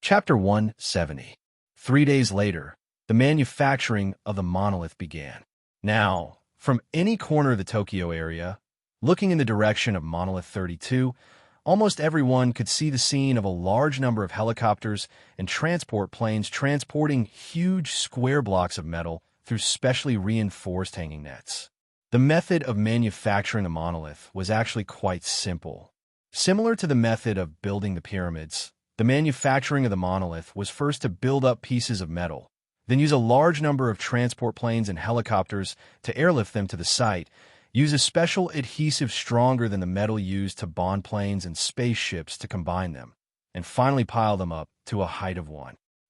Chapter 170. 3 days later, the manufacturing of the monolith began. Now, from any corner of the Tokyo area, looking in the direction of Monolith 32, almost everyone could see the scene of a large number of helicopters and transport planes transporting huge square blocks of metal through specially reinforced hanging nets. The method of manufacturing the monolith was actually quite simple. Similar to the method of building the pyramids, the manufacturing of the monolith was first to build up pieces of metal, then use a large number of transport planes and helicopters to airlift them to the site, use a special adhesive stronger than the metal used to bond planes and spaceships to combine them, and finally pile them up to a height of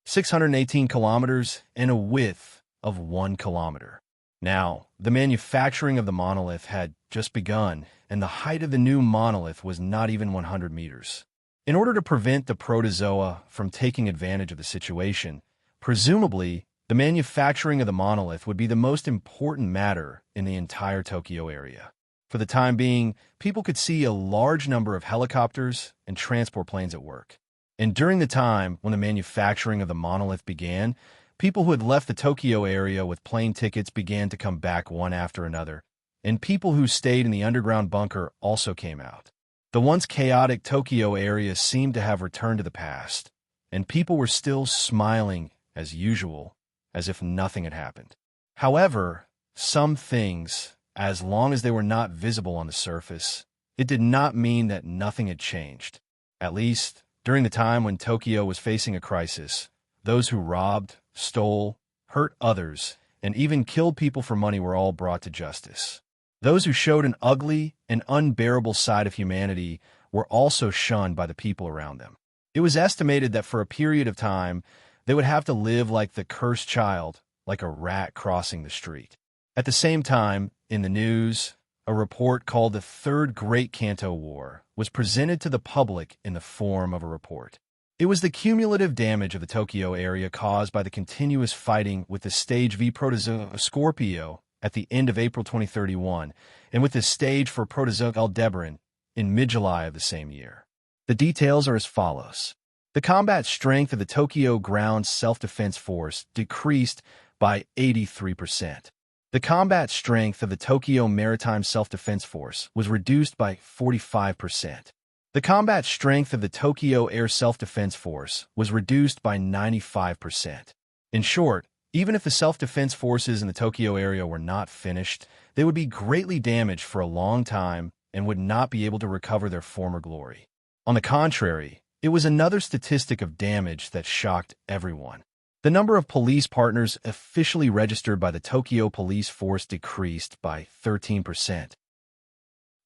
618 kilometers and a width of 1 kilometer. Now, the manufacturing of the monolith had just begun, and the height of the new monolith was not even 100 meters. In order to prevent the protozoa from taking advantage of the situation, presumably, the manufacturing of the monolith would be the most important matter in the entire Tokyo area. For the time being, people could see a large number of helicopters and transport planes at work. And during the time when the manufacturing of the monolith began, people who had left the Tokyo area with plane tickets began to come back one after another, and people who stayed in the underground bunker also came out. The once chaotic Tokyo area seemed to have returned to the past, and people were still smiling as usual, as if nothing had happened. However, some things, as long as they were not visible on the surface, it did not mean that nothing had changed. At least, during the time when Tokyo was facing a crisis, those who robbed, stole, hurt others, and even killed people for money were all brought to justice. Those who showed an ugly and unbearable side of humanity were also shunned by the people around them. It was estimated that for a period of time, they would have to live like the cursed child, like a rat crossing the street. At the same time, in the news, a report called the Third Great Kanto War was presented to the public in the form of a report. It was the cumulative damage of the Tokyo area caused by the continuous fighting with the Stage V protozoa Scorpio at the end of April 2031, and with the stage for protozoa Aldebaran in mid-July of the same year. The details are as follows. The combat strength of the Tokyo Ground Self-Defense Force decreased by 83%. The combat strength of the Tokyo Maritime Self-Defense Force was reduced by 45%. The combat strength of the Tokyo Air Self-Defense Force was reduced by 95%. In short, even if the self-defense forces in the Tokyo area were not finished, they would be greatly damaged for a long time and would not be able to recover their former glory. On the contrary, it was another statistic of damage that shocked everyone. The number of police partners officially registered by the Tokyo Police Force decreased by 13%.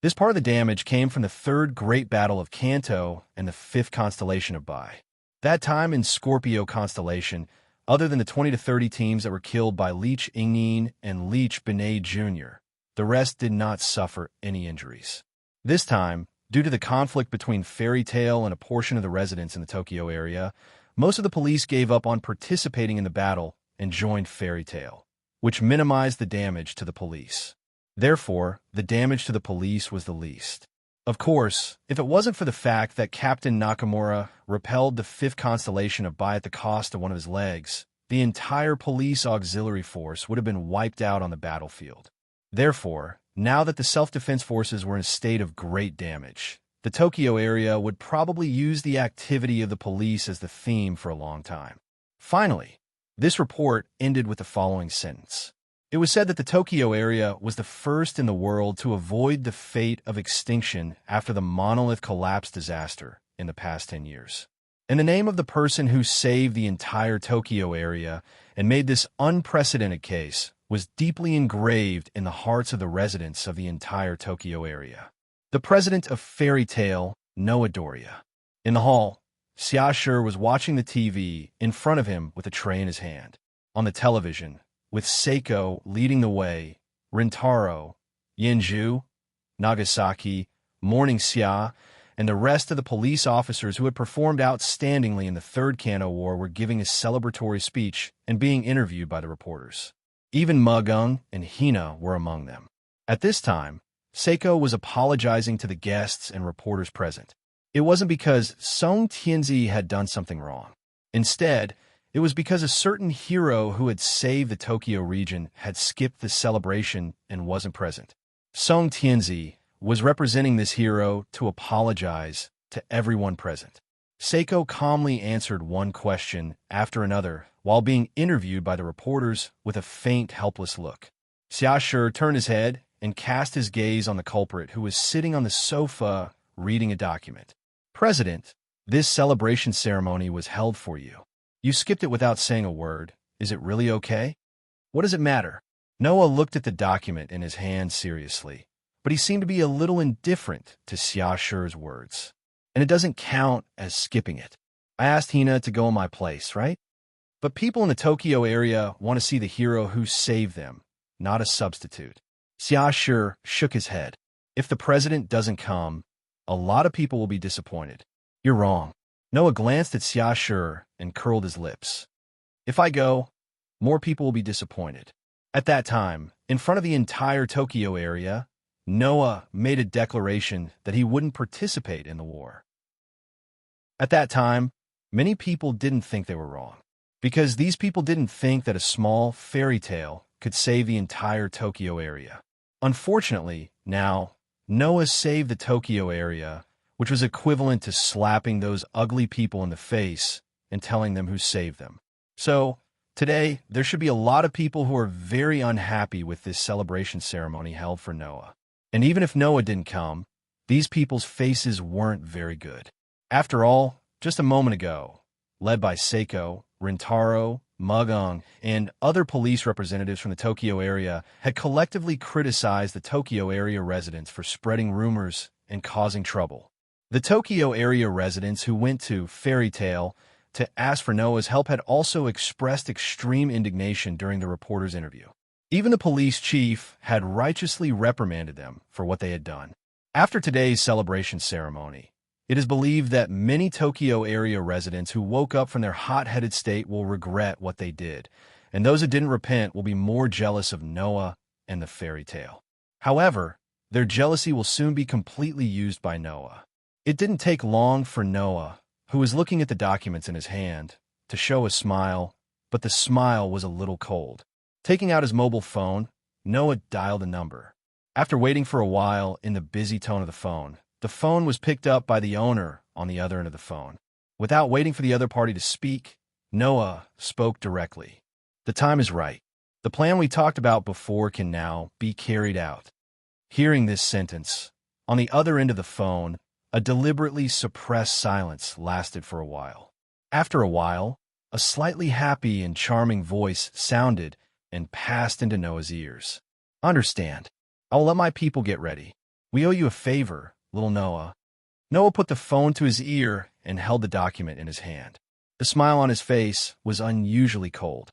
This part of the damage came from the Third Great Battle of Kanto and the fifth constellation of Bai. That time in Scorpio constellation, other than the 20 to 30 teams that were killed by Leech Ingyin and Leech Benet Jr., the rest did not suffer any injuries. This time, due to the conflict between Fairy Tail and a portion of the residents in the Tokyo area, most of the police gave up on participating in the battle and joined Fairy Tail, which minimized the damage to the police. Therefore, the damage to the police was the least. Of course, if it wasn't for the fact that Captain Nakamura repelled the fifth constellation of Bai at the cost of one of his legs, the entire police auxiliary force would have been wiped out on the battlefield. Therefore, now that the self-defense forces were in a state of great damage, the Tokyo area would probably use the activity of the police as the theme for a long time. Finally, this report ended with the following sentence. It was said that the Tokyo area was the first in the world to avoid the fate of extinction after the monolith collapse disaster in the past 10 years. And the name of the person who saved the entire Tokyo area and made this unprecedented case was deeply engraved in the hearts of the residents of the entire Tokyo area. The president of Fairy Tail, Noah Doria. In the hall, Xiaoshi was watching the TV in front of him with a tray in his hand. On the television, with Seiko leading the way, Rintaro, Yinju, Nagasaki, Morning Xia, and the rest of the police officers who had performed outstandingly in the Third Kanto War were giving a celebratory speech and being interviewed by the reporters. Even Mugung and Hina were among them. At this time, Seiko was apologizing to the guests and reporters present. It wasn't because Song Tianzi had done something wrong. Instead, it was because a certain hero who had saved the Tokyo region had skipped the celebration and wasn't present. Song Tianzi was representing this hero to apologize to everyone present. Seiko calmly answered one question after another while being interviewed by the reporters with a faint, helpless look. Xiashi turned his head and cast his gaze on the culprit who was sitting on the sofa reading a document. President, this celebration ceremony was held for you. You skipped it without saying a word. Is it really okay? What does it matter? Noah looked at the document in his hand seriously, but he seemed to be a little indifferent to Xiaoshi's words. And it doesn't count as skipping it. I asked Hina to go in my place, right? But people in the Tokyo area want to see the hero who saved them, not a substitute. Xiaoshi shook his head. If the president doesn't come, a lot of people will be disappointed. You're wrong. Noah glanced at Xiaoshi and curled his lips. If I go, more people will be disappointed. At that time, in front of the entire Tokyo area, Noah made a declaration that he wouldn't participate in the war. At that time, many people didn't think they were wrong, because these people didn't think that a small fairy tale could save the entire Tokyo area. Unfortunately, now, Noah saved the Tokyo area, which was equivalent to slapping those ugly people in the face and telling them who saved them. So, today, there should be a lot of people who are very unhappy with this celebration ceremony held for Noah. And even if Noah didn't come, these people's faces weren't very good. After all, just a moment ago, led by Seiko, Rintaro, Mugung, and other police representatives from the Tokyo area, had collectively criticized the Tokyo area residents for spreading rumors and causing trouble. The Tokyo area residents who went to Fairy Tale to ask for Noah's help had also expressed extreme indignation during the reporter's interview. Even the police chief had righteously reprimanded them for what they had done. After today's celebration ceremony, it is believed that many Tokyo area residents who woke up from their hot-headed state will regret what they did, and those who didn't repent will be more jealous of Noah and the fairy tale. However, their jealousy will soon be completely used by Noah. It didn't take long for Noah, who was looking at the documents in his hand, to show a smile, but the smile was a little cold. Taking out his mobile phone, Noah dialed a number. After waiting for a while in the busy tone of the phone was picked up by the owner on the other end of the phone. Without waiting for the other party to speak, Noah spoke directly. The time is right. The plan we talked about before can now be carried out. Hearing this sentence, on the other end of the phone, a deliberately suppressed silence lasted for a while. After a while, a slightly happy and charming voice sounded and passed into Noah's ears. Understand. I will let my people get ready. We owe you a favor, little Noah. Noah put the phone to his ear and held the document in his hand. The smile on his face was unusually cold.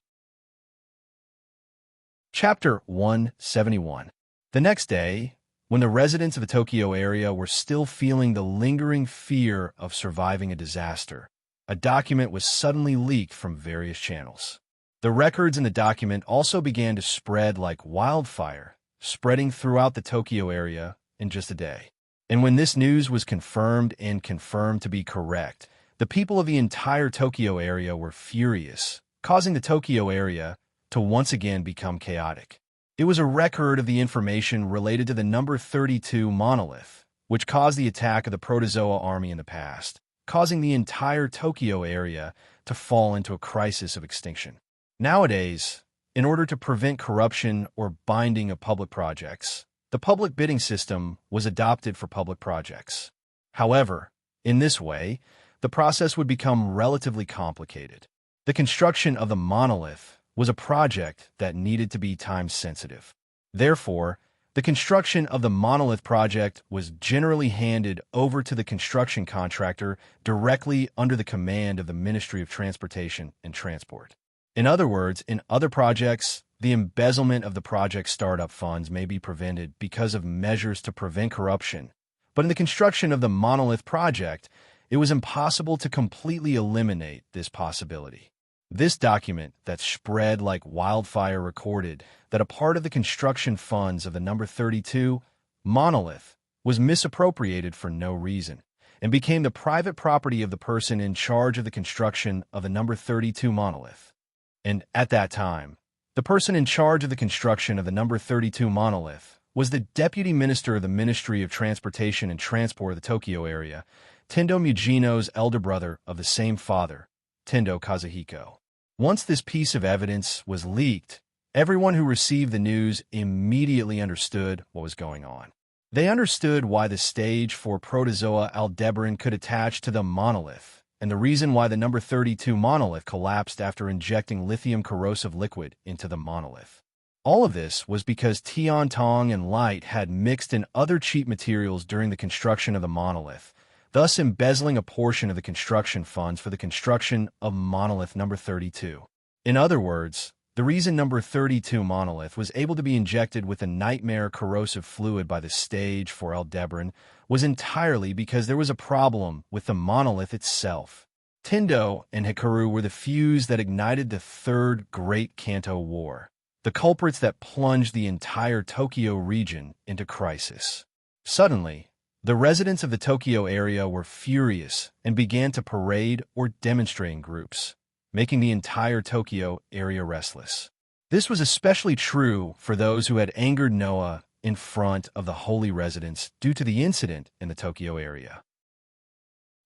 Chapter 171. The next day, when the residents of the Tokyo area were still feeling the lingering fear of surviving a disaster, a document was suddenly leaked from various channels. The records in the document also began to spread like wildfire, spreading throughout the Tokyo area in just a day. And when this news was confirmed to be correct, the people of the entire Tokyo area were furious, causing the Tokyo area to once again become chaotic. It was a record of the information related to the number 32 monolith, which caused the attack of the Protozoa army in the past, causing the entire Tokyo area to fall into a crisis of extinction. Nowadays, in order to prevent corruption or binding of public projects, the public bidding system was adopted for public projects. However, in this way, the process would become relatively complicated. The construction of the monolith was a project that needed to be time-sensitive. Therefore, the construction of the monolith project was generally handed over to the construction contractor directly under the command of the Ministry of Transportation and Transport. In other words, in other projects, the embezzlement of the project startup funds may be prevented because of measures to prevent corruption. But in the construction of the monolith project, it was impossible to completely eliminate this possibility. This document that spread like wildfire recorded that a part of the construction funds of the number 32 monolith was misappropriated for no reason, and became the private property of the person in charge of the construction of the number 32 monolith. And at that time, the person in charge of the construction of the number 32 monolith was the Deputy Minister of the Ministry of Transportation and Transport of the Tokyo area, Tendo Mujino's elder brother of the same father, Tendo Kazuhiko. Once this piece of evidence was leaked, everyone who received the news immediately understood what was going on. They understood why the stage for Protozoa Aldebaran could attach to the monolith, and the reason why the number 32 monolith collapsed after injecting lithium corrosive liquid into the monolith. All of this was because Tiantong and light had mixed in other cheap materials during the construction of the monolith, thus embezzling a portion of the construction funds for the construction of monolith number 32. In other words, the reason number 32 monolith was able to be injected with a nightmare corrosive fluid by the stage for Aldebaran was entirely because there was a problem with the monolith itself. Tendo and Hikaru were the fuse that ignited the Third Great Kanto War, the culprits that plunged the entire Tokyo region into crisis. Suddenly, the residents of the Tokyo area were furious and began to parade or demonstrate in groups, making the entire Tokyo area restless. This was especially true for those who had angered Noah in front of the holy residents due to the incident in the Tokyo area.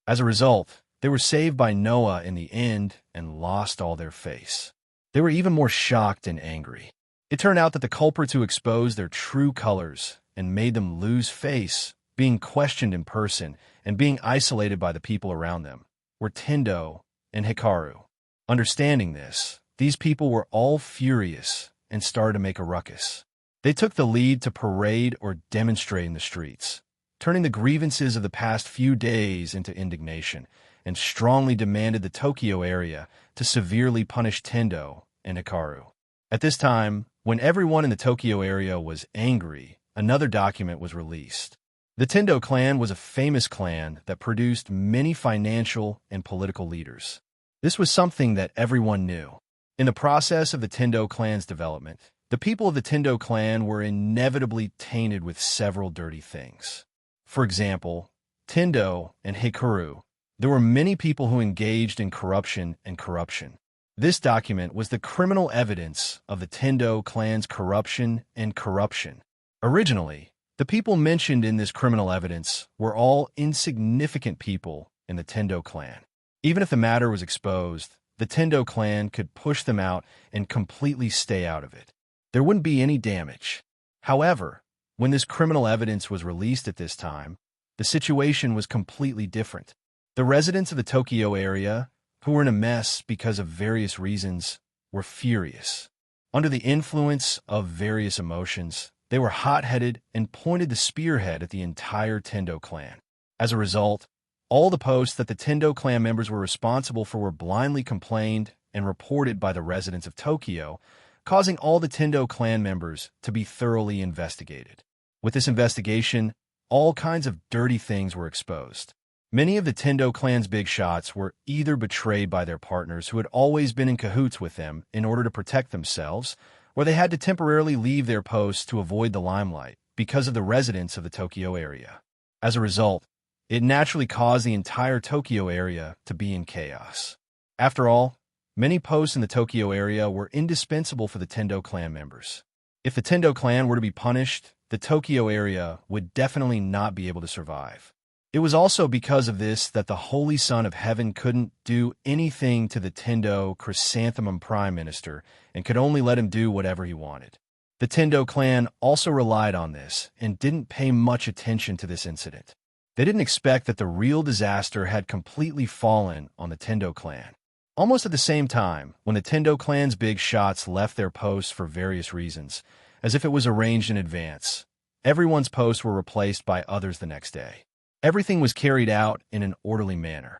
As a result, they were saved by Noah in the end and lost all their face. They were even more shocked and angry. It turned out that the culprits who exposed their true colors and made them lose face, being questioned in person and being isolated by the people around them, were Tendo and Hikaru. Understanding this, these people were all furious and started to make a ruckus. They took the lead to parade or demonstrate in the streets, turning the grievances of the past few days into indignation, and strongly demanded the Tokyo area to severely punish Tendo and Hikaru. At this time, when everyone in the Tokyo area was angry, another document was released. The Tendo clan was a famous clan that produced many financial and political leaders. This was something that everyone knew. In the process of the Tendo clan's development, the people of the Tendo clan were inevitably tainted with several dirty things. For example, Tendo and Hikaru, there were many people who engaged in corruption and corruption. This document was the criminal evidence of the Tendo clan's corruption and corruption. Originally, the people mentioned in this criminal evidence were all insignificant people in the Tendo clan. Even if the matter was exposed, the Tendo clan could push them out and completely stay out of it. There wouldn't be any damage. However, when this criminal evidence was released at this time, the situation was completely different. The residents of the Tokyo area, who were in a mess because of various reasons, were furious. Under the influence of various emotions, they were hot-headed and pointed the spearhead at the entire Tendo clan. As a result, all the posts that the Tendo clan members were responsible for were blindly complained and reported by the residents of Tokyo, causing all the Tendo clan members to be thoroughly investigated. With this investigation, all kinds of dirty things were exposed. Many of the Tendo clan's big shots were either betrayed by their partners who had always been in cahoots with them in order to protect themselves, or they had to temporarily leave their posts to avoid the limelight because of the residents of the Tokyo area. As a result, it naturally caused the entire Tokyo area to be in chaos. After all, many posts in the Tokyo area were indispensable for the Tendo clan members. If the Tendo clan were to be punished, the Tokyo area would definitely not be able to survive. It was also because of this that the Holy Son of Heaven couldn't do anything to the Tendo Chrysanthemum Prime Minister and could only let him do whatever he wanted. The Tendo clan also relied on this and didn't pay much attention to this incident. They didn't expect that the real disaster had completely fallen on the Tendo clan. Almost at the same time, when the Tendo clan's big shots left their posts for various reasons, as if it was arranged in advance, everyone's posts were replaced by others the next day. Everything was carried out in an orderly manner.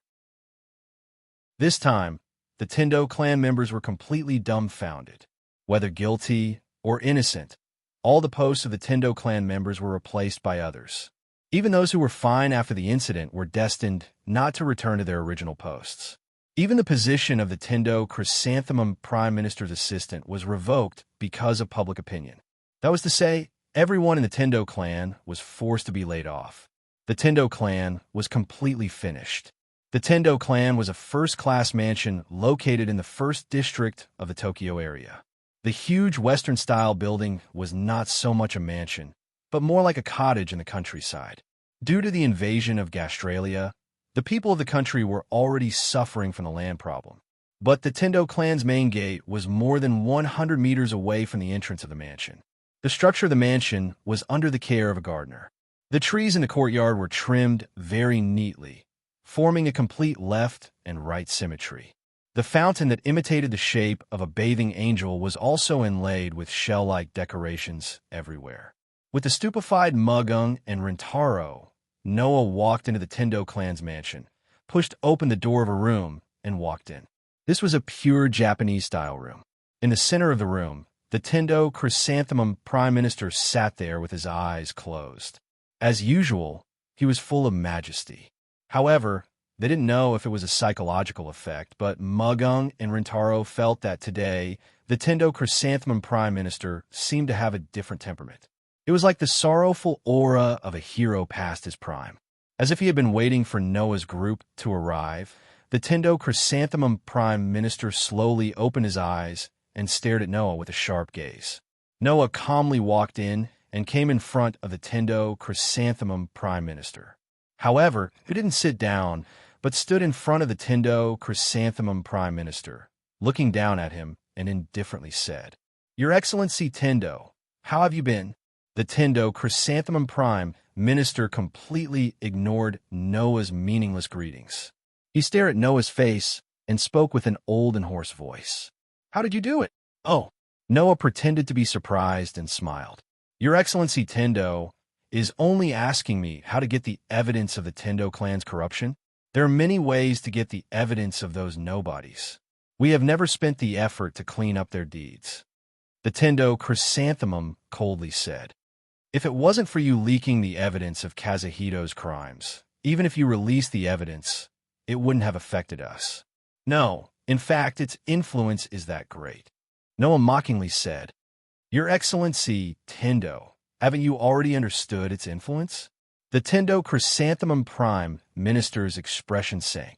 This time, the Tendo clan members were completely dumbfounded. Whether guilty or innocent, all the posts of the Tendo clan members were replaced by others. Even those who were fine after the incident were destined not to return to their original posts. Even the position of the Tendo Chrysanthemum Prime Minister's assistant was revoked because of public opinion. That was to say, everyone in the Tendo clan was forced to be laid off. The Tendo clan was completely finished. The Tendo clan was a first-class mansion located in the first district of the Tokyo area. The huge Western-style building was not so much a mansion, but more like a cottage in the countryside. Due to the invasion of Gastralia, the people of the country were already suffering from the land problem. But the Tendo clan's main gate was more than 100 meters away from the entrance of the mansion. The structure of the mansion was under the care of a gardener. The trees in the courtyard were trimmed very neatly, forming a complete left and right symmetry. The fountain that imitated the shape of a bathing angel was also inlaid with shell-like decorations everywhere. With the stupefied Mugung and Rintaro, Noah walked into the Tendo clan's mansion, pushed open the door of a room, and walked in. This was a pure Japanese-style room. In the center of the room, the Tendo Chrysanthemum Prime Minister sat there with his eyes closed. As usual, he was full of majesty. However, they didn't know if it was a psychological effect, but Mugung and Rintaro felt that today, the Tendo Chrysanthemum Prime Minister seemed to have a different temperament. It was like the sorrowful aura of a hero past his prime. As if he had been waiting for Noah's group to arrive, the Tendo Chrysanthemum Prime Minister slowly opened his eyes and stared at Noah with a sharp gaze. Noah calmly walked in and came in front of the Tendo Chrysanthemum Prime Minister. However, he didn't sit down, but stood in front of the Tendo Chrysanthemum Prime Minister, looking down at him and indifferently said, "Your Excellency Tendo, how have you been?" The Tendo Chrysanthemum Prime Minister completely ignored Noah's meaningless greetings. He stared at Noah's face and spoke with an old and hoarse voice. "How did you do it?" "Oh." Noah pretended to be surprised and smiled. "Your Excellency Tendo is only asking me how to get the evidence of the Tendo clan's corruption. There are many ways to get the evidence of those nobodies. We have never spent the effort to clean up their deeds." The Tendo Chrysanthemum coldly said, "If it wasn't for you leaking the evidence of Kazuhito's crimes, even if you released the evidence, it wouldn't have affected us. No, in fact, its influence is that great." Noah mockingly said, "Your Excellency Tendo, haven't you already understood its influence?" The Tendo Chrysanthemum Prime Minister's expression sank.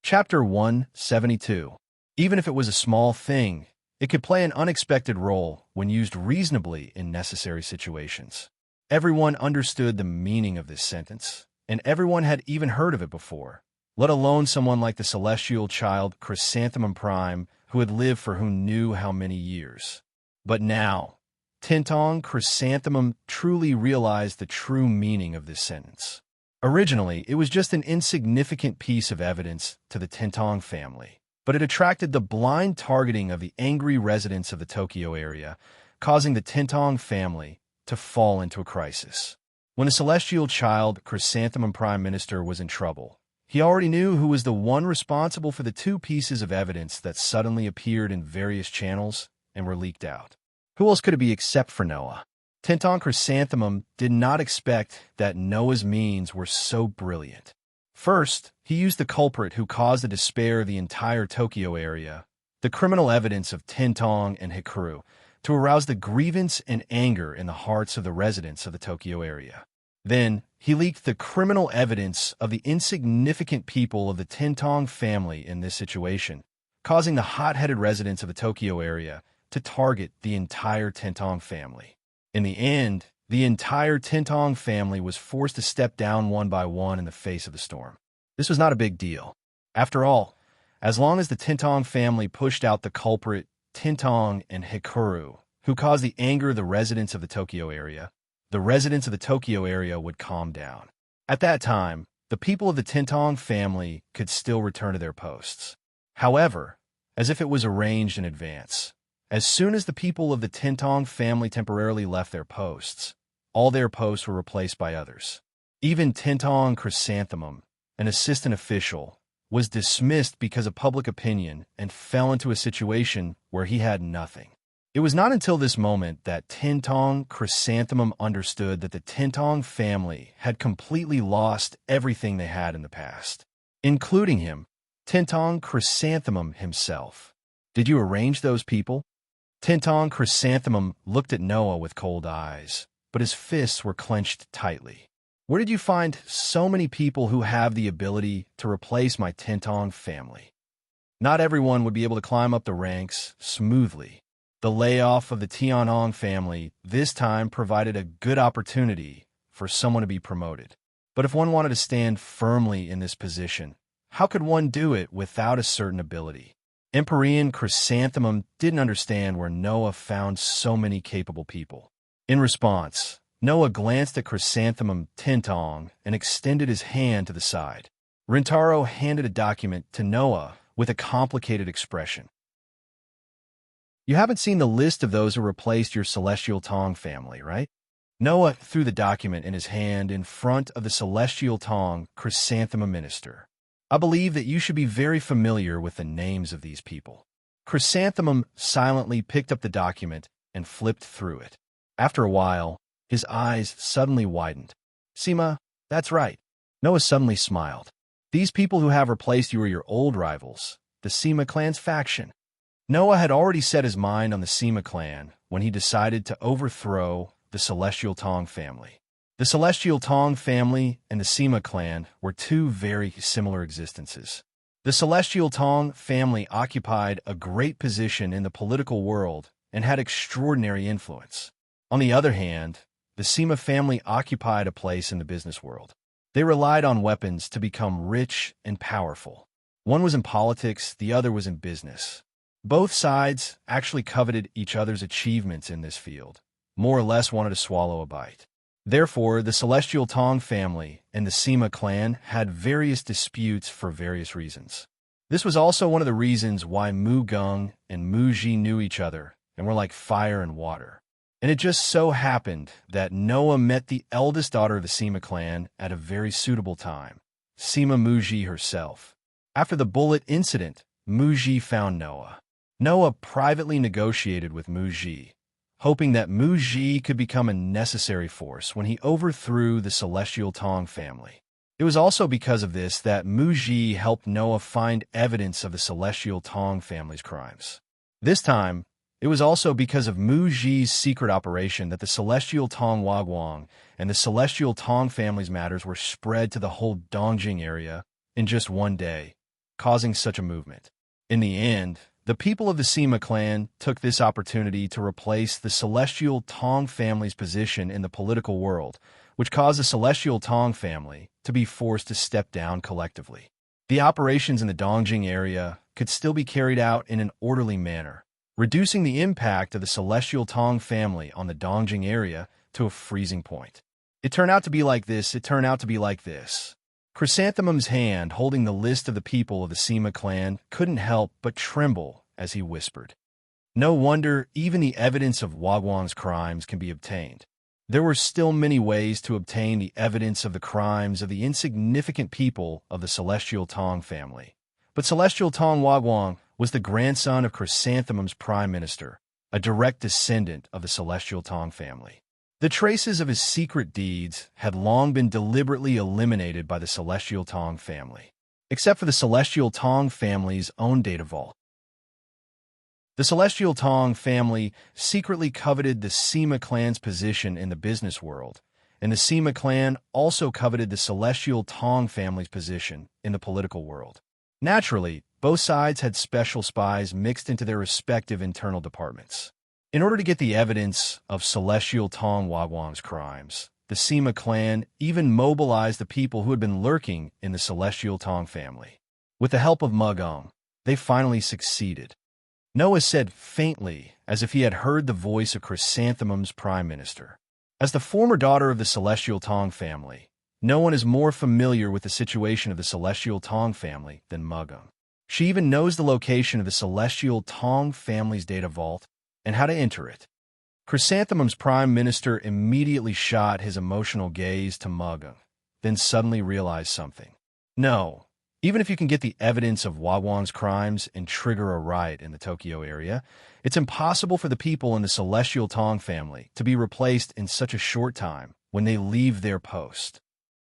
Chapter 172. Even if it was a small thing, it could play an unexpected role when used reasonably in necessary situations. Everyone understood the meaning of this sentence, and everyone had even heard of it before, let alone someone like the celestial child Chrysanthemum Prime who had lived for who knew how many years. But now, Tentong Chrysanthemum truly realized the true meaning of this sentence. Originally, it was just an insignificant piece of evidence to the Tentong family, but it attracted the blind targeting of the angry residents of the Tokyo area, causing the Tentong family to fall into a crisis. When the celestial child Chrysanthemum Prime Minister was in trouble, he already knew who was the one responsible for the two pieces of evidence that suddenly appeared in various channels and were leaked out. Who else could it be except for Noah? Tentong Chrysanthemum did not expect that Noah's means were so brilliant. First, he used the culprit who caused the despair of the entire Tokyo area, the criminal evidence of Tentong and Hikaru, to arouse the grievance and anger in the hearts of the residents of the Tokyo area. Then, he leaked the criminal evidence of the insignificant people of the Tentong family in this situation, causing the hot-headed residents of the Tokyo area to target the entire Tentong family. In the end, the entire Tentong family was forced to step down one by one in the face of the storm. This was not a big deal. After all, as long as the Tentong family pushed out the culprit Tentong and Hikaru, who caused the anger of the residents of the Tokyo area, the residents of the Tokyo area would calm down. At that time, the people of the Tentong family could still return to their posts. However, as if it was arranged in advance, as soon as the people of the Tentong family temporarily left their posts, all their posts were replaced by others. Even Tentong Chrysanthemum, an assistant official, was dismissed because of public opinion and fell into a situation where he had nothing. It was not until this moment that Tentong Chrysanthemum understood that the Tentong family had completely lost everything they had in the past, including him, Tentong Chrysanthemum himself. "Did you arrange those people?" Tentong Chrysanthemum looked at Noah with cold eyes, but his fists were clenched tightly. Where did you find so many people who have the ability to replace my Tintong family? Not everyone would be able to climb up the ranks smoothly. The layoff of the Tianhong family this time provided a good opportunity for someone to be promoted. But if one wanted to stand firmly in this position, how could one do it without a certain ability? Empyrean Chrysanthemum didn't understand where Noah found so many capable people. In response, Noah glanced at Chrysanthemum Tintong and extended his hand to the side. Rintaro handed a document to Noah with a complicated expression. You haven't seen the list of those who replaced your Celestial Tong family, right? Noah threw the document in his hand in front of the Celestial Tong Chrysanthemum minister. I believe that you should be very familiar with the names of these people. Chrysanthemum silently picked up the document and flipped through it. After a while, his eyes suddenly widened. Sima, that's right. Noah suddenly smiled. These people who have replaced you are your old rivals, the Sima clan's faction. Noah had already set his mind on the Sima clan when he decided to overthrow the Celestial Tong family. The Celestial Tong family and the Sima clan were two very similar existences. The Celestial Tong family occupied a great position in the political world and had extraordinary influence. On the other hand, the Sima family occupied a place in the business world. They relied on weapons to become rich and powerful. One was in politics, the other was in business. Both sides actually coveted each other's achievements in this field, more or less wanted to swallow a bite. Therefore, the Celestial Tong family and the Sima clan had various disputes for various reasons. This was also one of the reasons why Mu Geng and Mu Ji knew each other and were like fire and water. And it just so happened that Noah met the eldest daughter of the Sima clan at a very suitable time, Sima Mu Ji herself. After the bullet incident, Mu Ji found Noah. Noah privately negotiated with Mu Ji, hoping that Mu Ji could become a necessary force when he overthrew the Celestial Tong family. It was also because of this that Mu Ji helped Noah find evidence of the Celestial Tong family's crimes. This time, it was also because of Mu Ji's secret operation that the Celestial Tong Wagwang and the Celestial Tong family's matters were spread to the whole Dongjing area in just one day, causing such a movement. In the end, the people of the Sima clan took this opportunity to replace the Celestial Tong family's position in the political world, which caused the Celestial Tong family to be forced to step down collectively. The operations in the Dongjing area could still be carried out in an orderly manner, reducing the impact of the Celestial Tong family on the Dongjing area to a freezing point. It turned out to be like this. Chrysanthemum's hand holding the list of the people of the Sima clan couldn't help but tremble as he whispered. No wonder even the evidence of Wagwang's crimes can be obtained. There were still many ways to obtain the evidence of the crimes of the insignificant people of the Celestial Tong family. But Celestial Tong Wagwang was the grandson of Chrysanthemum's prime minister, a direct descendant of the Celestial Tong family. The traces of his secret deeds had long been deliberately eliminated by the Celestial Tong family, except for the Celestial Tong family's own data vault. The Celestial Tong family secretly coveted the Sima clan's position in the business world, and the Sima clan also coveted the Celestial Tong family's position in the political world. Naturally, both sides had special spies mixed into their respective internal departments. In order to get the evidence of Celestial Tong Wagwang's crimes, the Sima clan even mobilized the people who had been lurking in the Celestial Tong family. With the help of Mu Geng, they finally succeeded. Noah said faintly, as if he had heard the voice of Chrysanthemum's prime minister. As the former daughter of the Celestial Tong family, no one is more familiar with the situation of the Celestial Tong family than Mu Geng. She even knows the location of the Celestial Tong family's data vault and how to enter it. Chrysanthemum's prime minister immediately shot his emotional gaze to Mu Geng, then suddenly realized something. No, even if you can get the evidence of Wagwang's crimes and trigger a riot in the Tokyo area, it's impossible for the people in the Celestial Tong family to be replaced in such a short time when they leave their post.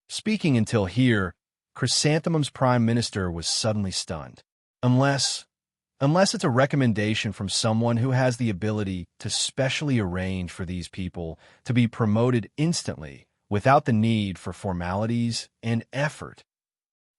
Speaking until here, Chrysanthemum's prime minister was suddenly stunned. Unless unless it's a recommendation from someone who has the ability to specially arrange for these people to be promoted instantly without the need for formalities and effort.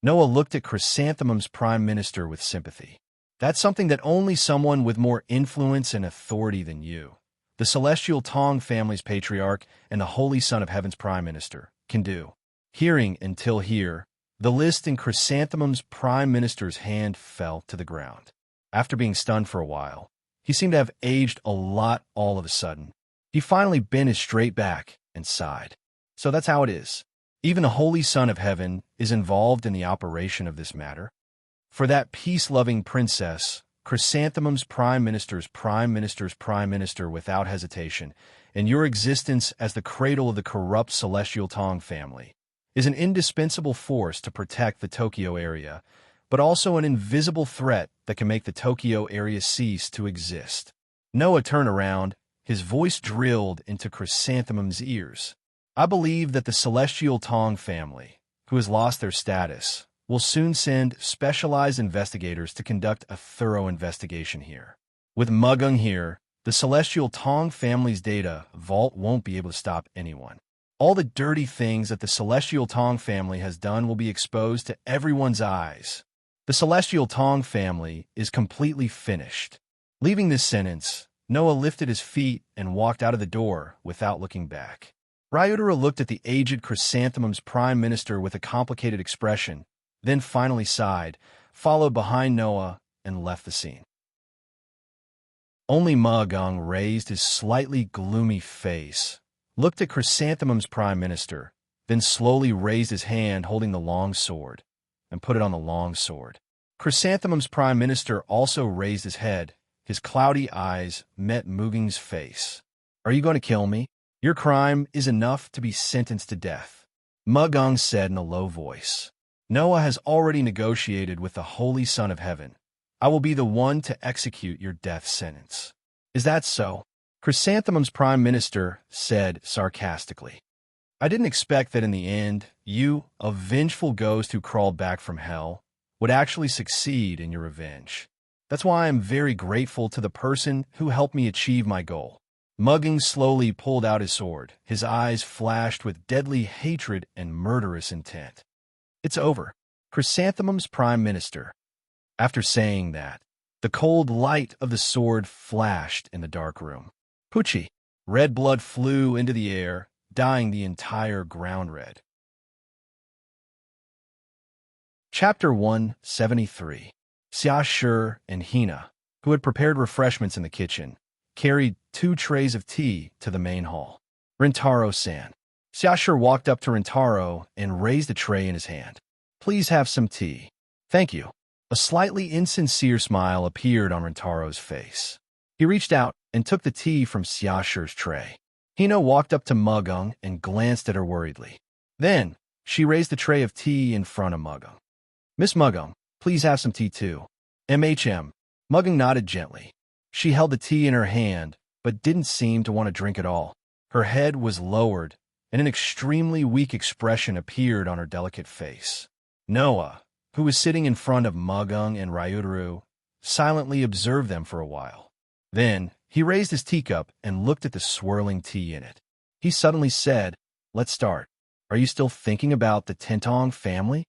Noah looked at Chrysanthemum's prime minister with sympathy. That's something that only someone with more influence and authority than you, the Celestial Tong family's patriarch and the Holy Son of Heaven's prime minister, can do. Hearing until here, the list in Chrysanthemum's prime minister's hand fell to the ground. After being stunned for a while, he seemed to have aged a lot all of a sudden. He finally bent his straight back and sighed. So that's how it is. Even the Holy Son of Heaven is involved in the operation of this matter. For that peace-loving princess, Chrysanthemum's prime minister's prime minister's prime minister without hesitation, and your existence as the cradle of the corrupt Celestial Tong family, is an indispensable force to protect the Tokyo area, but also an invisible threat that can make the Tokyo area cease to exist. Noah turned around, his voice drilled into Chrysanthemum's ears. I believe that the Celestial Tong family, who has lost their status, will soon send specialized investigators to conduct a thorough investigation here. With Mugung here, the Celestial Tong family's data vault won't be able to stop anyone. All the dirty things that the Celestial Tong family has done will be exposed to everyone's eyes. The Celestial Tong family is completely finished. Leaving this sentence, Noah lifted his feet and walked out of the door without looking back. Ryudera looked at the aged Chrysanthemum's prime minister with a complicated expression, then finally sighed, followed behind Noah, and left the scene. Only Mugung raised his slightly gloomy face, looked at Chrysanthemum's prime minister, then slowly raised his hand holding the long sword, and put it on the long sword. Chrysanthemum's prime minister also raised his head. His cloudy eyes met Mugung's face. Are you going to kill me? Your crime is enough to be sentenced to death, Mugung said in a low voice. Noah has already negotiated with the Holy Son of Heaven. I will be the one to execute your death sentence. Is that so? Chrysanthemum's prime minister said sarcastically. I didn't expect that in the end, you, a vengeful ghost who crawled back from hell, would actually succeed in your revenge. That's why I am very grateful to the person who helped me achieve my goal. Mugung slowly pulled out his sword. His eyes flashed with deadly hatred and murderous intent. It's over. Chrysanthemum's prime minister. After saying that, the cold light of the sword flashed in the dark room. Poochie. Red blood flew into the air, dyeing the entire ground red. Chapter 173. Xia Shi and Hina, who had prepared refreshments in the kitchen, carried 2 trays of tea to the main hall. Rintaro-san. Xia Shi walked up to Rintaro and raised a tray in his hand. Please have some tea. Thank you. A slightly insincere smile appeared on Rintaro's face. He reached out and took the tea from Xia Shi's tray. Hina walked up to Mugung and glanced at her worriedly. Then, she raised the tray of tea in front of Mugung. Miss Mugung, please have some tea too. MHM. Mugung nodded gently. She held the tea in her hand, but didn't seem to want to drink at all. Her head was lowered, and an extremely weak expression appeared on her delicate face. Noah, who was sitting in front of Mugung and Ryudaru, silently observed them for a while. Then, he raised his teacup and looked at the swirling tea in it. He suddenly said, "Let's start. Are you still thinking about the Tentong family?"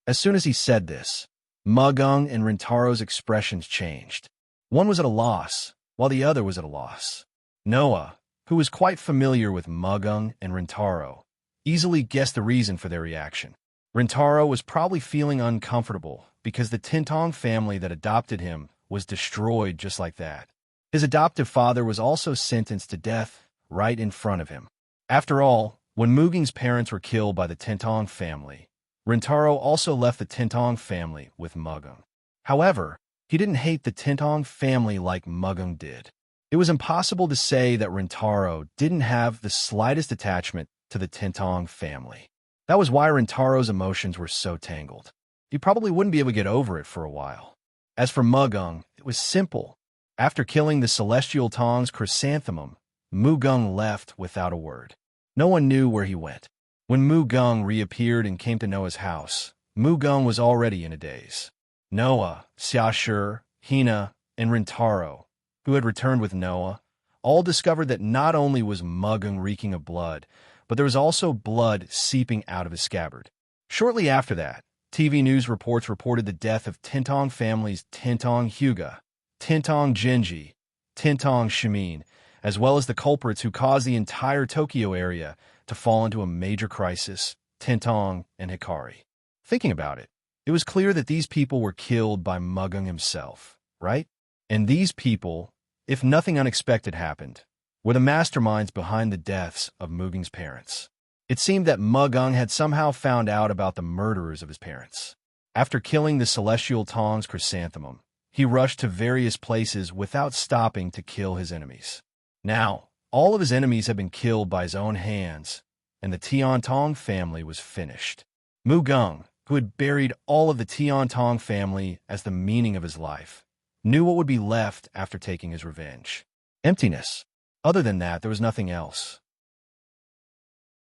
As soon as he said this, Mugung and Rintaro's expressions changed. One was at a loss, while the other was at a loss. Noah, who was quite familiar with Mugung and Rintaro, easily guessed the reason for their reaction. Rintaro was probably feeling uncomfortable because the Tentong family that adopted him was destroyed just like that. His adoptive father was also sentenced to death right in front of him. After all, when Mugung's parents were killed by the Tentong family, Rintaro also left the Tentong family with Mugung. However, he didn't hate the Tentong family like Mugung did. It was impossible to say that Rintaro didn't have the slightest attachment to the Tentong family. That was why Rintaro's emotions were so tangled. He probably wouldn't be able to get over it for a while. As for Mugung, it was simple. After killing the Celestial Tong's chrysanthemum, Mugung left without a word. No one knew where he went. When Mugung reappeared and came to Noah's house, Mugung was already in a daze. Noah, Xia Shi, Hina, and Rintaro, who had returned with Noah, all discovered that not only was Mugung reeking of blood, but there was also blood seeping out of his scabbard. Shortly after that, TV news reports reported the death of Tintong families Tintong Hyuga, Tintong Genji, Tintong Shimin, as well as the culprits who caused the entire Tokyo area to fall into a major crisis, Tintong and Hikari. Thinking about it, it was clear that these people were killed by Mugung himself, right? And these people, if nothing unexpected happened, were the masterminds behind the deaths of Mugung's parents. It seemed that Mugung had somehow found out about the murderers of his parents. After killing the celestial Tong's chrysanthemum, he rushed to various places without stopping to kill his enemies. Now, all of his enemies had been killed by his own hands, and the Tian-Tong family was finished. Mugung, who had buried all of the Tian-Tong family as the meaning of his life, knew what would be left after taking his revenge. Emptiness. Other than that, there was nothing else.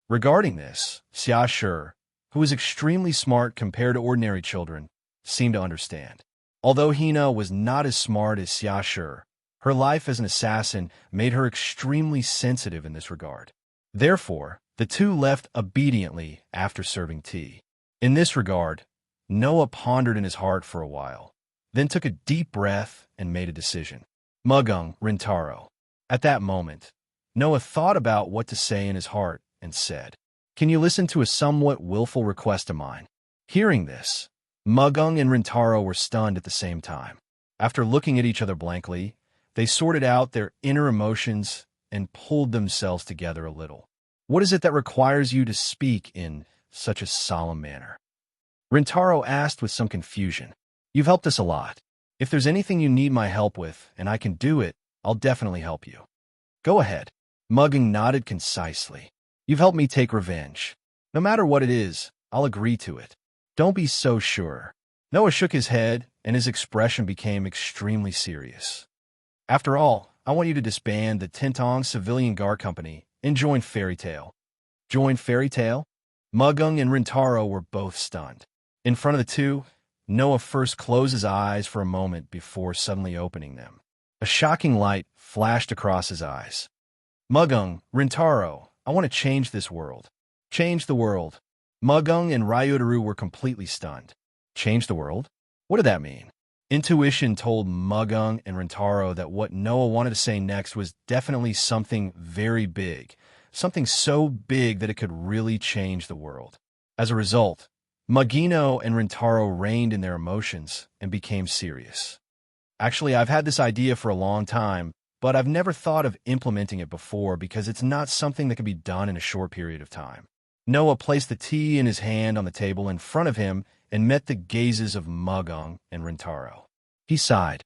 Regarding this, Xia Shi, who was extremely smart compared to ordinary children, seemed to understand. Although Hina was not as smart as Xia Shi, her life as an assassin made her extremely sensitive in this regard. Therefore, the two left obediently after serving tea. In this regard, Noah pondered in his heart for a while, then took a deep breath and made a decision. Mugung, Rintaro. At that moment, Noah thought about what to say in his heart and said, "Can you listen to a somewhat willful request of mine?" Hearing this, Mugung and Rintaro were stunned at the same time. After looking at each other blankly, they sorted out their inner emotions and pulled themselves together a little. "What is it that requires you to speak in such a solemn manner?" Rintaro asked with some confusion. "You've helped us a lot. If there's anything you need my help with, and I can do it, I'll definitely help you." "Go ahead." Mugung nodded concisely. "You've helped me take revenge. No matter what it is, I'll agree to it." "Don't be so sure." Noah shook his head, and his expression became extremely serious. "After all, I want you to disband the Tintong Civilian Guard Company and join Fairy Tail." "Join Fairy Tail?" Mugung and Rintaro were both stunned. In front of the two, Noah first closed his eyes for a moment before suddenly opening them. A shocking light flashed across his eyes. "Mugung, Rintaro, I want to change this world." "Change the world." Mugung and Ryutaru were completely stunned. Change the world? What did that mean? Intuition told Mugung and Rintaro that what Noah wanted to say next was definitely something very big, something so big that it could really change the world. As a result, Mugino and Rintaro reined in their emotions and became serious. "Actually, I've had this idea for a long time, but I've never thought of implementing it before because it's not something that can be done in a short period of time." Noah placed the tea in his hand on the table in front of him and met the gazes of Mugung and Rintaro. He sighed.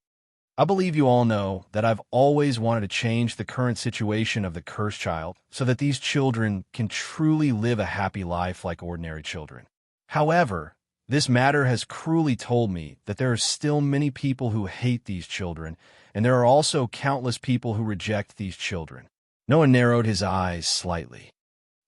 "I believe you all know that I've always wanted to change the current situation of the cursed child so that these children can truly live a happy life like ordinary children. However, this matter has cruelly told me that there are still many people who hate these children, and there are also countless people who reject these children." Noah narrowed his eyes slightly.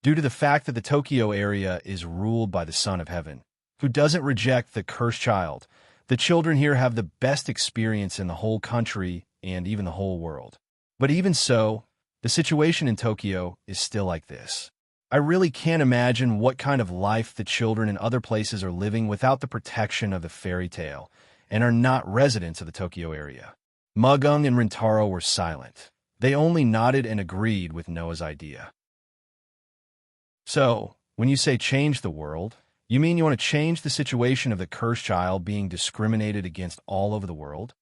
Due to the fact that the Tokyo area is ruled by the Son of Heaven, who doesn't reject the cursed child, the children here have the best experience in the whole country and even the whole world. But even so, the situation in Tokyo is still like this. I really can't imagine what kind of life the children in other places are living without the protection of the fairy tale and are not residents of the Tokyo area. Mugung and Rintaro were silent. They only nodded and agreed with Noah's idea. "So, when you say change the world, you mean you want to change the situation of the cursed child being discriminated against all over the world?"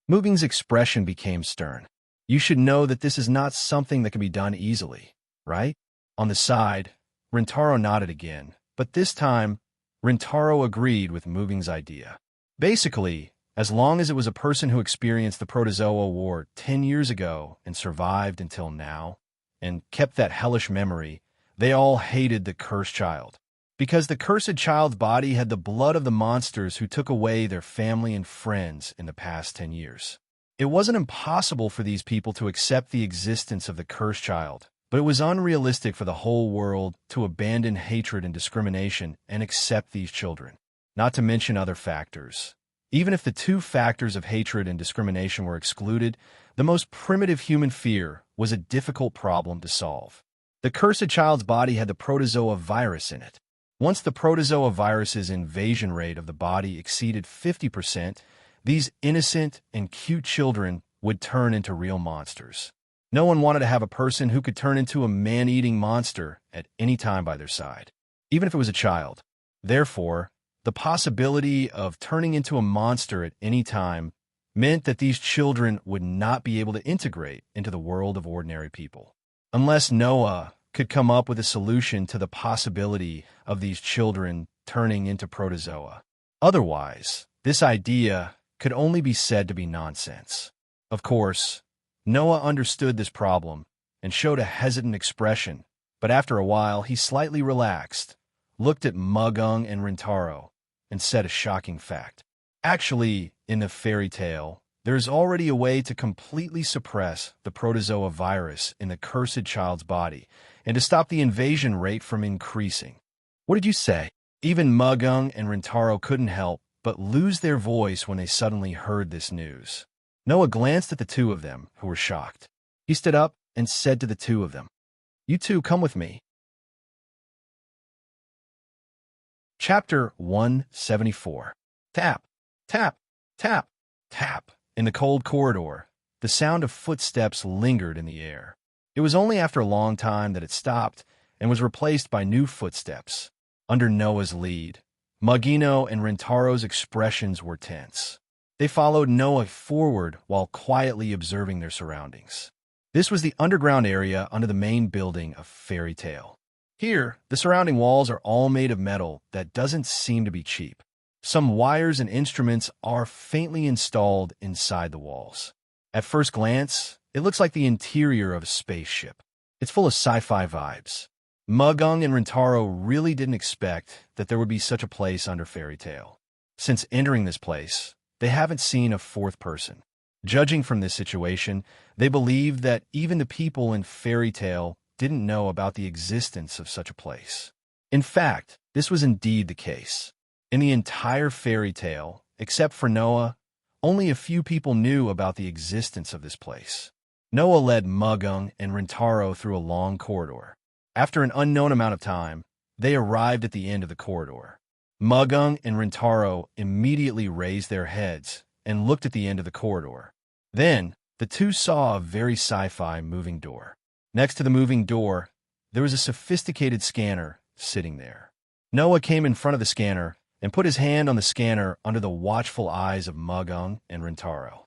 Mugung's expression became stern. "You should know that this is not something that can be done easily, right?" On the side, Rintaro nodded again, but this time, Rintaro agreed with Mugung's idea. Basically, as long as it was a person who experienced the Protozoa War 10 years ago and survived until now, and kept that hellish memory, they all hated the cursed child. Because the cursed child's body had the blood of the monsters who took away their family and friends in the past 10 years. It wasn't impossible for these people to accept the existence of the cursed child, but it was unrealistic for the whole world to abandon hatred and discrimination and accept these children. Not to mention other factors. Even if the two factors of hatred and discrimination were excluded, the most primitive human fear was a difficult problem to solve. The cursed child's body had the protozoa virus in it. Once the protozoa virus's invasion rate of the body exceeded 50%, these innocent and cute children would turn into real monsters. No one wanted to have a person who could turn into a man-eating monster at any time by their side, even if it was a child. Therefore, the possibility of turning into a monster at any time meant that these children would not be able to integrate into the world of ordinary people. Unless Noah could come up with a solution to the possibility of these children turning into protozoa. Otherwise, this idea could only be said to be nonsense. Of course, Noah understood this problem and showed a hesitant expression, but after a while he slightly relaxed, looked at Mugung and Rintaro, and said a shocking fact. Actually, in the fairy tale, there is already a way to completely suppress the protozoa virus in the cursed child's body and to stop the invasion rate from increasing. What did you say? Even Mugung and Rintaro couldn't help but lose their voice when they suddenly heard this news. Noah glanced at the two of them, who were shocked. He stood up and said to the two of them, "You two come with me." Chapter 174. Tap, tap, tap, tap. In the cold corridor, the sound of footsteps lingered in the air. It was only after a long time that it stopped and was replaced by new footsteps. Under Noah's lead, Mugino and Rintaro's expressions were tense. They followed Noah forward while quietly observing their surroundings. This was the underground area under the main building of Fairy Tale. Here, the surrounding walls are all made of metal that doesn't seem to be cheap. Some wires and instruments are faintly installed inside the walls. At first glance, it looks like the interior of a spaceship. It's full of sci-fi vibes. Mugung and Rintaro really didn't expect that there would be such a place under Fairy Tale. Since entering this place, they haven't seen a fourth person. Judging from this situation, they believe that even the people in Fairy Tale didn't know about the existence of such a place. In fact, this was indeed the case. In the entire fairy tale, except for Noah, only a few people knew about the existence of this place. Noah led Mugung and Rintaro through a long corridor. After an unknown amount of time, they arrived at the end of the corridor. Mugung and Rintaro immediately raised their heads and looked at the end of the corridor. Then, the two saw a very sci-fi moving door. Next to the moving door, there was a sophisticated scanner sitting there. Noah came in front of the scanner and put his hand on the scanner under the watchful eyes of Mugung and Rintaro.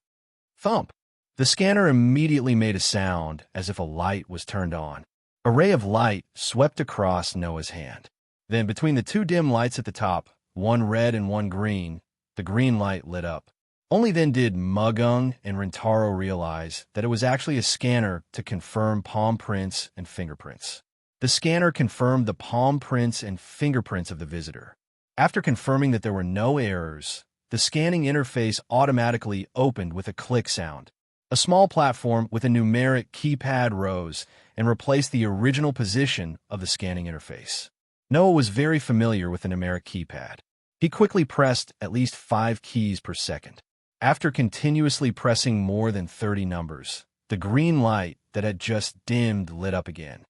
Thump! The scanner immediately made a sound as if a light was turned on. A ray of light swept across Noah's hand. Then between the two dim lights at the top, one red and one green, the green light lit up. Only then did Mugung and Rintaro realize that it was actually a scanner to confirm palm prints and fingerprints. The scanner confirmed the palm prints and fingerprints of the visitor. After confirming that there were no errors, the scanning interface automatically opened with a click sound. A small platform with a numeric keypad rose and replaced the original position of the scanning interface. Noah was very familiar with the numeric keypad. He quickly pressed at least 5 keys per second. After continuously pressing more than 30 numbers, the green light that had just dimmed lit up again.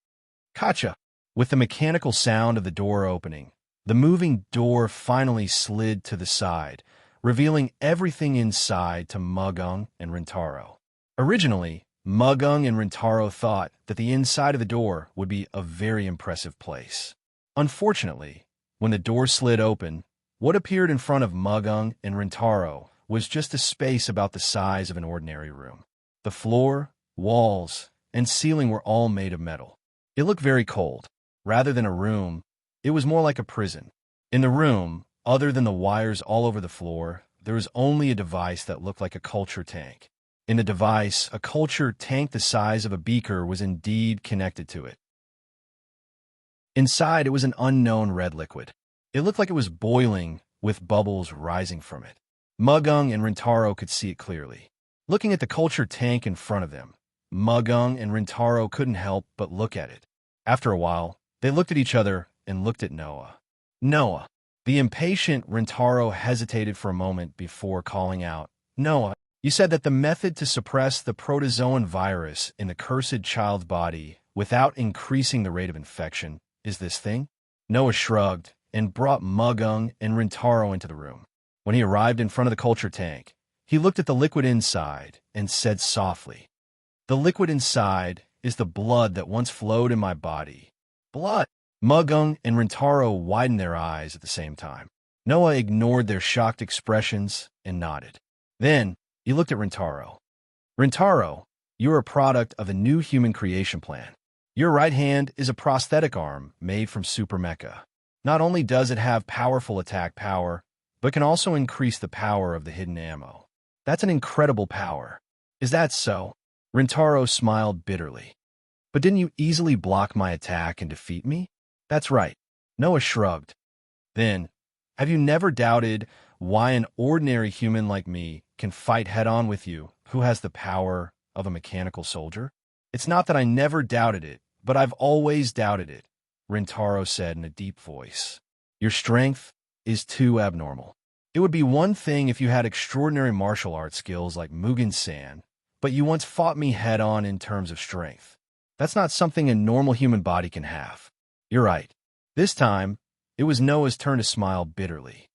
Gotcha! With the mechanical sound of the door opening, the moving door finally slid to the side, revealing everything inside to Mugung and Rintaro. Originally, Mugung and Rintaro thought that the inside of the door would be a very impressive place. Unfortunately, when the door slid open, what appeared in front of Mugung and Rintaro was just a space about the size of an ordinary room. The floor, walls, and ceiling were all made of metal. It looked very cold. Rather than a room, it was more like a prison. In the room, other than the wires all over the floor, there was only a device that looked like a culture tank. In the device, a culture tank the size of a beaker was indeed connected to it. Inside, it was an unknown red liquid. It looked like it was boiling, with bubbles rising from it. Mugung and Rintaro could see it clearly. Looking at the culture tank in front of them, Mugung and Rintaro couldn't help but look at it. After a while, they looked at each other and looked at Noah. Noah, The impatient Rentaro hesitated for a moment before calling out, "Noah, you said that the method to suppress the protozoan virus in the cursed child's body without increasing the rate of infection is this thing?" Noah shrugged and brought Mugung and Rentaro into the room. When he arrived in front of the culture tank, he looked at the liquid inside and said softly, "The liquid inside is the blood that once flowed in my body." Blood! Mugung and Rentaro widened their eyes at the same time. Noah ignored their shocked expressions and nodded. Then, he looked at Rentaro. "Rentaro, you're a product of a new human creation plan. Your right hand is a prosthetic arm made from super mecha. Not only does it have powerful attack power, but can also increase the power of the hidden ammo. That's an incredible power. Is that so?" Rentaro smiled bitterly. "But didn't you easily block my attack and defeat me?" "That's right." Noah shrugged. "Then, have you never doubted why an ordinary human like me can fight head-on with you, who has the power of a mechanical soldier?" "It's not that I never doubted it, but I've always doubted it," Rentaro said in a deep voice. "Your strength is too abnormal. It would be one thing if you had extraordinary martial arts skills like Mugen-san, but you once fought me head-on in terms of strength. That's not something a normal human body can have." "You're right." This time, it was Noah's turn to smile bitterly.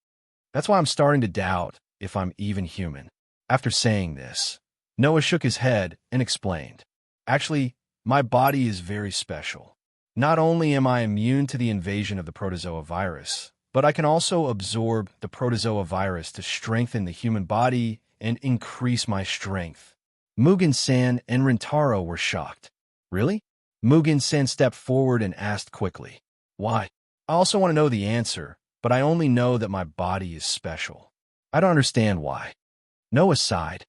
"That's why I'm starting to doubt if I'm even human." After saying this, Noah shook his head and explained, "Actually, my body is very special. Not only am I immune to the invasion of the protozoa virus, but I can also absorb the protozoa virus to strengthen the human body and increase my strength." Mugen-san and Rentaro were shocked. "Really?" Mugen-san stepped forward and asked quickly, "Why?" "I also want to know the answer, but I only know that my body is special. I don't understand why." Noah sighed.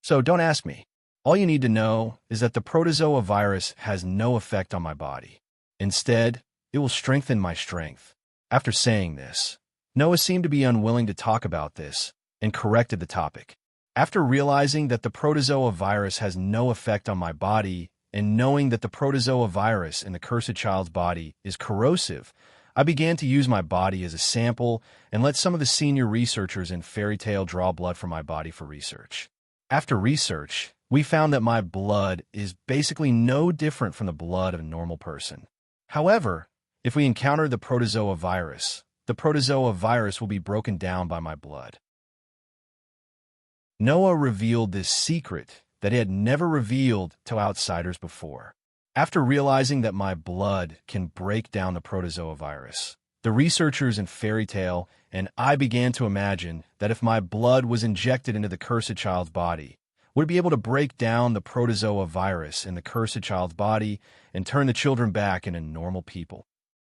"So don't ask me. All you need to know is that the protozoa virus has no effect on my body. Instead, it will strengthen my strength." After saying this, Noah seemed to be unwilling to talk about this and corrected the topic. "After realizing that the protozoa virus has no effect on my body, and knowing that the protozoa virus in the cursed child's body is corrosive, I began to use my body as a sample and let some of the senior researchers in Fairy Tail draw blood from my body for research. After research, we found that my blood is basically no different from the blood of a normal person. However, if we encounter the protozoa virus will be broken down by my blood." Noah revealed this secret that he had never revealed to outsiders before. After realizing that my blood can break down the protozoa virus, the researchers in Fairy Tail and I began to imagine that if my blood was injected into the cursed child's body, would it be able to break down the protozoa virus in the cursed child's body and turn the children back into normal people.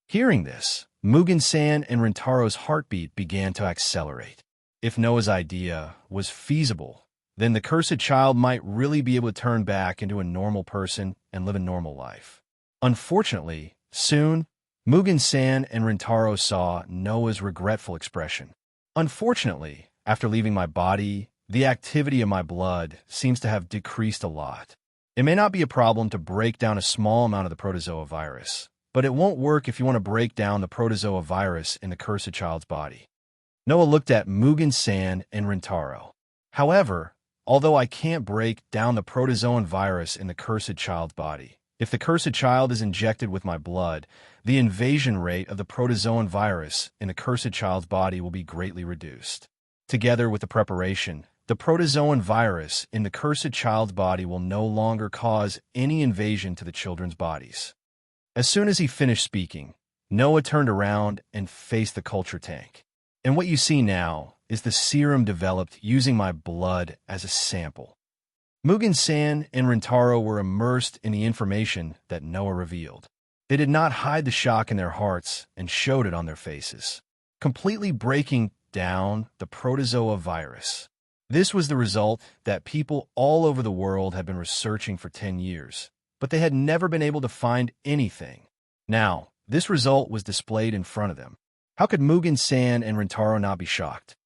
Hearing this, Mugen-san and Rentaro's heartbeat began to accelerate. If Noah's idea was feasible, then the cursed child might really be able to turn back into a normal person and live a normal life. Unfortunately, soon, Mugen-san and Rentaro saw Noah's regretful expression. "Unfortunately, after leaving my body, the activity of my blood seems to have decreased a lot. It may not be a problem to break down a small amount of the protozoa virus, but it won't work if you want to break down the protozoa virus in the cursed child's body." Noah looked at Mugen-san and Rentaro. "However, although I can't break down the protozoan virus in the cursed child's body, if the cursed child is injected with my blood, the invasion rate of the protozoan virus in the cursed child's body will be greatly reduced. Together with the preparation, the protozoan virus in the cursed child's body will no longer cause any invasion to the children's bodies." As soon as he finished speaking, Noah turned around and faced the culture tank. "And what you see now is the serum developed using my blood as a sample." Mugen-san and Rentaro were immersed in the information that Noah revealed. They did not hide the shock in their hearts and showed it on their faces. Completely breaking down the protozoa virus. This was the result that people all over the world had been researching for 10 years, but they had never been able to find anything. Now, this result was displayed in front of them. How could Mugen-san and Rentaro not be shocked?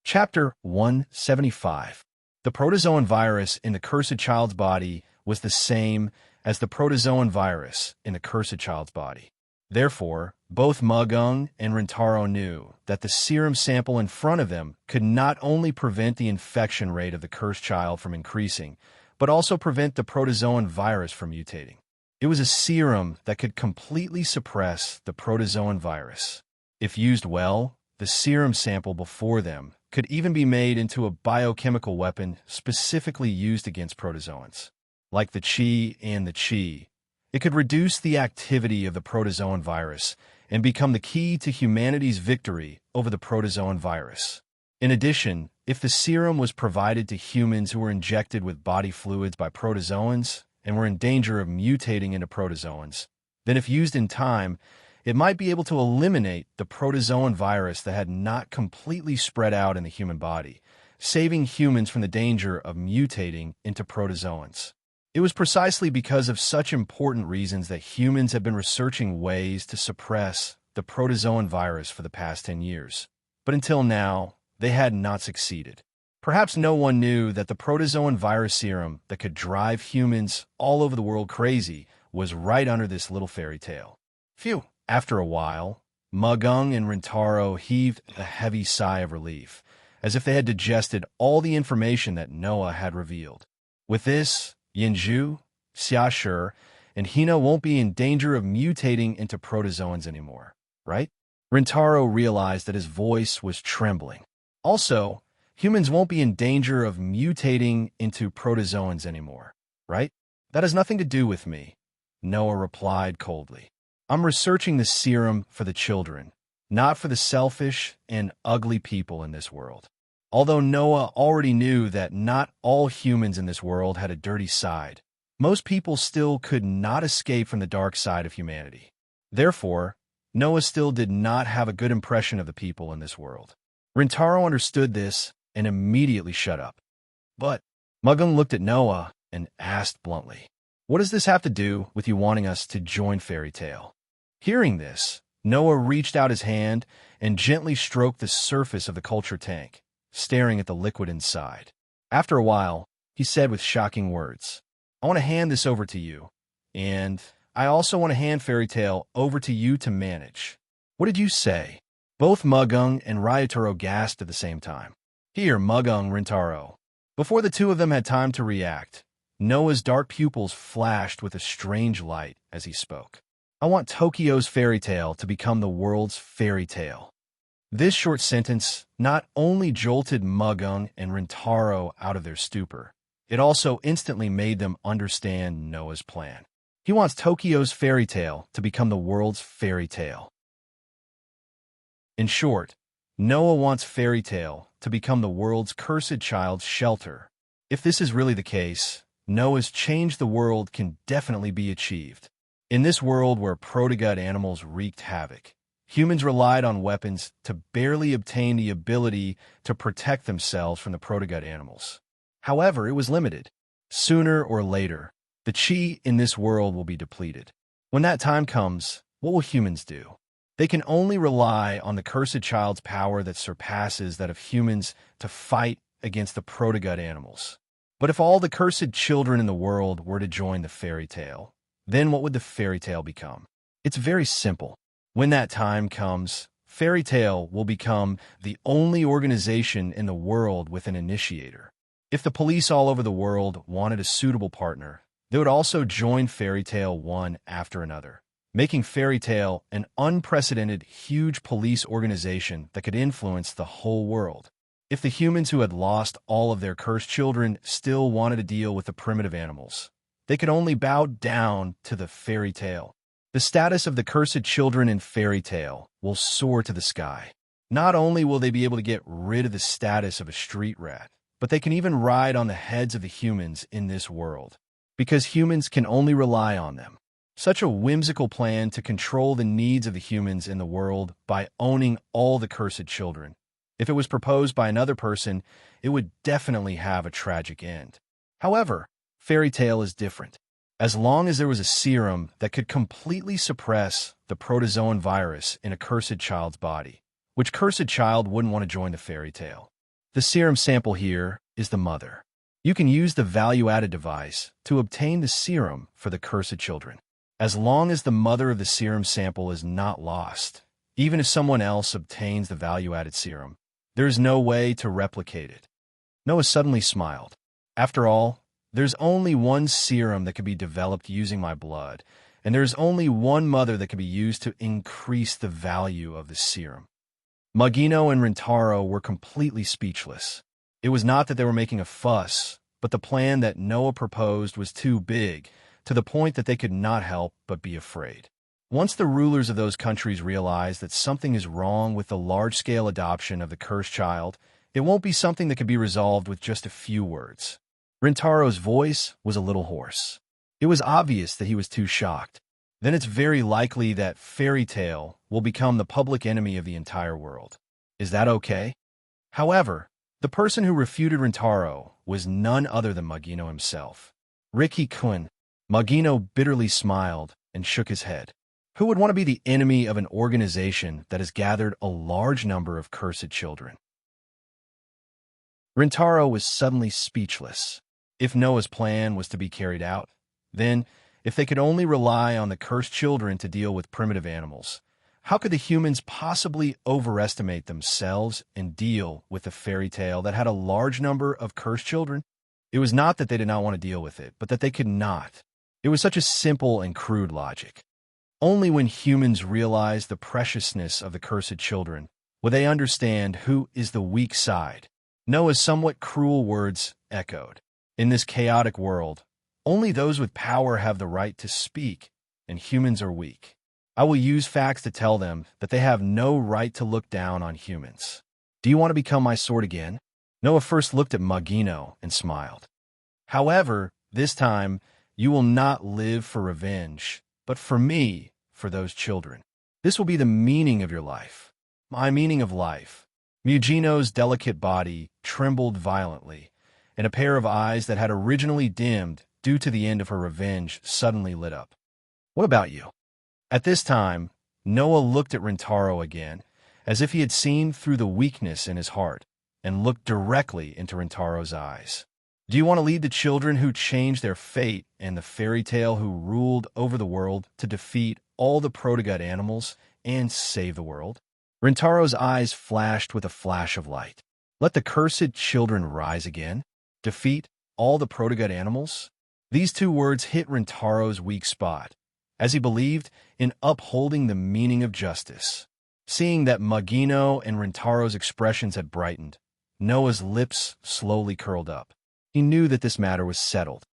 Chapter 175. The protozoan virus in the cursed child's body was the same as the protozoan virus in the cursed child's body. Therefore, both Magung and Rintaro knew that the serum sample in front of them could not only prevent the infection rate of the cursed child from increasing, but also prevent the protozoan virus from mutating. It was a serum that could completely suppress the protozoan virus. If used well, the serum sample before them could even be made into a biochemical weapon specifically used against protozoans. Like the Qi and the Qi, it could reduce the activity of the protozoan virus and become the key to humanity's victory over the protozoan virus. In addition, if the serum was provided to humans who were injected with body fluids by protozoans and were in danger of mutating into protozoans, then if used in time, it might be able to eliminate the protozoan virus that had not completely spread out in the human body, saving humans from the danger of mutating into protozoans. It was precisely because of such important reasons that humans have been researching ways to suppress the protozoan virus for the past 10 years. But until now, they had not succeeded. Perhaps no one knew that the protozoan virus serum that could drive humans all over the world crazy was right under this little fairy tale. Phew! After a while, Magung and Rintaro heaved a heavy sigh of relief, as if they had digested all the information that Noah had revealed. With this, Yinzhu, Xiashi, and Hina won't be in danger of mutating into protozoans anymore, right? Rintaro realized that his voice was trembling. Also, humans won't be in danger of mutating into protozoans anymore, right? That has nothing to do with me, Noah replied coldly. I'm researching the serum for the children, not for the selfish and ugly people in this world. Although Noah already knew that not all humans in this world had a dirty side, most people still could not escape from the dark side of humanity. Therefore, Noah still did not have a good impression of the people in this world. Rintaro understood this and immediately shut up. But Magung looked at Noah and asked bluntly, "What does this have to do with you wanting us to join Fairy Tale?" Hearing this, Noah reached out his hand and gently stroked the surface of the culture tank, staring at the liquid inside. After a while, he said with shocking words, "I want to hand this over to you, and I also want to hand Fairy Tale over to you to manage." "What did you say?" Both Magung and Ryotaro gasped at the same time. "Here, Magung, Rintaro." Before the two of them had time to react, Noah's dark pupils flashed with a strange light as he spoke. "I want Tokyo's fairy tale to become the world's fairy tale." This short sentence not only jolted Magung and Rintaro out of their stupor, it also instantly made them understand Noah's plan. He wants Tokyo's fairy tale to become the world's fairy tale. In short, Noah wants Fairy Tale to become the world's cursed child's shelter. If this is really the case, Noah's change the world can definitely be achieved. In this world where protogut animals wreaked havoc, humans relied on weapons to barely obtain the ability to protect themselves from the protogut animals. However, it was limited. Sooner or later, the Qi in this world will be depleted. When that time comes, what will humans do? They can only rely on the cursed child's power that surpasses that of humans to fight against the protogut animals. But if all the cursed children in the world were to join the fairy tale, then what would the fairy tale become? It's very simple. When that time comes, Fairy Tale will become the only organization in the world with an initiator. If the police all over the world wanted a suitable partner, they would also join Fairy Tale one after another, making Fairy Tale an unprecedented, huge police organization that could influence the whole world. If the humans who had lost all of their cursed children still wanted to deal with the primitive animals, they could only bow down to the Fairy Tale. The status of the cursed children in Fairy Tale will soar to the sky. Not only will they be able to get rid of the status of a street rat, but they can even ride on the heads of the humans in this world, because humans can only rely on them. Such a whimsical plan to control the needs of the humans in the world by owning all the cursed children. If it was proposed by another person, it would definitely have a tragic end. However, Fairy Tale is different. As long as there was a serum that could completely suppress the protozoan virus in a cursed child's body, which cursed child wouldn't want to join the Fairy Tale? The serum sample here is the mother. You can use the value-added device to obtain the serum for the cursed children. As long as the mother of the serum sample is not lost, even if someone else obtains the value-added serum, there is no way to replicate it. Noah suddenly smiled. After all, there's only one serum that can be developed using my blood, and there's only one mother that can be used to increase the value of the serum. Magino and Rintaro were completely speechless. It was not that they were making a fuss, but the plan that Noah proposed was too big, to the point that they could not help but be afraid. Once the rulers of those countries realize that something is wrong with the large-scale adoption of the cursed child, it won't be something that can be resolved with just a few words. Rintaro's voice was a little hoarse. It was obvious that he was too shocked. Then it's very likely that fairy tale will become the public enemy of the entire world. Is that okay? However, the person who refuted Rintaro was none other than Magino himself. Riki-kun. Magino bitterly smiled and shook his head. Who would want to be the enemy of an organization that has gathered a large number of cursed children? Rintaro was suddenly speechless. If Noah's plan was to be carried out, then, if they could only rely on the cursed children to deal with primitive animals, how could the humans possibly overestimate themselves and deal with a fairy tale that had a large number of cursed children? It was not that they did not want to deal with it, but that they could not. It was such a simple and crude logic. Only when humans realize the preciousness of the cursed children will they understand who is the weak side. Noah's somewhat cruel words echoed. In this chaotic world, only those with power have the right to speak, and humans are weak. I will use facts to tell them that they have no right to look down on humans. Do you want to become my sword again? Noah first looked at Magino and smiled. However, this time, you will not live for revenge, but for me, for those children. This will be the meaning of your life. My meaning of life. Magino's delicate body trembled violently, and a pair of eyes that had originally dimmed due to the end of her revenge suddenly lit up. What about you? At this time, Noah looked at Rintaro again, as if he had seen through the weakness in his heart, and looked directly into Rintaro's eyes. Do you want to lead the children who changed their fate and the fairy tale who ruled over the world to defeat all the proto-god animals and save the world? Rintaro's eyes flashed with a flash of light. Let the cursed children rise again? Defeat all the proto-god animals? These two words hit Rintaro's weak spot, as he believed in upholding the meaning of justice. Seeing that Magino and Rintaro's expressions had brightened, Noah's lips slowly curled up. He knew that this matter was settled.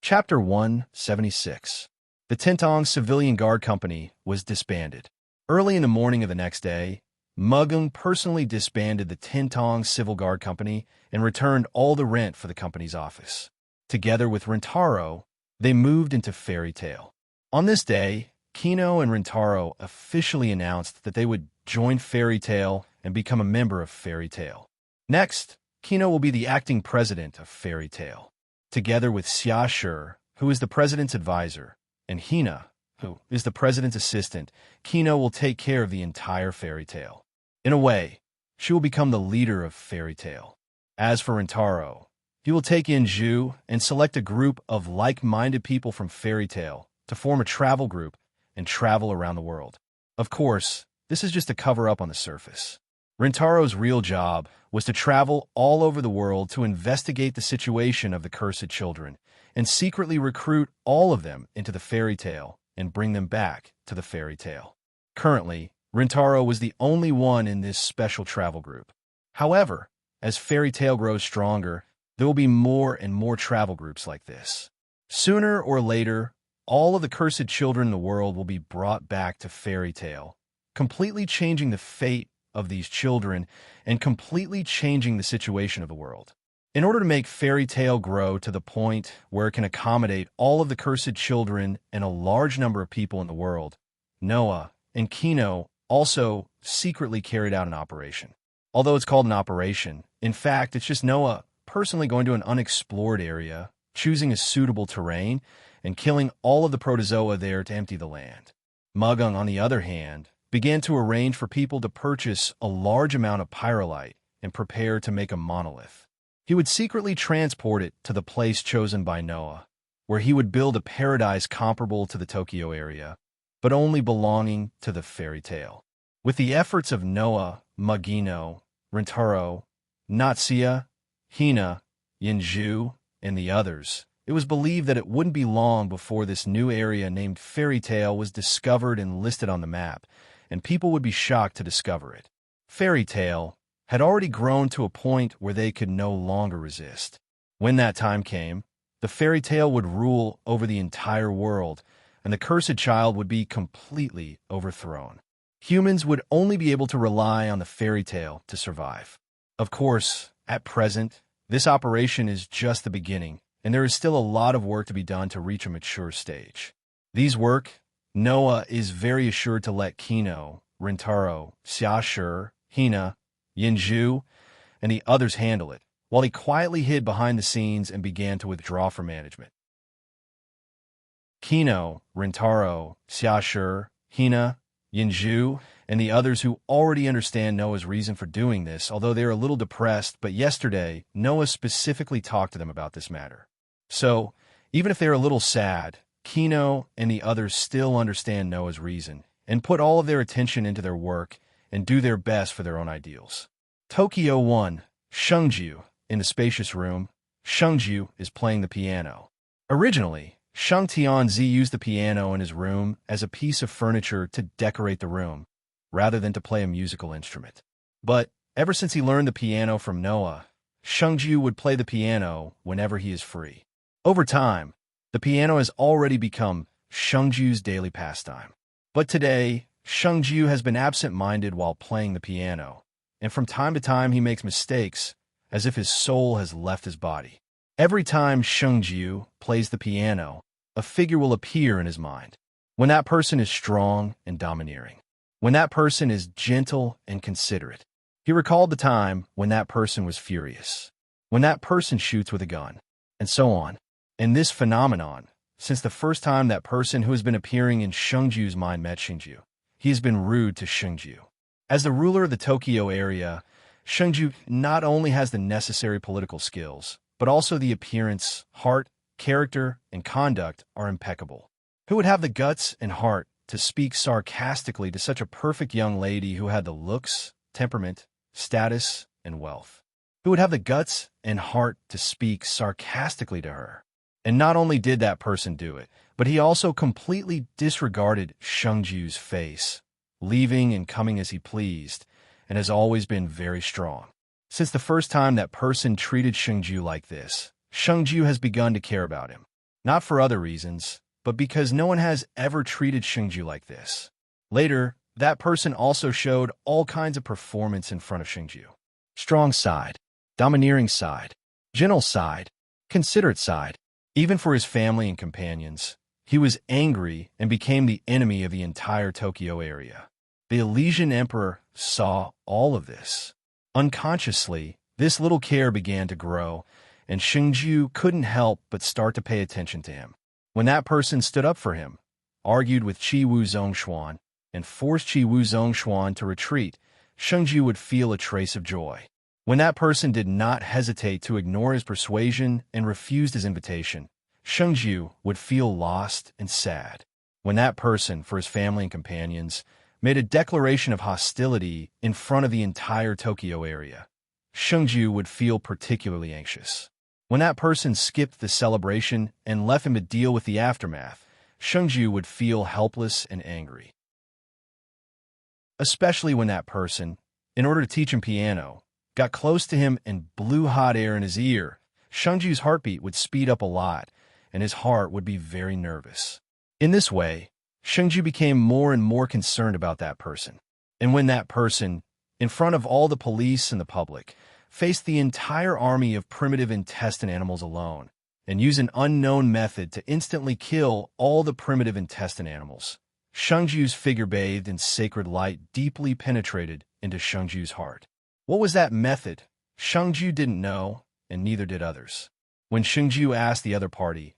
Chapter 176. The Tintong Civilian Guard Company was disbanded. Early in the morning of the next day, Mugung personally disbanded the Tintong Civil Guard Company and returned all the rent for the company's office. Together with Rintaro, they moved into Fairy Tale. On this day, Kino and Rintaro officially announced that they would join Fairy Tale and become a member of Fairy Tale. Next, Kino will be the acting president of Fairy Tale. Together with Xia Shi, who is the president's advisor, and Hina, who is the president's assistant, Kino will take care of the entire Fairy Tale. In a way, she will become the leader of Fairy Tale. As for Rintaro, he will take in Zhu and select a group of like-minded people from Fairy Tale to form a travel group and travel around the world. Of course, this is just a cover-up on the surface. Rintaro's real job was to travel all over the world to investigate the situation of the cursed children and secretly recruit all of them into the Fairy Tale and bring them back to the Fairy Tale. Currently, Rintaro was the only one in this special travel group. However, as Fairy Tale grows stronger, there will be more and more travel groups like this. Sooner or later, all of the cursed children in the world will be brought back to Fairy Tale, completely changing the fate of these children and completely changing the situation of the world. In order to make Fairy Tale grow to the point where it can accommodate all of the cursed children and a large number of people in the world, Noah and Kino also secretly carried out an operation. Although it's called an operation, in fact, it's just Noah personally going to an unexplored area, choosing a suitable terrain, and killing all of the protozoa there to empty the land. Mugung, on the other hand, began to arrange for people to purchase a large amount of pyrolite and prepare to make a monolith. He would secretly transport it to the place chosen by Noah, where he would build a paradise comparable to the Tokyo area, but only belonging to the fairy tale. With the efforts of Noah, Magino, Rintaro, Natsuya, Hina, Yinju, and the others, it was believed that it wouldn't be long before this new area named Fairy Tale was discovered and listed on the map, and people would be shocked to discover it. Fairy Tale had already grown to a point where they could no longer resist. When that time came, the fairy tale would rule over the entire world, and the cursed child would be completely overthrown. Humans would only be able to rely on the fairy tale to survive. Of course, at present, this operation is just the beginning, and there is still a lot of work to be done to reach a mature stage. These work, Noah is very assured to let Kino, Rintaro, Xiashur, Hina, Yinju, and the others handle it, while he quietly hid behind the scenes and began to withdraw from management. Kino, Rintaro, Xiashur, Hina, Yinju, and the others who already understand Noah's reason for doing this, although they are a little depressed, but yesterday, Noah specifically talked to them about this matter. So, even if they're a little sad, Kino and the others still understand Noah's reason, and put all of their attention into their work, and do their best for their own ideals. Tokyo 1, Shungju. In the spacious room, Shungju is playing the piano. Originally, Shung Tianzi used the piano in his room as a piece of furniture to decorate the room, rather than to play a musical instrument. But ever since he learned the piano from Noah, Shungju would play the piano whenever he is free. Over time, the piano has already become Shungju's daily pastime. But today, Shungju has been absent-minded while playing the piano, and from time to time he makes mistakes, as if his soul has left his body. Every time Shungju plays the piano, a figure will appear in his mind. When that person is strong and domineering. When that person is gentle and considerate. He recalled the time when that person was furious. When that person shoots with a gun. And so on. And this phenomenon, since the first time that person who has been appearing in Shungju's mind met Shungju, he has been rude to Shungju. As the ruler of the Tokyo area, Shungju not only has the necessary political skills, but also the appearance, heart, character, and conduct are impeccable. Who would have the guts and heart to speak sarcastically to such a perfect young lady who had the looks, temperament, status, and wealth? Who would have the guts and heart to speak sarcastically to her? And not only did that person do it, but he also completely disregarded Shungju's face, leaving and coming as he pleased, and has always been very strong. Since the first time that person treated Shungju like this, Shungju has begun to care about him. Not for other reasons, but because no one has ever treated Shungju like this. Later, that person also showed all kinds of performance in front of Shungju. Strong side, domineering side, gentle side, considerate side. Even for his family and companions, he was angry and became the enemy of the entire Tokyo area. The Elysian Emperor saw all of this. Unconsciously, this little care began to grow, and Shungju couldn't help but start to pay attention to him. When that person stood up for him, argued with Qi Wu Zhongshuan, and forced Qi Wu Zhongshuan to retreat, Shungju would feel a trace of joy. When that person did not hesitate to ignore his persuasion and refused his invitation, Shungju would feel lost and sad. When that person, for his family and companions, made a declaration of hostility in front of the entire Tokyo area, Shungju would feel particularly anxious. When that person skipped the celebration and left him to deal with the aftermath, Shungju would feel helpless and angry. Especially when that person, in order to teach him piano, got close to him and blew hot air in his ear, Shungju's heartbeat would speed up a lot, and his heart would be very nervous. In this way, Shungju became more and more concerned about that person. And when that person, in front of all the police and the public, faced the entire army of primitive intestine animals alone, and used an unknown method to instantly kill all the primitive intestine animals, Shungju's figure bathed in sacred light deeply penetrated into Shungju's heart. What was that method? Shungju didn't know, and neither did others. When Shungju asked the other party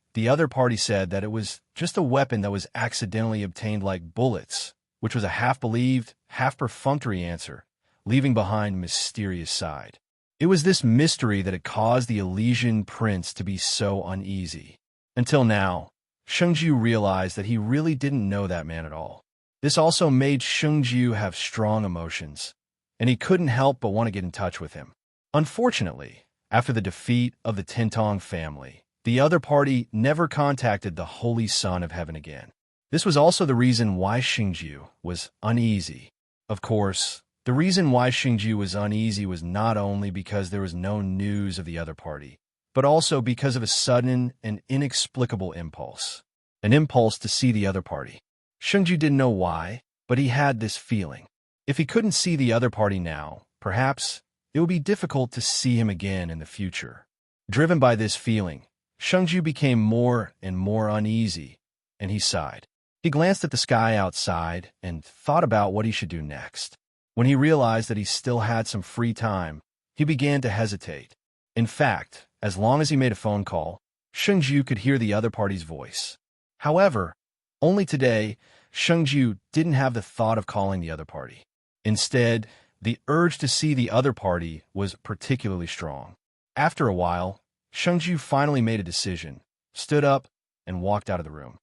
said that it was just a weapon that was accidentally obtained like bullets, which was a half-believed, half-perfunctory answer, leaving behind a mysterious side. It was this mystery that had caused the Elysian prince to be so uneasy. Until now, Shengju realized that he really didn't know that man at all. This also made Shengju have strong emotions, and he couldn't help but want to get in touch with him. Unfortunately, after the defeat of the Tintong family, the other party never contacted the Holy Son of Heaven again. This was also the reason why Shengju was uneasy. Of course, the reason why Shengju was uneasy was not only because there was no news of the other party, but also because of a sudden and inexplicable impulse. An impulse to see the other party. Shengju didn't know why, but he had this feeling. If he couldn't see the other party now, perhaps it would be difficult to see him again in the future. Driven by this feeling, Shengju became more and more uneasy, and he sighed. He glanced at the sky outside and thought about what he should do next. When he realized that he still had some free time, he began to hesitate. In fact, as long as he made a phone call, Shengju could hear the other party's voice. However, only today, Shengju didn't have the thought of calling the other party. Instead, the urge to see the other party was particularly strong. After a while, Shengju finally made a decision, stood up, and walked out of the room.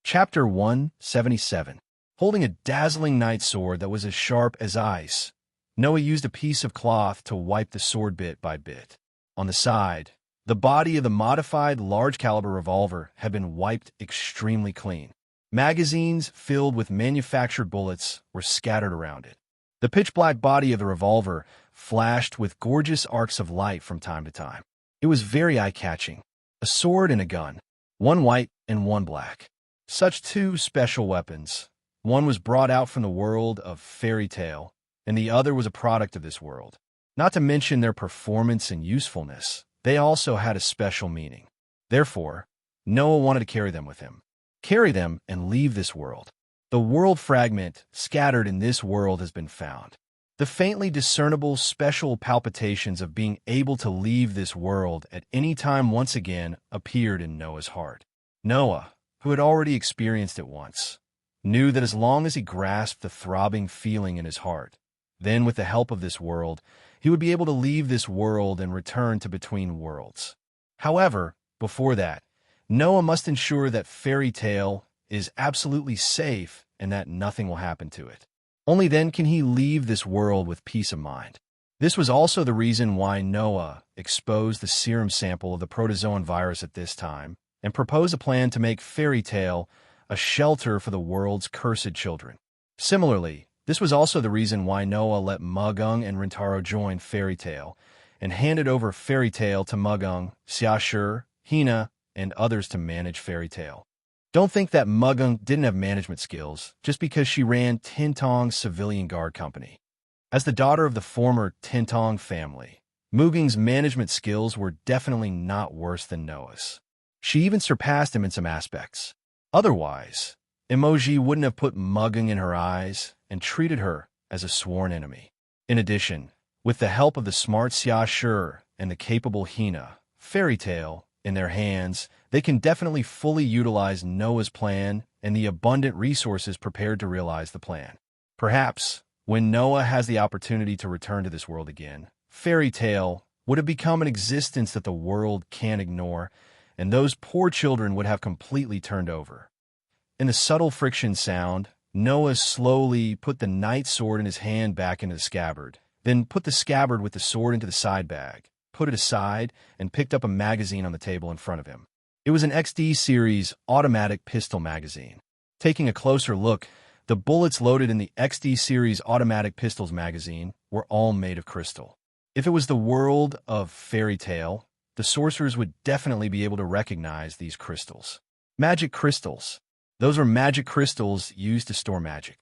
Chapter 177. Holding a dazzling night sword that was as sharp as ice, Noah used a piece of cloth to wipe the sword bit by bit. On the side, the body of the modified large-caliber revolver had been wiped extremely clean. Magazines filled with manufactured bullets were scattered around it. The pitch-black body of the revolver flashed with gorgeous arcs of light from time to time. It was very eye-catching. A sword and a gun, one white and one black. Such two special weapons. One was brought out from the world of fairy tale, and the other was a product of this world. Not to mention their performance and usefulness, they also had a special meaning. Therefore, Noah wanted to carry them with him. Carry them and leave this world. The world fragment scattered in this world has been found. The faintly discernible special palpitations of being able to leave this world at any time once again appeared in Noah's heart. Noah, who had already experienced it once, knew that as long as he grasped the throbbing feeling in his heart, then with the help of this world, he would be able to leave this world and return to between worlds. However, before that, Noah must ensure that fairy tale is absolutely safe and that nothing will happen to it. Only then can he leave this world with peace of mind. This was also the reason why Noah exposed the serum sample of the protozoan virus at this time and proposed a plan to make fairy tale a shelter for the world's cursed children. Similarly, this was also the reason why Noah let Mugung and Rintaro join fairy tale and handed over fairy tale to Mugung, Xiashi, Hina, and others to manage fairy tale. Don't think that Mugung didn't have management skills just because she ran Tintong's civilian guard company. As the daughter of the former Tintong family, Mugung's management skills were definitely not worse than Noah's. She even surpassed him in some aspects. Otherwise, Emoji wouldn't have put Mugung in her eyes and treated her as a sworn enemy. In addition, with the help of the smart Xiashi and the capable Hina, fairy tale, in their hands, they can definitely fully utilize Noah's plan and the abundant resources prepared to realize the plan. Perhaps, when Noah has the opportunity to return to this world again, fairy tale would have become an existence that the world can't ignore, and those poor children would have completely turned over. In the subtle friction sound, Noah slowly put the night sword in his hand back into the scabbard, then put the scabbard with the sword into the side bag, put it aside, and picked up a magazine on the table in front of him. It was an XD series automatic pistol magazine. Taking a closer look, the bullets loaded in the XD series automatic pistols magazine were all made of crystal. If it was the world of fairy tale, the sorcerers would definitely be able to recognize these crystals. Magic crystals. Those were magic crystals used to store magic.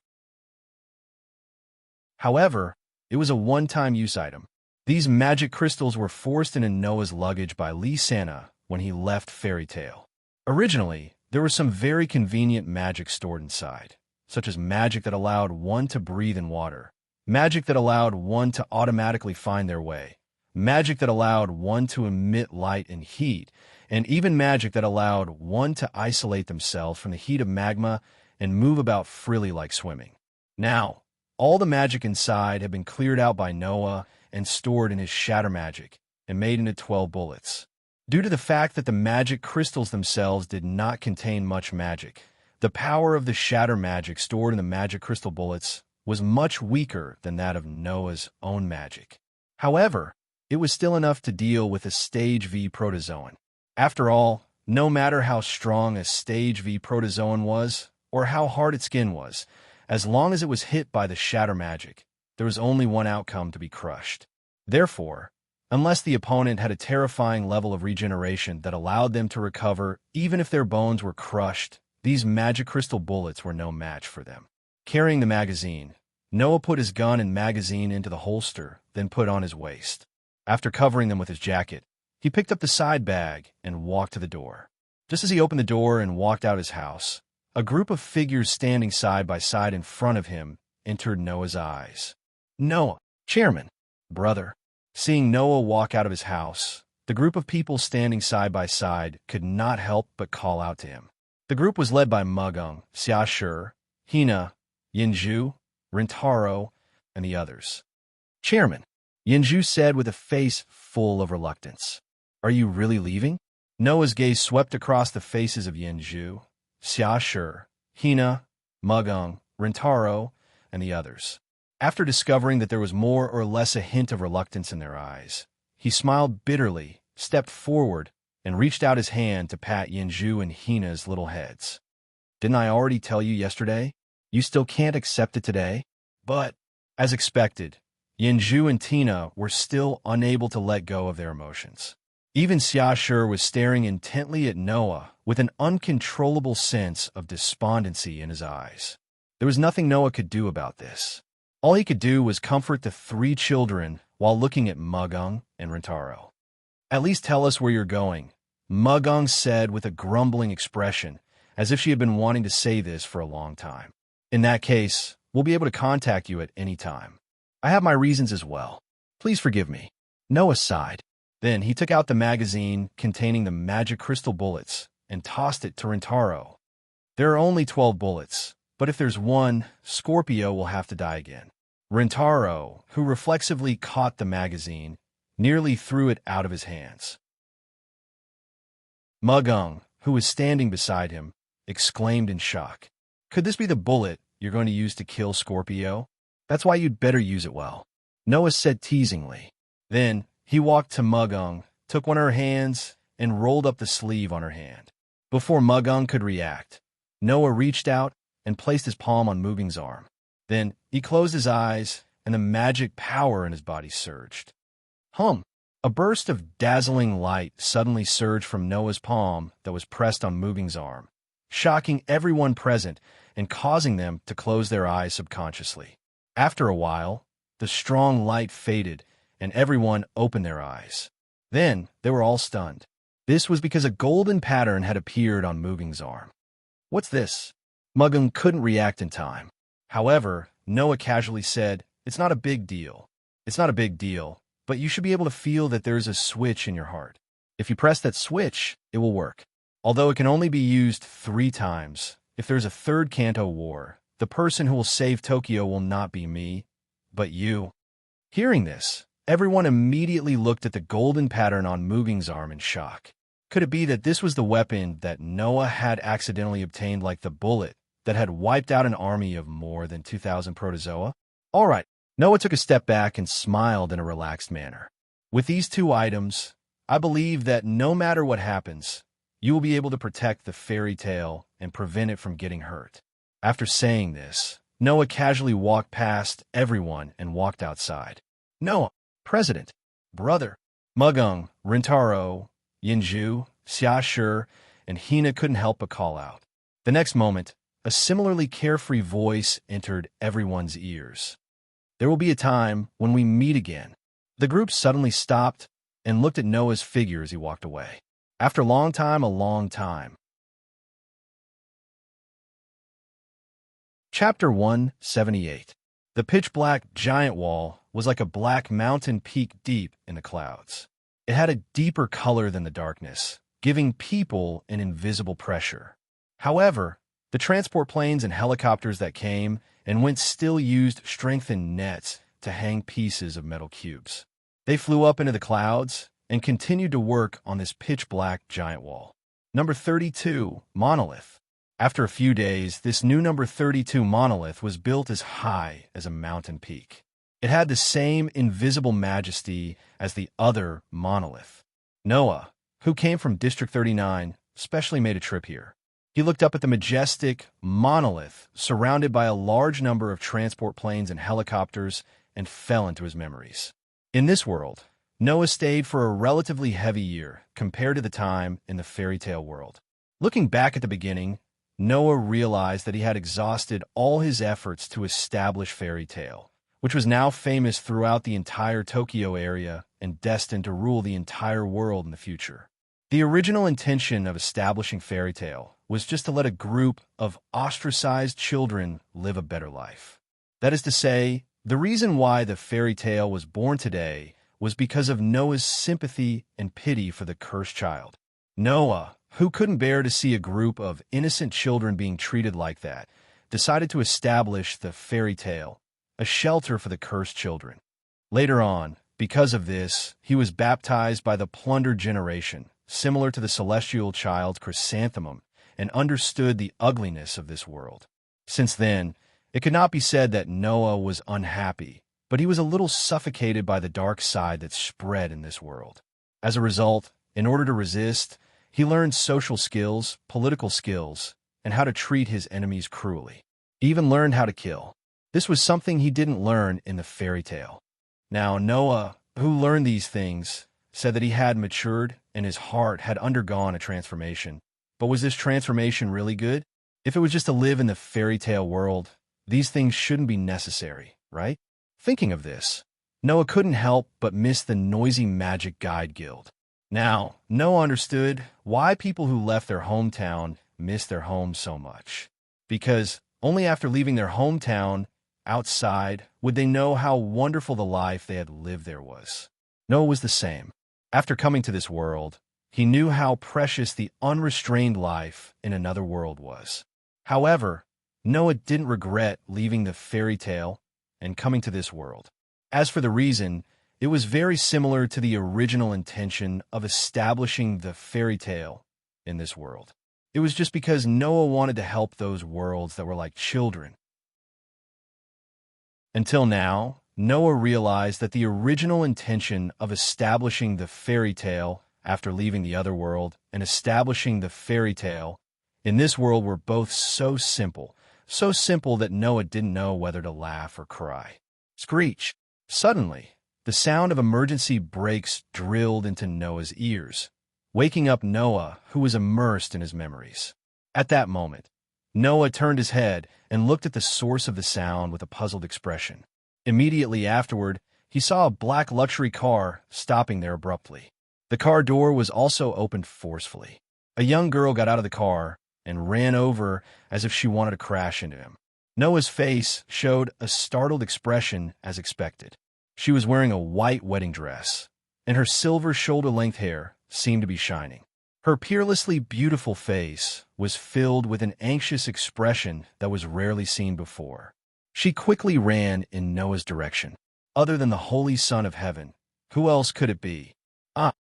However, it was a one-time use item. These magic crystals were forced into Noah's luggage by Lee Santa when he left Fairy Tale. Originally, there was some very convenient magic stored inside, such as magic that allowed one to breathe in water, magic that allowed one to automatically find their way, magic that allowed one to emit light and heat, and even magic that allowed one to isolate themselves from the heat of magma and move about freely like swimming. Now, All the magic inside had been cleared out by Noah and stored in his shatter magic and made into 12 bullets. Due to the fact that the magic crystals themselves did not contain much magic, the power of the shatter magic stored in the magic crystal bullets was much weaker than that of Noah's own magic. However, it was still enough to deal with a Stage V protozoan. After all, no matter how strong a Stage V protozoan was, or how hard its skin was, as long as it was hit by the shatter magic, there was only one outcome to be crushed. Therefore, unless the opponent had a terrifying level of regeneration that allowed them to recover even if their bones were crushed, these magic crystal bullets were no match for them. Carrying the magazine, Noah put his gun and magazine into the holster, then put on his waist. After covering them with his jacket, he picked up the side bag and walked to the door. Just as he opened the door and walked out his house, a group of figures standing side by side in front of him entered Noah's eyes. Noah, chairman, brother. Seeing Noah walk out of his house, the group of people standing side by side could not help but call out to him. The group was led by Mugung, Xiashi, Hina, Yinzhu, Rintaro, and the others. Chairman, Yinzhu said with a face full of reluctance. Are you really leaving? Noah's gaze swept across the faces of Yinzhu, Xiashi, Hina, Mugung, Rintaro, and the others. After discovering that there was more or less a hint of reluctance in their eyes, he smiled bitterly, stepped forward, and reached out his hand to pat Yinzhu and Hina's little heads. Didn't I already tell you yesterday? You still can't accept it today? But, as expected, Yinzhu and Tina were still unable to let go of their emotions. Even Xiashi was staring intently at Noah with an uncontrollable sense of despondency in his eyes. There was nothing Noah could do about this. All he could do was comfort the three children while looking at Mugung and Rintaro. At least tell us where you're going, Mugung said with a grumbling expression, as if she had been wanting to say this for a long time. In that case, we'll be able to contact you at any time. I have my reasons as well. Please forgive me. Noah sighed. Then he took out the magazine containing the magic crystal bullets and tossed it to Rintaro. There are only 12 bullets, but if there's one, Scorpio will have to die again. Rintaro, who reflexively caught the magazine, nearly threw it out of his hands. Mugung, who was standing beside him, exclaimed in shock. Could this be the bullet you're going to use to kill Scorpio? That's why you'd better use it well, Noah said teasingly. Then he walked to Mugung, took one of her hands, and rolled up the sleeve on her hand. Before Mugung could react, Noah reached out and placed his palm on Mugung's arm. Then he closed his eyes, and the magic power in his body surged. A burst of dazzling light suddenly surged from Noah's palm that was pressed on Mugung's arm, shocking everyone present and causing them to close their eyes subconsciously. After a while, the strong light faded, and everyone opened their eyes. Then they were all stunned. This was because a golden pattern had appeared on Mugung's arm. What's this? Mugung couldn't react in time. However, Noah casually said, It's not a big deal. It's not a big deal, but you should be able to feel that there's a switch in your heart. If you press that switch, it will work. Although it can only be used 3 times, if there's a third Kanto war, the person who will save Tokyo will not be me, but you. Hearing this, everyone immediately looked at the golden pattern on Mugung's arm in shock. Could it be that this was the weapon that Noah had accidentally obtained, like the bullet that had wiped out an army of more than 2,000 protozoa? All right, Noah took a step back and smiled in a relaxed manner. With these 2 items, I believe that no matter what happens, you will be able to protect the fairy tale and prevent it from getting hurt. After saying this, Noah casually walked past everyone and walked outside. Noah, President, brother, Mugung, Rintaro, Yinzhu, Xiashi, and Hina couldn't help but call out. The next moment, a similarly carefree voice entered everyone's ears. There will be a time when we meet again. The group suddenly stopped and looked at Noah's figure as he walked away. After a long time. Chapter 178. The pitch-black giant wall was like a black mountain peak deep in the clouds. It had a deeper color than the darkness, giving people an invisible pressure. However, The transport planes and helicopters that came and went still used strengthened nets to hang pieces of metal cubes. They flew up into the clouds and continued to work on this pitch-black giant wall. Number 32, Monolith. After a few days, this new number 32 monolith was built as high as a mountain peak. It had the same invisible majesty as the other monolith. Noah, who came from District 39, specially made a trip here. He looked up at the majestic monolith surrounded by a large number of transport planes and helicopters and fell into his memories. In this world, Noah stayed for a relatively heavy year compared to the time in the fairy tale world. Looking back at the beginning, Noah realized that he had exhausted all his efforts to establish fairy tale, which was now famous throughout the entire Tokyo area and destined to rule the entire world in the future. The original intention of establishing fairy tale was just to let a group of ostracized children live a better life. That is to say, the reason why the fairy tale was born today was because of Noah's sympathy and pity for the cursed child. Noah, who couldn't bear to see a group of innocent children being treated like that, decided to establish the fairy tale, a shelter for the cursed children. Later on, because of this, he was baptized by the plundered generation, similar to the celestial child's chrysanthemum, and understood the ugliness of this world. Since then, it could not be said that Noah was unhappy, but he was a little suffocated by the dark side that spread in this world. As a result, in order to resist, he learned social skills, political skills, and how to treat his enemies cruelly. He even learned how to kill. This was something he didn't learn in the fairy tale. Now, Noah, who learned these things, said that he had matured and his heart had undergone a transformation. But was this transformation really good? If it was just to live in the fairy tale world, these things shouldn't be necessary, right? Thinking of this, Noah couldn't help but miss the noisy magic guide guild. Now, Noah understood why people who left their hometown missed their home so much. Because only after leaving their hometown, outside, would they know how wonderful the life they had lived there was. Noah was the same. After coming to this world, he knew how precious the unrestrained life in another world was. However, Noah didn't regret leaving the fairy tale and coming to this world. As for the reason, it was very similar to the original intention of establishing the fairy tale in this world. It was just because Noah wanted to help those worlds that were like children. Until now, Noah realized that the original intention of establishing the fairy tale after leaving the other world and establishing the fairy tale in this world were both so simple that Noah didn't know whether to laugh or cry. Screech! Suddenly, the sound of emergency brakes drilled into Noah's ears, waking up Noah, who was immersed in his memories. At that moment, Noah turned his head and looked at the source of the sound with a puzzled expression. Immediately afterward, he saw a black luxury car stopping there abruptly. The car door was also opened forcefully. A young girl got out of the car and ran over as if she wanted to crash into him. Noah's face showed a startled expression as expected. She was wearing a white wedding dress, and her silver shoulder-length hair seemed to be shining. Her peerlessly beautiful face was filled with an anxious expression that was rarely seen before. She quickly ran in Noah's direction. Other than the Holy Son of Heaven, who else could it be?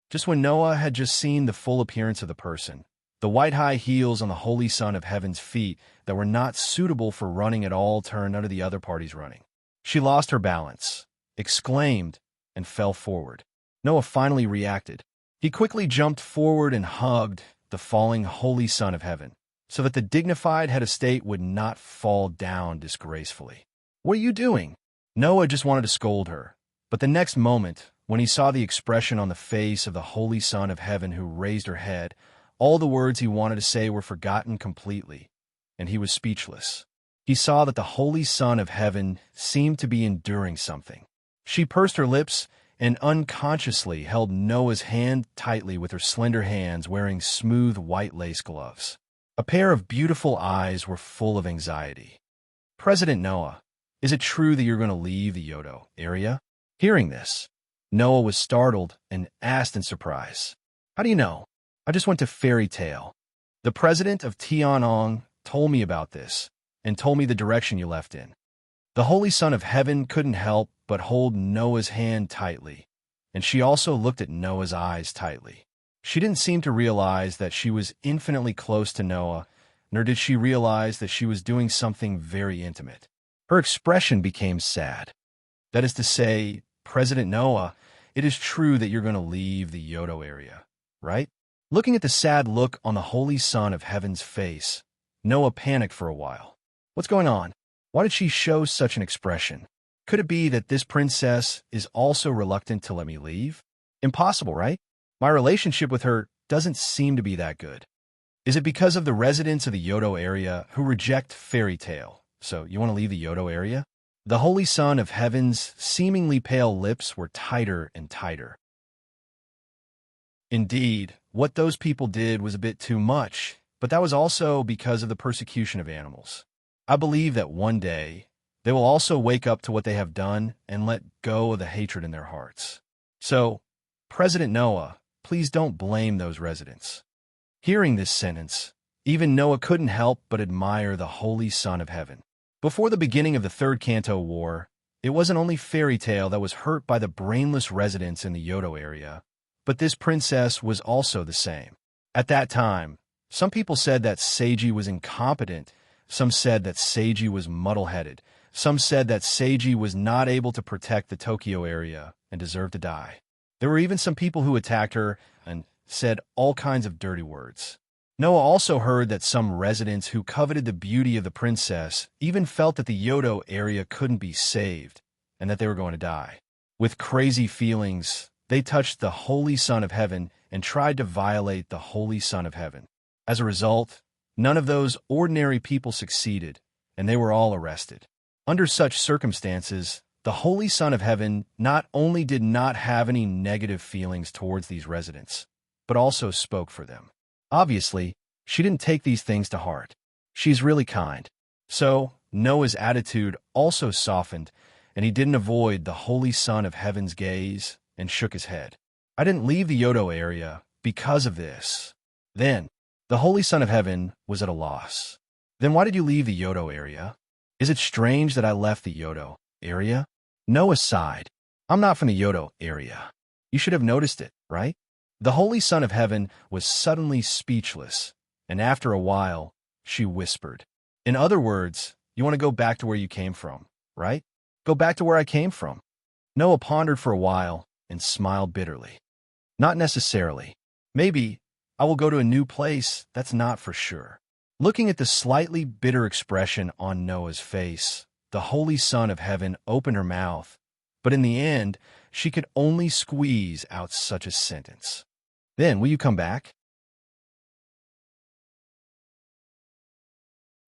Just when Noah had just seen the full appearance of the person, the white high heels on the Holy Son of Heaven's feet that were not suitable for running at all turned under the other party's running. She lost her balance, exclaimed, and fell forward. Noah finally reacted. He quickly jumped forward and hugged the falling Holy Son of Heaven, so that the dignified head of state would not fall down disgracefully. "What are you doing?" Noah just wanted to scold her, but the next moment, when he saw the expression on the face of the Holy Son of Heaven who raised her head, all the words he wanted to say were forgotten completely, and he was speechless. He saw that the Holy Son of Heaven seemed to be enduring something. She pursed her lips and unconsciously held Noah's hand tightly with her slender hands wearing smooth white lace gloves. A pair of beautiful eyes were full of anxiety. "President Noah, is it true that you're going to leave the Yodo area?" Hearing this, Noah was startled and asked in surprise, "How do you know?" "I just went to Fairy Tale." The president of Tianong told me about this and told me the direction you left in. The Holy Son of Heaven couldn't help but hold Noah's hand tightly, and she also looked at Noah's eyes tightly. She didn't seem to realize that she was infinitely close to Noah, nor did she realize that she was doing something very intimate. Her expression became sad. That is to say, President Noah, it is true that you're going to leave the Yodo area, right? Looking at the sad look on the Holy Son of Heaven's face, Noah panicked for a while. What's going on? Why did she show such an expression? Could it be that this princess is also reluctant to let me leave? Impossible, right? My relationship with her doesn't seem to be that good. Is it because of the residents of the Yodo area who reject fairy tale? So you want to leave the Yodo area? The Holy Son of Heaven's seemingly pale lips were tighter and tighter. Indeed, what those people did was a bit too much, but that was also because of the persecution of animals. I believe that one day, they will also wake up to what they have done and let go of the hatred in their hearts. So, President Noah, please don't blame those residents. Hearing this sentence, even Noah couldn't help but admire the Holy Son of Heaven. Before the beginning of the Third Kanto War, it wasn't only fairy tale that was hurt by the brainless residents in the Yodo area, but this princess was also the same. At that time, some people said that Seiji was incompetent, some said that Seiji was muddle-headed, some said that Seiji was not able to protect the Tokyo area and deserved to die. There were even some people who attacked her and said all kinds of dirty words. Noah also heard that some residents who coveted the beauty of the princess even felt that the Yodo area couldn't be saved and that they were going to die. With crazy feelings, they touched the Holy Son of Heaven and tried to violate the Holy Son of Heaven. As a result, none of those ordinary people succeeded, and they were all arrested. Under such circumstances, the Holy Son of Heaven not only did not have any negative feelings towards these residents, but also spoke for them. Obviously, she didn't take these things to heart. She's really kind. So, Noah's attitude also softened, and he didn't avoid the Holy Son of Heaven's gaze and shook his head. I didn't leave the Yodo area because of this. Then, the Holy Son of Heaven was at a loss. Then why did you leave the Yodo area? Is it strange that I left the Yodo area? Noah sighed. I'm not from the Yodo area. You should have noticed it, right? The Holy Son of Heaven was suddenly speechless, and after a while, she whispered. In other words, you want to go back to where you came from, right? Go back to where I came from. Noah pondered for a while and smiled bitterly. Not necessarily. Maybe I will go to a new place, that's not for sure. Looking at the slightly bitter expression on Noah's face, the Holy Son of Heaven opened her mouth, but in the end, she could only squeeze out such a sentence. Then, will you come back?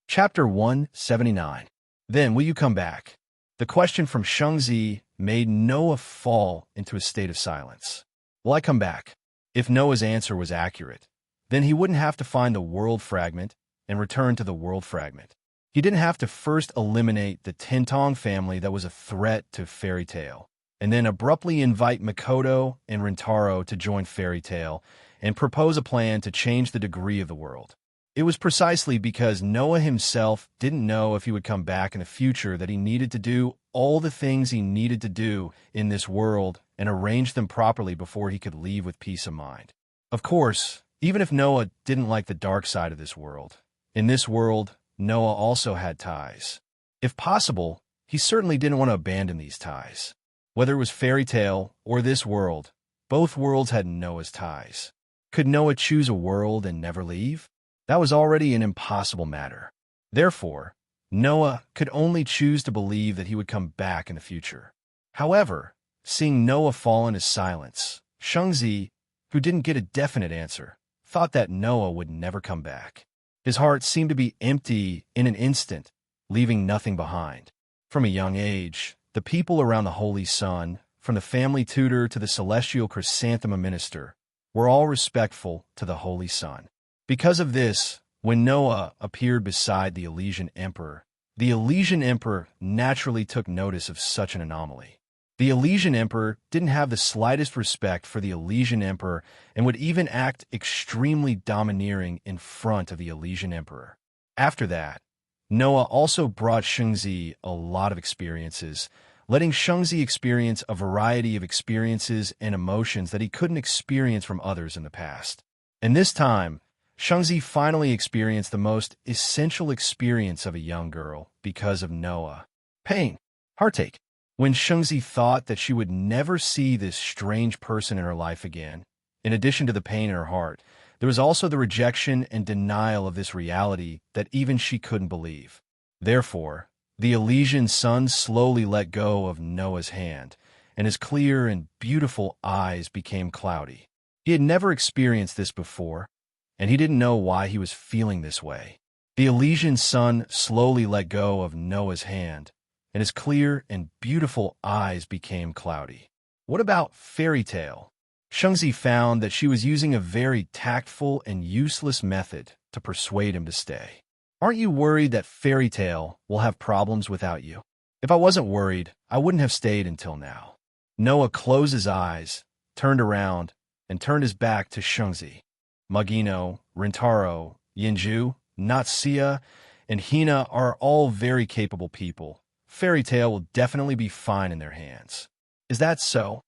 Chapter 179. Then, will you come back? The question from Shengzi made Noah fall into a state of silence. Will I come back? If Noah's answer was accurate, then he wouldn't have to find the world fragment and return to the world fragment. He didn't have to first eliminate the Tintong family that was a threat to Fairy Tail, and then abruptly invite Makoto and Rintaro to join Fairy Tail and propose a plan to change the degree of the world. It was precisely because Noah himself didn't know if he would come back in the future that he needed to do all the things he needed to do in this world and arrange them properly before he could leave with peace of mind. Of course, even if Noah didn't like the dark side of this world, in this world, Noah also had ties. If possible, he certainly didn't want to abandon these ties. Whether it was Fairy Tail or this world, both worlds had Noah's ties. Could Noah choose a world and never leave? That was already an impossible matter. Therefore, Noah could only choose to believe that he would come back in the future. However, seeing Noah fall into silence, Shengzi, who didn't get a definite answer, thought that Noah would never come back. His heart seemed to be empty in an instant, leaving nothing behind. From a young age, the people around the Holy Son, from the family tutor to the celestial chrysanthemum minister, were all respectful to the Holy Son. Because of this, when Noah appeared beside the Elysian Emperor naturally took notice of such an anomaly. The Elysian Emperor didn't have the slightest respect for the Elysian Emperor and would even act extremely domineering in front of the Elysian Emperor. After that, Noah also brought Shengzi a lot of experiences, letting Shengzi experience a variety of experiences and emotions that he couldn't experience from others in the past. And this time, Shengzi finally experienced the most essential experience of a young girl because of Noah. Pain, heartache. When Shengzi thought that she would never see this strange person in her life again, in addition to the pain in her heart, there was also the rejection and denial of this reality that even she couldn't believe. Therefore, the Elysian sun slowly let go of Noah's hand, and his clear and beautiful eyes became cloudy. He had never experienced this before, and he didn't know why he was feeling this way. The Elysian sun slowly let go of Noah's hand, and his clear and beautiful eyes became cloudy. What about fairy tale? Shengzi found that she was using a very tactful and useless method to persuade him to stay. Aren't you worried that fairy tale will have problems without you? If I wasn't worried, I wouldn't have stayed until now. Noah closed his eyes, turned around, and turned his back to Shengzi. Magino, Rintaro, Yinju, Natsuya, and Hina are all very capable people. Fairy tale will definitely be fine in their hands. Is that so?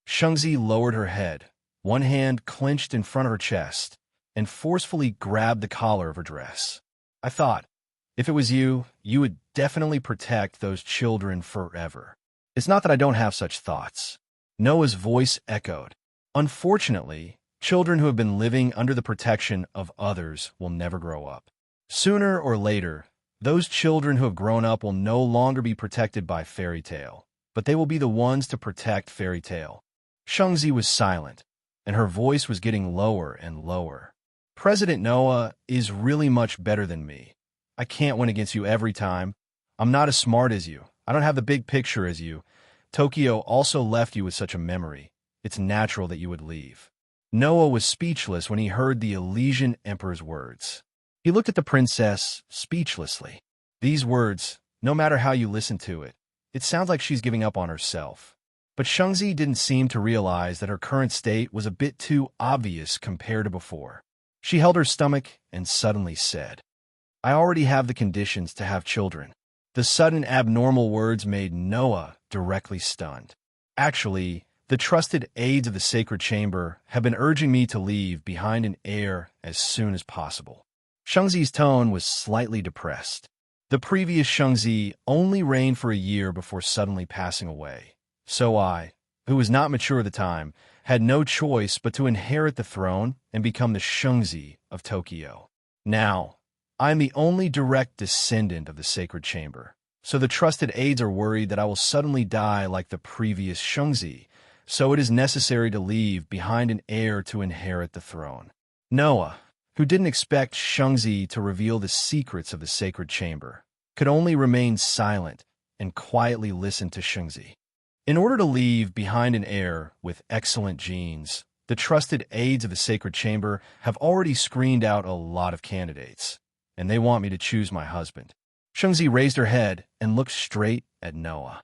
Shengzi lowered her head, one hand clenched in front of her chest, and forcefully grabbed the collar of her dress. I thought, if it was you, you would definitely protect those children forever. It's not that I don't have such thoughts. Noah's voice echoed. Unfortunately, children who have been living under the protection of others will never grow up. Sooner or later, those children who have grown up will no longer be protected by fairy tale, but they will be the ones to protect fairy tale. Shengzi was silent, and her voice was getting lower and lower. President Noah is really much better than me. I can't win against you every time. I'm not as smart as you. I don't have the big picture as you. Tokyo also left you with such a memory. It's natural that you would leave. Noah was speechless when he heard the Elysian Emperor's words. He looked at the princess speechlessly. These words, no matter how you listen to it, it sounds like she's giving up on herself. But Shengzi didn't seem to realize that her current state was a bit too obvious compared to before. She held her stomach and suddenly said, I already have the conditions to have children. The sudden abnormal words made Noah directly stunned. Actually, the trusted aides of the sacred chamber have been urging me to leave behind an heir as soon as possible. Shengzi's tone was slightly depressed. The previous Shengzi only reigned for a year before suddenly passing away. So I, who was not mature at the time, had no choice but to inherit the throne and become the Shengzi of Tokyo. Now, I am the only direct descendant of the sacred chamber, so the trusted aides are worried that I will suddenly die like the previous Shengzi, so it is necessary to leave behind an heir to inherit the throne. Noah, who didn't expect Shengzi to reveal the secrets of the sacred chamber, could only remain silent and quietly listen to Shengzi. In order to leave behind an heir with excellent genes, the trusted aides of the sacred chamber have already screened out a lot of candidates, and they want me to choose my husband. Shengzi raised her head and looked straight at Noah.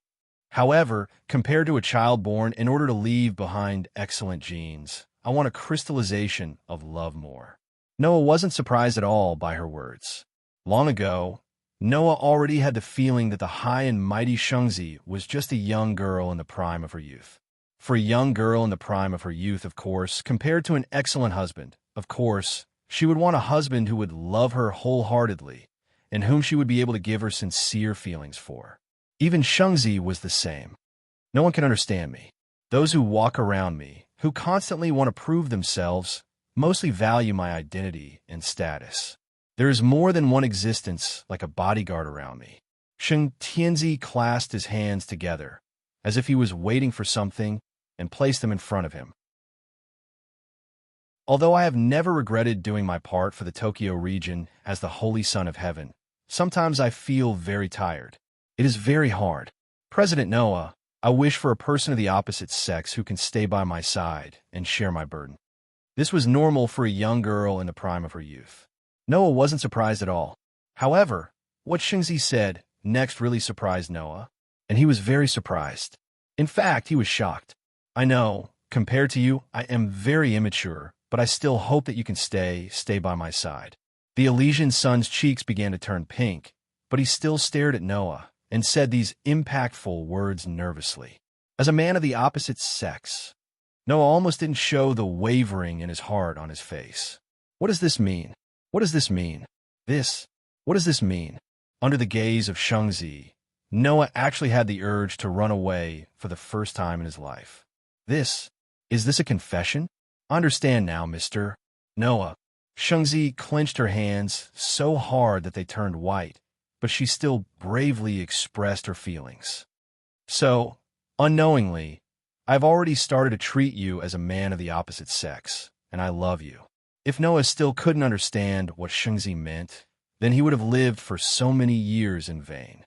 However, compared to a child born in order to leave behind excellent genes, I want a crystallization of love more. Noah wasn't surprised at all by her words. Long ago, Noah already had the feeling that the high and mighty Shengzi was just a young girl in the prime of her youth. For a young girl in the prime of her youth, of course, compared to an excellent husband, of course, she would want a husband who would love her wholeheartedly and whom she would be able to give her sincere feelings for. Even Shengzi was the same. No one can understand me. Those who walk around me, who constantly want to prove themselves, mostly value my identity and status. There is more than one existence like a bodyguard around me. Sheng Tianzi clasped his hands together, as if he was waiting for something, and placed them in front of him. Although I have never regretted doing my part for the Tokyo region as the Holy Son of Heaven, sometimes I feel very tired. It is very hard. President Noah, I wish for a person of the opposite sex who can stay by my side and share my burden. This was normal for a young girl in the prime of her youth. Noah wasn't surprised at all. However, what Shengzi said next really surprised Noah, and he was very surprised. In fact, he was shocked. I know, compared to you, I am very immature, but I still hope that you can stay by my side. The Elysian sun's cheeks began to turn pink, but he still stared at Noah and said these impactful words nervously. As a man of the opposite sex, Noah almost didn't show the wavering in his heart on his face. What does this mean? What does this mean? What does this mean? Under the gaze of Shengzi, Noah actually had the urge to run away for the first time in his life. Is this a confession? Understand now, Mr. Noah. Shengzi clenched her hands so hard that they turned white, but she still bravely expressed her feelings. So, unknowingly, I've already started to treat you as a man of the opposite sex, and I love you. If Noah still couldn't understand what Shengzi meant, then he would have lived for so many years in vain.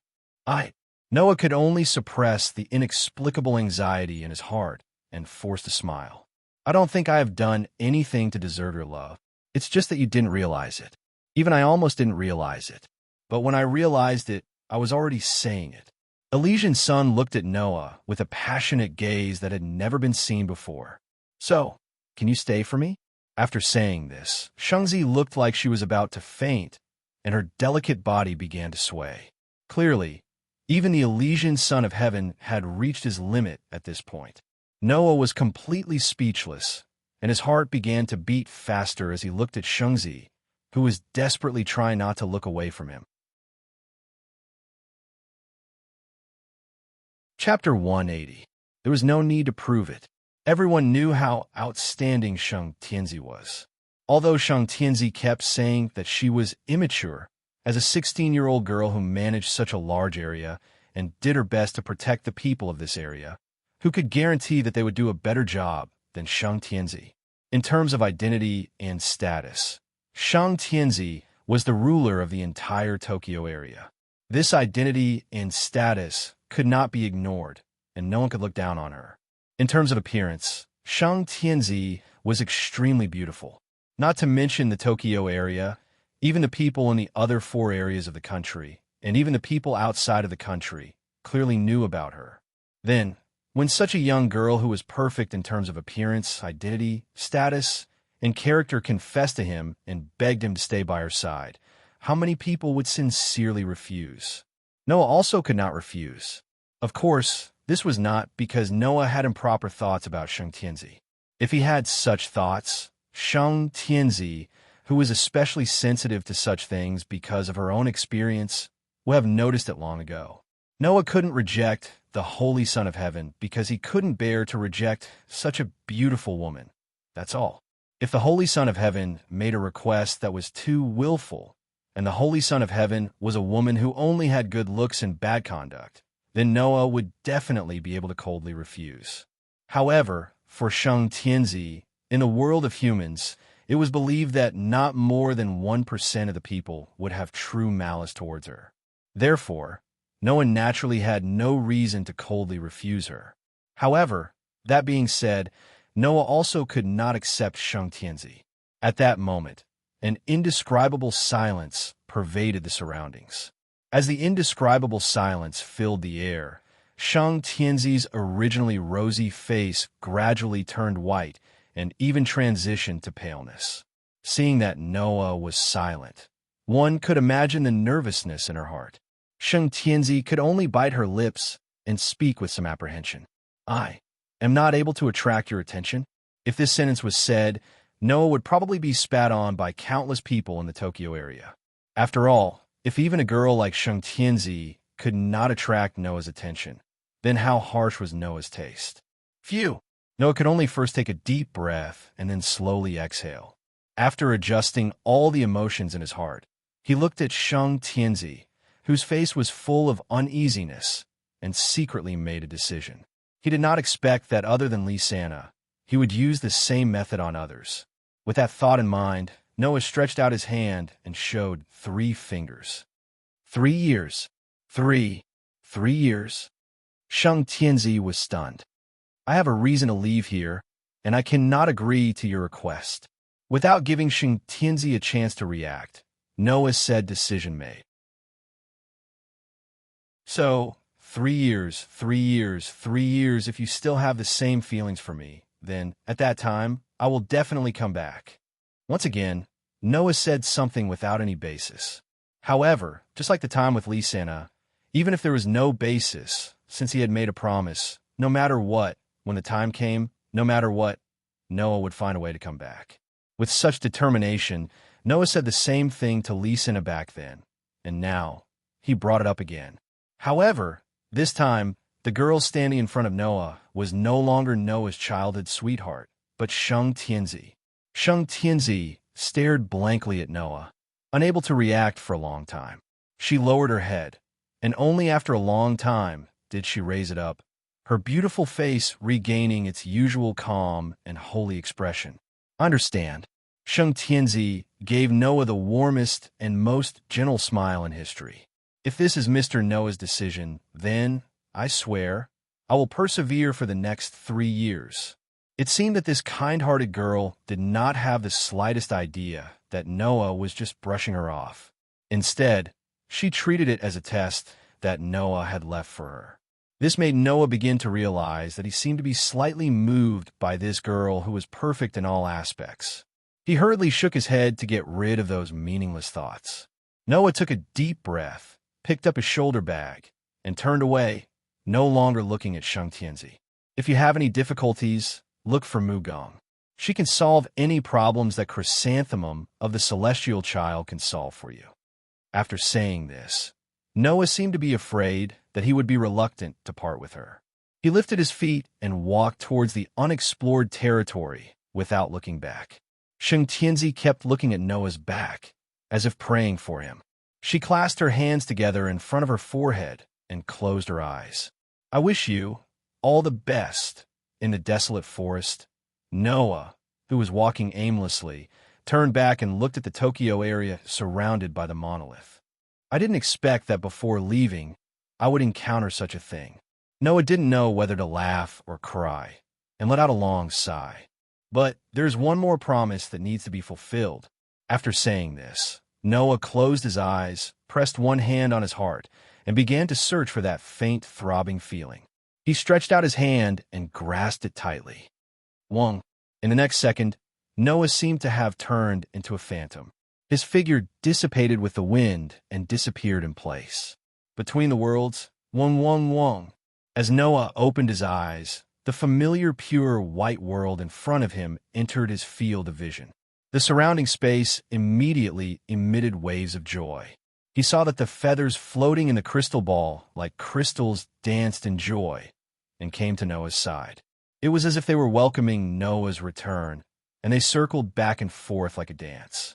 Noah could only suppress the inexplicable anxiety in his heart and forced a smile. I don't think I have done anything to deserve your love. It's just that you didn't realize it. Even I almost didn't realize it. But when I realized it, I was already saying it. Elysian Sun looked at Noah with a passionate gaze that had never been seen before. So, can you stay for me? After saying this, Shengzi looked like she was about to faint, and her delicate body began to sway. Clearly, even the Elysian Son of Heaven had reached his limit at this point. Noah was completely speechless, and his heart began to beat faster as he looked at Shengzi, who was desperately trying not to look away from him. Chapter 180. There was no need to prove it. Everyone knew how outstanding Shang Tianzi was. Although Shang Tianzi kept saying that she was immature, as a 16-year-old girl who managed such a large area and did her best to protect the people of this area, who could guarantee that they would do a better job than Shang Tianzi. In terms of identity and status, Shang Tianzi was the ruler of the entire Tokyo area. This identity and status could not be ignored, and no one could look down on her. In terms of appearance, Shang Tianzi was extremely beautiful. Not to mention the Tokyo area, even the people in the other 4 areas of the country, and even the people outside of the country, clearly knew about her. Then, when such a young girl who was perfect in terms of appearance, identity, status, and character confessed to him and begged him to stay by her side, how many people would sincerely refuse? Noah also could not refuse. Of course, this was not because Noah had improper thoughts about Shang Tianzi. If he had such thoughts, Shang Tianzi, who was especially sensitive to such things because of her own experience, would have noticed it long ago. Noah couldn't reject the Holy Son of Heaven because he couldn't bear to reject such a beautiful woman. That's all. If the Holy Son of Heaven made a request that was too willful, and the Holy Son of Heaven was a woman who only had good looks and bad conduct, then Noah would definitely be able to coldly refuse. However, for Shang Tianzi, in the world of humans, it was believed that not more than 1% of the people would have true malice towards her. Therefore, Noah naturally had no reason to coldly refuse her. However, that being said, Noah also could not accept Shang Tianzi. At that moment, an indescribable silence pervaded the surroundings. As the indescribable silence filled the air, Shang Tianzi's originally rosy face gradually turned white and even transitioned to paleness. Seeing that Noah was silent, one could imagine the nervousness in her heart. Shang Tianzi could only bite her lips and speak with some apprehension. I am not able to attract your attention. If this sentence was said, Noah would probably be spat on by countless people in the Tokyo area. After all, if even a girl like Shang Tianzi could not attract Noah's attention, then how harsh was Noah's taste? Phew! Noah could only first take a deep breath and then slowly exhale. After adjusting all the emotions in his heart, he looked at Shang Tianzi, whose face was full of uneasiness, and secretly made a decision. He did not expect that other than Lee Sana, he would use the same method on others. With that thought in mind, Noah stretched out his hand and showed 3 fingers. 3 years. 3 years. Shang Tianzi was stunned. I have a reason to leave here, and I cannot agree to your request. Without giving Shang Tianzi a chance to react, Noah said decision made. So, 3 years, 3 years, 3 years, if you still have the same feelings for me, then, at that time, I will definitely come back. Once again, Noah said something without any basis. However, just like the time with Lysana, even if there was no basis, since he had made a promise, no matter what, when the time came, no matter what, Noah would find a way to come back. With such determination, Noah said the same thing to Lysana back then, and now he brought it up again. However, this time, the girl standing in front of Noah was no longer Noah's childhood sweetheart, but Sheng Tianzi. Sheng Tianzi stared blankly at Noah, unable to react for a long time. She lowered her head, and only after a long time did she raise it up, her beautiful face regaining its usual calm and holy expression. Understand. Sheng Tianzi gave Noah the warmest and most gentle smile in history. If this is Mr. Noah's decision, then, I swear, I will persevere for the next 3 years. It seemed that this kind-hearted girl did not have the slightest idea that Noah was just brushing her off. Instead, she treated it as a test that Noah had left for her. This made Noah begin to realize that he seemed to be slightly moved by this girl who was perfect in all aspects. He hurriedly shook his head to get rid of those meaningless thoughts. Noah took a deep breath, picked up his shoulder bag, and turned away, no longer looking at Sheng Tianzi. If you have any difficulties, look for Mugong. She can solve any problems that Chrysanthemum of the Celestial Child can solve for you. After saying this, Noah seemed to be afraid that he would be reluctant to part with her. He lifted his feet and walked towards the unexplored territory without looking back. Sheng Tianzi kept looking at Noah's back, as if praying for him. She clasped her hands together in front of her forehead and closed her eyes. I wish you all the best in the desolate forest. Noah, who was walking aimlessly, turned back and looked at the Tokyo area surrounded by the monolith. I didn't expect that before leaving, I would encounter such a thing. Noah didn't know whether to laugh or cry, and let out a long sigh. But there's one more promise that needs to be fulfilled. After saying this, Noah closed his eyes, pressed one hand on his heart, and began to search for that faint, throbbing feeling. He stretched out his hand and grasped it tightly. Wong. In the next second, Noah seemed to have turned into a phantom. His figure dissipated with the wind and disappeared in place. Between the worlds, Wong Wong Wong. As Noah opened his eyes, the familiar pure white world in front of him entered his field of vision. The surrounding space immediately emitted waves of joy. He saw that the feathers floating in the crystal ball, like crystals, danced in joy and came to Noah's side. It was as if they were welcoming Noah's return, and they circled back and forth like a dance.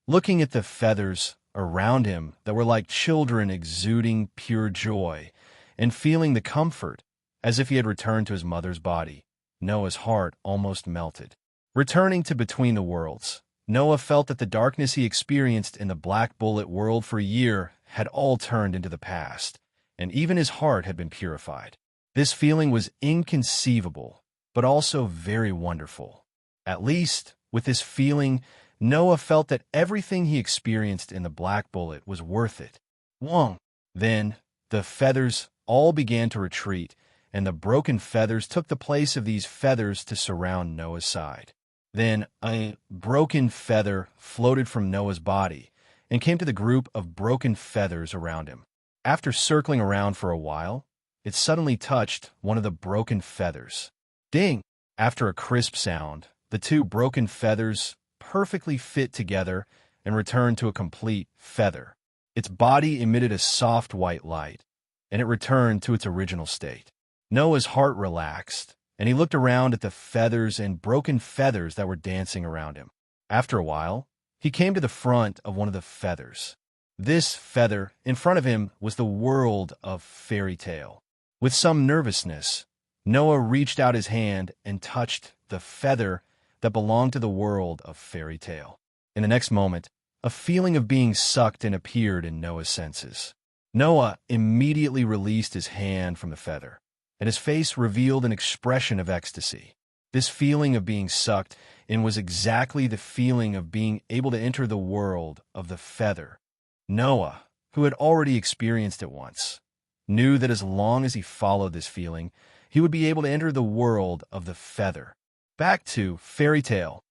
Looking at the feathers around him that were like children exuding pure joy and feeling the comfort as if he had returned to his mother's body, Noah's heart almost melted. Returning to Between the Worlds, Noah felt that the darkness he experienced in the Black Bullet world for a year had all turned into the past, and even his heart had been purified. This feeling was inconceivable, but also very wonderful. At least, with this feeling, Noah felt that everything he experienced in the Black Bullet was worth it. Wong. Then, the feathers all began to retreat, and the broken feathers took the place of these feathers to surround Noah's side. Then a broken feather floated from Noah's body and came to the group of broken feathers around him. After circling around for a while, it suddenly touched one of the broken feathers. Ding! After a crisp sound, the two broken feathers perfectly fit together and returned to a complete feather. Its body emitted a soft white light, and it returned to its original state. Noah's heart relaxed, and he looked around at the feathers and broken feathers that were dancing around him. After a while, he came to the front of one of the feathers. This feather in front of him was the world of fairy tale. With some nervousness, Noah reached out his hand and touched the feather that belonged to the world of fairy tale. In the next moment, a feeling of being sucked in appeared in Noah's senses. Noah immediately released his hand from the feather, and his face revealed an expression of ecstasy. This feeling of being sucked in was exactly the feeling of being able to enter the world of the feather. Noah, who had already experienced it once, knew that as long as he followed this feeling, he would be able to enter the world of the feather. Back to fairy tale.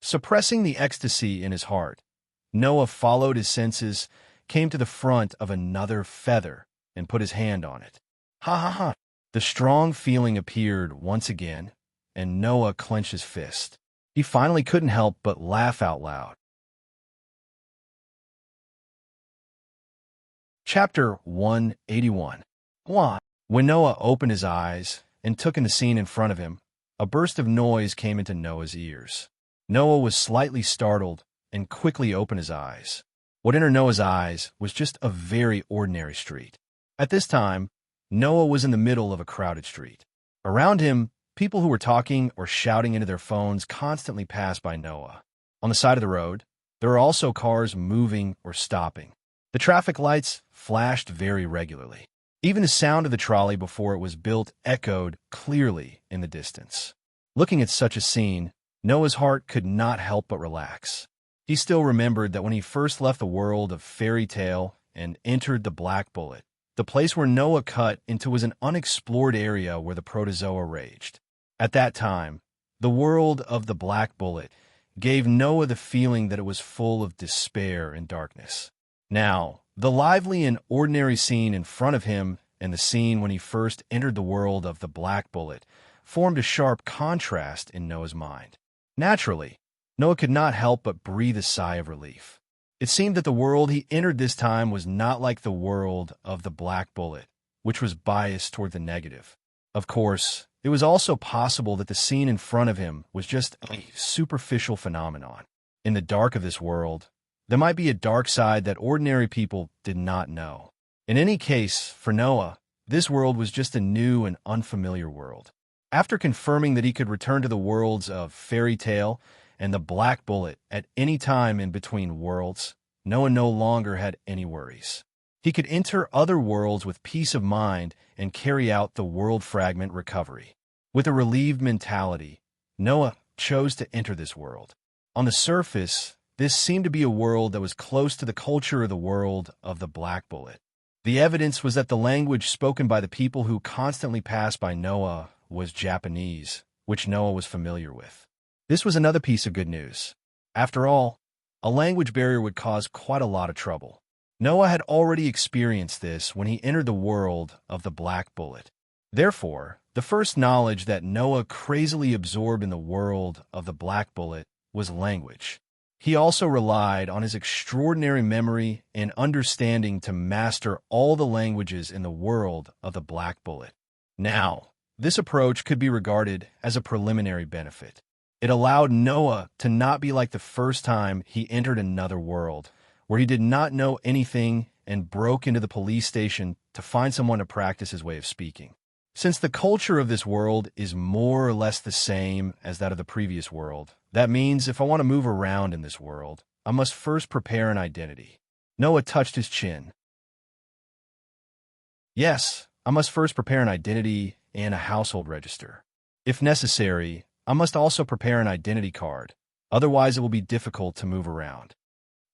Suppressing the ecstasy in his heart, Noah followed his senses, came to the front of another feather, and put his hand on it. Ha ha ha! The strong feeling appeared once again, and Noah clenched his fist. He finally couldn't help but laugh out loud. Chapter 181. When Noah opened his eyes and took in the scene in front of him, a burst of noise came into Noah's ears. Noah was slightly startled and quickly opened his eyes. What entered Noah's eyes was just a very ordinary street. At this time, Noah was in the middle of a crowded street. Around him, people who were talking or shouting into their phones constantly passed by Noah. On the side of the road, there were also cars moving or stopping. The traffic lights flashed very regularly. Even the sound of the trolley before it was built echoed clearly in the distance. Looking at such a scene, Noah's heart could not help but relax. He still remembered that when he first left the world of fairy tale and entered the Black Bullet, the place where Noah cut into was an unexplored area where the protozoa raged. At that time, the world of the Black Bullet gave Noah the feeling that it was full of despair and darkness. Now, the lively and ordinary scene in front of him and the scene when he first entered the world of the Black Bullet formed a sharp contrast in Noah's mind. Naturally, Noah could not help but breathe a sigh of relief. It seemed that the world he entered this time was not like the world of the Black Bullet, which was biased toward the negative. Of course, it was also possible that the scene in front of him was just a superficial phenomenon. In the dark of this world, there might be a dark side that ordinary people did not know. In any case, for Noah, this world was just a new and unfamiliar world. After confirming that he could return to the worlds of fairy tale and the Black Bullet at any time in between worlds, Noah no longer had any worries. He could enter other worlds with peace of mind and carry out the world fragment recovery. With a relieved mentality, Noah chose to enter this world. On the surface, this seemed to be a world that was close to the culture of the world of the Black Bullet. The evidence was that the language spoken by the people who constantly passed by Noah was Japanese, which Noah was familiar with. This was another piece of good news. After all, a language barrier would cause quite a lot of trouble. Noah had already experienced this when he entered the world of the Black Bullet. Therefore, the first knowledge that Noah crazily absorbed in the world of the Black Bullet was language. He also relied on his extraordinary memory and understanding to master all the languages in the world of the Black Bullet. Now, this approach could be regarded as a preliminary benefit. It allowed Noah to not be like the first time he entered another world, where he did not know anything and broke into the police station to find someone to practice his way of speaking. Since the culture of this world is more or less the same as that of the previous world, that means if I want to move around in this world, I must first prepare an identity. Noah touched his chin. Yes, I must first prepare an identity and a household register. If necessary, I must also prepare an identity card, otherwise it will be difficult to move around.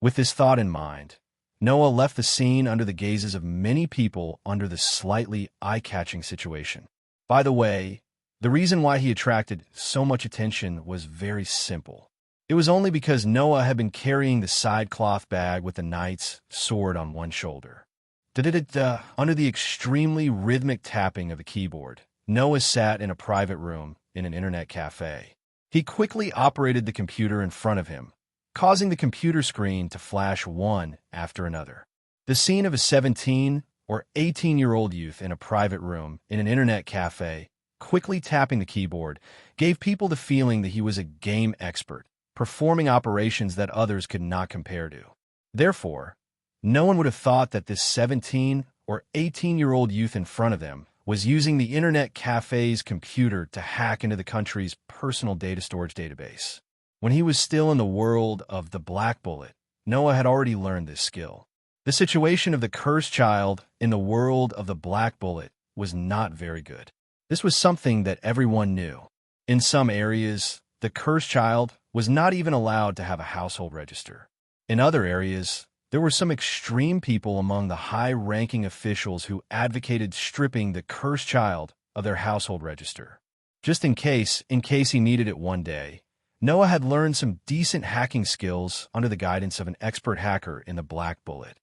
With this thought in mind, Noah left the scene under the gazes of many people under the slightly eye-catching situation. By the way, the reason why he attracted so much attention was very simple. It was only because Noah had been carrying the side cloth bag with the knight's sword on one shoulder. Under the extremely rhythmic tapping of the keyboard, Noah sat in a private room in an internet cafe. He quickly operated the computer in front of him, causing the computer screen to flash one after another. The scene of a 17 or 18-year-old youth in a private room in an internet cafe, quickly tapping the keyboard, gave people the feeling that he was a game expert, performing operations that others could not compare to. Therefore, no one would have thought that this 17 or 18-year-old youth in front of them was using the internet cafe's computer to hack into the country's personal data storage database. When he was still in the world of the Black Bullet, Noah had already learned this skill. The situation of the cursed child in the world of the Black Bullet was not very good. This was something that everyone knew. In some areas, the cursed child was not even allowed to have a household register. In other areas, there were some extreme people among the high-ranking officials who advocated stripping the cursed child of their household register. Just in case he needed it one day, Noah had learned some decent hacking skills under the guidance of an expert hacker in the Black Bullet.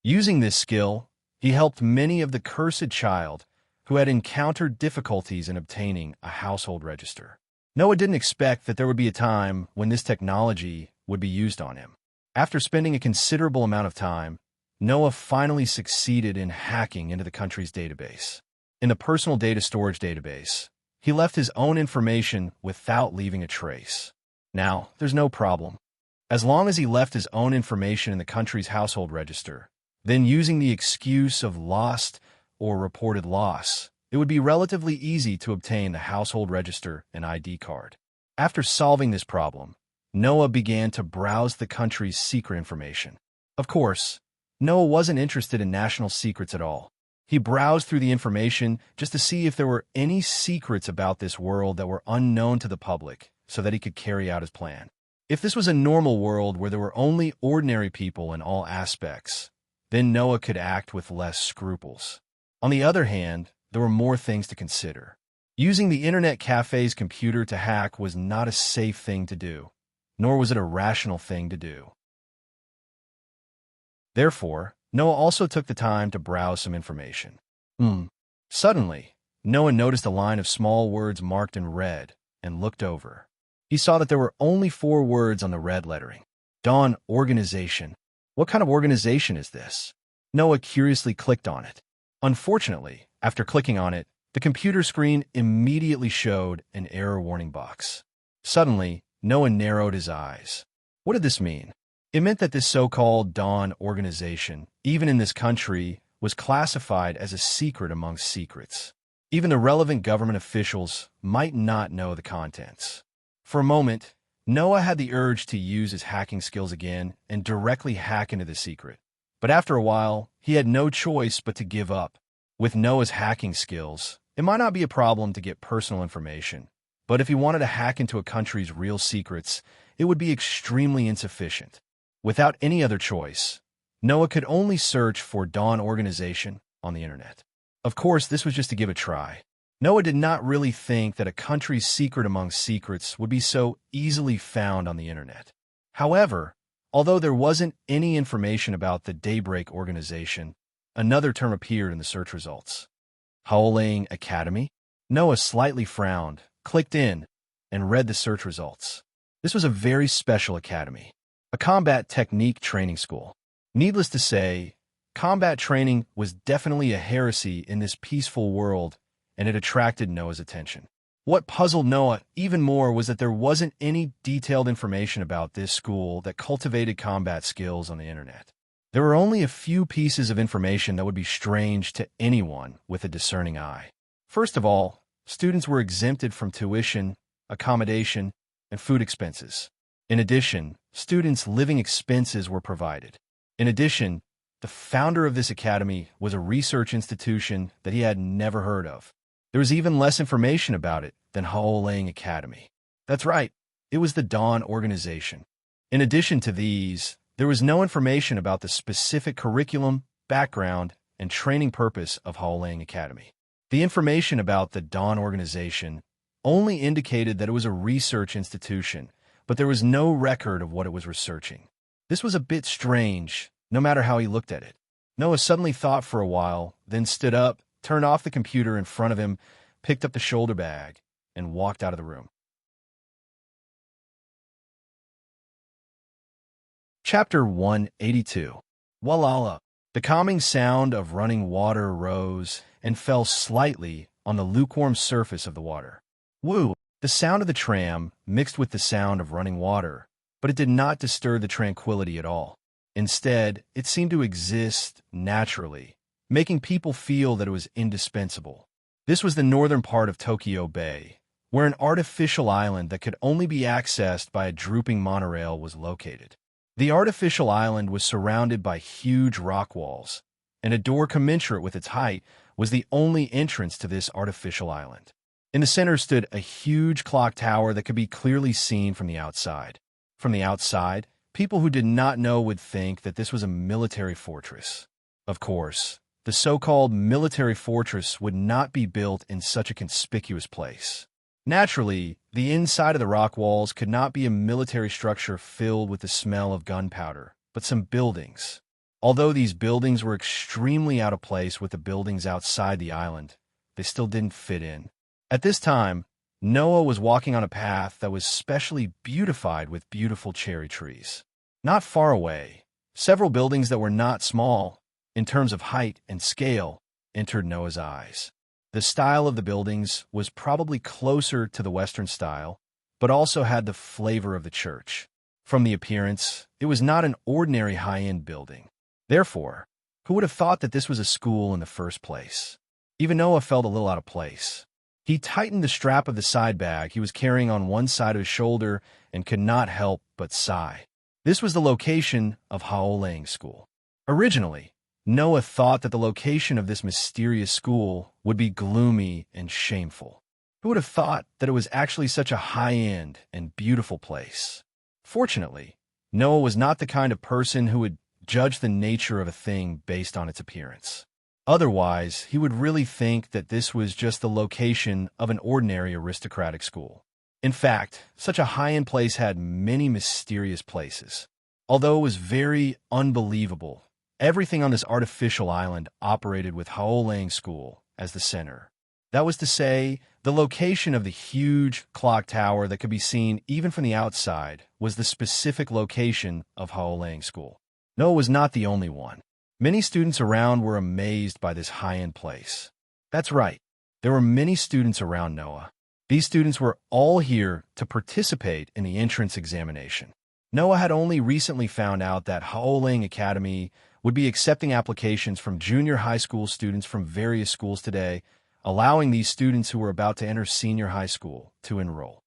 Using this skill, he helped many of the cursed child who had encountered difficulties in obtaining a household register. Noah didn't expect that there would be a time when this technology would be used on him. After spending a considerable amount of time, Noah finally succeeded in hacking into the country's database. In the personal data storage database, he left his own information without leaving a trace. Now, there's no problem. As long as he left his own information in the country's household register, then using the excuse of lost or reported loss, it would be relatively easy to obtain the household register and ID card. After solving this problem, Noah began to browse the country's secret information. Of course, Noah wasn't interested in national secrets at all. He browsed through the information just to see if there were any secrets about this world that were unknown to the public so that he could carry out his plan. If this was a normal world where there were only ordinary people in all aspects, then Noah could act with less scruples. On the other hand, there were more things to consider. Using the internet cafe's computer to hack was not a safe thing to do, nor was it a rational thing to do. Therefore, Noah also took the time to browse some information. Suddenly, Noah noticed a line of small words marked in red and looked over. He saw that there were only 4 words on the red lettering. Dawn Organization. What kind of organization is this? Noah curiously clicked on it. Unfortunately, after clicking on it, the computer screen immediately showed an error warning box. Suddenly, Noah narrowed his eyes. What did this mean? It meant that this so-called Dawn organization, even in this country, was classified as a secret amongst secrets. Even the relevant government officials might not know the contents. For a moment, Noah had the urge to use his hacking skills again and directly hack into the secret. But after a while, he had no choice but to give up. With Noah's hacking skills, it might not be a problem to get personal information, but if he wanted to hack into a country's real secrets, it would be extremely insufficient. Without any other choice, Noah could only search for Dawn Organization on the internet. Of course, this was just to give a try. Noah did not really think that a country's secret among secrets would be so easily found on the internet. However, although there wasn't any information about the Daybreak organization, another term appeared in the search results. Howling Academy? Noah slightly frowned, clicked in, and read the search results. This was a very special academy, a combat technique training school. Needless to say, combat training was definitely a heresy in this peaceful world, and it attracted Noah's attention. What puzzled Noah even more was that there wasn't any detailed information about this school that cultivated combat skills on the internet. There were only a few pieces of information that would be strange to anyone with a discerning eye. First of all, students were exempted from tuition, accommodation, and food expenses. In addition, students' living expenses were provided. In addition, the founder of this academy was a research institution that he had never heard of. There was even less information about it than Howling Academy. That's right, it was the Dawn organization. In addition to these, there was no information about the specific curriculum, background, and training purpose of Howling Academy. The information about the Dawn organization only indicated that it was a research institution, but there was no record of what it was researching. This was a bit strange, no matter how he looked at it. Noah suddenly thought for a while, then stood up, turned off the computer in front of him, picked up the shoulder bag, and walked out of the room. Chapter 182. Walala. The calming sound of running water rose and fell slightly on the lukewarm surface of the water. Woo! The sound of the tram mixed with the sound of running water, but it did not disturb the tranquility at all. Instead, it seemed to exist naturally, making people feel that it was indispensable. This was the northern part of Tokyo Bay, where an artificial island that could only be accessed by a drooping monorail was located. The artificial island was surrounded by huge rock walls, and a door commensurate with its height was the only entrance to this artificial island. In the center stood a huge clock tower that could be clearly seen from the outside. From the outside, people who did not know would think that this was a military fortress. Of course, the so-called military fortress would not be built in such a conspicuous place. Naturally, the inside of the rock walls could not be a military structure filled with the smell of gunpowder, but some buildings. Although these buildings were extremely out of place with the buildings outside the island, they still didn't fit in. At this time, Noah was walking on a path that was specially beautified with beautiful cherry trees. Not far away, several buildings that were not small, in terms of height and scale, entered Noah's eyes. The style of the buildings was probably closer to the Western style, but also had the flavor of the church. From the appearance, it was not an ordinary high-end building. Therefore, who would have thought that this was a school in the first place? Even Noah felt a little out of place. He tightened the strap of the side bag he was carrying on one side of his shoulder and could not help but sigh. This was the location of Haolang School. Originally, Noah thought that the location of this mysterious school would be gloomy and shameful. Who would have thought that it was actually such a high-end and beautiful place? Fortunately, Noah was not the kind of person who would judge the nature of a thing based on its appearance. Otherwise, he would really think that this was just the location of an ordinary aristocratic school. In fact, such a high-end place had many mysterious places. Although it was very unbelievable, everything on this artificial island operated with Haolang School as the center. That was to say, the location of the huge clock tower that could be seen even from the outside was the specific location of Haolang School. Noah was not the only one. Many students around were amazed by this high-end place. That's right, there were many students around Noah. These students were all here to participate in the entrance examination. Noah had only recently found out that Haolang Academy would be accepting applications from junior high school students from various schools today, allowing these students who were about to enter senior high school to enroll.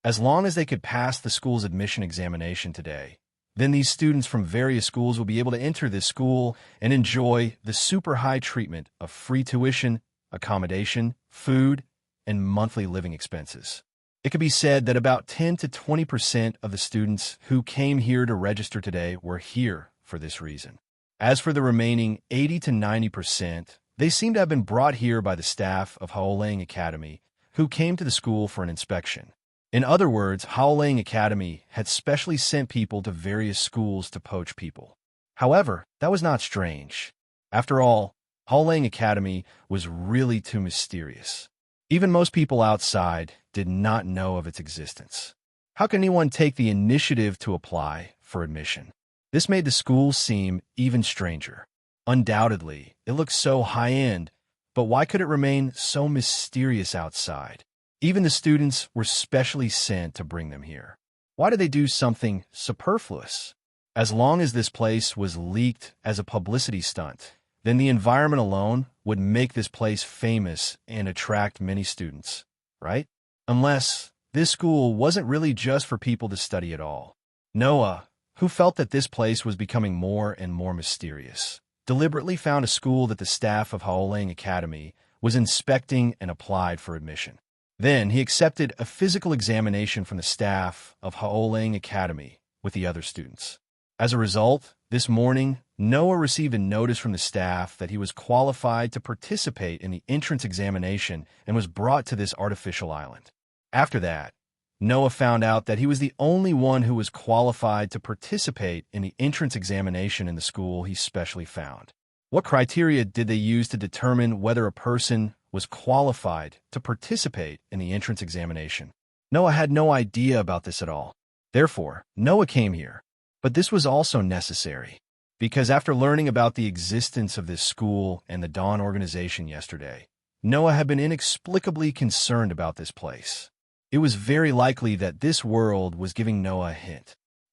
As long as they could pass the school's admission examination today, then these students from various schools will be able to enter this school and enjoy the super high treatment of free tuition, accommodation, food, and monthly living expenses. It could be said that about 10 to 20% of the students who came here to register today were here for this reason. As for the remaining 80 to 90%, they seem to have been brought here by the staff of Haolang Academy, who came to the school for an inspection. In other words, Haolang Academy had specially sent people to various schools to poach people. However, that was not strange. After all, Haolang Academy was really too mysterious. Even most people outside did not know of its existence. How can anyone take the initiative to apply for admission? This made the school seem even stranger. Undoubtedly, it looked so high-end, but why could it remain so mysterious outside? Even the students were specially sent to bring them here. Why did they do something superfluous? As long as this place was leaked as a publicity stunt, then the environment alone would make this place famous and attract many students, right? Unless this school wasn't really just for people to study at all. Noah, who felt that this place was becoming more and more mysterious, deliberately found a school that the staff of Haolang Academy was inspecting and applied for admission. Then he accepted a physical examination from the staff of Haolang Academy with the other students. As a result, this morning, Noah received a notice from the staff that he was qualified to participate in the entrance examination and was brought to this artificial island. After that, Noah found out that he was the only one who was qualified to participate in the entrance examination in the school he specially found. What criteria did they use to determine whether a person was qualified to participate in the entrance examination? Noah had no idea about this at all. Therefore, Noah came here. But this was also necessary, because after learning about the existence of this school and the Dawn organization yesterday, Noah had been inexplicably concerned about this place. It was very likely that this world was giving Noah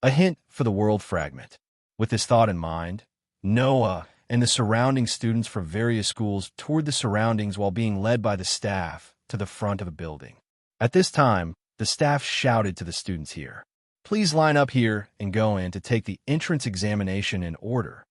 a hint for the world fragment. With this thought in mind, Noah and the surrounding students from various schools toured the surroundings while being led by the staff to the front of a building. At this time, the staff shouted to the students here, "Please line up here and go in to take the entrance examination in order."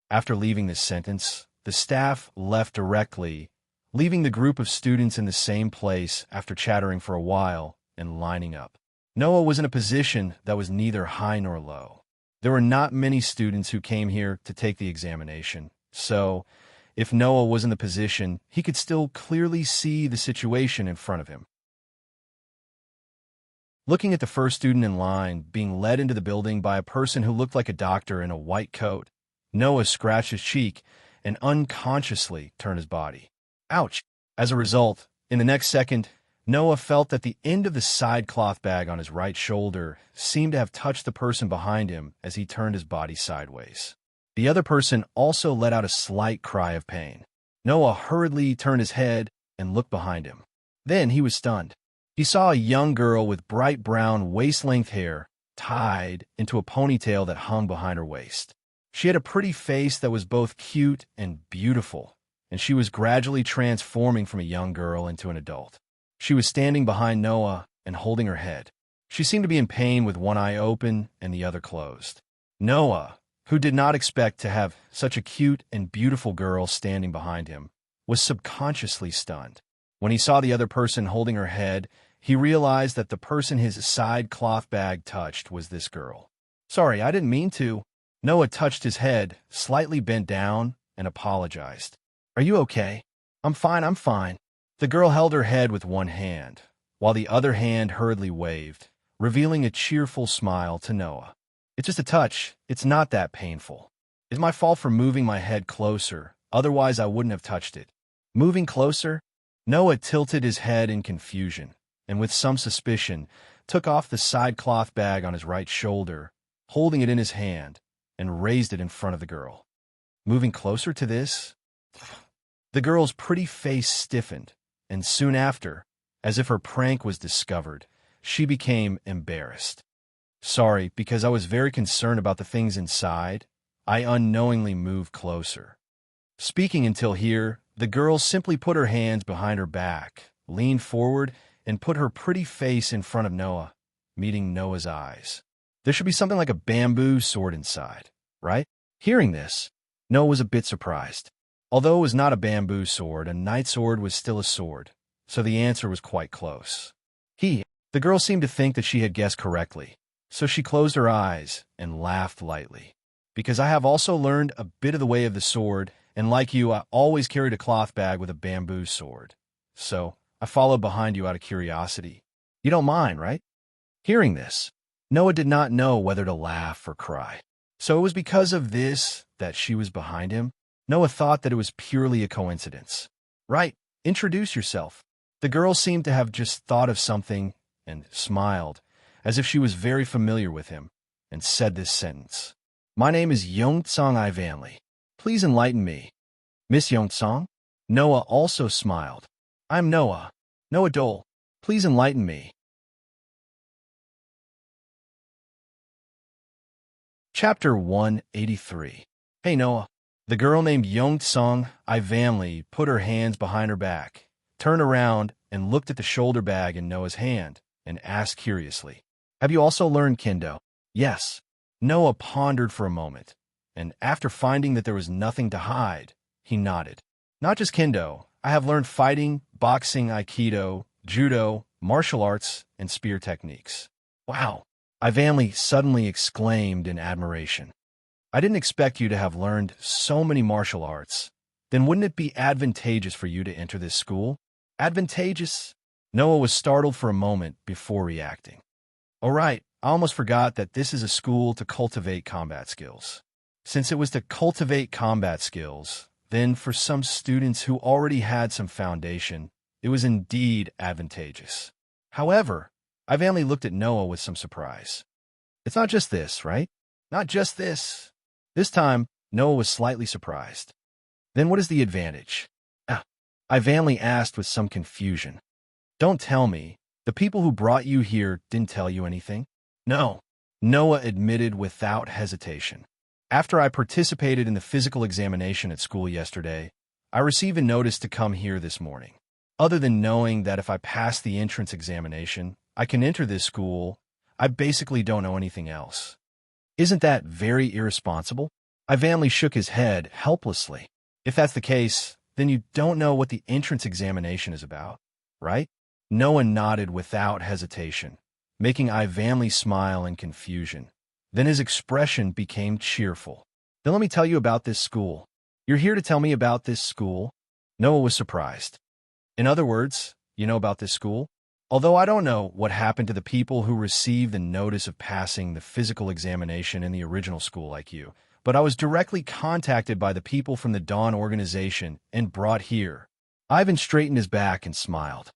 After leaving this sentence, the staff left directly, leaving the group of students in the same place after chattering for a while and lining up. Noah was in a position that was neither high nor low. There were not many students who came here to take the examination, so If Noah was in the position, he could still clearly see the situation in front of him. Looking at the first student in line being led into the building by a person who looked like a doctor in a white coat, Noah scratched his cheek and unconsciously turned his body. Ouch! As a result, in the next second, Noah felt that the end of the side cloth bag on his right shoulder seemed to have touched the person behind him as he turned his body sideways. The other person also let out a slight cry of pain. Noah hurriedly turned his head and looked behind him. Then he was stunned. He saw a young girl with bright brown waist-length hair tied into a ponytail that hung behind her waist. She had a pretty face that was both cute and beautiful, and she was gradually transforming from a young girl into an adult. She was standing behind Noah and holding her head. She seemed to be in pain with one eye open and the other closed. Noah, who did not expect to have such a cute and beautiful girl standing behind him, was subconsciously stunned. When he saw the other person holding her head, he realized that the person his side cloth bag touched was this girl. "Sorry, I didn't mean to." Noah touched his head, slightly bent down, and apologized. "Are you okay?" I'm fine." The girl held her head with one hand, while the other hand hurriedly waved, revealing a cheerful smile to Noah. "It's just a touch. It's not that painful. It's my fault for moving my head closer, otherwise I wouldn't have touched it." Moving closer? Noah tilted his head in confusion, and with some suspicion, took off the side cloth bag on his right shoulder, holding it in his hand, and raised it in front of the girl. Moving closer to this? The girl's pretty face stiffened, and soon after, as if her prank was discovered, she became embarrassed. "Sorry, because I was very concerned about the things inside, I unknowingly moved closer." Speaking until here, the girl simply put her hands behind her back, leaned forward, and put her pretty face in front of Noah, meeting Noah's eyes. There should be something like a bamboo sword inside, right? Hearing this, Noah was a bit surprised. Although it was not a bamboo sword, a night sword was still a sword, so the answer was quite close. The girl seemed to think that she had guessed correctly, so she closed her eyes and laughed lightly. "Because I have also learned a bit of the way of the sword, and like you, I always carried a cloth bag with a bamboo sword. So I followed behind you out of curiosity. You don't mind, right?" Hearing this, Noah did not know whether to laugh or cry. So it was because of this that she was behind him? Noah thought that it was purely a coincidence. "Right, introduce yourself." The girl seemed to have just thought of something and smiled, as if she was very familiar with him, and said this sentence. "My name is Youngsong Ivanley. Please enlighten me." "Miss Youngsong?" Noah also smiled. "I'm Noah Dole. Please enlighten me." Chapter 183. "Hey, Noah." The girl named Youngsong Ivanley put her hands behind her back, turned around, and looked at the shoulder bag in Noah's hand, and asked curiously, "Have you also learned Kendo?" "Yes." Noah pondered for a moment, and after finding that there was nothing to hide, he nodded. "Not just Kendo. I have learned fighting, boxing, Aikido, Judo, martial arts, and spear techniques." "Wow!" Ivanley suddenly exclaimed in admiration. "I didn't expect you to have learned so many martial arts. Then wouldn't it be advantageous for you to enter this school?" "Advantageous?" Noah was startled for a moment before reacting. "Oh, right, I almost forgot that this is a school to cultivate combat skills." Since it was to cultivate combat skills, then for some students who already had some foundation, it was indeed advantageous. However, Ivanley looked at Noah with some surprise. "It's not just this, right?" "Not just this." This time, Noah was slightly surprised. "Then what is the advantage?" Ivanley asked with some confusion. "Don't tell me. The people who brought you here didn't tell you anything?" "No," Noah admitted without hesitation. "After I participated in the physical examination at school yesterday, I received a notice to come here this morning. Other than knowing that if I pass the entrance examination, I can enter this school, I basically don't know anything else." "Isn't that very irresponsible?" Ivanley shook his head helplessly. "If that's the case, then you don't know what the entrance examination is about, right?" Noah nodded without hesitation, making Ivanley smile in confusion. Then his expression became cheerful. "Then let me tell you about this school. You're here to tell me about this school? Noah was surprised. In other words, you know about this school? Although I don't know what happened to the people who received the notice of passing the physical examination in the original school like you, but I was directly contacted by the people from the Dawn organization and brought here. Ivan straightened his back and smiled.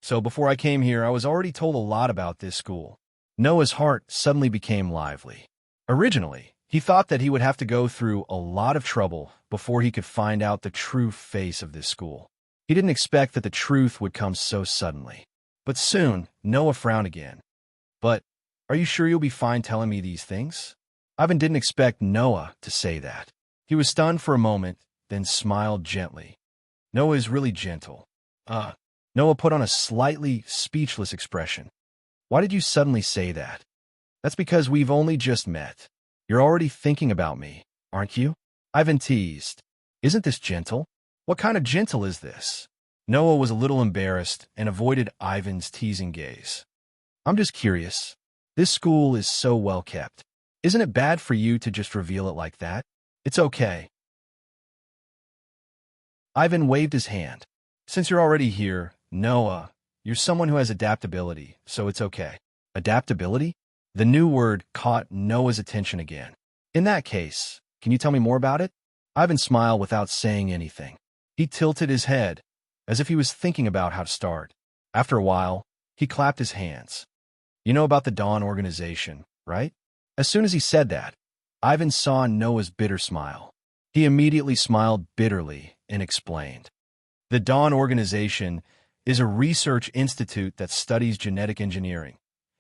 So before I came here, I was already told a lot about this school. Noah's heart suddenly became lively. Originally, he thought that he would have to go through a lot of trouble before he could find out the true face of this school. He didn't expect that the truth would come so suddenly. But soon, Noah frowned again. But, are you sure you'll be fine telling me these things? Ivan didn't expect Noah to say that. He was stunned for a moment, then smiled gently. Noah is really gentle. Noah put on a slightly speechless expression. Why did you suddenly say that? That's because we've only just met. You're already thinking about me, aren't you? Ivan teased. Isn't this gentle? What kind of gentle is this? Noah was a little embarrassed and avoided Ivan's teasing gaze. I'm just curious. This school is so well kept. Isn't it bad for you to just reveal it like that? It's okay. Ivan waved his hand. Since you're already here, Noah, you're someone who has adaptability, so it's okay. Adaptability? The new word caught Noah's attention again. In that case, can you tell me more about it? Ivan smiled without saying anything. He tilted his head, as if he was thinking about how to start. After a while, he clapped his hands. You know about the Dawn organization, right? As soon as he said that, Ivan saw Noah's bitter smile. He immediately smiled bitterly and explained. The Dawn organization is a research institute that studies genetic engineering,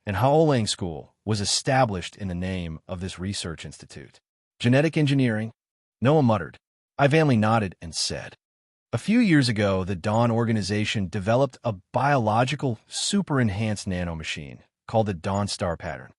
and Haolang School was established in the name of this research institute. Genetic engineering? Noah muttered. Ivan nodded and said, a few years ago, the Dawn organization developed a biological super-enhanced nanomachine called the Dawn Star Pattern.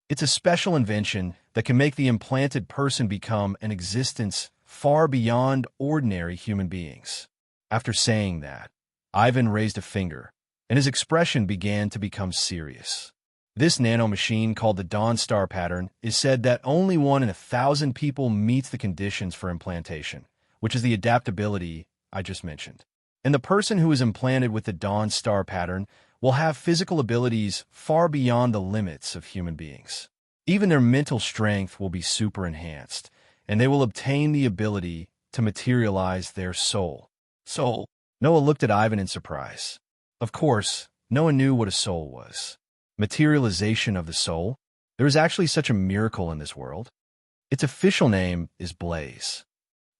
It's a special invention that can make the implanted person become an existence far beyond ordinary human beings. After saying that, Ivan raised a finger, and his expression began to become serious. This nanomachine called the Dawn Star Pattern is said that only 1 in 1,000 people meets the conditions for implantation, which is the adaptability I just mentioned. And the person who is implanted with the Dawn Star Pattern will have physical abilities far beyond the limits of human beings. Even their mental strength will be super enhanced, and they will obtain the ability to materialize their soul. Soul? Noah looked at Ivan in surprise. Of course, Noah knew what a soul was. Materialization of the soul? There is actually such a miracle in this world. Its official name is Blaze.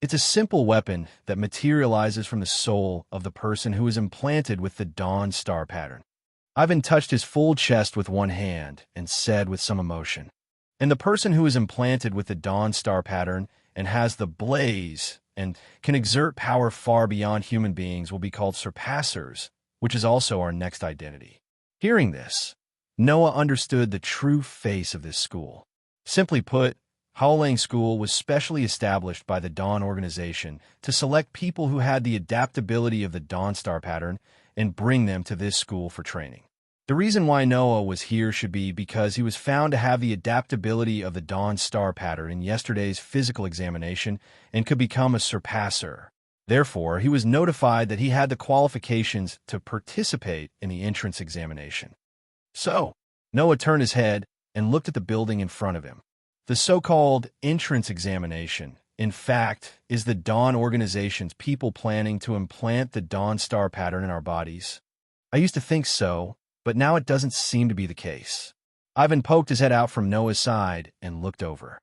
It's a simple weapon that materializes from the soul of the person who is implanted with the Dawn Star Pattern. Ivan touched his full chest with one hand and said with some emotion, and the person who is implanted with the Dawn Star Pattern and has the Blaze and can exert power far beyond human beings will be called surpassers, which is also our next identity. Hearing this, Noah understood the true face of this school. Simply put, Haolang School was specially established by the Dawn organization to select people who had the adaptability of the Dawn Star Pattern and bring them to this school for training. The reason why Noah was here should be because he was found to have the adaptability of the Dawn Star Pattern in yesterday's physical examination and could become a surpasser. Therefore, he was notified that he had the qualifications to participate in the entrance examination. So, Noah turned his head and looked at the building in front of him. The so-called entrance examination, in fact, is the Dawn organization's people planning to implant the Dawn Star Pattern in our bodies. I used to think so, but now it doesn't seem to be the case. Ivan poked his head out from Noah's side and looked over.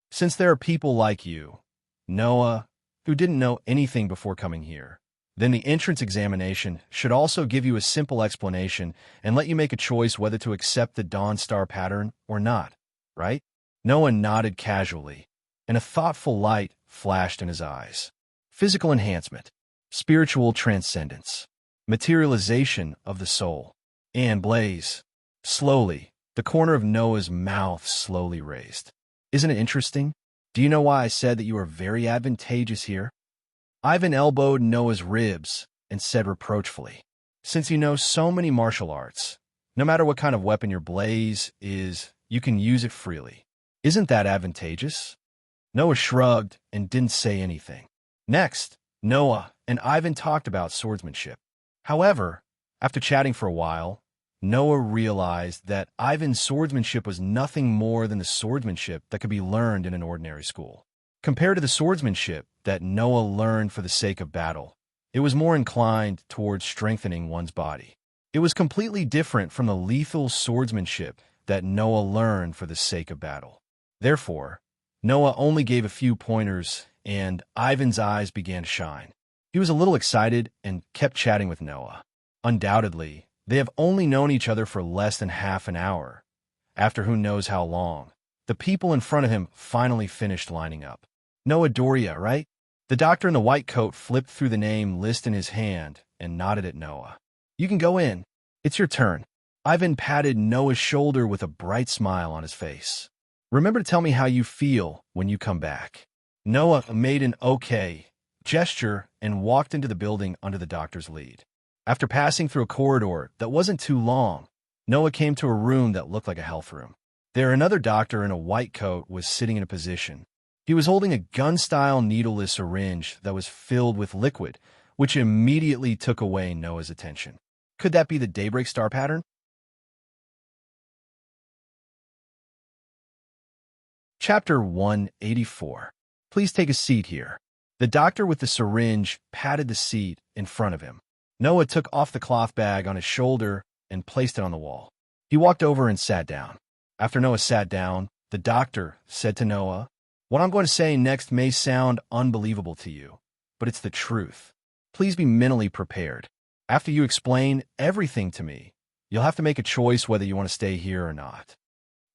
Since there are people like you, Noah, who didn't know anything before coming here, then the entrance examination should also give you a simple explanation and let you make a choice whether to accept the Dawn Star Pattern or not, right? Noah nodded casually, and a thoughtful light flashed in his eyes. Physical enhancement, spiritual transcendence, materialization of the soul, and Blaze. Slowly, the corner of Noah's mouth slowly raised. Isn't it interesting? Do you know why I said that you are very advantageous here? Ivan elbowed Noah's ribs and said reproachfully, since you know so many martial arts, no matter what kind of weapon your Blaze is, you can use it freely. Isn't that advantageous? Noah shrugged and didn't say anything. Next, Noah and Ivan talked about swordsmanship. However, after chatting for a while, Noah realized that Ivan's swordsmanship was nothing more than the swordsmanship that could be learned in an ordinary school. Compared to the swordsmanship that Noah learned for the sake of battle, it was more inclined towards strengthening one's body. It was completely different from the lethal swordsmanship that Noah learned for the sake of battle. Therefore, Noah only gave a few pointers, and Ivan's eyes began to shine. He was a little excited and kept chatting with Noah. Undoubtedly, they have only known each other for less than half an hour. After who knows how long, the people in front of him finally finished lining up. Noah Doria, right? The doctor in the white coat flipped through the name list in his hand and nodded at Noah. You can go in. It's your turn. Ivan patted Noah's shoulder with a bright smile on his face. Remember to tell me how you feel when you come back. Noah made an okay gesture and walked into the building under the doctor's lead. After passing through a corridor that wasn't too long, Noah came to a room that looked like a health room. There, another doctor in a white coat was sitting in a position. He was holding a gun-style needleless syringe that was filled with liquid, which immediately took away Noah's attention. Could that be the daybreak star pattern? Chapter 184. Please take a seat here. The doctor with the syringe patted the seat in front of him. Noah took off the cloth bag on his shoulder and placed it on the wall. He walked over and sat down. After Noah sat down, the doctor said to Noah, "What I'm going to say next may sound unbelievable to you, but it's the truth. Please be mentally prepared. After you explain everything to me, you'll have to make a choice whether you want to stay here or not."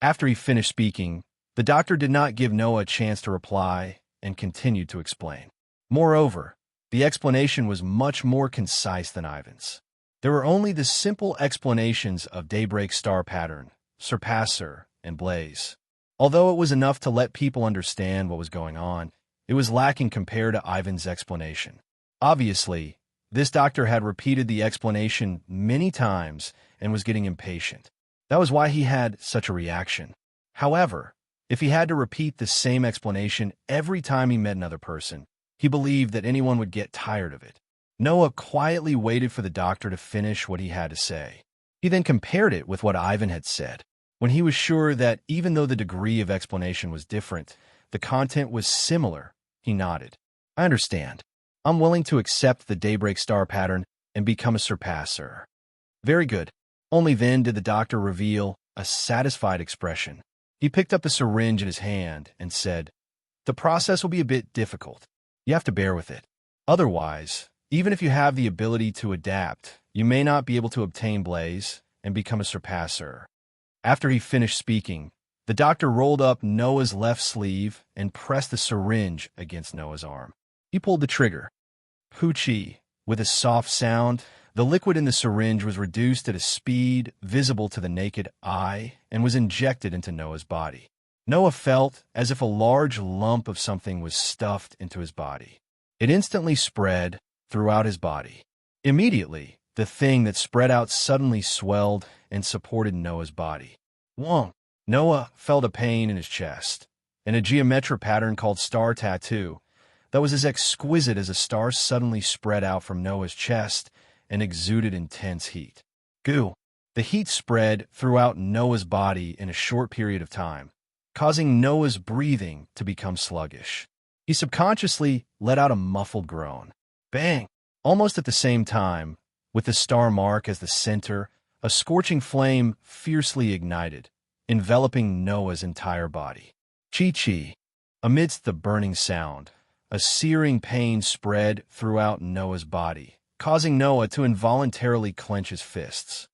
After he finished speaking, the doctor did not give Noah a chance to reply and continued to explain. Moreover, the explanation was much more concise than Ivan's. There were only the simple explanations of daybreak star pattern, surpasser, and blaze. Although it was enough to let people understand what was going on, it was lacking compared to Ivan's explanation. Obviously, this doctor had repeated the explanation many times and was getting impatient. That was why he had such a reaction. However, if he had to repeat the same explanation every time he met another person, he believed that anyone would get tired of it. Noah quietly waited for the doctor to finish what he had to say. He then compared it with what Ivan had said. When he was sure that even though the degree of explanation was different, the content was similar, he nodded. "I understand. I'm willing to accept the daybreak star pattern and become a surpasser." "Very good." Only then did the doctor reveal a satisfied expression. He picked up the syringe in his hand and said, "The process will be a bit difficult. You have to bear with it. Otherwise, even if you have the ability to adapt, you may not be able to obtain blaze and become a surpasser." After he finished speaking, the doctor rolled up Noah's left sleeve and pressed the syringe against Noah's arm. He pulled the trigger. Poochie. With a soft sound, the liquid in the syringe was reduced at a speed visible to the naked eye and was injected into Noah's body. Noah felt as if a large lump of something was stuffed into his body. It instantly spread throughout his body. Immediately, the thing that spread out suddenly swelled and supported Noah's body. Whoa! Noah felt a pain in his chest, and a geometric pattern called star tattoo that was as exquisite as a star suddenly spread out from Noah's chest and exuded intense heat. Goo! The heat spread throughout Noah's body in a short period of time, causing Noah's breathing to become sluggish. He subconsciously let out a muffled groan. Bang! Almost at the same time, with the star mark as the center, a scorching flame fiercely ignited, enveloping Noah's entire body. Chi-chi! Amidst the burning sound, a searing pain spread throughout Noah's body, causing Noah to involuntarily clench his fists.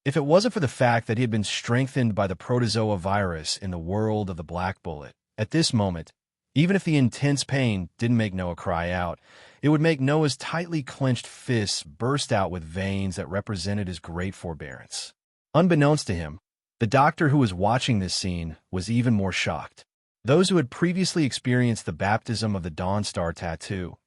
If it wasn't for the fact that he had been strengthened by the protozoa virus in the world of the Black Bullet, at this moment, even if the intense pain didn't make Noah cry out, it would make Noah's tightly clenched fists burst out with veins that represented his great forbearance. Unbeknownst to him, the doctor who was watching this scene was even more shocked. Those who had previously experienced the baptism of the Dawn Star tattoo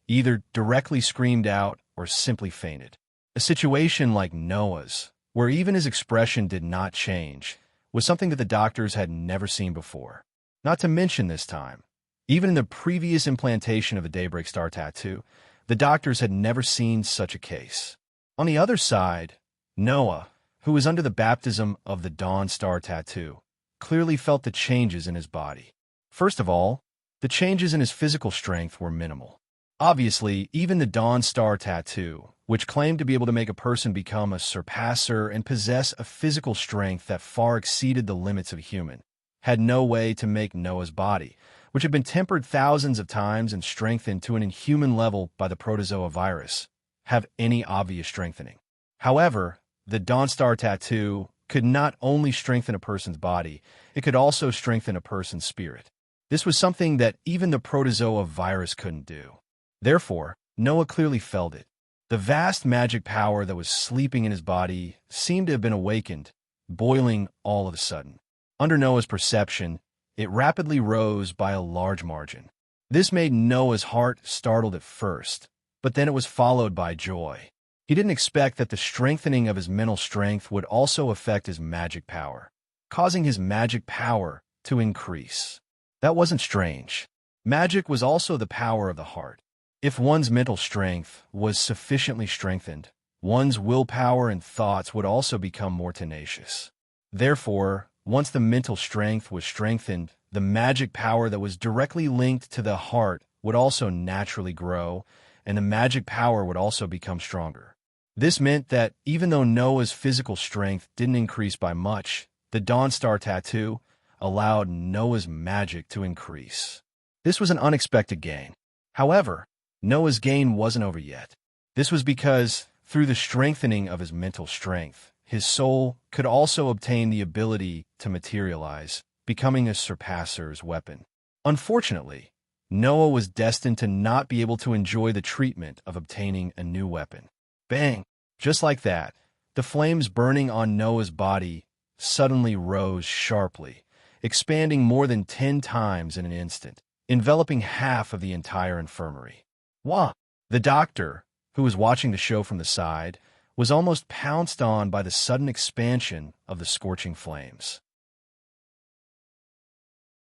either directly screamed out or simply fainted. A situation like Noah's, where even his expression did not change, was something that the doctors had never seen before. Not to mention this time, even in the previous implantation of the Daybreak Star tattoo, the doctors had never seen such a case. On the other side, Noah, who was under the baptism of the Dawn Star tattoo, clearly felt the changes in his body. First of all, the changes in his physical strength were minimal. Obviously, even the Dawn Star tattoo, which claimed to be able to make a person become a surpasser and possess a physical strength that far exceeded the limits of a human, had no way to make Noah's body, which had been tempered thousands of times and strengthened to an inhuman level by the protozoa virus, have any obvious strengthening. However, the Dawn Star tattoo could not only strengthen a person's body, it could also strengthen a person's spirit. This was something that even the protozoa virus couldn't do. Therefore, Noah clearly felt it. The vast magic power that was sleeping in his body seemed to have been awakened, boiling all of a sudden. Under Noah's perception, it rapidly rose by a large margin. This made Noah's heart startled at first, but then it was followed by joy. He didn't expect that the strengthening of his mental strength would also affect his magic power, causing his magic power to increase. That wasn't strange. Magic was also the power of the heart. If one's mental strength was sufficiently strengthened, one's willpower and thoughts would also become more tenacious. Therefore, once the mental strength was strengthened, the magic power that was directly linked to the heart would also naturally grow, and the magic power would also become stronger. This meant that even though Noah's physical strength didn't increase by much, the Dawn Star tattoo allowed Noah's magic to increase. This was an unexpected gain. However, Noah's gain wasn't over yet. This was because, through the strengthening of his mental strength, his soul could also obtain the ability to materialize, becoming a surpasser's weapon. Unfortunately, Noah was destined to not be able to enjoy the treatment of obtaining a new weapon. Bang! Just like that, the flames burning on Noah's body suddenly rose sharply, expanding more than 10 times in an instant, enveloping half of the entire infirmary. Wah! The doctor, who was watching the show from the side, was almost pounced on by the sudden expansion of the scorching flames.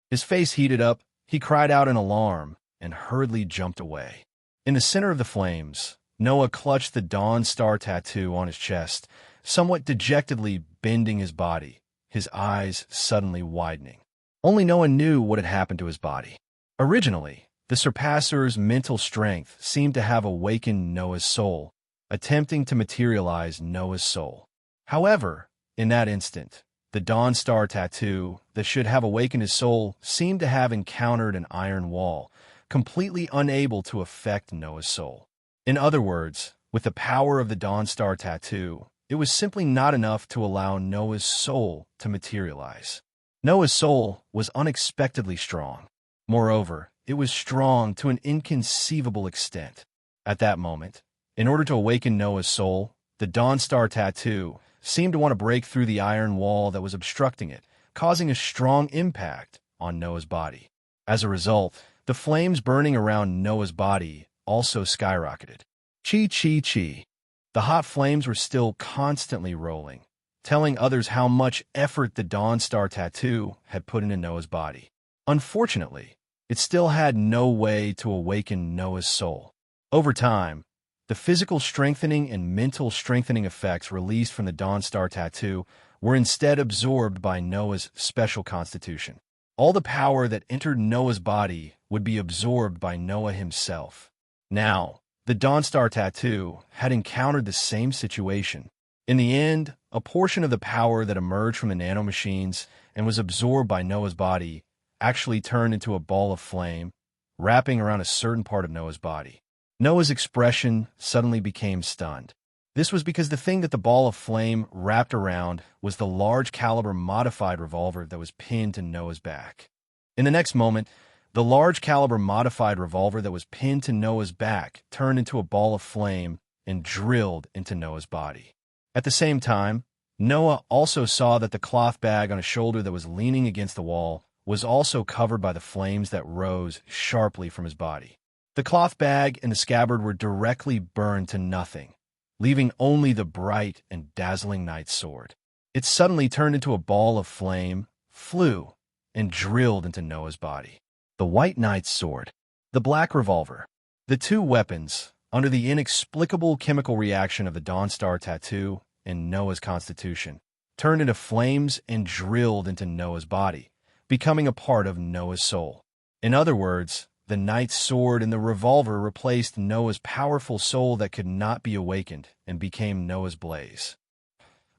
His face heated up, he cried out in alarm, and hurriedly jumped away. In the center of the flames, Noah clutched the Dawn Star tattoo on his chest, somewhat dejectedly bending his body, his eyes suddenly widening. Only Noah knew what had happened to his body. Originally, the surpasser's mental strength seemed to have awakened Noah's soul, attempting to materialize Noah's soul. However, in that instant, the Dawn Star tattoo that should have awakened his soul seemed to have encountered an iron wall, completely unable to affect Noah's soul. In other words, with the power of the Dawn Star tattoo, it was simply not enough to allow Noah's soul to materialize. Noah's soul was unexpectedly strong. Moreover, it was strong to an inconceivable extent. At that moment, in order to awaken Noah's soul, the Dawn Star tattoo seemed to want to break through the iron wall that was obstructing it, causing a strong impact on Noah's body. As a result, the flames burning around Noah's body also skyrocketed. Chi. The hot flames were still constantly rolling, telling others how much effort the Dawn Star tattoo had put into Noah's body. Unfortunately, it still had no way to awaken Noah's soul. Over time, the physical strengthening and mental strengthening effects released from the Dawn Star tattoo were instead absorbed by Noah's special constitution. All the power that entered Noah's body would be absorbed by Noah himself. Now, the Dawn Star tattoo had encountered the same situation. In the end, a portion of the power that emerged from the nanomachines and was absorbed by Noah's body actually turned into a ball of flame, wrapping around a certain part of Noah's body. Noah's expression suddenly became stunned. This was because the thing that the ball of flame wrapped around was the large caliber modified revolver that was pinned to Noah's back. In the next moment, the large caliber modified revolver that was pinned to Noah's back turned into a ball of flame and drilled into Noah's body. At the same time, Noah also saw that the cloth bag on his shoulder that was leaning against the wall was also covered by the flames that rose sharply from his body. The cloth bag and the scabbard were directly burned to nothing, leaving only the bright and dazzling knight's sword. It suddenly turned into a ball of flame, flew, and drilled into Noah's body. The White Knight's sword, the black revolver, the two weapons, under the inexplicable chemical reaction of the Dawnstar tattoo and Noah's constitution, turned into flames and drilled into Noah's body, becoming a part of Noah's soul. In other words, the knight's sword and the revolver replaced Noah's powerful soul that could not be awakened and became Noah's blaze.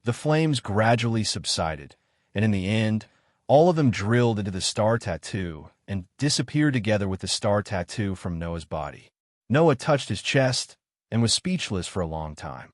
The flames gradually subsided, and in the end, all of them drilled into the star tattoo and disappeared together with the star tattoo from Noah's body. Noah touched his chest and was speechless for a long time.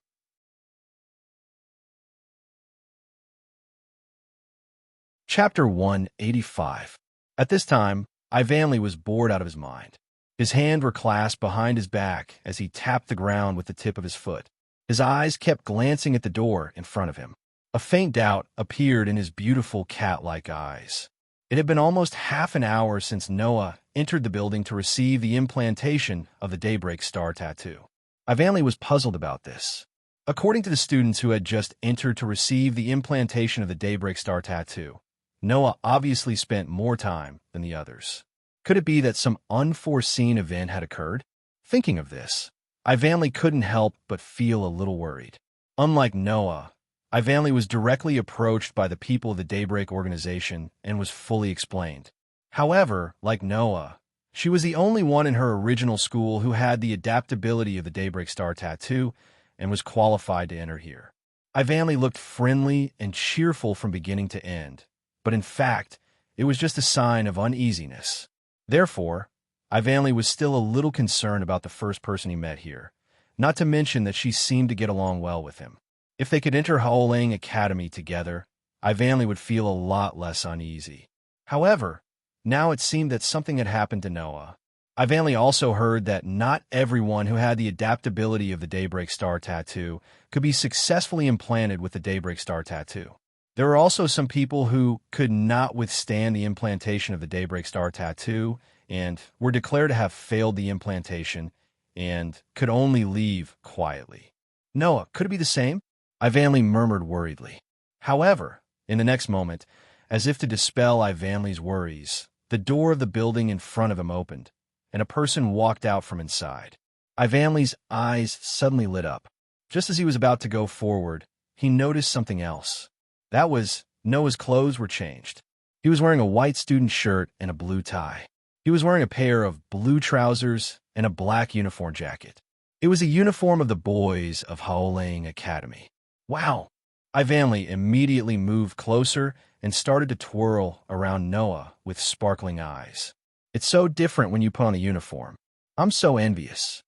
Chapter 185. At this time, Ivanli was bored out of his mind. His hands were clasped behind his back as he tapped the ground with the tip of his foot. His eyes kept glancing at the door in front of him. A faint doubt appeared in his beautiful cat-like eyes. It had been almost half an hour since Noah entered the building to receive the implantation of the Daybreak Star tattoo. Ivanli was puzzled about this. According to the students who had just entered to receive the implantation of the Daybreak Star tattoo, Noah obviously spent more time than the others. Could it be that some unforeseen event had occurred? Thinking of this, Ivanli couldn't help but feel a little worried. Unlike Noah, Ivanli was directly approached by the people of the Daybreak organization and was fully explained. However, like Noah, she was the only one in her original school who had the adaptability of the Daybreak Star tattoo and was qualified to enter here. Ivanli looked friendly and cheerful from beginning to end, but in fact, it was just a sign of uneasiness. Therefore, Ivanli was still a little concerned about the first person he met here, not to mention that she seemed to get along well with him. If they could enter Haolang Academy together, Ivanli would feel a lot less uneasy. However, now it seemed that something had happened to Noah. Ivanli also heard that not everyone who had the adaptability of the Daybreak Star tattoo could be successfully implanted with the Daybreak Star tattoo. There were also some people who could not withstand the implantation of the Daybreak Star tattoo and were declared to have failed the implantation and could only leave quietly. Noah, could it be the same? Ivanli murmured worriedly. However, in the next moment, as if to dispel Ivanli's worries, the door of the building in front of him opened, and a person walked out from inside. Ivanli's eyes suddenly lit up. Just as he was about to go forward, he noticed something else. That was, Noah's clothes were changed. He was wearing a white student shirt and a blue tie. He was wearing a pair of blue trousers and a black uniform jacket. It was a uniform of the boys of Haolang Academy. Wow! Ivanli immediately moved closer and started to twirl around Noah with sparkling eyes. It's so different when you put on a uniform. I'm so envious.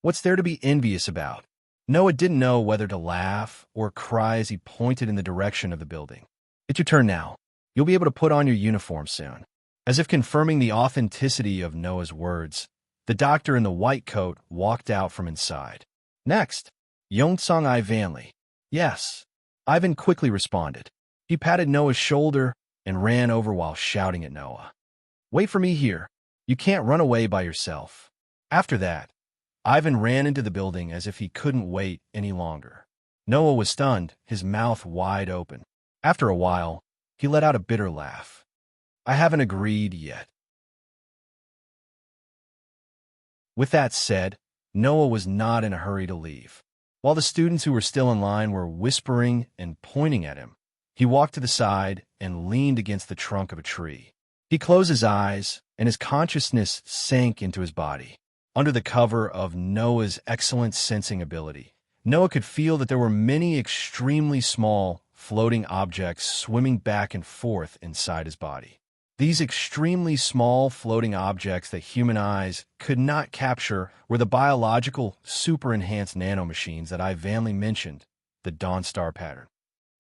What's there to be envious about? Noah didn't know whether to laugh or cry as he pointed in the direction of the building. It's your turn now. You'll be able to put on your uniform soon. As if confirming the authenticity of Noah's words, the doctor in the white coat walked out from inside. Next, Yongsung Ivanli. Yes, Ivan quickly responded. He patted Noah's shoulder and ran over while shouting at Noah. Wait for me here. You can't run away by yourself. After that, Ivan ran into the building as if he couldn't wait any longer. Noah was stunned, his mouth wide open. After a while, he let out a bitter laugh. I haven't agreed yet. With that said, Noah was not in a hurry to leave. While the students who were still in line were whispering and pointing at him, he walked to the side and leaned against the trunk of a tree. He closed his eyes, and his consciousness sank into his body. Under the cover of Noah's excellent sensing ability, Noah could feel that there were many extremely small, floating objects swimming back and forth inside his body. These extremely small floating objects that human eyes could not capture were the biological, super-enhanced nanomachines that Ivanli mentioned, the Dawnstar pattern.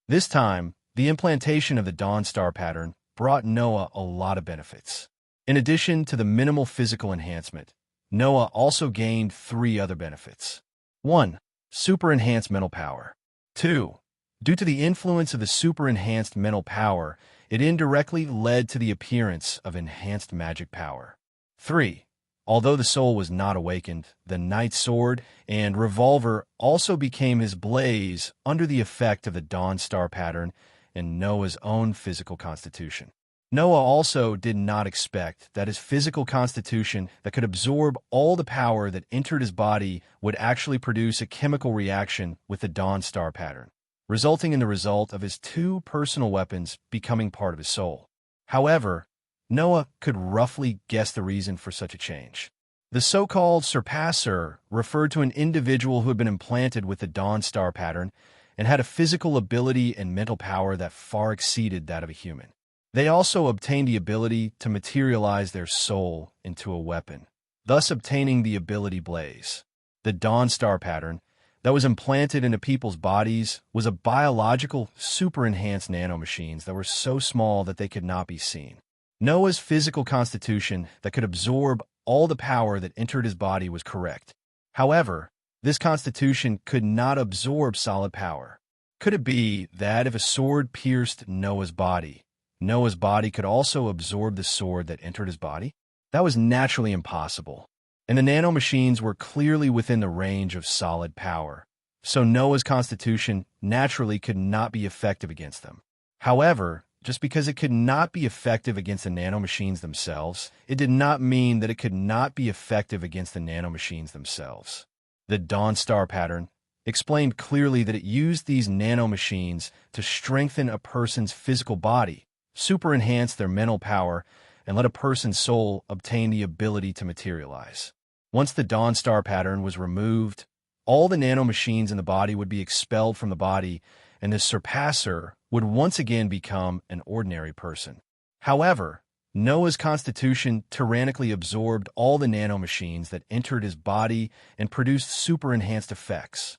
This time, the implantation of the Dawnstar pattern brought Noah a lot of benefits. In addition to the minimal physical enhancement, Noah also gained 3 other benefits. 1. Super-enhanced mental power. 2. Due to the influence of the super-enhanced mental power, it indirectly led to the appearance of enhanced magic power. 3. Although the soul was not awakened, the knight's sword and revolver also became his blaze under the effect of the dawn star pattern and Noah's own physical constitution. Noah also did not expect that his physical constitution that could absorb all the power that entered his body would actually produce a chemical reaction with the dawn star pattern, resulting in the result of his two personal weapons becoming part of his soul. However, Noah could roughly guess the reason for such a change. The so-called surpasser referred to an individual who had been implanted with the dawn star pattern and had a physical ability and mental power that far exceeded that of a human. They also obtained the ability to materialize their soul into a weapon, thus obtaining the ability Blaze. The dawn star pattern that was implanted into people's bodies was a biological, super-enhanced nanomachines that were so small that they could not be seen. Noah's physical constitution that could absorb all the power that entered his body was correct. However, this constitution could not absorb solid power. Could it be that if a sword pierced Noah's body could also absorb the sword that entered his body? That was naturally impossible, and the nanomachines were clearly within the range of solid power, so Noah's constitution naturally could not be effective against them. However, just because it could not be effective against the nanomachines themselves, it did not mean that it could not be effective against the nanomachines themselves. The dawn star pattern explained clearly that it used these nanomachines to strengthen a person's physical body, super-enhance their mental power, and let a person's soul obtain the ability to materialize. Once the dawn star pattern was removed, all the nanomachines in the body would be expelled from the body, and the surpasser would once again become an ordinary person. However, Noah's constitution tyrannically absorbed all the nanomachines that entered his body and produced super-enhanced effects.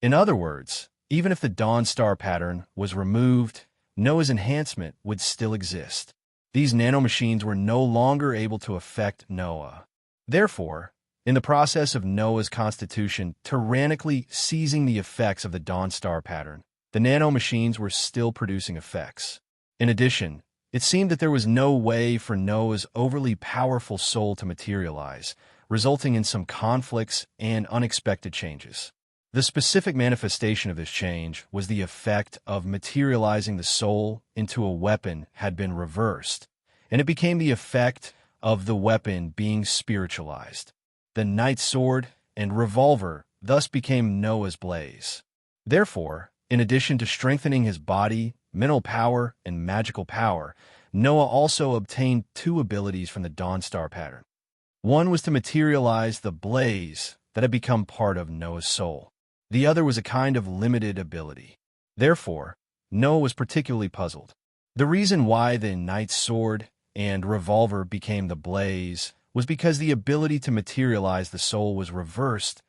In other words, even if the dawn star pattern was removed, Noah's enhancement would still exist. These nanomachines were no longer able to affect Noah. Therefore, in the process of Noah's constitution tyrannically seizing the effects of the dawn star pattern, the nanomachines were still producing effects. In addition, it seemed that there was no way for Noah's overly powerful soul to materialize, resulting in some conflicts and unexpected changes. The specific manifestation of this change was the effect of materializing the soul into a weapon had been reversed, and it became the effect of the weapon being spiritualized. The knight's sword and revolver thus became Noah's blaze. Therefore, in addition to strengthening his body, mental power, and magical power, Noah also obtained two abilities from the dawn star pattern. One was to materialize the blaze that had become part of Noah's soul. The other was a kind of limited ability. Therefore, Noah was particularly puzzled. The reason why the knight's sword and revolver became the blaze was because the ability to materialize the soul was reversed.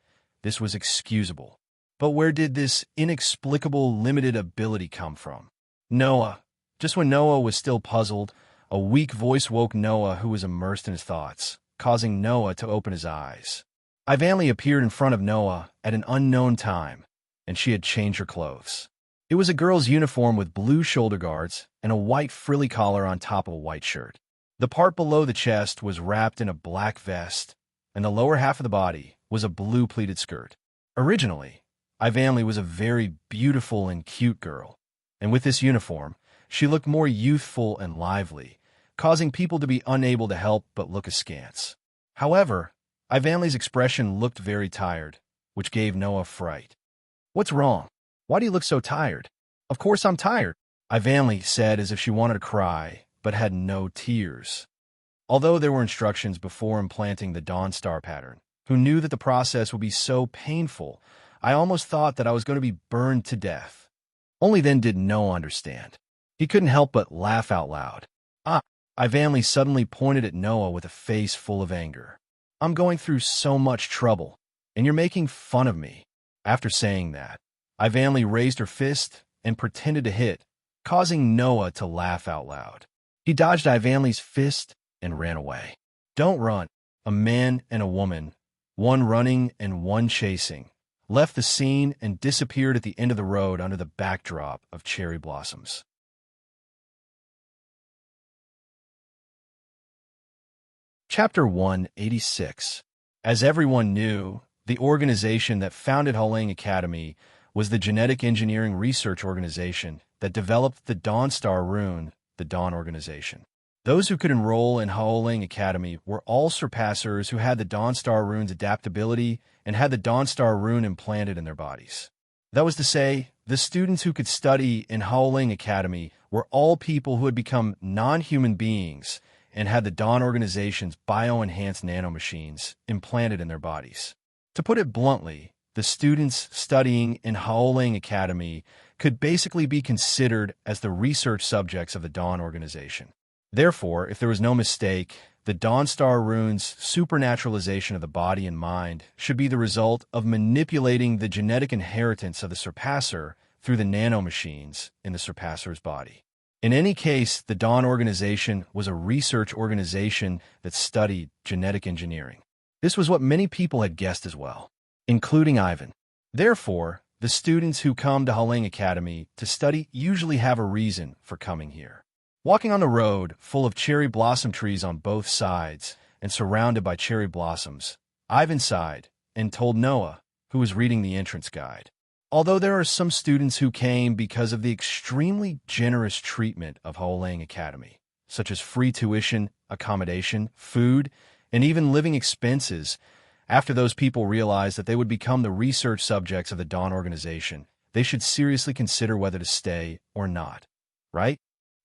This was excusable. But where did this inexplicable limited ability come from? Noah. Just when Noah was still puzzled, a weak voice woke Noah, who was immersed in his thoughts, causing Noah to open his eyes. Ivanli appeared in front of Noah at an unknown time, and she had changed her clothes. It was a girl's uniform with blue shoulder guards and a white frilly collar on top of a white shirt. The part below the chest was wrapped in a black vest, and the lower half of the body was a blue pleated skirt. Originally, Ivanli was a very beautiful and cute girl, and with this uniform, she looked more youthful and lively, causing people to be unable to help but look askance. However, Ivanli's expression looked very tired, which gave Noah fright. "What's wrong? Why do you look so tired?" "Of course I'm tired," Ivanli said as if she wanted to cry, but had no tears. Although there were instructions before implanting the dawn star pattern, who knew that the process would be so painful, I almost thought that I was going to be burned to death. Only then did Noah understand. He couldn't help but laugh out loud. Ivanli suddenly pointed at Noah with a face full of anger. "I'm going through so much trouble, and you're making fun of me." After saying that, Ivanli raised her fist and pretended to hit, causing Noah to laugh out loud. He dodged Ivanli's fist and ran away. "Don't run." A man and a woman, one running and one chasing, left the scene and disappeared at the end of the road under the backdrop of cherry blossoms. Chapter 186. As everyone knew, the organization that founded Haolang Academy was the Genetic Engineering Research Organization that developed the Dawnstar Rune, the Dawn Organization. Those who could enroll in Haolang Academy were all surpassers who had the Dawnstar Rune's adaptability and had the Dawnstar Rune implanted in their bodies. That was to say, the students who could study in Haolang Academy were all people who had become non-human beings and had the Dawn Organization's bio-enhanced nanomachines implanted in their bodies. To put it bluntly, the students studying in Haolang Academy could basically be considered as the research subjects of the Dawn Organization. Therefore, if there was no mistake, the Dawnstar Rune's supernaturalization of the body and mind should be the result of manipulating the genetic inheritance of the surpasser through the nanomachines in the surpasser's body. In any case, the Dawn Organization was a research organization that studied genetic engineering. This was what many people had guessed as well, including Ivan. Therefore, the students who come to Haolang Academy to study usually have a reason for coming here. Walking on the road, full of cherry blossom trees on both sides and surrounded by cherry blossoms, Ivan sighed and told Noah, who was reading the entrance guide. Although there are some students who came because of the extremely generous treatment of Haolang Academy, such as free tuition, accommodation, food, and even living expenses, after those people realized that they would become the research subjects of the Dawn Organization, they should seriously consider whether to stay or not, right?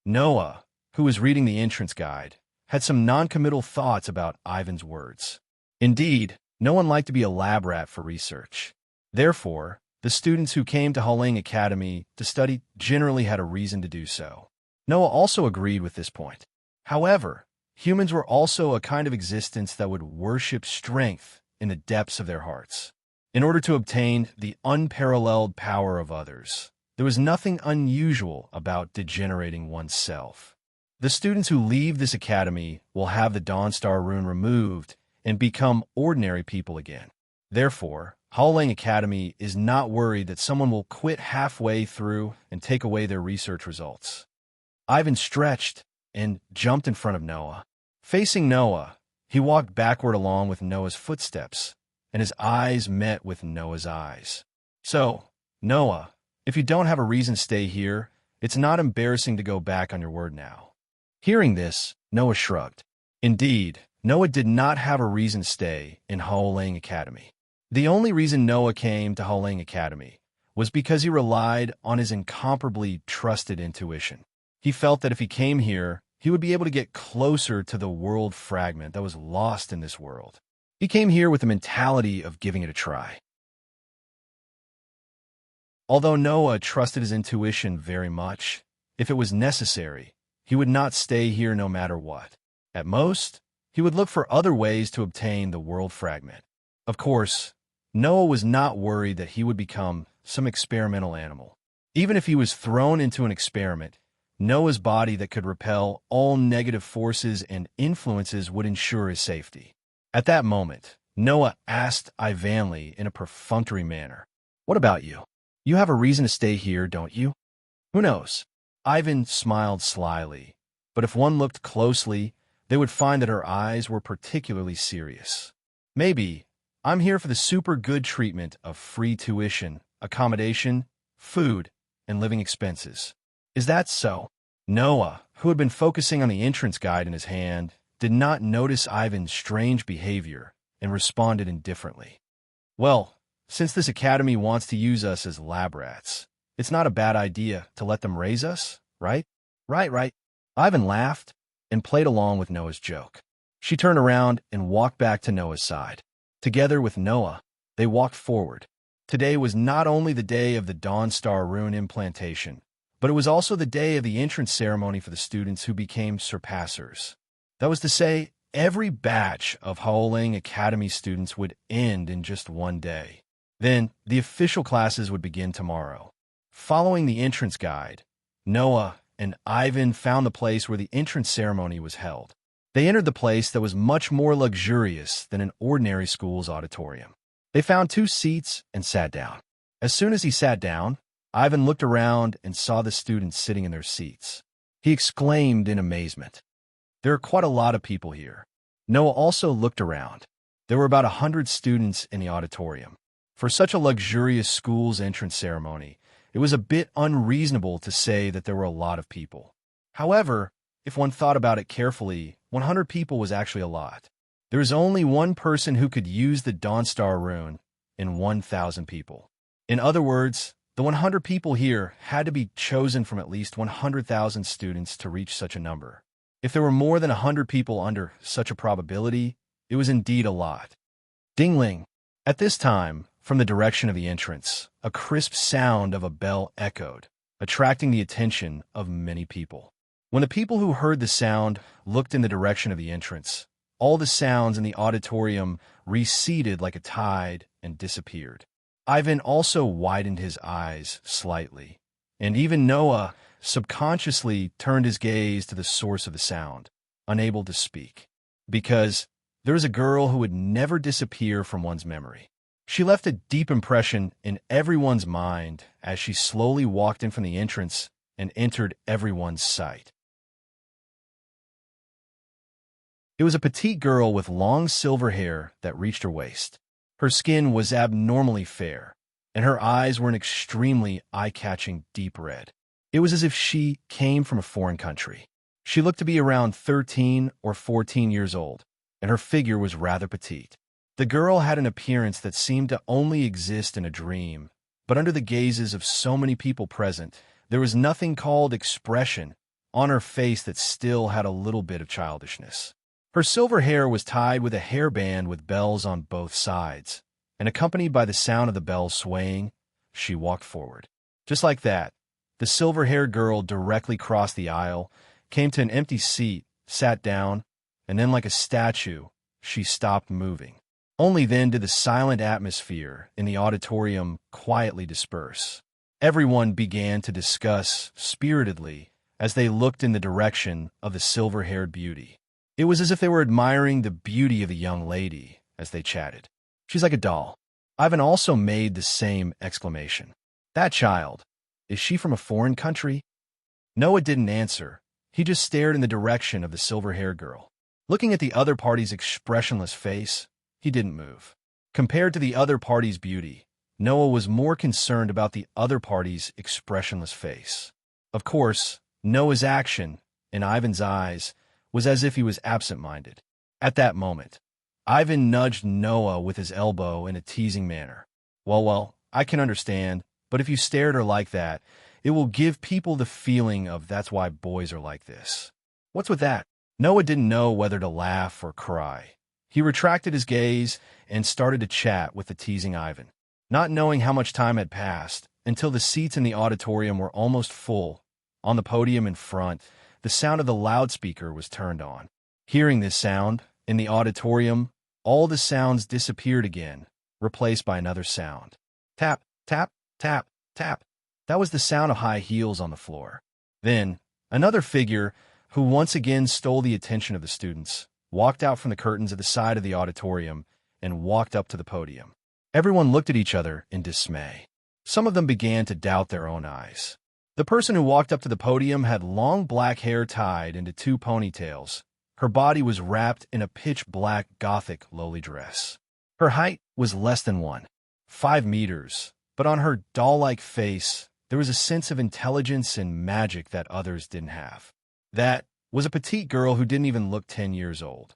Noah, who was reading the entrance guide, had some non-committal thoughts about Ivan's words. Indeed, no one liked to be a lab rat for research. Therefore, the students who came to Haolang Academy to study generally had a reason to do so. Noah also agreed with this point. However, humans were also a kind of existence that would worship strength in the depths of their hearts. In order to obtain the unparalleled power of others, there was nothing unusual about degenerating oneself. The students who leave this academy will have the Dawnstar Rune removed and become ordinary people again. Therefore, Haolang Academy is not worried that someone will quit halfway through and take away their research results. Ivan stretched and jumped in front of Noah. Facing Noah, he walked backward along with Noah's footsteps, and his eyes met with Noah's eyes. So, Noah, if you don't have a reason to stay here, it's not embarrassing to go back on your word now. Hearing this, Noah shrugged. Indeed, Noah did not have a reason to stay in Haolang Academy. The only reason Noah came to Haolang Academy was because he relied on his incomparably trusted intuition. He felt that if he came here, he would be able to get closer to the world fragment that was lost in this world. He came here with the mentality of giving it a try. Although Noah trusted his intuition very much, if it was necessary, he would not stay here no matter what. At most, he would look for other ways to obtain the world fragment. Of course, Noah was not worried that he would become some experimental animal. Even if he was thrown into an experiment, Noah's body that could repel all negative forces and influences would ensure his safety. At that moment, Noah asked Ivanly in a perfunctory manner, "What about you? You have a reason to stay here, don't you?" "Who knows?" Ivan smiled slyly, but if one looked closely, they would find that her eyes were particularly serious. "Maybe I'm here for the super good treatment of free tuition, accommodation, food, and living expenses." "Is that so?" Noah, who had been focusing on the entrance guide in his hand, did not notice Ivan's strange behavior and responded indifferently. "Well, since this academy wants to use us as lab rats, it's not a bad idea to let them raise us, right?" Right. Ivan laughed and played along with Noah's joke. She turned around and walked back to Noah's side. Together with Noah, they walked forward. Today was not only the day of the Dawnstar Rune implantation, but it was also the day of the entrance ceremony for the students who became surpassers. That was to say, every batch of Haolang Academy students would end in just one day. Then, the official classes would begin tomorrow. Following the entrance guide, Noah and Ivan found the place where the entrance ceremony was held. They entered the place that was much more luxurious than an ordinary school's auditorium. They found 2 seats and sat down. As soon as he sat down, Ivan looked around and saw the students sitting in their seats. He exclaimed in amazement, "There are quite a lot of people here." Noah also looked around. There were about 100 students in the auditorium. For such a luxurious school's entrance ceremony, it was a bit unreasonable to say that there were a lot of people. However, if one thought about it carefully, 100 people was actually a lot. There was only one person who could use the Dawnstar rune in 1,000 people. In other words, the 100 people here had to be chosen from at least 100,000 students to reach such a number. If there were more than 100 people under such a probability, it was indeed a lot. Ding-ling. At this time, from the direction of the entrance, a crisp sound of a bell echoed, attracting the attention of many people. When the people who heard the sound looked in the direction of the entrance, all the sounds in the auditorium receded like a tide and disappeared. Ivan also widened his eyes slightly, and even Noah subconsciously turned his gaze to the source of the sound, unable to speak. Because there is a girl who would never disappear from one's memory. She left a deep impression in everyone's mind as she slowly walked in from the entrance and entered everyone's sight. It was a petite girl with long silver hair that reached her waist. Her skin was abnormally fair, and her eyes were an extremely eye-catching deep red. It was as if she came from a foreign country. She looked to be around 13 or 14 years old, and her figure was rather petite. The girl had an appearance that seemed to only exist in a dream, but under the gazes of so many people present, there was nothing called expression on her face that still had a little bit of childishness. Her silver hair was tied with a hairband with bells on both sides, and accompanied by the sound of the bells swaying, she walked forward. Just like that, the silver-haired girl directly crossed the aisle, came to an empty seat, sat down, and then like a statue, she stopped moving. Only then did the silent atmosphere in the auditorium quietly disperse. Everyone began to discuss spiritedly as they looked in the direction of the silver-haired beauty. It was as if they were admiring the beauty of the young lady as they chatted. She's like a doll. Ivan also made the same exclamation. That child, is she from a foreign country? Noah didn't answer. He just stared in the direction of the silver-haired girl. Looking at the other party's expressionless face, he didn't move. Compared to the other party's beauty, Noah was more concerned about the other party's expressionless face. Of course, Noah's action, in Ivan's eyes, was as if he was absent-minded. At that moment, Ivan nudged Noah with his elbow in a teasing manner. Well, I can understand, but if you stare at her like that, it will give people the feeling of that's why boys are like this. What's with that? Noah didn't know whether to laugh or cry. He retracted his gaze and started to chat with the teasing Ivan, not knowing how much time had passed until the seats in the auditorium were almost full. On the podium in front, the sound of the loudspeaker was turned on. Hearing this sound, in the auditorium, all the sounds disappeared again, replaced by another sound. Tap, tap, tap, tap. That was the sound of high heels on the floor. Then, another figure, who once again stole the attention of the students, walked out from the curtains at the side of the auditorium and walked up to the podium. Everyone looked at each other in dismay. Some of them began to doubt their own eyes. The person who walked up to the podium had long black hair tied into two ponytails. Her body was wrapped in a pitch-black Gothic lowly dress. Her height was less than 1.5 meters, but on her doll-like face, there was a sense of intelligence and magic that others didn't have. That was a petite girl who didn't even look 10 years old.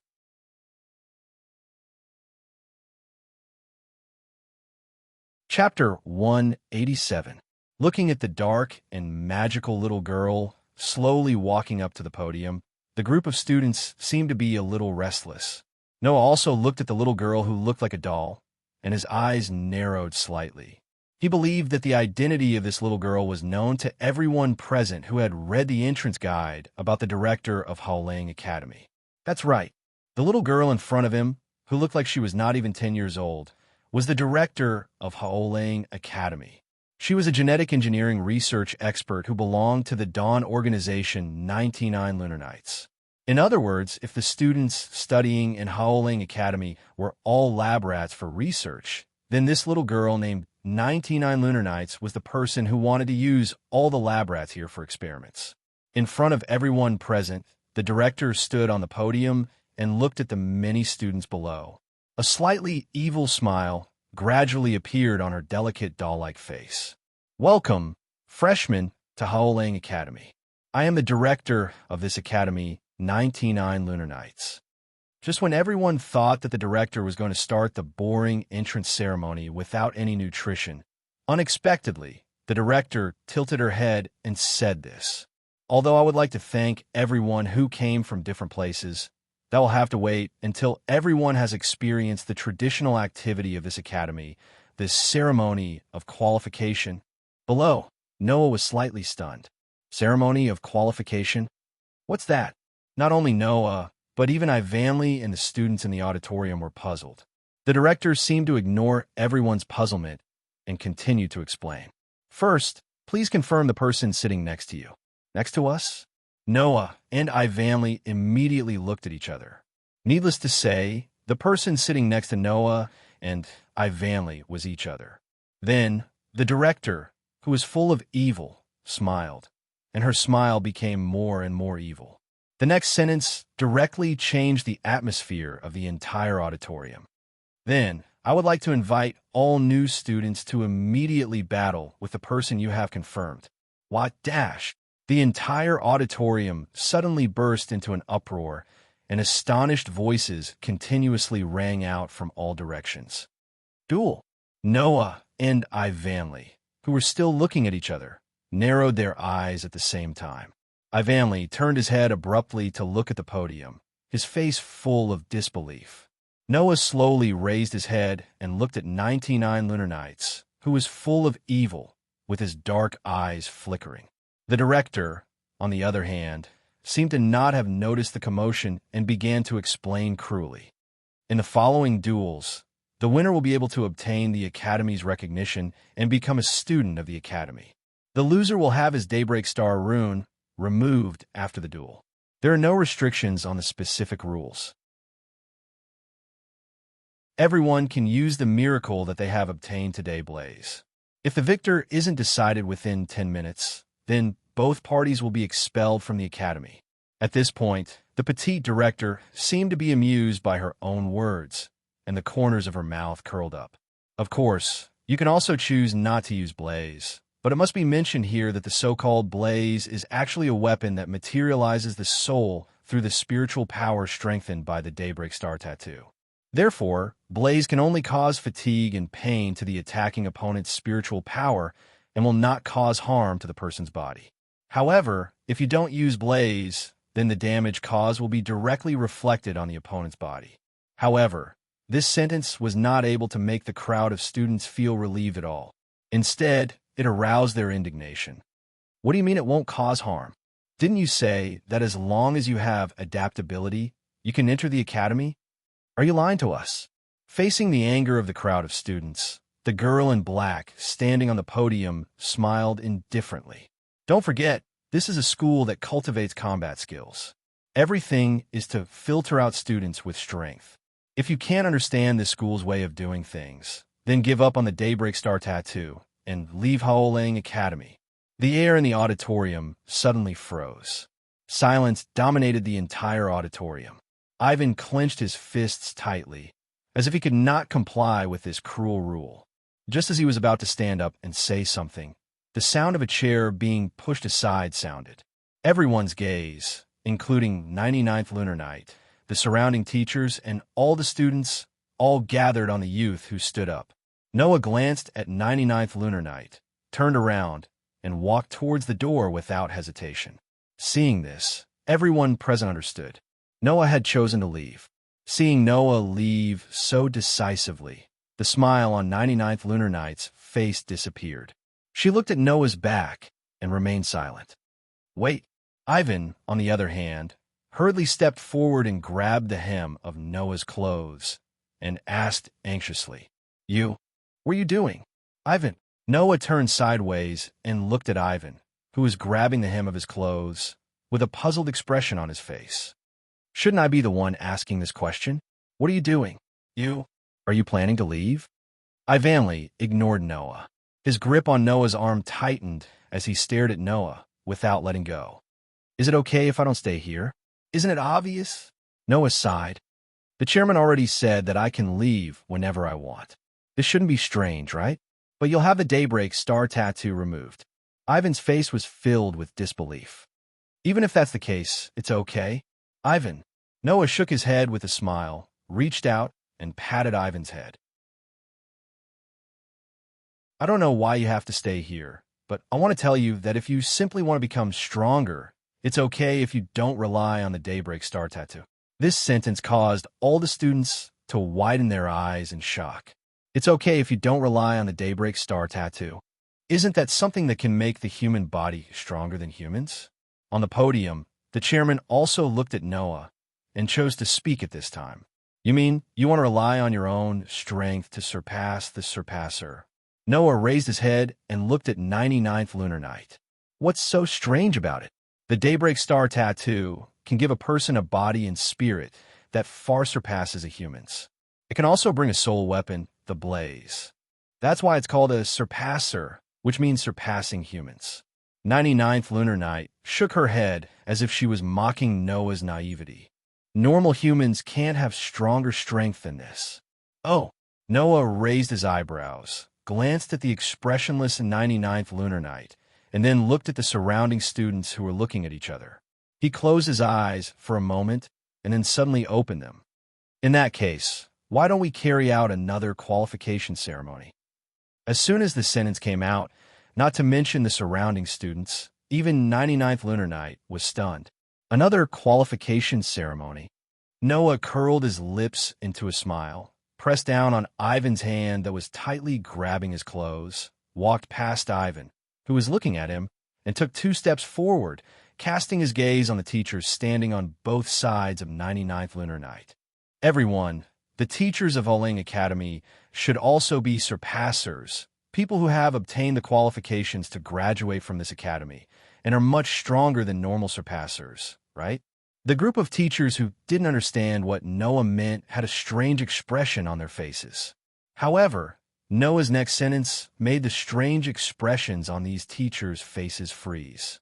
Chapter 187. Looking at the dark and magical little girl slowly walking up to the podium, the group of students seemed to be a little restless. Noah also looked at the little girl who looked like a doll, and his eyes narrowed slightly. He believed that the identity of this little girl was known to everyone present who had read the entrance guide about the director of Haolang Academy. That's right. The little girl in front of him, who looked like she was not even 10 years old, was the director of Haolang Academy. She was a genetic engineering research expert who belonged to the Dawn organization 99 Lunar Nights. In other words, if the students studying in Haolang Academy were all lab rats for research, then this little girl named 99 Lunar Nights was the person who wanted to use all the lab rats here for experiments. In front of everyone present, the director stood on the podium and looked at the many students below. A slightly evil smile gradually appeared on her delicate doll-like face. "Welcome, freshmen, to Haolang Academy. I am the director of this academy, 99 Lunar Nights." Just when everyone thought that the director was going to start the boring entrance ceremony without any nutrition, unexpectedly, the director tilted her head and said this. "Although I would like to thank everyone who came from different places, that will have to wait until everyone has experienced the traditional activity of this academy, this ceremony of qualification." Below, Noah was slightly stunned. Ceremony of qualification? What's that? Not only Noah, but even Ivanley and the students in the auditorium were puzzled. The director seemed to ignore everyone's puzzlement and continued to explain. "First, please confirm the person sitting next to you." "Next to us?" Noah and Ivanley immediately looked at each other. Needless to say, the person sitting next to Noah and Ivanley was each other. Then, the director, who was full of evil, smiled, and her smile became more and more evil. The next sentence directly changed the atmosphere of the entire auditorium. "Then, I would like to invite all new students to immediately battle with the person you have confirmed." What dash? The entire auditorium suddenly burst into an uproar, and astonished voices continuously rang out from all directions. "Duel." Noah and Ivanley, who were still looking at each other, narrowed their eyes at the same time. Ivanley turned his head abruptly to look at the podium, his face full of disbelief. Noah slowly raised his head and looked at 99 Lunar Nights, who was full of evil, with his dark eyes flickering. The director, on the other hand, seemed to not have noticed the commotion and began to explain cruelly. "In the following duels, the winner will be able to obtain the Academy's recognition and become a student of the Academy. The loser will have his Daybreak Star rune removed after the duel. There are no restrictions on the specific rules. Everyone can use the miracle that they have obtained today, Blaze. If the victor isn't decided within 10 minutes, then both parties will be expelled from the Academy." At this point, the petite director seemed to be amused by her own words, and the corners of her mouth curled up. "Of course, you can also choose not to use Blaze, but it must be mentioned here that the so-called Blaze is actually a weapon that materializes the soul through the spiritual power strengthened by the Daybreak Star tattoo. Therefore, Blaze can only cause fatigue and pain to the attacking opponent's spiritual power and will not cause harm to the person's body. However, if you don't use Blaze, then the damage caused will be directly reflected on the opponent's body." However, this sentence was not able to make the crowd of students feel relieved at all. Instead, it aroused their indignation. "What do you mean it won't cause harm? Didn't you say that as long as you have adaptability, you can enter the Academy? Are you lying to us?" Facing the anger of the crowd of students, the girl in black, standing on the podium, smiled indifferently. "Don't forget, this is a school that cultivates combat skills. Everything is to filter out students with strength. If you can't understand this school's way of doing things, then give up on the Daybreak Star tattoo and leave Haolang Academy." The air in the auditorium suddenly froze. Silence dominated the entire auditorium. Ivan clenched his fists tightly, as if he could not comply with this cruel rule. Just as he was about to stand up and say something, the sound of a chair being pushed aside sounded. Everyone's gaze, including 99th Lunar Night, the surrounding teachers, and all the students, all gathered on the youth who stood up. Noah glanced at 99th Lunar Night, turned around, and walked towards the door without hesitation. Seeing this, everyone present understood. Noah had chosen to leave. Seeing Noah leave so decisively, the smile on 99th Lunar Night's face disappeared. She looked at Noah's back and remained silent. "Wait." Ivan, on the other hand, hurriedly stepped forward and grabbed the hem of Noah's clothes and asked anxiously, "What are you doing?" "Ivan." Noah turned sideways and looked at Ivan, who was grabbing the hem of his clothes, with a puzzled expression on his face. "Shouldn't I be the one asking this question? What are you doing? Are you planning to leave?" Ivanley ignored Noah. His grip on Noah's arm tightened as he stared at Noah without letting go. "Is it okay if I don't stay here? Isn't it obvious?" Noah sighed. The chairman already said that I can leave whenever I want. This shouldn't be strange, right? But you'll have the daybreak star tattoo removed. Ivan's face was filled with disbelief. Even if that's the case, it's okay. Ivan. Noah shook his head with a smile, reached out, and patted Ivan's head. I don't know why you have to stay here, but I want to tell you that if you simply want to become stronger, it's okay if you don't rely on the daybreak star tattoo. This sentence caused all the students to widen their eyes in shock. It's okay if you don't rely on the daybreak star tattoo. Isn't that something that can make the human body stronger than humans? On the podium, the chairman also looked at Noah and chose to speak at this time. You mean you want to rely on your own strength to surpass the surpasser? Noah raised his head and looked at 99th lunar night. What's so strange about it? The daybreak star tattoo can give a person a body and spirit that far surpasses a human's. It can also bring a soul weapon, the blaze. That's why it's called a surpasser, which means surpassing humans. 99th lunar night shook her head as if she was mocking Noah's naivety. Normal humans can't have stronger strength than this. Oh, Noah raised his eyebrows, glanced at the expressionless 99th lunar night, and then looked at the surrounding students who were looking at each other. He closed his eyes for a moment and then suddenly opened them. In that case, why don't we carry out another qualification ceremony? As soon as the sentence came out, not to mention the surrounding students, even 99th lunar night was stunned. Another qualification ceremony. Noah curled his lips into a smile, pressed down on Ivan's hand that was tightly grabbing his clothes, walked past Ivan, who was looking at him, and took 2 steps forward, casting his gaze on the teachers standing on both sides of 99th lunar night. Everyone, the teachers of Oling Academy, should also be surpassers, people who have obtained the qualifications to graduate from this academy and are much stronger than normal surpassers, right? The group of teachers who didn't understand what Noah meant had a strange expression on their faces. However, Noah's next sentence made the strange expressions on these teachers' faces freeze.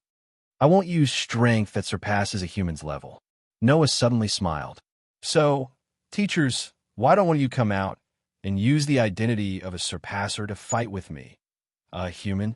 I won't use strength that surpasses a human's level. Noah suddenly smiled. So, teachers, why don't one of you come out and use the identity of a surpasser to fight with me? A human?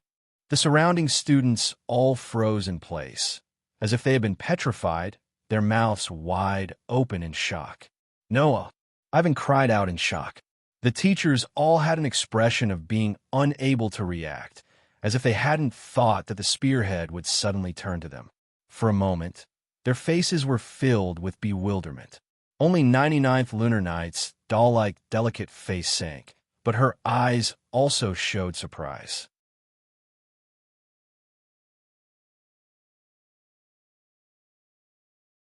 The surrounding students all froze in place, as if they had been petrified, their mouths wide open in shock. Noah, Ivan cried out in shock. The teachers all had an expression of being unable to react, as if they hadn't thought that the spearhead would suddenly turn to them. For a moment, their faces were filled with bewilderment. Only 99th lunar night's doll-like delicate face sank, but her eyes also showed surprise.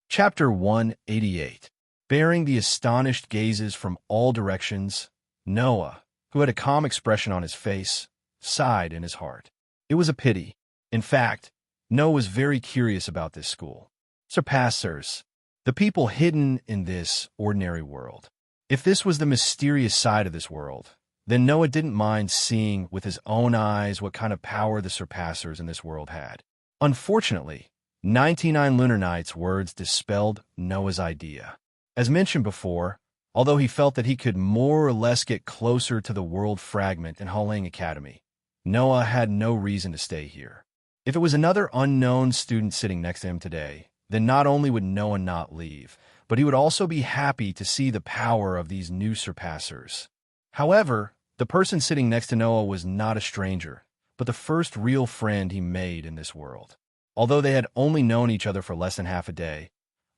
Chapter 188. Bearing the astonished gazes from all directions, Noah, who had a calm expression on his face, sighed in his heart. It was a pity. In fact, Noah was very curious about this school. Surpassers, the people hidden in this ordinary world. If this was the mysterious side of this world, then Noah didn't mind seeing with his own eyes what kind of power the surpassers in this world had. Unfortunately, 99 lunar nights' words dispelled Noah's idea. As mentioned before, although he felt that he could more or less get closer to the world fragment in Oling Academy, Noah had no reason to stay here. If it was another unknown student sitting next to him today, then not only would Noah not leave, but he would also be happy to see the power of these new surpassers. However, the person sitting next to Noah was not a stranger, but the first real friend he made in this world. Although they had only known each other for less than half a day,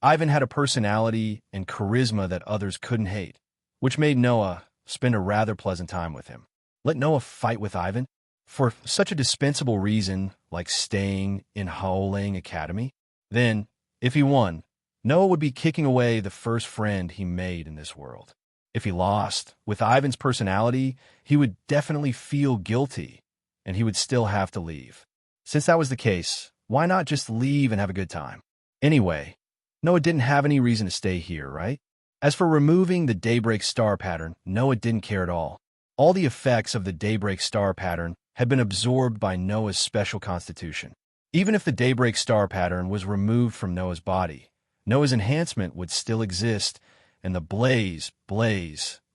Ivan had a personality and charisma that others couldn't hate, which made Noah spend a rather pleasant time with him. Let Noah fight with Ivan? For such a dispensable reason like staying in Oling Academy? Then, if he won, Noah would be kicking away the first friend he made in this world. If he lost, with Ivan's personality, he would definitely feel guilty, and he would still have to leave. Since that was the case, why not just leave and have a good time? Anyway, Noah didn't have any reason to stay here, right? As for removing the daybreak star pattern, Noah didn't care at all. All the effects of the daybreak star pattern had been absorbed by Noah's special constitution. Even if the daybreak star pattern was removed from Noah's body, Noah's enhancement would still exist, and the blaze,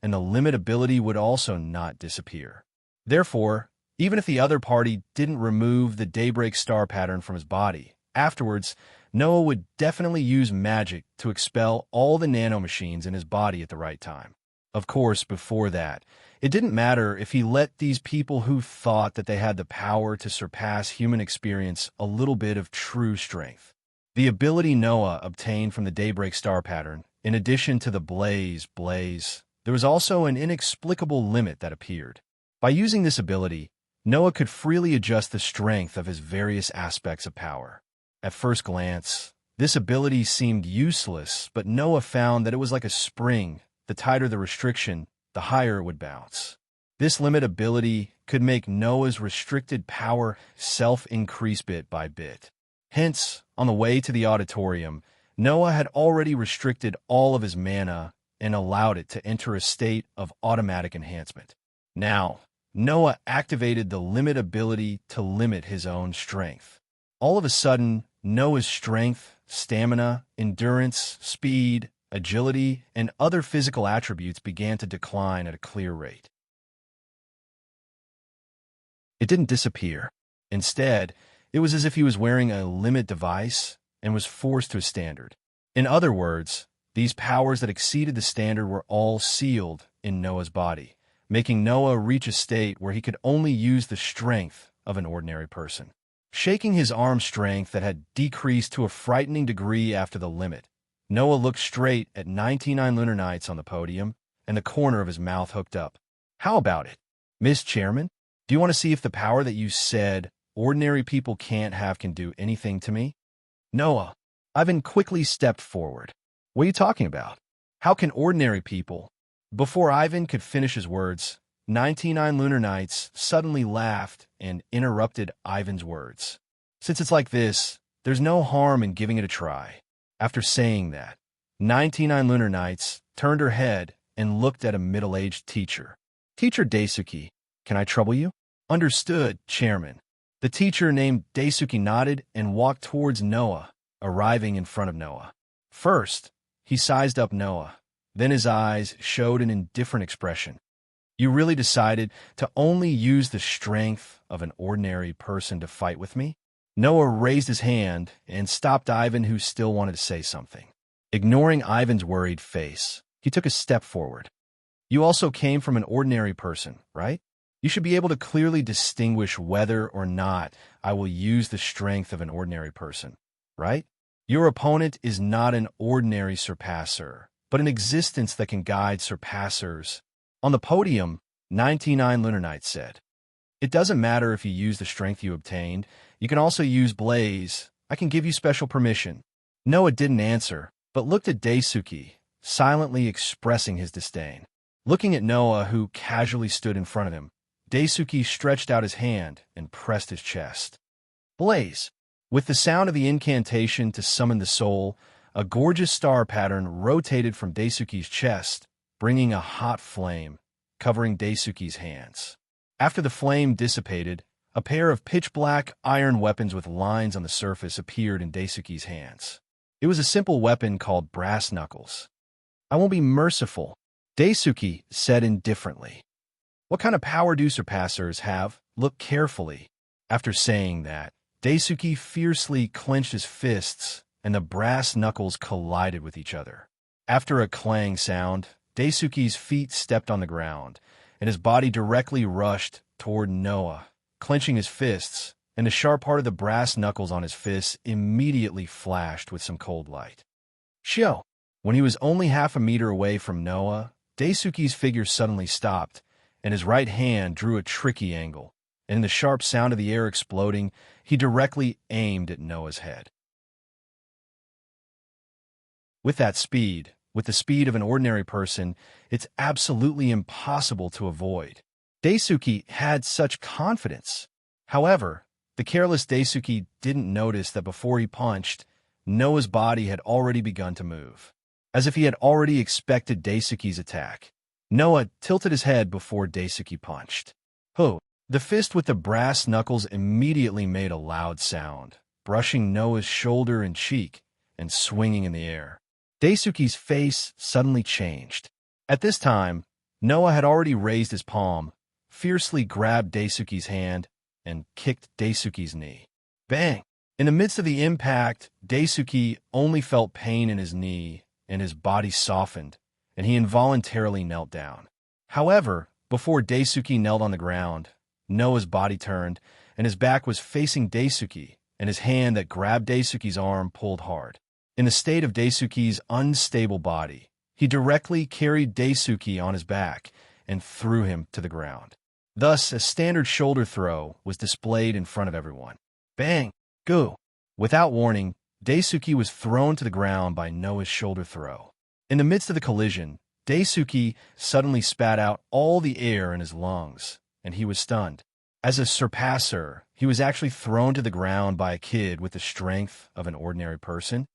and the limit ability would also not disappear. Therefore, even if the other party didn't remove the daybreak star pattern from his body, afterwards, Noah would definitely use magic to expel all the nanomachines in his body at the right time. Of course, before that, it didn't matter if he let these people who thought that they had the power to surpass human experience a little bit of true strength. The ability Noah obtained from the daybreak star pattern, in addition to the blaze, there was also an inexplicable limit that appeared. By using this ability, Noah could freely adjust the strength of his various aspects of power. At first glance, this ability seemed useless, but Noah found that it was like a spring. The tighter the restriction, the higher it would bounce. This limit ability could make Noah's restricted power self-increase bit by bit. Hence, on the way to the auditorium, Noah had already restricted all of his mana and allowed it to enter a state of automatic enhancement. Now, Noah activated the limit ability to limit his own strength. All of a sudden, Noah's strength, stamina, endurance, speed, agility, and other physical attributes began to decline at a clear rate. It didn't disappear. Instead, it was as if he was wearing a limit device and was forced to a standard. In other words, these powers that exceeded the standard were all sealed in Noah's body, making Noah reach a state where he could only use the strength of an ordinary person. Shaking his arm strength that had decreased to a frightening degree after the limit, Noah looked straight at 99 Lunar Nights on the podium, and the corner of his mouth hooked up. "How about it? Miss Chairman, do you want to see if the power that you said ordinary people can't have can do anything to me?" Noah, Ivan quickly stepped forward. "What are you talking about? How can ordinary people—" Before Ivan could finish his words, 99 Lunar Nights suddenly laughed and interrupted Ivan's words. "Since it's like this, there's no harm in giving it a try." After saying that, 99 Lunar Nights turned her head and looked at a middle-aged teacher. "Teacher Daisuke, can I trouble you?" "Understood, Chairman." The teacher named Daisuke nodded and walked towards Noah, arriving in front of Noah. First, he sized up Noah. Then his eyes showed an indifferent expression. "You really decided to only use the strength of an ordinary person to fight with me?" Noah raised his hand and stopped Ivan, who still wanted to say something. Ignoring Ivan's worried face, he took a step forward. "You also came from an ordinary person, right? You should be able to clearly distinguish whether or not I will use the strength of an ordinary person, right? Your opponent is not an ordinary surpasser, but an existence that can guide surpassers." On the podium, 99 Lunar Nights said, "It doesn't matter if you use the strength you obtained. You can also use Blaze. I can give you special permission." Noah didn't answer, but looked at Daisuke, silently expressing his disdain. Looking at Noah, who casually stood in front of him, Daisuke stretched out his hand and pressed his chest. "Blaze!" With the sound of the incantation to summon the soul, a gorgeous star pattern rotated from Daisuke's chest, bringing a hot flame, covering Daisuke's hands. After the flame dissipated, a pair of pitch-black iron weapons with lines on the surface appeared in Daisuke's hands. It was a simple weapon called Brass Knuckles. "I won't be merciful," Daisuke said indifferently. "What kind of power do surpassers have? Look carefully." After saying that, Daisuke fiercely clenched his fists, and the brass knuckles collided with each other. After a clang sound, Daisuke's feet stepped on the ground, and his body directly rushed toward Noah, clenching his fists, and the sharp part of the brass knuckles on his fists immediately flashed with some cold light. "Shio!" When he was only half a meter away from Noah, Daisuke's figure suddenly stopped, and his right hand drew a tricky angle, and in the sharp sound of the air exploding, he directly aimed at Noah's head. With that speed, with the speed of an ordinary person, it's absolutely impossible to avoid. Daisuke had such confidence. However, the careless Daisuke didn't notice that before he punched, Noah's body had already begun to move. As if he had already expected Daisuke's attack, Noah tilted his head before Daisuke punched. "Ho!" The fist with the brass knuckles immediately made a loud sound, brushing Noah's shoulder and cheek, and swinging in the air. Daisuke's face suddenly changed. At this time, Noah had already raised his palm, fiercely grabbed Daisuke's hand, and kicked Daisuke's knee. Bang! In the midst of the impact, Daisuke only felt pain in his knee, and his body softened, and he involuntarily knelt down. However, before Daisuke knelt on the ground, Noah's body turned, and his back was facing Daisuke, and his hand that grabbed Daisuke's arm pulled hard. In the state of Daisuke's unstable body, he directly carried Daisuke on his back and threw him to the ground. Thus, a standard shoulder throw was displayed in front of everyone. Bang! Go! Without warning, Daisuke was thrown to the ground by Noah's shoulder throw. In the midst of the collision, Daisuke suddenly spat out all the air in his lungs, and he was stunned. As a surpasser, he was actually thrown to the ground by a kid with the strength of an ordinary person.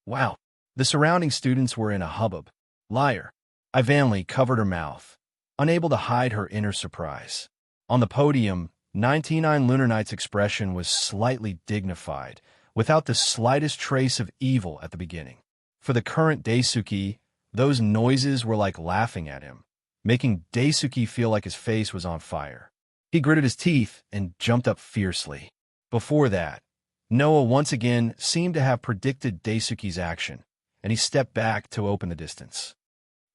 Wow! The surrounding students were in a hubbub. Liar! Ivanli covered her mouth, unable to hide her inner surprise. On the podium, 99 Lunar Knight's expression was slightly dignified, without the slightest trace of evil at the beginning. For the current Daisuke, those noises were like laughing at him, making Daisuke feel like his face was on fire. He gritted his teeth and jumped up fiercely. Before that, Noah once again seemed to have predicted Daisuke's action, and he stepped back to open the distance.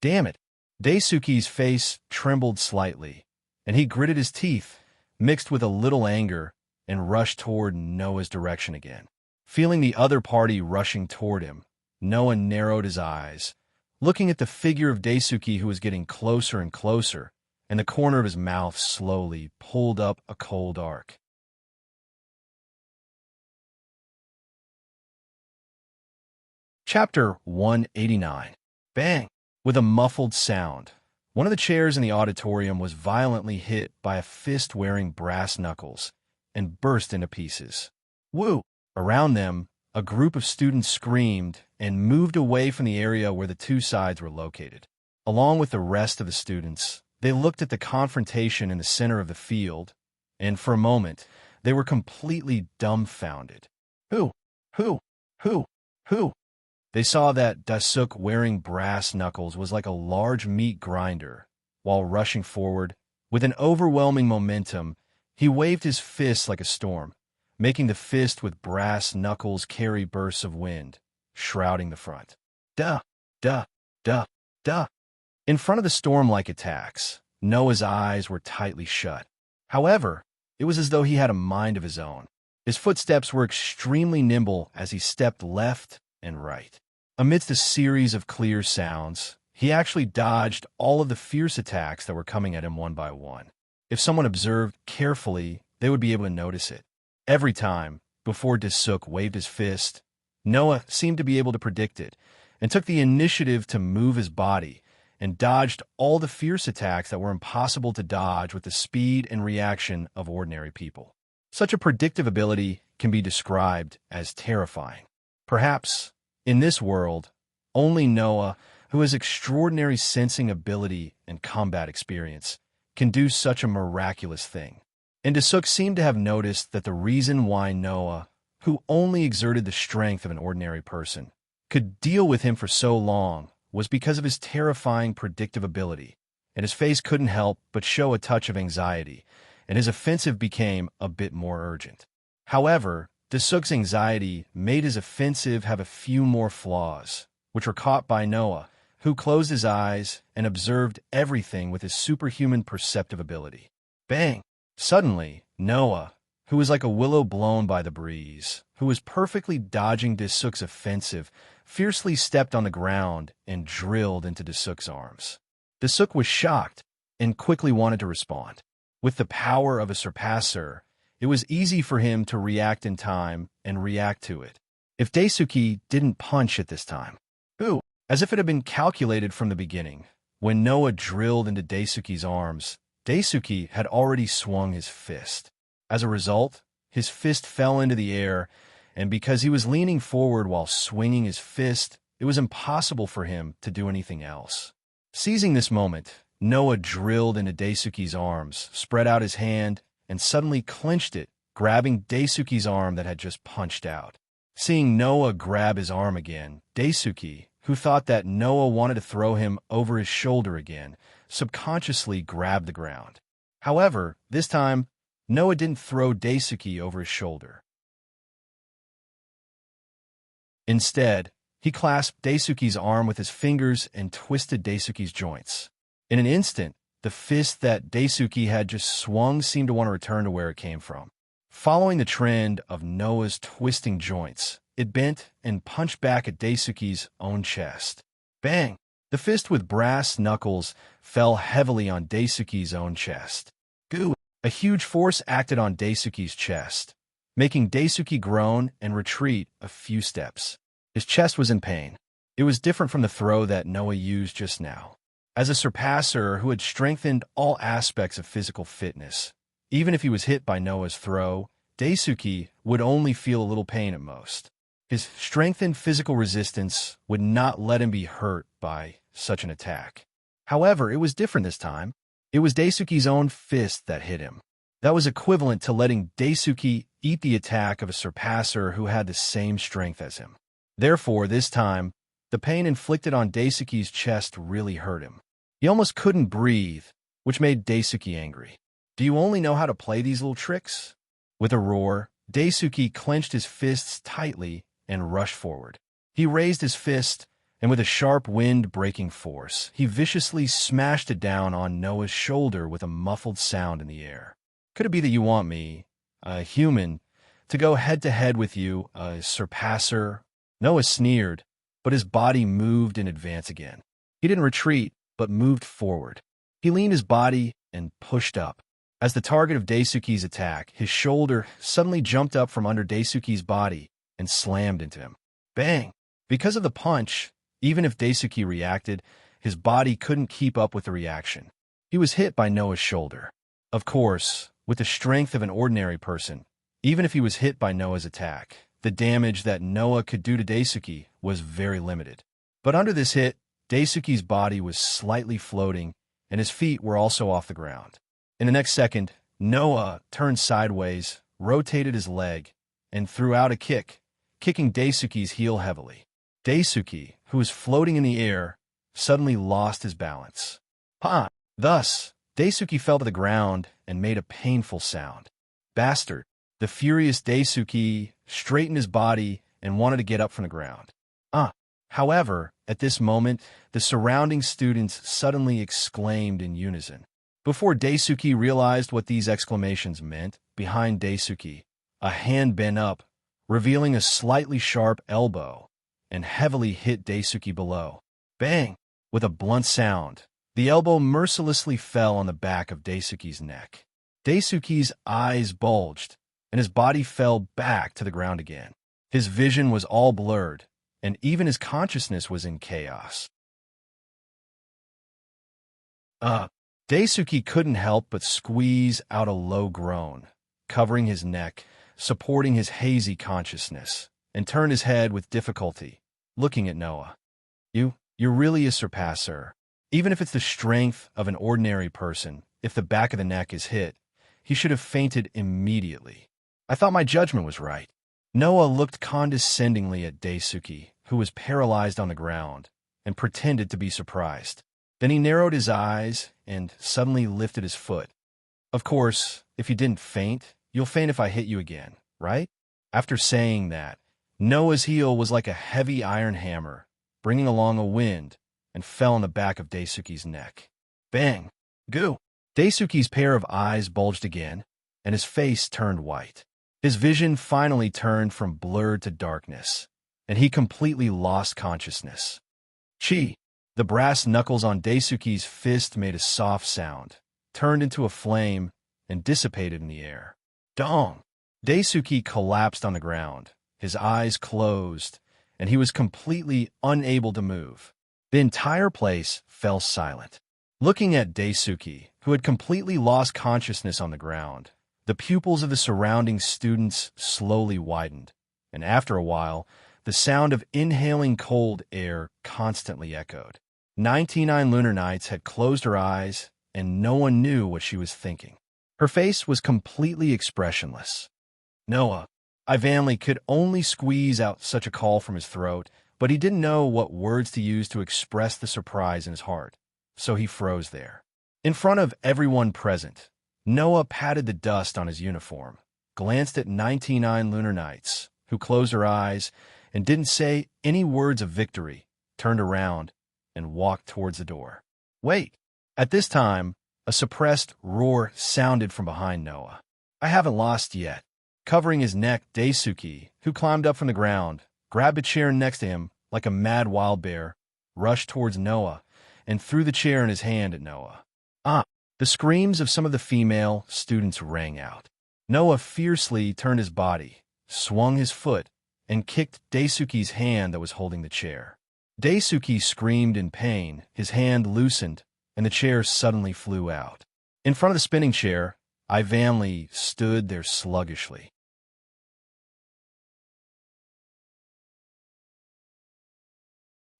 Damn it! Daisuke's face trembled slightly, and he gritted his teeth, mixed with a little anger, and rushed toward Noah's direction again. Feeling the other party rushing toward him, Noah narrowed his eyes, looking at the figure of Daisuke who was getting closer and closer, and the corner of his mouth slowly pulled up a cold arc. Chapter 189. Bang! With a muffled sound, one of the chairs in the auditorium was violently hit by a fist wearing brass knuckles and burst into pieces. Woo! Around them, a group of students screamed and moved away from the area where the two sides were located. Along with the rest of the students, they looked at the confrontation in the center of the field, and for a moment, they were completely dumbfounded. Who? They saw that Daisuke wearing brass knuckles was like a large meat grinder. While rushing forward, with an overwhelming momentum, he waved his fist like a storm, making the fist with brass knuckles carry bursts of wind, shrouding the front. Duh. In front of the storm-like attacks, Noah's eyes were tightly shut. However, it was as though he had a mind of his own. His footsteps were extremely nimble as he stepped left and right. Amidst a series of clear sounds, he actually dodged all of the fierce attacks that were coming at him one by one. If someone observed carefully, they would be able to notice it. Every time, before Daisuke waved his fist, Noah seemed to be able to predict it, and took the initiative to move his body, and dodged all the fierce attacks that were impossible to dodge with the speed and reaction of ordinary people. Such a predictive ability can be described as terrifying. Perhaps, in this world, only Noah, who has extraordinary sensing ability and combat experience, can do such a miraculous thing. And Daisuke seemed to have noticed that the reason why Noah, who only exerted the strength of an ordinary person, could deal with him for so long was because of his terrifying predictive ability, and his face couldn't help but show a touch of anxiety, and his offensive became a bit more urgent. However, Daisuke's anxiety made his offensive have a few more flaws, which were caught by Noah, who closed his eyes and observed everything with his superhuman perceptive ability. Bang! Suddenly, Noah, who was like a willow blown by the breeze, who was perfectly dodging Daisuke's offensive, fiercely stepped on the ground and drilled into Daisuke's arms. Daisuke was shocked and quickly wanted to respond. With the power of a surpasser, it was easy for him to react in time and react to it. If Daisuke didn't punch at this time, as if it had been calculated from the beginning, when Noah drilled into Daisuke's arms, Daisuke had already swung his fist. As a result, his fist fell into the air, and because he was leaning forward while swinging his fist, it was impossible for him to do anything else. Seizing this moment, Noah drilled into Daisuke's arms, spread out his hand, and suddenly clenched it, grabbing Daisuke's arm that had just punched out. Seeing Noah grab his arm again, Daisuke, who thought that Noah wanted to throw him over his shoulder again, subconsciously grabbed the ground. However, this time, Noah didn't throw Daisuke over his shoulder. Instead, he clasped Daisuke's arm with his fingers and twisted Daisuke's joints. In an instant, the fist that Daisuke had just swung seemed to want to return to where it came from. Following the trend of Noah's twisting joints, it bent and punched back at Daisuke's own chest. Bang! The fist with brass knuckles fell heavily on Daisuke's own chest. Goo! A huge force acted on Daisuke's chest, making Daisuke groan and retreat a few steps. His chest was in pain. It was different from the throw that Noah used just now. As a surpasser who had strengthened all aspects of physical fitness, even if he was hit by Noah's throw, Daisuke would only feel a little pain at most. His strengthened physical resistance would not let him be hurt by such an attack. However, it was different this time. It was Daisuke's own fist that hit him. That was equivalent to letting Daisuke eat the attack of a surpasser who had the same strength as him. Therefore, this time, the pain inflicted on Daisuke's chest really hurt him. He almost couldn't breathe, which made Daisuke angry. Do you only know how to play these little tricks? With a roar, Daisuke clenched his fists tightly and rushed forward. He raised his fist, and with a sharp wind-breaking force, he viciously smashed it down on Noah's shoulder with a muffled sound in the air. Could it be that you want me, a human, to go head-to-head with you, a surpasser? Noah sneered, but his body moved in advance again. He didn't retreat, but moved forward. He leaned his body and pushed up. As the target of Daisuke's attack, his shoulder suddenly jumped up from under Daisuke's body and slammed into him. Bang! Because of the punch, even if Daisuke reacted, his body couldn't keep up with the reaction. He was hit by Noah's shoulder. Of course, with the strength of an ordinary person, even if he was hit by Noah's attack, the damage that Noah could do to Daisuke was very limited. But under this hit, Daisuke's body was slightly floating, and his feet were also off the ground. In the next second, Noah turned sideways, rotated his leg, and threw out a kick, kicking Daisuke's heel heavily. Daisuke, who was floating in the air, suddenly lost his balance. Ha! Thus, Daisuke fell to the ground and made a painful sound. Bastard! The furious Daisuke straightened his body and wanted to get up from the ground. However, at this moment, the surrounding students suddenly exclaimed in unison. Before Daisuke realized what these exclamations meant, behind Daisuke, a hand bent up, revealing a slightly sharp elbow, and heavily hit Daisuke below. Bang! With a blunt sound, the elbow mercilessly fell on the back of Daisuke's neck. Daisuke's eyes bulged, and his body fell back to the ground again. His vision was all blurred, and even his consciousness was in chaos. Daisuke couldn't help but squeeze out a low groan, covering his neck, supporting his hazy consciousness, and turned his head with difficulty, looking at Noah. You're really a surpasser. Even if it's the strength of an ordinary person, if the back of the neck is hit, he should have fainted immediately. I thought my judgment was right. Noah looked condescendingly at Daisuke, who was paralyzed on the ground, and pretended to be surprised. Then he narrowed his eyes and suddenly lifted his foot. Of course, if you didn't faint, you'll faint if I hit you again, right? After saying that, Noah's heel was like a heavy iron hammer, bringing along a wind, and fell on the back of Daisuke's neck. Bang! Goo! Daisuke's pair of eyes bulged again, and his face turned white. His vision finally turned from blurred to darkness, and he completely lost consciousness. Chi! The brass knuckles on Daisuke's fist made a soft sound, turned into a flame, and dissipated in the air. Dong! Daisuke collapsed on the ground, his eyes closed, and he was completely unable to move. The entire place fell silent. Looking at Daisuke, who had completely lost consciousness on the ground, the pupils of the surrounding students slowly widened, and after a while, the sound of inhaling cold air constantly echoed. 99 Lunar Nights had closed her eyes, and no one knew what she was thinking. Her face was completely expressionless. Noah, Ivanley could only squeeze out such a call from his throat, but he didn't know what words to use to express the surprise in his heart, so he froze there. In front of everyone present, Noah patted the dust on his uniform, glanced at 99 lunar nights, who closed her eyes and didn't say any words of victory, turned around, and walked towards the door. Wait! At this time, a suppressed roar sounded from behind Noah. I haven't lost yet. Covering his neck, Daisuke, who climbed up from the ground, grabbed a chair next to him like a mad wild bear, rushed towards Noah, and threw the chair in his hand at Noah. The screams of some of the female students rang out. Noah fiercely turned his body, swung his foot, and kicked Daisuke's hand that was holding the chair. Daisuke screamed in pain, his hand loosened, and the chair suddenly flew out. In front of the spinning chair, Ivanley stood there sluggishly.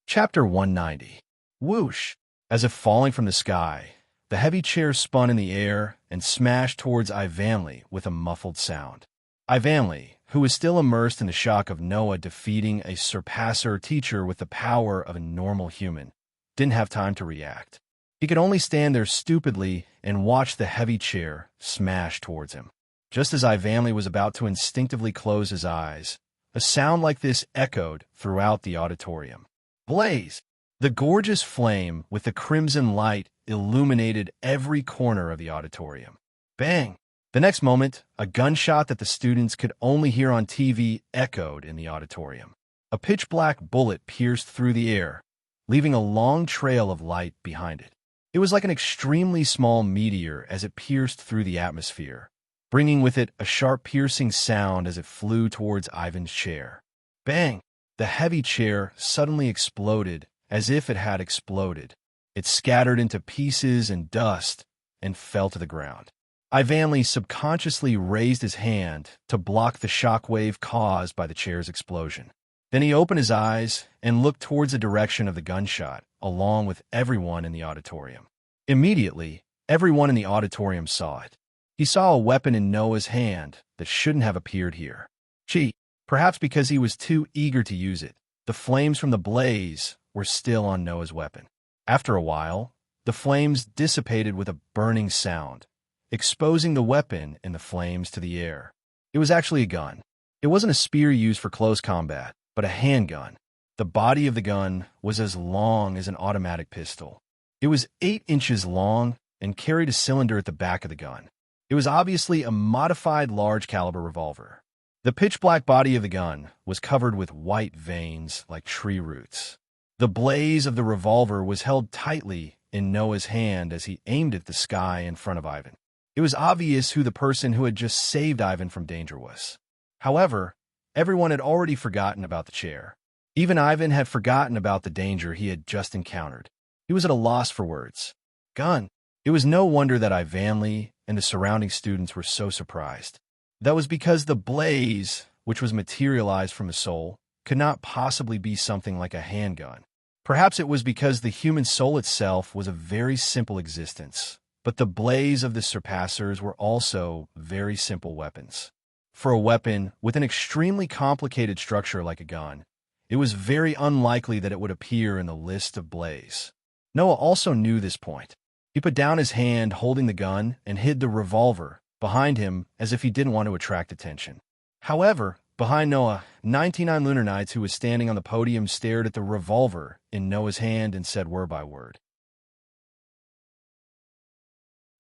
Chapter 190. Whoosh! As if falling from the sky, the heavy chair spun in the air and smashed towards Ivanley with a muffled sound. Ivanley, who was still immersed in the shock of Noah defeating a surpasser teacher with the power of a normal human, didn't have time to react. He could only stand there stupidly and watch the heavy chair smash towards him. Just as Ivanley was about to instinctively close his eyes, a sound like this echoed throughout the auditorium. Blaze! The gorgeous flame with the crimson light illuminated every corner of the auditorium. Bang! The next moment, a gunshot that the students could only hear on TV echoed in the auditorium. A pitch-black bullet pierced through the air, leaving a long trail of light behind it. It was like an extremely small meteor as it pierced through the atmosphere, bringing with it a sharp piercing sound as it flew towards Ivan's chair. Bang! The heavy chair suddenly exploded as if it had exploded. It scattered into pieces and dust and fell to the ground. Ivanley subconsciously raised his hand to block the shockwave caused by the chair's explosion. Then he opened his eyes and looked towards the direction of the gunshot, along with everyone in the auditorium. Immediately, everyone in the auditorium saw it. He saw a weapon in Noah's hand that shouldn't have appeared here. Perhaps because he was too eager to use it, the flames from the blaze were still on Noah's weapon. After a while, the flames dissipated with a burning sound, exposing the weapon in the flames to the air. It was actually a gun. It wasn't a spear used for close combat, but a handgun. The body of the gun was as long as an automatic pistol. It was 8 inches long and carried a cylinder at the back of the gun. It was obviously a modified large-caliber revolver. The pitch-black body of the gun was covered with white veins like tree roots. The blaze of the revolver was held tightly in Noah's hand as he aimed at the sky in front of Ivan. It was obvious who the person who had just saved Ivan from danger was. However, everyone had already forgotten about the chair. Even Ivan had forgotten about the danger he had just encountered. He was at a loss for words. Gun! It was no wonder that Ivanley and the surrounding students were so surprised. That was because the blaze, which was materialized from a soul, could not possibly be something like a handgun. Perhaps it was because the human soul itself was a very simple existence, but the blaze of the surpassers were also very simple weapons. For a weapon with an extremely complicated structure like a gun, it was very unlikely that it would appear in the list of blaze. Noah also knew this point. He put down his hand holding the gun and hid the revolver behind him as if he didn't want to attract attention. However, behind Noah, 99 lunar nights who was standing on the podium stared at the revolver in Noah's hand and said word by word.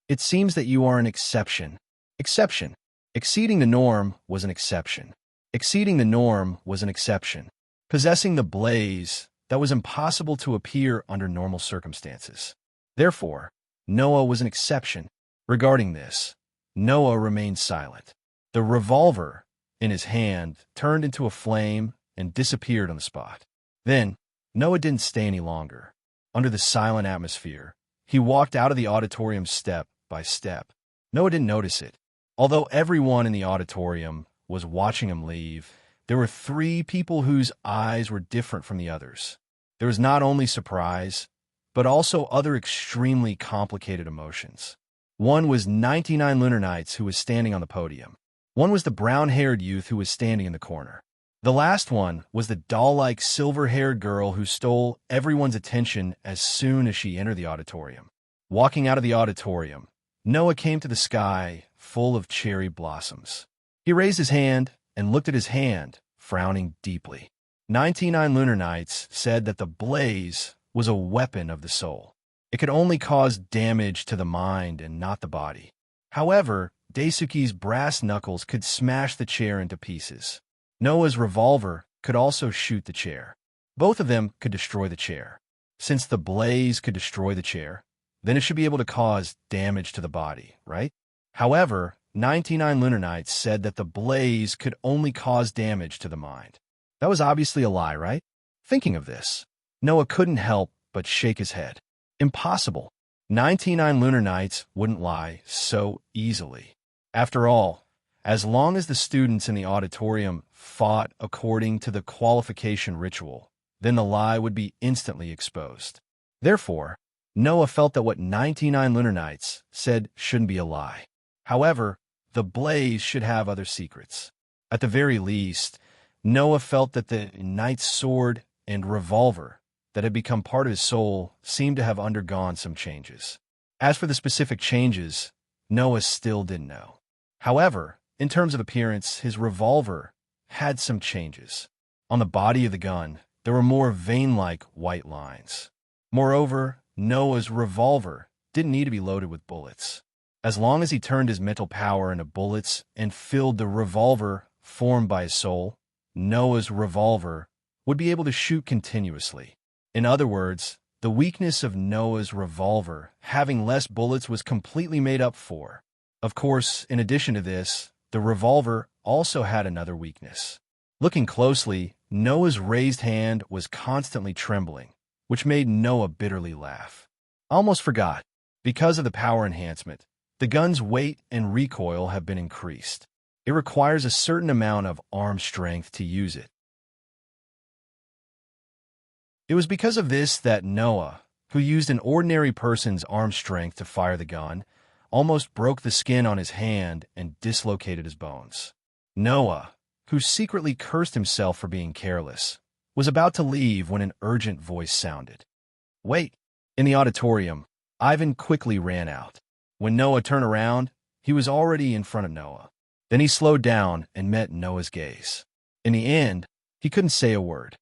It seems that you are an exception. Exception. Exceeding the norm was an exception. Exceeding the norm was an exception. Possessing the blaze that was impossible to appear under normal circumstances. Therefore, Noah was an exception. Regarding this, Noah remained silent. The revolver in his hand turned into a flame and disappeared on the spot. Then, Noah didn't stay any longer. Under the silent atmosphere, he walked out of the auditorium step by step. Noah didn't notice it. Although everyone in the auditorium was watching him leave, there were 3 people whose eyes were different from the others. There was not only surprise, but also other extremely complicated emotions. One was 99 lunar nights who was standing on the podium. One was the brown-haired youth who was standing in the corner. The last one was the doll-like silver-haired girl who stole everyone's attention as soon as she entered the auditorium. Walking out of the auditorium, Noah came to the sky full of cherry blossoms. He raised his hand and looked at his hand, frowning deeply. 99 lunar nights said that the blaze was a weapon of the soul. It could only cause damage to the mind and not the body. However, Daisuke's brass knuckles could smash the chair into pieces. Noah's revolver could also shoot the chair. Both of them could destroy the chair. Since the blaze could destroy the chair, then it should be able to cause damage to the body, right? However, 99 lunar nights said that the blaze could only cause damage to the mind. That was obviously a lie, right? Thinking of this, Noah couldn't help but shake his head. Impossible. 99 lunar nights wouldn't lie so easily. After all, as long as the students in the auditorium fought according to the qualification ritual, then the lie would be instantly exposed. Therefore, Noah felt that what 99 lunar nights said shouldn't be a lie. However, the blaze should have other secrets. At the very least, Noah felt that the knight's sword and revolver that had become part of his soul seemed to have undergone some changes. As for the specific changes, Noah still didn't know. However, in terms of appearance, his revolver had some changes. On the body of the gun, there were more vein-like white lines. Moreover, Noah's revolver didn't need to be loaded with bullets. As long as he turned his mental power into bullets and filled the revolver formed by his soul, Noah's revolver would be able to shoot continuously. In other words, the weakness of Noah's revolver, having less bullets, was completely made up for. Of course, in addition to this, the revolver also had another weakness. Looking closely, Noah's raised hand was constantly trembling, which made Noah bitterly laugh. I almost forgot. Because of the power enhancement, the gun's weight and recoil have been increased. It requires a certain amount of arm strength to use it. It was because of this that Noah, who used an ordinary person's arm strength to fire the gun, almost broke the skin on his hand and dislocated his bones. Noah, who secretly cursed himself for being careless, was about to leave when an urgent voice sounded. "Wait!" In the auditorium, Ivan quickly ran out. When Noah turned around, he was already in front of Noah. Then he slowed down and met Noah's gaze. In the end, he couldn't say a word.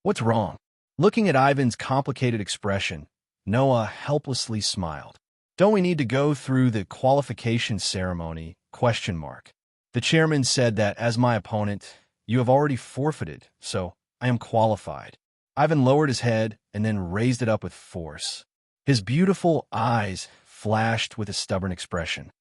"What's wrong?" Looking at Ivan's complicated expression, Noah helplessly smiled. "Don't we need to go through the qualification ceremony? The chairman said that as my opponent, you have already forfeited, so I am qualified." Ivan lowered his head and then raised it up with force. His beautiful eyes flashed with a stubborn expression.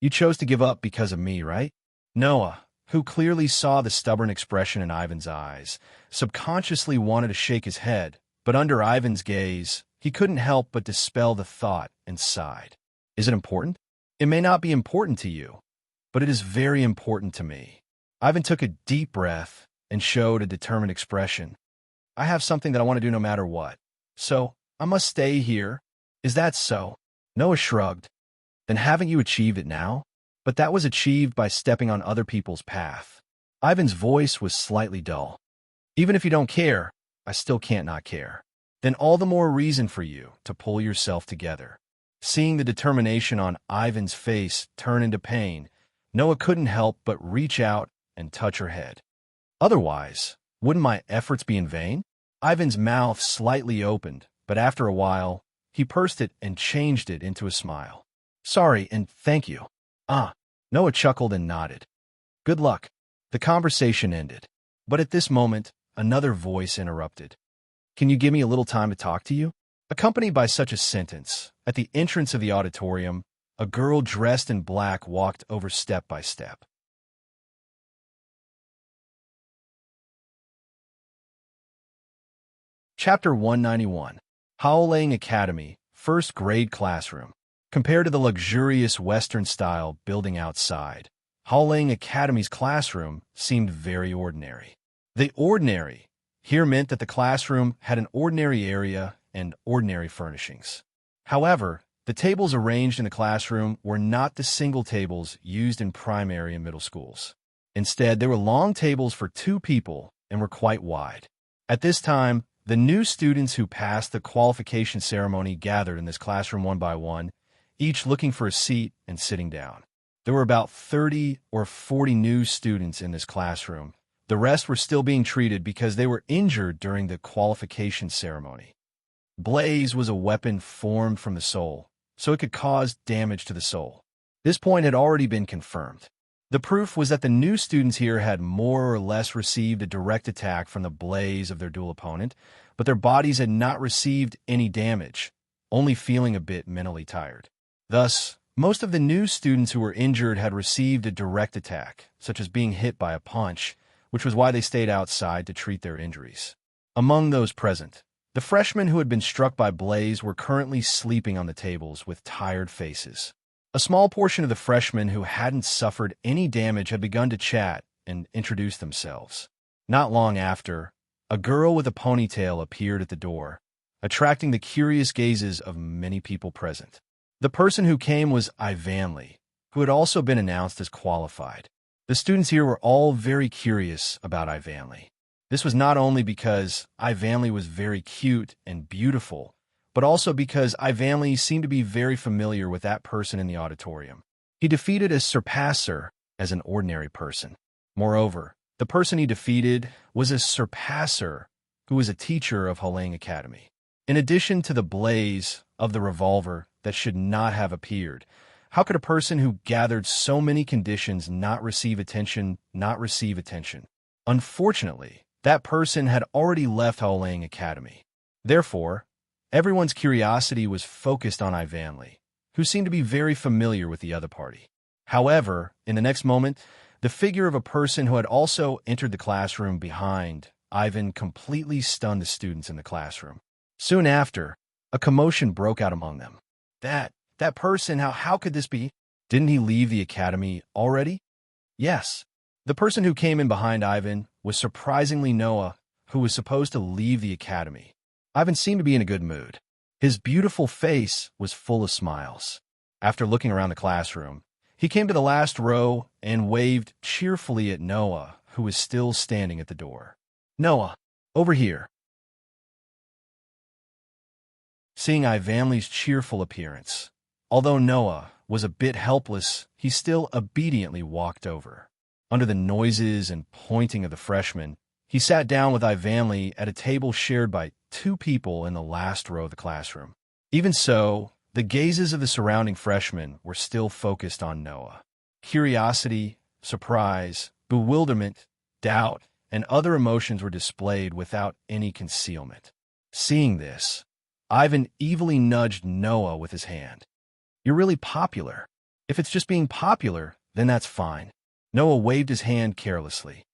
"You chose to give up because of me, right?" Noah, who clearly saw the stubborn expression in Ivan's eyes, subconsciously wanted to shake his head, but under Ivan's gaze, he couldn't help but dispel the thought and sighed. "Is it important?" "It may not be important to you, but it is very important to me." Ivan took a deep breath and showed a determined expression. "I have something that I want to do no matter what, so I must stay here." "Is that so?" Noah shrugged. "Then haven't you achieved it now?" "But that was achieved by stepping on other people's path." Ivan's voice was slightly dull. "Even if you don't care, I still can't not care." "Then all the more reason for you to pull yourself together." Seeing the determination on Ivan's face turn into pain, Noah couldn't help but reach out and touch her head. "Otherwise, wouldn't my efforts be in vain?" Ivan's mouth slightly opened, but after a while, he pursed it and changed it into a smile. "Sorry and thank you." "Ah." Noah chuckled and nodded. "Good luck." The conversation ended. But at this moment, another voice interrupted. "Can you give me a little time to talk to you?" Accompanied by such a sentence, at the entrance of the auditorium, a girl dressed in black walked over step by step. Chapter 191. Howling Academy, First Grade Classroom. Compared to the luxurious Western-style building outside, Howling Academy's classroom seemed very ordinary. The ordinary here meant that the classroom had an ordinary area and ordinary furnishings. However, The tables arranged in the classroom were not the single tables used in primary and middle schools. Instead, they were long tables for 2 people and were quite wide. At this time, the new students who passed the qualification ceremony gathered in this classroom one by one, each looking for a seat and sitting down. There were about 30 or 40 new students in this classroom. The rest were still being treated because they were injured during the qualification ceremony. Blaze was a weapon formed from the soul, so it could cause damage to the soul. This point had already been confirmed. The proof was that the new students here had more or less received a direct attack from the blaze of their dual opponent, but their bodies had not received any damage, only feeling a bit mentally tired. Thus, most of the new students who were injured had received a direct attack, such as being hit by a punch, which was why they stayed outside to treat their injuries. Among those present, the freshmen who had been struck by Blaze were currently sleeping on the tables with tired faces. A small portion of the freshmen who hadn't suffered any damage had begun to chat and introduce themselves. Not long after, a girl with a ponytail appeared at the door, attracting the curious gazes of many people present. The person who came was Ivanley, who had also been announced as qualified. The students here were all very curious about Ivanley. This was not only because Ivanley was very cute and beautiful, but also because Ivanley seemed to be very familiar with that person in the auditorium. He defeated a surpasser as an ordinary person. Moreover, the person he defeated was a surpasser who was a teacher of Holang Academy. In addition to the blaze of the revolver that should not have appeared, how could a person who gathered so many conditions not receive attention? Unfortunately, that person had already left Holang Academy. Therefore, everyone's curiosity was focused on Ivanley, who seemed to be very familiar with the other party. However, in the next moment, the figure of a person who had also entered the classroom behind Ivan completely stunned the students in the classroom. Soon after, a commotion broke out among them. That person, how could this be? Didn't he leave the academy already? Yes. The person who came in behind Ivan was surprisingly Noah, who was supposed to leave the academy. Ivan seemed to be in a good mood. His beautiful face was full of smiles. After looking around the classroom, he came to the last row and waved cheerfully at Noah, who was still standing at the door. Noah, over here. Seeing Ivanley's cheerful appearance, although Noah was a bit helpless, he still obediently walked over. Under the noises and pointing of the freshmen, he sat down with Ivanley at a table shared by 2 people in the last row of the classroom. Even so, the gazes of the surrounding freshmen were still focused on Noah. Curiosity, surprise, bewilderment, doubt, and other emotions were displayed without any concealment. Seeing this, Ivan evilly nudged Noah with his hand. You're really popular. If it's just being popular, then that's fine. Noah waved his hand carelessly.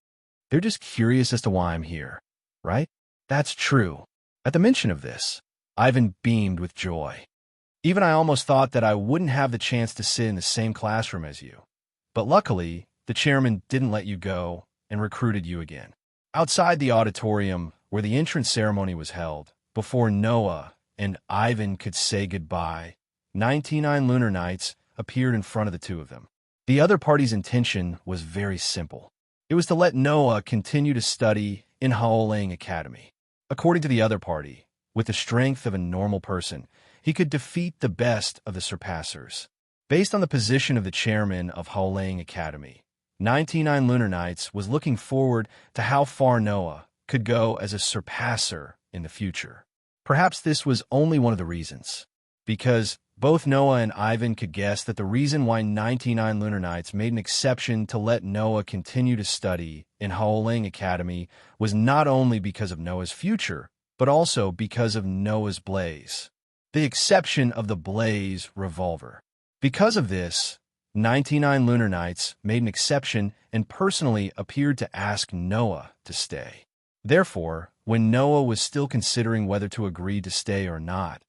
They're just curious as to why I'm here, right? That's true. At the mention of this, Ivan beamed with joy. Even I almost thought that I wouldn't have the chance to sit in the same classroom as you. But luckily, the chairman didn't let you go and recruited you again. Outside the auditorium, where the entrance ceremony was held, before Noah and Ivan could say goodbye, 99 Lunar Knights appeared in front of the 2 of them. The other party's intention was very simple. It was to let Noah continue to study in Holang Academy. According to the other party, with the strength of a normal person, he could defeat the best of the surpassers. Based on the position of the chairman of Holang Academy, 99 Lunar Knights was looking forward to how far Noah could go as a surpasser in the future. Perhaps this was only one of the reasons, because both Noah and Ivan could guess that the reason why 99 Lunar Knights made an exception to let Noah continue to study in Holang Academy was not only because of Noah's future, but also because of Noah's blaze. The exception of the blaze revolver. Because of this, 99 Lunar Knights made an exception and personally appeared to ask Noah to stay. Therefore, when Noah was still considering whether to agree to stay or not,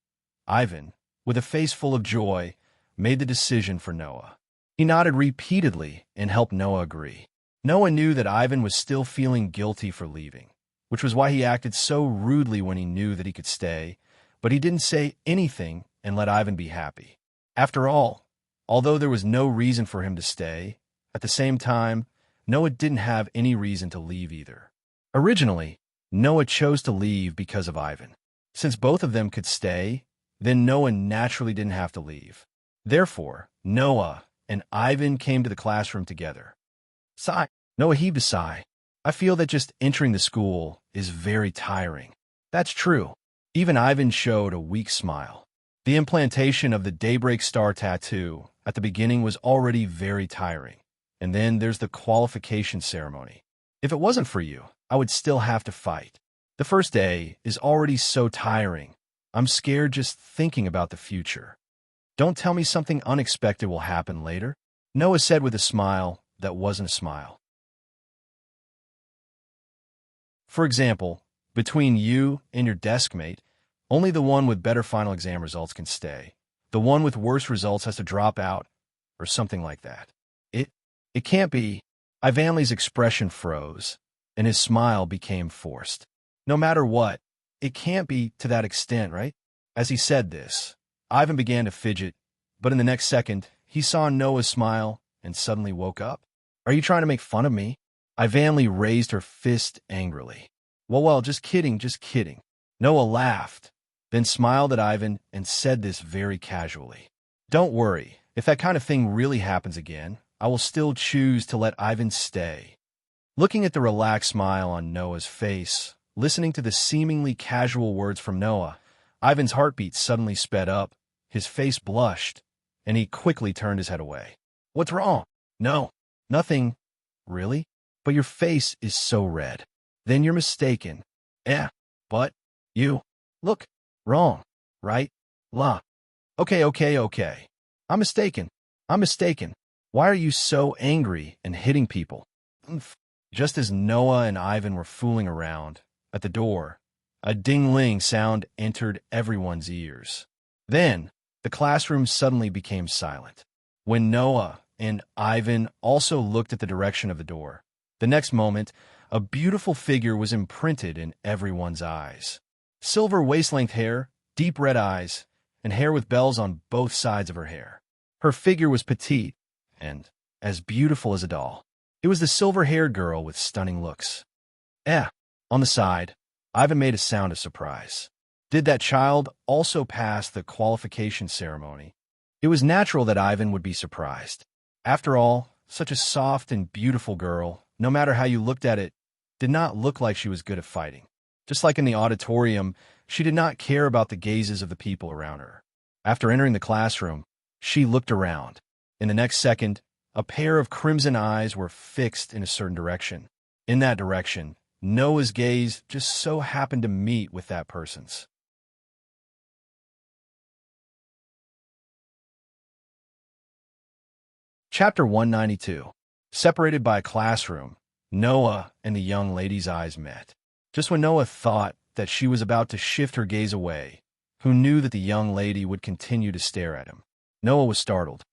Ivan, with a face full of joy, made the decision for Noah. He nodded repeatedly and helped Noah agree. Noah knew that Ivan was still feeling guilty for leaving, which was why he acted so rudely when he knew that he could stay, but he didn't say anything and let Ivan be happy. After all, although there was no reason for him to stay, at the same time, Noah didn't have any reason to leave either. Originally, Noah chose to leave because of Ivan. Since both of them could stay, then Noah naturally didn't have to leave. Therefore, Noah and Ivan came to the classroom together. Sigh. Noah heaved a sigh. I feel that just entering the school is very tiring. That's true. Even Ivan showed a weak smile. The implantation of the Daybreak Star tattoo at the beginning was already very tiring. And then there's the qualification ceremony. If it wasn't for you, I would still have to fight. The first day is already so tiring. I'm scared just thinking about the future. Don't tell me something unexpected will happen later, Noah said with a smile that wasn't a smile. For example, between you and your desk mate, only the one with better final exam results can stay. The one with worse results has to drop out, or something like that. It can't be. Ivan's expression froze, and his smile became forced. No matter what, it can't be to that extent, right? As he said this, Ivan began to fidget, but in the next second, he saw Noah's smile and suddenly woke up. Are you trying to make fun of me? Ivan raised her fist angrily. Well, just kidding, just kidding. Noah laughed, then smiled at Ivan and said this very casually. Don't worry, if that kind of thing really happens again, I will still choose to let Ivan stay. Looking at the relaxed smile on Noah's face, listening to the seemingly casual words from Noah, Ivan's heartbeat suddenly sped up, his face blushed, and he quickly turned his head away. What's wrong? No, nothing. Really? But your face is so red. Then you're mistaken. Yeah, but you look wrong, right? La. Okay. I'm mistaken. Why are you so angry and hitting people? Just as Noah and Ivan were fooling around, at the door, a ding-ling sound entered everyone's ears. Then, the classroom suddenly became silent. When Noah and Ivan also looked at the direction of the door, the next moment, a beautiful figure was imprinted in everyone's eyes. Silver waist-length hair, deep red eyes, and hair with bells on both sides of her hair. Her figure was petite and as beautiful as a doll. It was the silver-haired girl with stunning looks. On the side, Ivan made a sound of surprise. Did that child also pass the qualification ceremony? It was natural that Ivan would be surprised. After all, such a soft and beautiful girl, no matter how you looked at it, did not look like she was good at fighting. Just like in the auditorium, she did not care about the gazes of the people around her. After entering the classroom, she looked around. In the next second, a pair of crimson eyes were fixed in a certain direction. In that direction, Noah's gaze just so happened to meet with that person's. Chapter 192. Separated by a classroom, Noah and the young lady's eyes met. Just when Noah thought that she was about to shift her gaze away, who knew that the young lady would continue to stare at him. Noah was startled.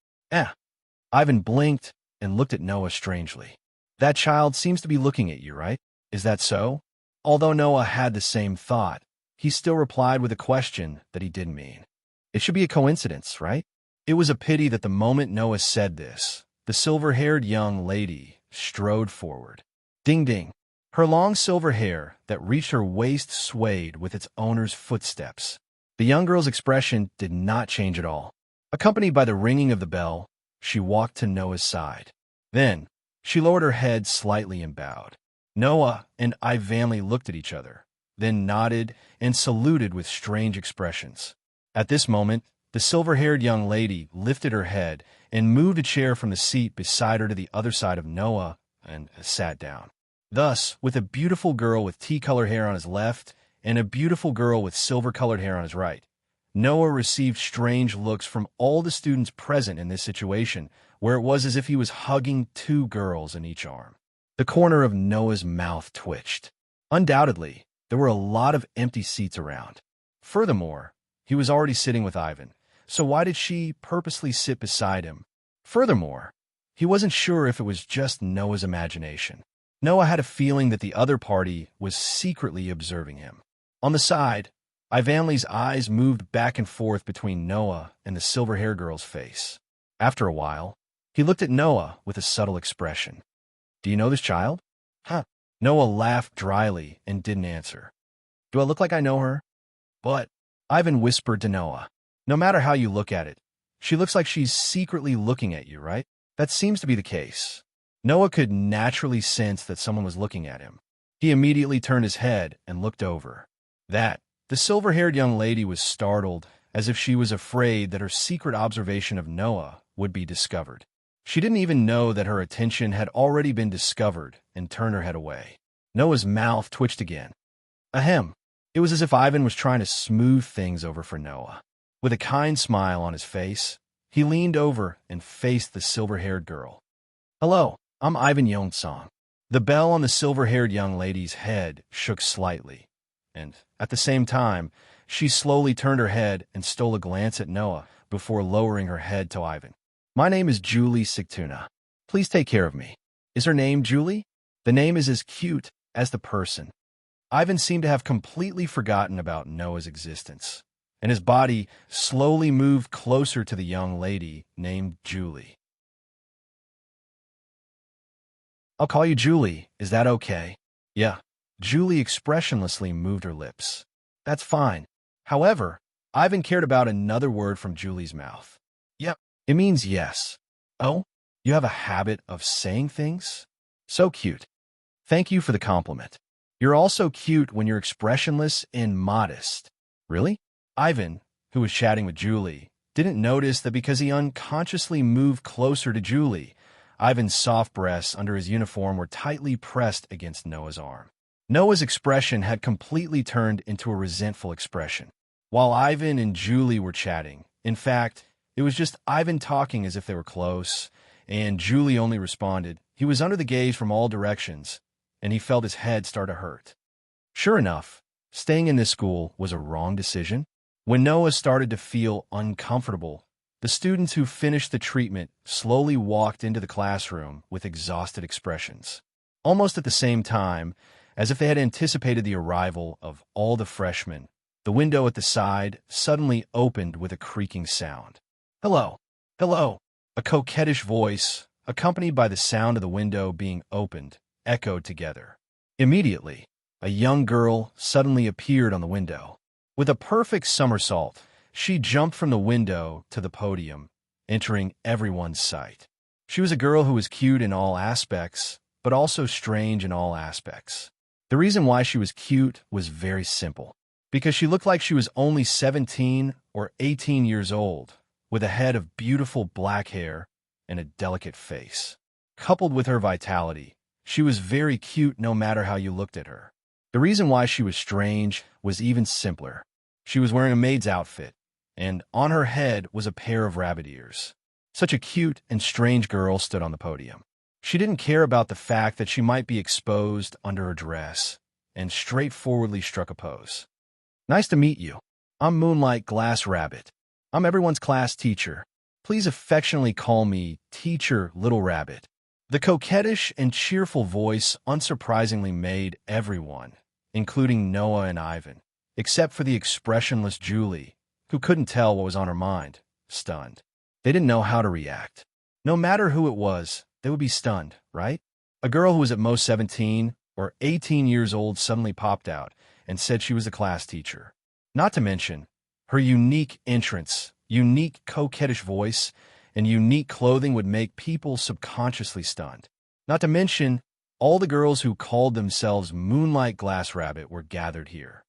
Ivan blinked and looked at Noah strangely. That child seems to be looking at you, right? Is that so? Although Noah had the same thought, he still replied with a question that he didn't mean. It should be a coincidence, right? It was a pity that the moment Noah said this, the silver-haired young lady strode forward. Ding ding. Her long silver hair that reached her waist swayed with its owner's footsteps. The young girl's expression did not change at all. Accompanied by the ringing of the bell, she walked to Noah's side. Then, she lowered her head slightly and bowed. Noah and Ivan looked at each other, then nodded and saluted with strange expressions. At this moment, the silver-haired young lady lifted her head and moved a chair from the seat beside her to the other side of Noah and sat down. Thus, with a beautiful girl with tea-colored hair on his left and a beautiful girl with silver-colored hair on his right, Noah received strange looks from all the students present in this situation, where it was as if he was hugging two girls in each arm. The corner of Noah's mouth twitched. Undoubtedly, there were a lot of empty seats around. Furthermore, he was already sitting with Ivan, so why did she purposely sit beside him? Furthermore, he wasn't sure if it was just Noah's imagination. Noah had a feeling that the other party was secretly observing him. On the side, Ivanli's eyes moved back and forth between Noah and the silver-haired girl's face. After a while, he looked at Noah with a subtle expression. Do you know this child? Huh. Noah laughed dryly and didn't answer. Do I look like I know her? But, Ivan whispered to Noah, no matter how you look at it, she looks like she's secretly looking at you, right? That seems to be the case. Noah could naturally sense that someone was looking at him. He immediately turned his head and looked over. The silver-haired young lady was startled, as if she was afraid that her secret observation of Noah would be discovered. She didn't even know that her attention had already been discovered and turned her head away. Noah's mouth twitched again. Ahem. It was as if Ivan was trying to smooth things over for Noah. With a kind smile on his face, he leaned over and faced the silver-haired girl. Hello, I'm Ivan Yonsong. The bell on the silver-haired young lady's head shook slightly, and, at the same time, she slowly turned her head and stole a glance at Noah before lowering her head to Ivan. My name is Julie Sigtuna. Please take care of me. Is her name Julie? The name is as cute as the person. Ivan seemed to have completely forgotten about Noah's existence, and his body slowly moved closer to the young lady named Julie. I'll call you Julie. Is that okay? Yeah. Julie expressionlessly moved her lips. That's fine. However, Ivan cared about another word from Julie's mouth. Yep, it means yes. Oh, you have a habit of saying things? So cute. Thank you for the compliment. You're also cute when you're expressionless and modest. Really? Ivan, who was chatting with Julie, didn't notice that because he unconsciously moved closer to Julie, Ivan's soft breasts under his uniform were tightly pressed against Noah's arm. Noah's expression had completely turned into a resentful expression. While Ivan and Julie were chatting, in fact, it was just Ivan talking as if they were close, and Julie only responded. He was under the gaze from all directions, and he felt his head start to hurt. Sure enough, staying in this school was a wrong decision. When Noah started to feel uncomfortable, the students who finished the treatment slowly walked into the classroom with exhausted expressions. Almost at the same time, as if they had anticipated the arrival of all the freshmen, the window at the side suddenly opened with a creaking sound. Hello, hello, a coquettish voice, accompanied by the sound of the window being opened, echoed together. Immediately, a young girl suddenly appeared on the window. With a perfect somersault, she jumped from the window to the podium, entering everyone's sight. She was a girl who was cute in all aspects, but also strange in all aspects. The reason why she was cute was very simple, because she looked like she was only 17 or 18 years old, with a head of beautiful black hair and a delicate face. Coupled with her vitality, she was very cute no matter how you looked at her. The reason why she was strange was even simpler. She was wearing a maid's outfit, and on her head was a pair of rabbit ears. Such a cute and strange girl stood on the podium. She didn't care about the fact that she might be exposed under her dress, and straightforwardly struck a pose. Nice to meet you. I'm Moonlight Glass Rabbit. I'm everyone's class teacher. Please affectionately call me Teacher Little Rabbit. The coquettish and cheerful voice unsurprisingly made everyone, including Noah and Ivan, except for the expressionless Julie, who couldn't tell what was on her mind, stunned. They didn't know how to react. No matter who it was, they would be stunned, right? A girl who was at most 17 or 18 years old suddenly popped out and said she was the class teacher. Not to mention, her unique entrance, unique coquettish voice, and unique clothing would make people subconsciously stunned. Not to mention, all the girls who called themselves Moonlight Glass Rabbit were gathered here.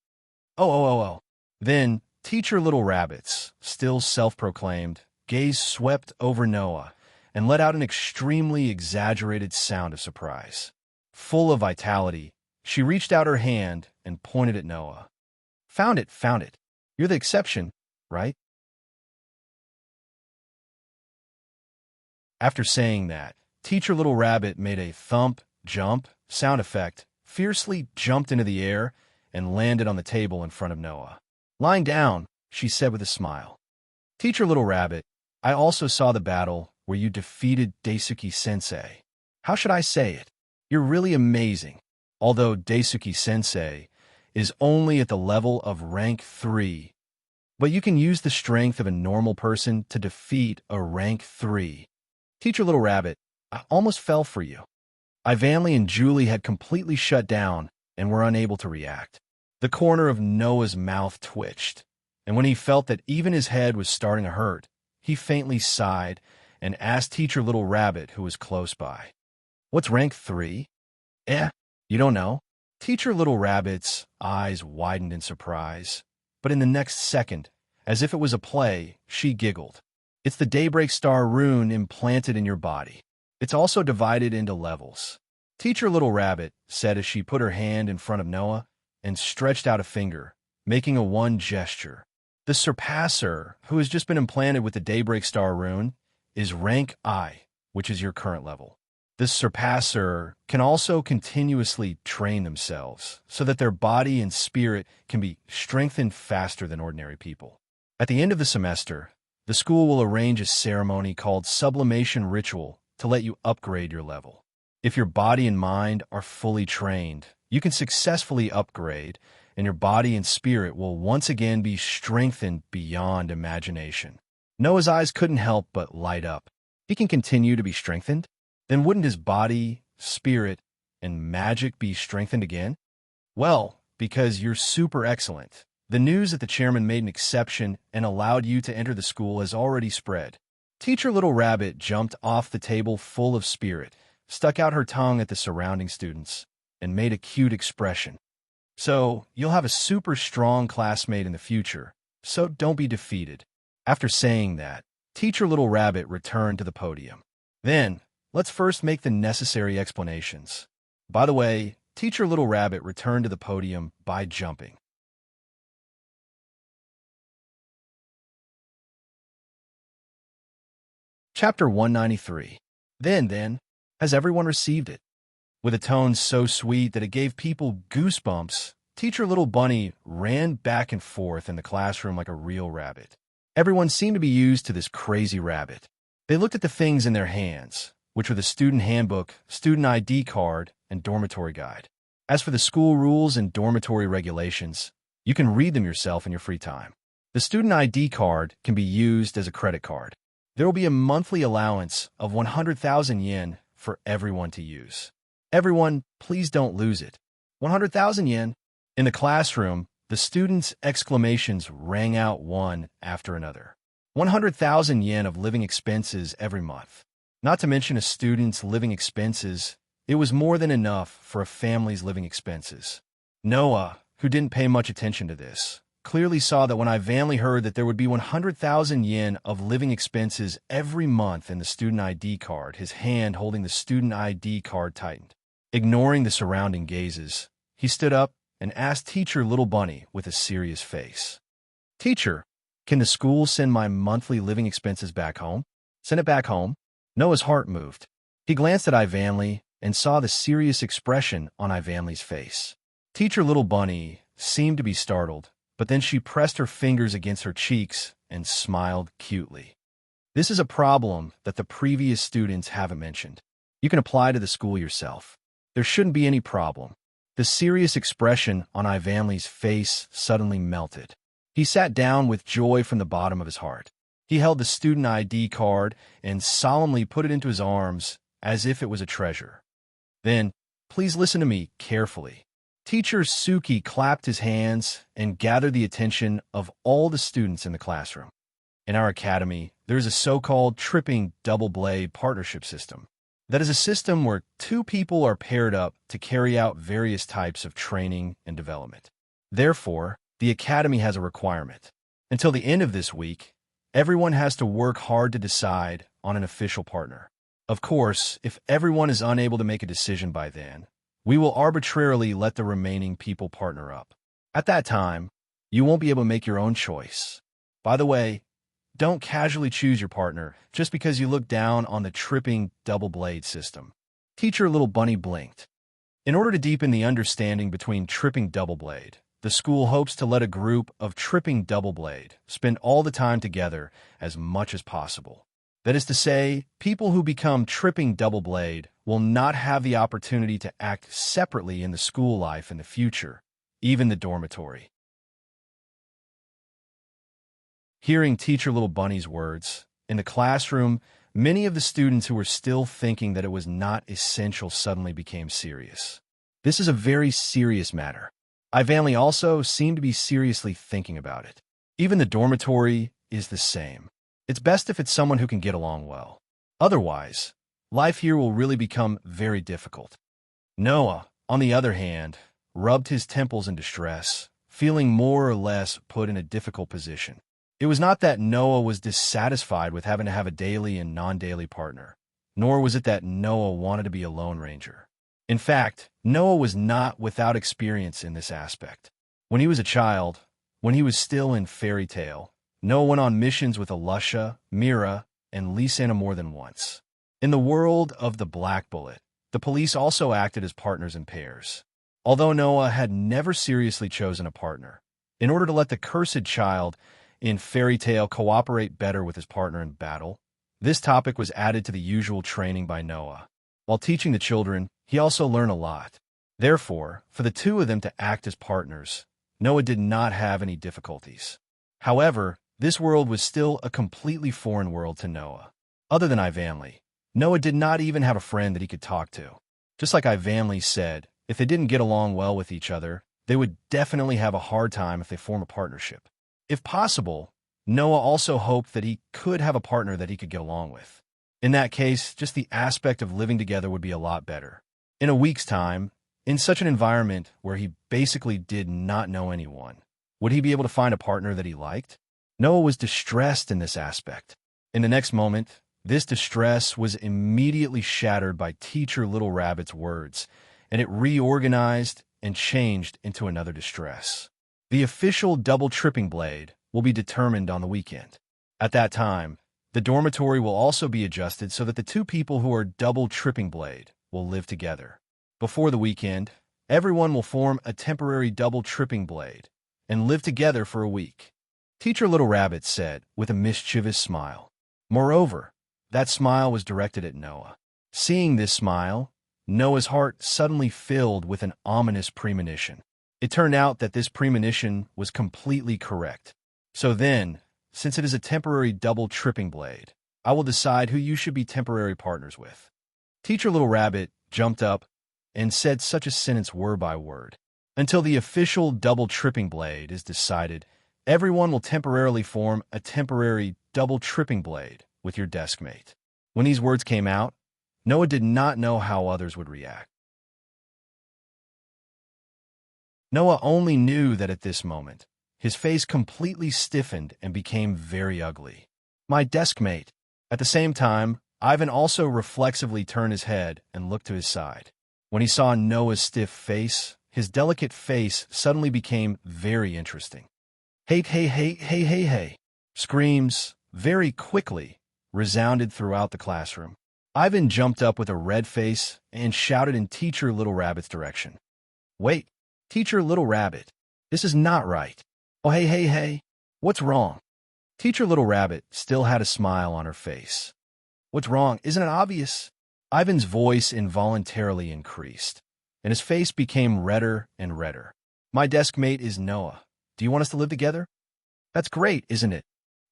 Oh. Then, Teacher Little Rabbit's, still self-proclaimed, gaze swept over Noah and let out an extremely exaggerated sound of surprise. Full of vitality, she reached out her hand and pointed at Noah. Found it. You're the exception, right? After saying that, Teacher Little Rabbit made a thump, jump, sound effect, fiercely jumped into the air, and landed on the table in front of Noah. Lying down, she said with a smile. Teacher Little Rabbit, I also saw the battle where you defeated Daisuke-sensei. How should I say it? You're really amazing. Although Daisuke-sensei is only at the level of rank 3, but you can use the strength of a normal person to defeat a rank 3. Teacher Little Rabbit, I almost fell for you. Ivanley and Julie had completely shut down and were unable to react. The corner of Noah's mouth twitched, and when he felt that even his head was starting to hurt, he faintly sighed and asked Teacher Little Rabbit, who was close by, "What's rank 3? You don't know?" Teacher Little Rabbit's eyes widened in surprise, but in the next second, as if it was a play, she giggled. "It's the Daybreak Star rune implanted in your body. It's also divided into levels," Teacher Little Rabbit said as she put her hand in front of Noah and stretched out a finger, making a 1 gesture. "The Surpasser, who has just been implanted with the Daybreak Star rune, is rank I, which is your current level. The Surpasser can also continuously train themselves so that their body and spirit can be strengthened faster than ordinary people. At the end of the semester, the school will arrange a ceremony called Sublimation Ritual to let you upgrade your level. If your body and mind are fully trained, you can successfully upgrade, and your body and spirit will once again be strengthened beyond imagination." Noah's eyes couldn't help but light up. He can continue to be strengthened? Then wouldn't his body, spirit, and magic be strengthened again? "Well, because you're super excellent. The news that the chairman made an exception and allowed you to enter the school has already spread." Teacher Little Rabbit jumped off the table full of spirit, stuck out her tongue at the surrounding students, and made a cute expression. "So, you'll have a super strong classmate in the future, so don't be defeated." After saying that, Teacher Little Rabbit returned to the podium. "Then, let's first make the necessary explanations." By the way, Teacher Little Rabbit returned to the podium by jumping. Chapter 193. Then, has everyone received it? With a tone so sweet that it gave people goosebumps, Teacher Little Bunny ran back and forth in the classroom like a real rabbit. Everyone seemed to be used to this crazy rabbit. They looked at the things in their hands, which were the student handbook, student ID card, and dormitory guide. As for the school rules and dormitory regulations, you can read them yourself in your free time. The student ID card can be used as a credit card. There will be a monthly allowance of 100,000 yen for everyone to use. Everyone, please don't lose it. 100,000 yen. In the classroom, the students' exclamations rang out one after another. 100,000 yen of living expenses every month. Not to mention a student's living expenses, it was more than enough for a family's living expenses. Noah, who didn't pay much attention to this, clearly saw that when Ivanley heard that there would be 100,000 yen of living expenses every month in the student ID card, his hand holding the student ID card tightened. Ignoring the surrounding gazes, he stood up and asked Teacher Little Bunny with a serious face, "Teacher, can the school send my monthly living expenses back home?" "Send it back home?" Noah's heart moved. He glanced at Ivanley and saw the serious expression on Ivanley's face. Teacher Little Bunny seemed to be startled, but then she pressed her fingers against her cheeks and smiled cutely. "This is a problem that the previous students haven't mentioned. You can apply to the school yourself. There shouldn't be any problem." The serious expression on Ivanley's face suddenly melted. He sat down with joy from the bottom of his heart. He held the student ID card and solemnly put it into his arms as if it was a treasure. "Then, please listen to me carefully." Teacher Suki clapped his hands and gathered the attention of all the students in the classroom. "In our academy, there is a so-called tripping double blade partnership system. That is a system where two people are paired up to carry out various types of training and development. Therefore, the academy has a requirement. Until the end of this week, everyone has to work hard to decide on an official partner. Of course, if everyone is unable to make a decision by then, we will arbitrarily let the remaining people partner up. At that time, you won't be able to make your own choice. By the way, don't casually choose your partner just because you look down on the tripping double blade system." Teacher Little Bunny blinked. In order to deepen the understanding between tripping double blade, the school hopes to let a group of tripping double blade spend all the time together as much as possible. That is to say, people who become tripping double blade will not have the opportunity to act separately in the school life in the future, even the dormitory. Hearing Teacher Little Bunny's words, in the classroom, many of the students who were still thinking that it was not essential suddenly became serious. This is a very serious matter. Ivanley also seemed to be seriously thinking about it. Even the dormitory is the same. It's best if it's someone who can get along well. Otherwise, life here will really become very difficult. Noah, on the other hand, rubbed his temples in distress, feeling more or less put in a difficult position. It was not that Noah was dissatisfied with having to have a daily and non-daily partner, nor was it that Noah wanted to be a Lone Ranger. In fact, Noah was not without experience in this aspect. When he was a child, when he was still in Fairy Tale, Noah went on missions with Alusha, Mira, and Lysana more than once. In the world of the Black Bullet, the police also acted as partners in pairs. Although Noah had never seriously chosen a partner, in order to let the cursed child in Fairy Tale cooperate better with his partner in battle, this topic was added to the usual training by Noah. While teaching the children, he also learned a lot. Therefore, for the two of them to act as partners, Noah did not have any difficulties. However, this world was still a completely foreign world to Noah. Other than Ivanley, Noah did not even have a friend that he could talk to. Just like Ivanley said, if they didn't get along well with each other, they would definitely have a hard time if they form a partnership. If possible, Noah also hoped that he could have a partner that he could get along with. In that case, just the aspect of living together would be a lot better. In a week's time, in such an environment where he basically did not know anyone, would he be able to find a partner that he liked? Noah was distressed in this aspect. In the next moment, this distress was immediately shattered by Teacher Little Rabbit's words, and it reorganized and changed into another distress. The official double tripping blade will be determined on the weekend. At that time, the dormitory will also be adjusted so that the two people who are double tripping blade will live together. Before the weekend, everyone will form a temporary double tripping blade and live together for a week. Teacher Little Rabbit said with a mischievous smile. Moreover, that smile was directed at Noah. Seeing this smile, Noah's heart suddenly filled with an ominous premonition. It turned out that this premonition was completely correct. So then, since it is a temporary double tripping blade, I will decide who you should be temporary partners with. Teacher Little Rabbit jumped up and said such a sentence word by word. Until the official double tripping blade is decided, everyone will temporarily form a temporary double tripping blade with your desk mate. When these words came out, Noah did not know how others would react. Noah only knew that at this moment, his face completely stiffened and became very ugly. My desk mate. At the same time, Ivan also reflexively turned his head and looked to his side. When he saw Noah's stiff face, his delicate face suddenly became very interesting. Hey, hey, hey, hey, hey, hey. Screams, very quickly, resounded throughout the classroom. Ivan jumped up with a red face and shouted in Teacher Little Rabbit's direction. Wait, Teacher Little Rabbit, this is not right. Oh, hey, hey, hey, what's wrong? Teacher Little Rabbit still had a smile on her face. What's wrong? Isn't it obvious? Ivan's voice involuntarily increased, and his face became redder and redder. My desk mate is Noah. Do you want us to live together? That's great, isn't it?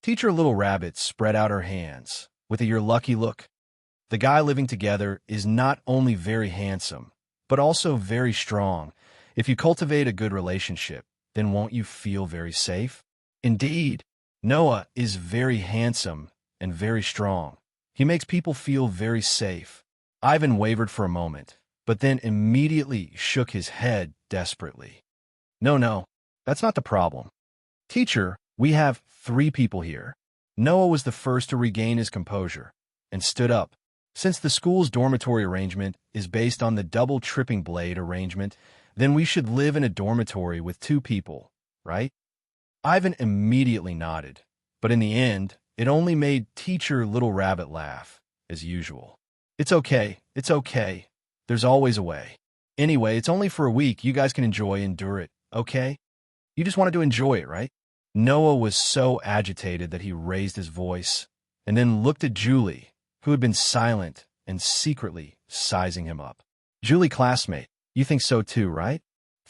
Teacher Little Rabbit spread out her hands with a "you're lucky" look. The guy living together is not only very handsome, but also very strong. If you cultivate a good relationship, then won't you feel very safe? Indeed, Noah is very handsome and very strong. He makes people feel very safe. Ivan wavered for a moment, but then immediately shook his head desperately. No, that's not the problem. Teacher, we have 3 people here. Noah was the first to regain his composure and stood up. Since the school's dormitory arrangement is based on the double tripping blade arrangement, then we should live in a dormitory with 2 people, right? Ivan immediately nodded, but in the end, it only made Teacher Little Rabbit laugh, as usual. It's okay. There's always a way. Anyway, it's only for a week. You guys can endure it, okay? You just wanted to enjoy it, right? Noah was so agitated that he raised his voice and then looked at Julie, who had been silent and secretly sizing him up. Julie, classmate, you think so too, right?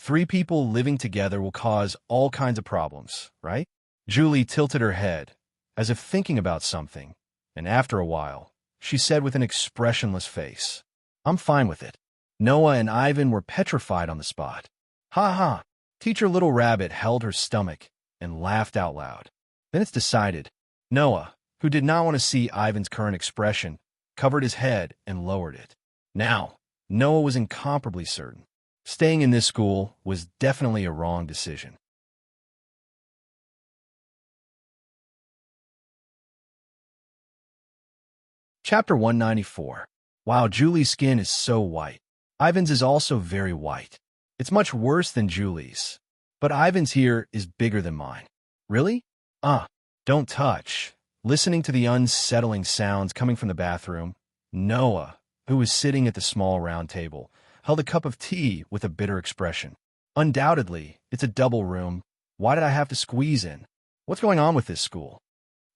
Three people living together will cause all kinds of problems, right? Julie tilted her head, as if thinking about something, and after a while, she said with an expressionless face, "I'm fine with it." Noah and Ivan were petrified on the spot. Ha ha! Teacher Little Rabbit held her stomach and laughed out loud. Then it's decided. Noah, who did not want to see Ivan's current expression, covered his head and lowered it. Now, Noah was incomparably certain. Staying in this school was definitely a wrong decision. Chapter 194. Wow, Julie's skin is so white. Ivan's is also very white. It's much worse than Julie's. But Ivan's here is bigger than mine. Really? Don't touch. Listening to the unsettling sounds coming from the bathroom, Noah, who was sitting at the small round table, held a cup of tea with a bitter expression. Undoubtedly, it's a double room. Why did I have to squeeze in? What's going on with this school?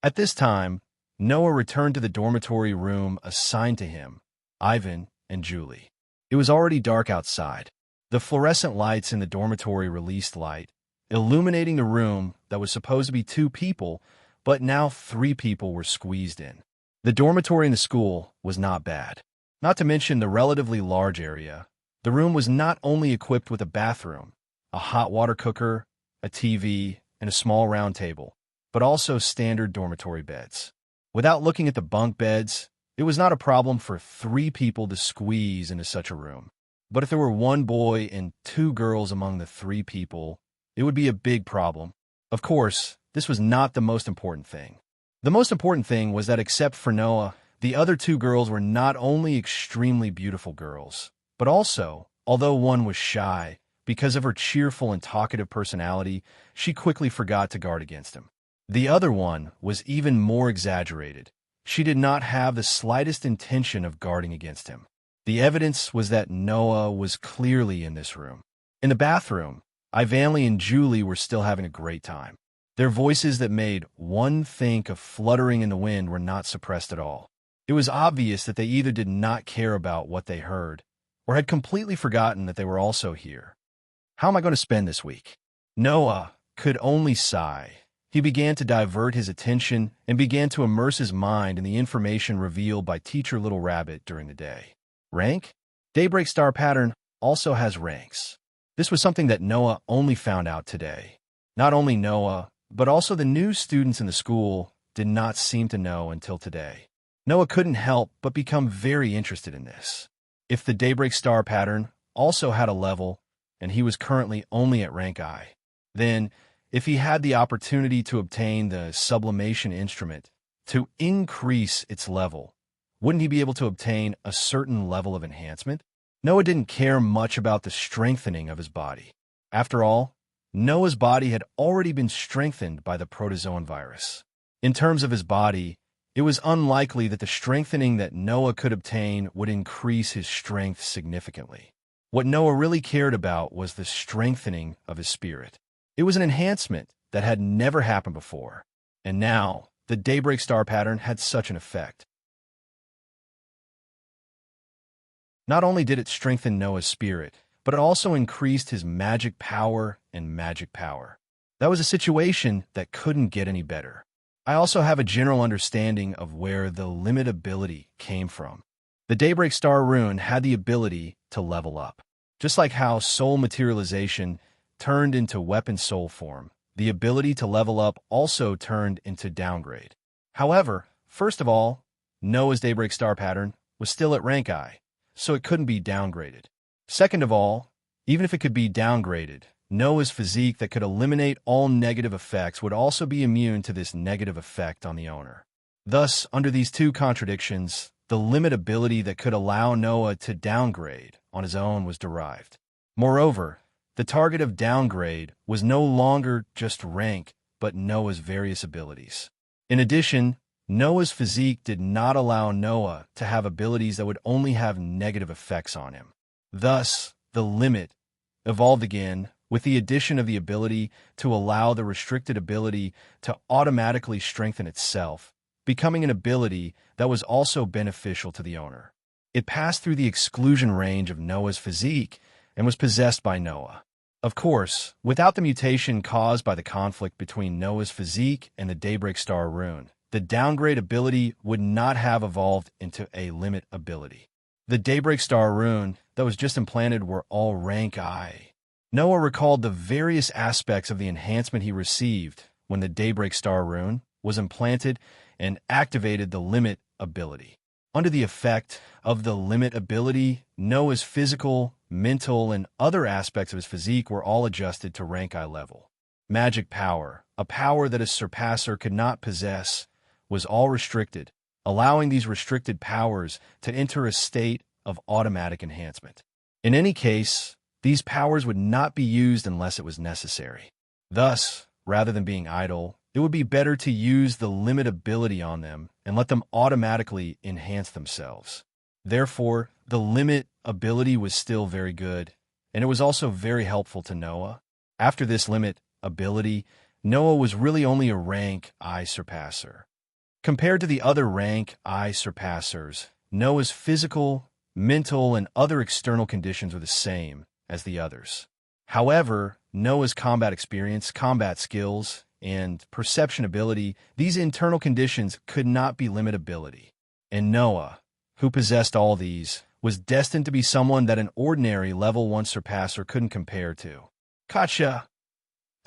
At this time, Noah returned to the dormitory room assigned to him, Ivan and Julie. It was already dark outside. The fluorescent lights in the dormitory released light, illuminating the room that was supposed to be 2 people, but now 3 people were squeezed in. The dormitory in the school was not bad. Not to mention the relatively large area. The room was not only equipped with a bathroom, a hot water cooker, a TV, and a small round table, but also standard dormitory beds. Without looking at the bunk beds, it was not a problem for 3 people to squeeze into such a room. But if there were 1 boy and 2 girls among the 3 people, it would be a big problem. Of course, this was not the most important thing. The most important thing was that except for Noah, the other 2 girls were not only extremely beautiful girls, but also, although one was shy, because of her cheerful and talkative personality, she quickly forgot to guard against him. The other one was even more exaggerated. She did not have the slightest intention of guarding against him. The evidence was that Noah was clearly in this room. In the bathroom, Ivan and Julie were still having a great time. Their voices that made one think of fluttering in the wind were not suppressed at all. It was obvious that they either did not care about what they heard, or had completely forgotten that they were also here. How am I going to spend this week? Noah could only sigh. He began to divert his attention and began to immerse his mind in the information revealed by Teacher Little Rabbit during the day. Rank? Daybreak Star Pattern also has ranks. This was something that Noah only found out today. Not only Noah, but also the new students in the school did not seem to know until today. Noah couldn't help but become very interested in this. If the Daybreak Star Pattern also had a level, and he was currently only at rank I, then if he had the opportunity to obtain the sublimation instrument to increase its level, wouldn't he be able to obtain a certain level of enhancement? Noah didn't care much about the strengthening of his body. After all, Noah's body had already been strengthened by the protozoan virus. In terms of his body, it was unlikely that the strengthening that Noah could obtain would increase his strength significantly. What Noah really cared about was the strengthening of his spirit. It was an enhancement that had never happened before, and now the Daybreak Star Pattern had such an effect. Not only did it strengthen Noah's spirit, but it also increased his magic power and magic power. That was a situation that couldn't get any better. I also have a general understanding of where the limit ability came from. The Daybreak Star Rune had the ability to level up. Just like how soul materialization turned into weapon soul form, the ability to level up also turned into downgrade. However, first of all, Noah's Daybreak Star Pattern was still at rank I, so it couldn't be downgraded. Second of all, even if it could be downgraded, Noah's physique that could eliminate all negative effects would also be immune to this negative effect on the owner. Thus, under these 2 contradictions, the limit ability that could allow Noah to downgrade on his own was derived. Moreover, the target of downgrade was no longer just rank, but Noah's various abilities. In addition, Noah's physique did not allow Noah to have abilities that would only have negative effects on him. Thus, the limit evolved again with the addition of the ability to allow the restricted ability to automatically strengthen itself, becoming an ability that was also beneficial to the owner. It passed through the exclusion range of Noah's physique and was possessed by Noah. Of course, without the mutation caused by the conflict between Noah's physique and the Daybreak Star rune, the downgrade ability would not have evolved into a limit ability. The Daybreak Star rune that was just implanted were all rank I. Noah recalled the various aspects of the enhancement he received when the Daybreak Star rune was implanted and activated the limit ability. Under the effect of the limit ability, Noah's physical, mental, and other aspects of his physique were all adjusted to rank I level. Magic power, a power that a surpasser could not possess, was all restricted, allowing these restricted powers to enter a state of automatic enhancement. In any case, these powers would not be used unless it was necessary. Thus, rather than being idle, it would be better to use the limit ability on them and let them automatically enhance themselves. Therefore, the limit ability was still very good, and it was also very helpful to Noah. After this limit ability, Noah was really only a rank I surpasser. Compared to the other rank I surpassers, Noah's physical, mental, and other external conditions were the same as the others. However, Noah's combat experience, combat skills, and perception ability, these internal conditions could not be limit ability. And Noah, who possessed all these, was destined to be someone that an ordinary level 1 surpasser couldn't compare to. Gotcha!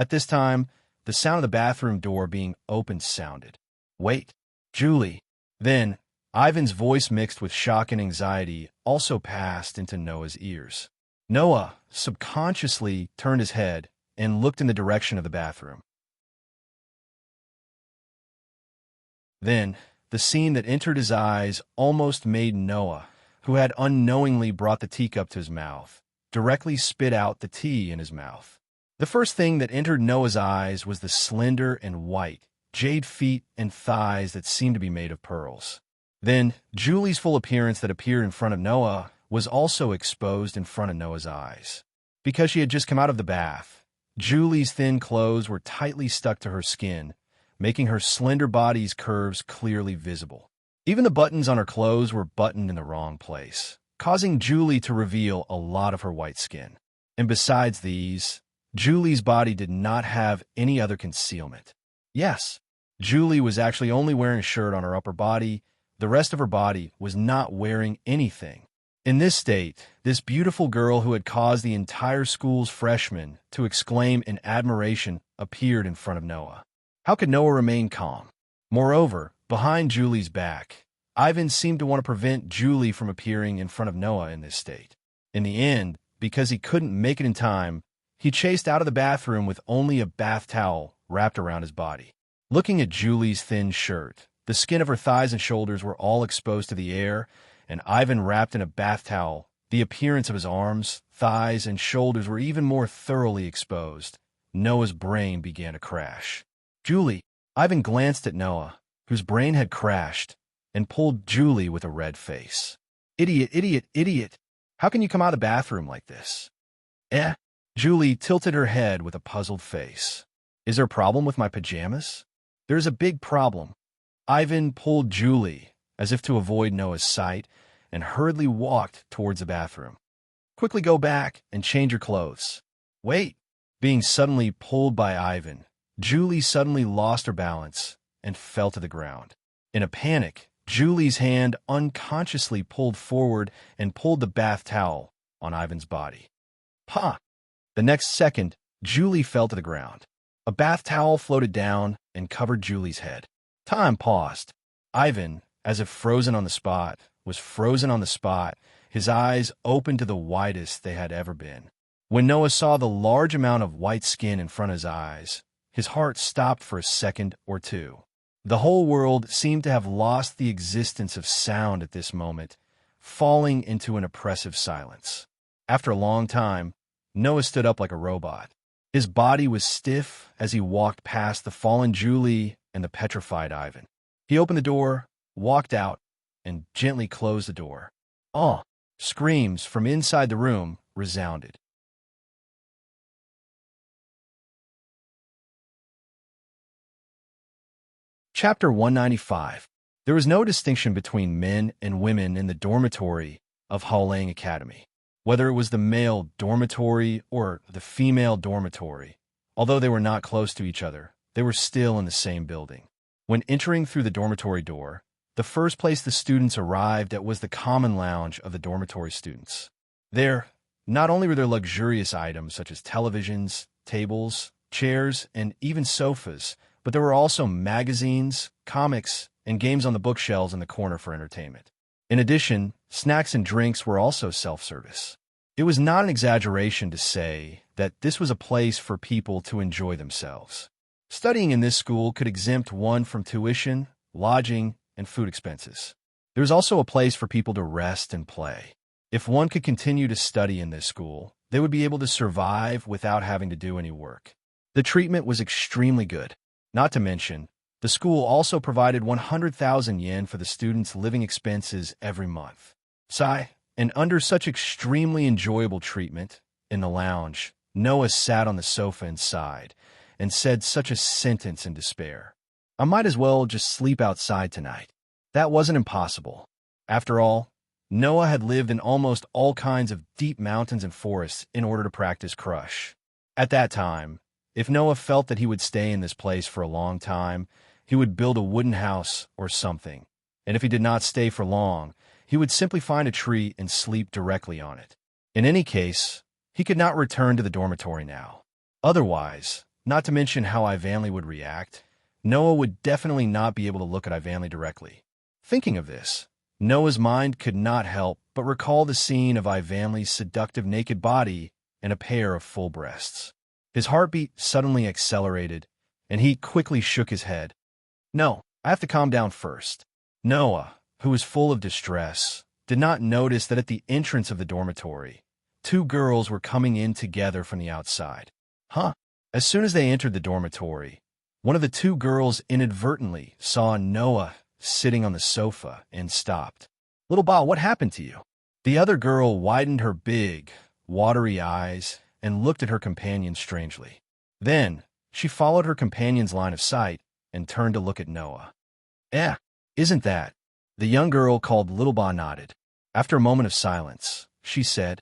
At this time, the sound of the bathroom door being opened sounded. Wait, Julie. Then, Ivan's voice mixed with shock and anxiety also passed into Noah's ears. Noah subconsciously turned his head and looked in the direction of the bathroom. Then, the scene that entered his eyes almost made Noah, who had unknowingly brought the teacup to his mouth, directly spit out the tea in his mouth. The first thing that entered Noah's eyes was the slender and white, jade feet and thighs that seemed to be made of pearls. Then, Julie's full appearance that appeared in front of Noah was also exposed in front of Noah's eyes. Because she had just come out of the bath, Julie's thin clothes were tightly stuck to her skin, making her slender body's curves clearly visible. Even the buttons on her clothes were buttoned in the wrong place, causing Julie to reveal a lot of her white skin. And besides these, Julie's body did not have any other concealment. Yes, Julie was actually only wearing a shirt on her upper body. The rest of her body was not wearing anything. In this state, this beautiful girl who had caused the entire school's freshmen to exclaim in admiration appeared in front of Noah. How could Noah remain calm? Moreover, behind Julie's back, Ivan seemed to want to prevent Julie from appearing in front of Noah in this state. In the end, because he couldn't make it in time, he chased out of the bathroom with only a bath towel wrapped around his body. Looking at Julie's thin shirt, the skin of her thighs and shoulders were all exposed to the air, and Ivan wrapped in a bath towel. The appearance of his arms, thighs, and shoulders were even more thoroughly exposed. Noah's brain began to crash. Julie! Ivan glanced at Noah, whose brain had crashed, and pulled Julie with a red face. Idiot, idiot, idiot! How can you come out of the bathroom like this? Julie tilted her head with a puzzled face. Is there a problem with my pajamas? There's a big problem. Ivan pulled Julie, as if to avoid Noah's sight, and hurriedly walked towards the bathroom. Quickly go back and change your clothes. Wait! Being suddenly pulled by Ivan, Julie suddenly lost her balance and fell to the ground. In a panic, Julie's hand unconsciously pulled forward and pulled the bath towel on Ivan's body. Pa! The next second, Julie fell to the ground. A bath towel floated down and covered Julie's head. Time paused. Ivan, as if frozen on the spot, was frozen on the spot, his eyes open to the widest they had ever been. When Noah saw the large amount of white skin in front of his eyes, his heart stopped for a second or two. The whole world seemed to have lost the existence of sound at this moment, falling into an oppressive silence. After a long time, Noah stood up like a robot. His body was stiff as he walked past the fallen Julie and the petrified Ivan. He opened the door, walked out, and gently closed the door. Oh! Screams from inside the room resounded. Chapter 195. There was no distinction between men and women in the dormitory of Haolang Academy. Whether it was the male dormitory or the female dormitory, although they were not close to each other, they were still in the same building. When entering through the dormitory door, the first place the students arrived at was the common lounge of the dormitory students. There, not only were there luxurious items such as televisions, tables, chairs, and even sofas, but there were also magazines, comics, and games on the bookshelves in the corner for entertainment. In addition, snacks and drinks were also self-service. It was not an exaggeration to say that this was a place for people to enjoy themselves. Studying in this school could exempt one from tuition, lodging, and food expenses. There was also a place for people to rest and play. If one could continue to study in this school, they would be able to survive without having to do any work. The treatment was extremely good. Not to mention, the school also provided 100,000 yen for the students' living expenses every month. And under such extremely enjoyable treatment, in the lounge, Noah sat on the sofa and sighed, and said such a sentence in despair. I might as well just sleep outside tonight. That wasn't impossible. After all, Noah had lived in almost all kinds of deep mountains and forests in order to practice crush. At that time, if Noah felt that he would stay in this place for a long time, he would build a wooden house or something, and if he did not stay for long, he would simply find a tree and sleep directly on it. In any case, he could not return to the dormitory now. Otherwise, not to mention how Ivanley would react, Noah would definitely not be able to look at Ivanley directly. Thinking of this, Noah's mind could not help but recall the scene of Ivanley's seductive naked body and a pair of full breasts. His heartbeat suddenly accelerated, and he quickly shook his head. No, I have to calm down first. Noah, who was full of distress, did not notice that at the entrance of the dormitory, two girls were coming in together from the outside. As soon as they entered the dormitory, one of the two girls inadvertently saw Noah sitting on the sofa and stopped. Little Ba, what happened to you? The other girl widened her big, watery eyes and looked at her companion strangely. Then, she followed her companion's line of sight and turned to look at Noah. Isn't that? The young girl called Little Ba nodded. After a moment of silence, she said,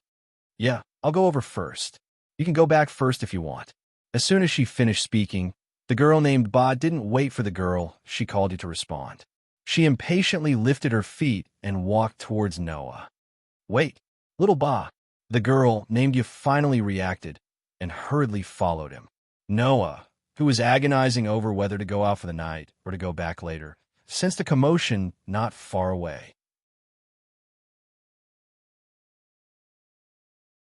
Yeah, I'll go over first. You can go back first if you want. As soon as she finished speaking, the girl named Ba didn't wait for the girl she called you to respond. She impatiently lifted her feet and walked towards Noah. Wait, Little Ba. The girl named you finally reacted and hurriedly followed him. Noah, who was agonizing over whether to go out for the night or to go back later, sensed a commotion not far away.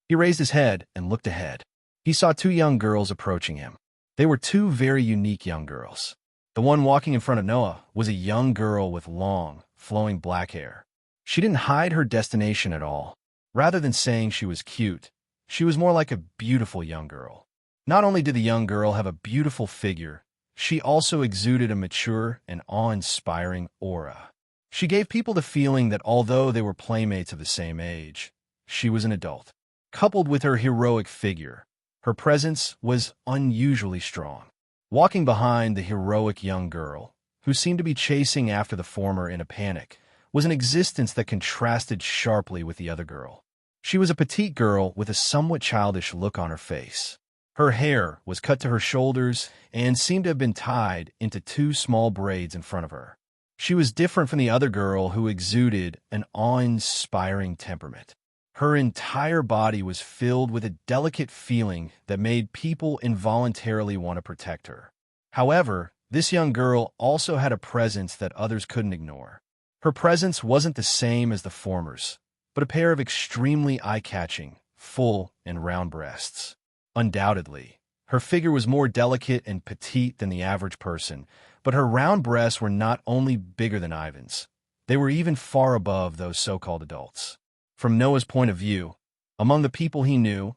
He raised his head and looked ahead. He saw two young girls approaching him. They were two very unique young girls. The one walking in front of Noah was a young girl with long, flowing black hair. She didn't hide her destination at all. Rather than saying she was cute, she was more like a beautiful young girl. Not only did the young girl have a beautiful figure, she also exuded a mature and awe-inspiring aura. She gave people the feeling that although they were playmates of the same age, she was an adult. Coupled with her heroic figure, her presence was unusually strong. Walking behind the heroic young girl, who seemed to be chasing after the former in a panic, was an existence that contrasted sharply with the other girl. She was a petite girl with a somewhat childish look on her face. Her hair was cut to her shoulders and seemed to have been tied into two small braids in front of her. She was different from the other girl who exuded an awe-inspiring temperament. Her entire body was filled with a delicate feeling that made people involuntarily want to protect her. However, this young girl also had a presence that others couldn't ignore. Her presence wasn't the same as the former's, but a pair of extremely eye-catching, full and round breasts. Undoubtedly, her figure was more delicate and petite than the average person, but her round breasts were not only bigger than Ivan's, they were even far above those so-called adults. From Noah's point of view, among the people he knew,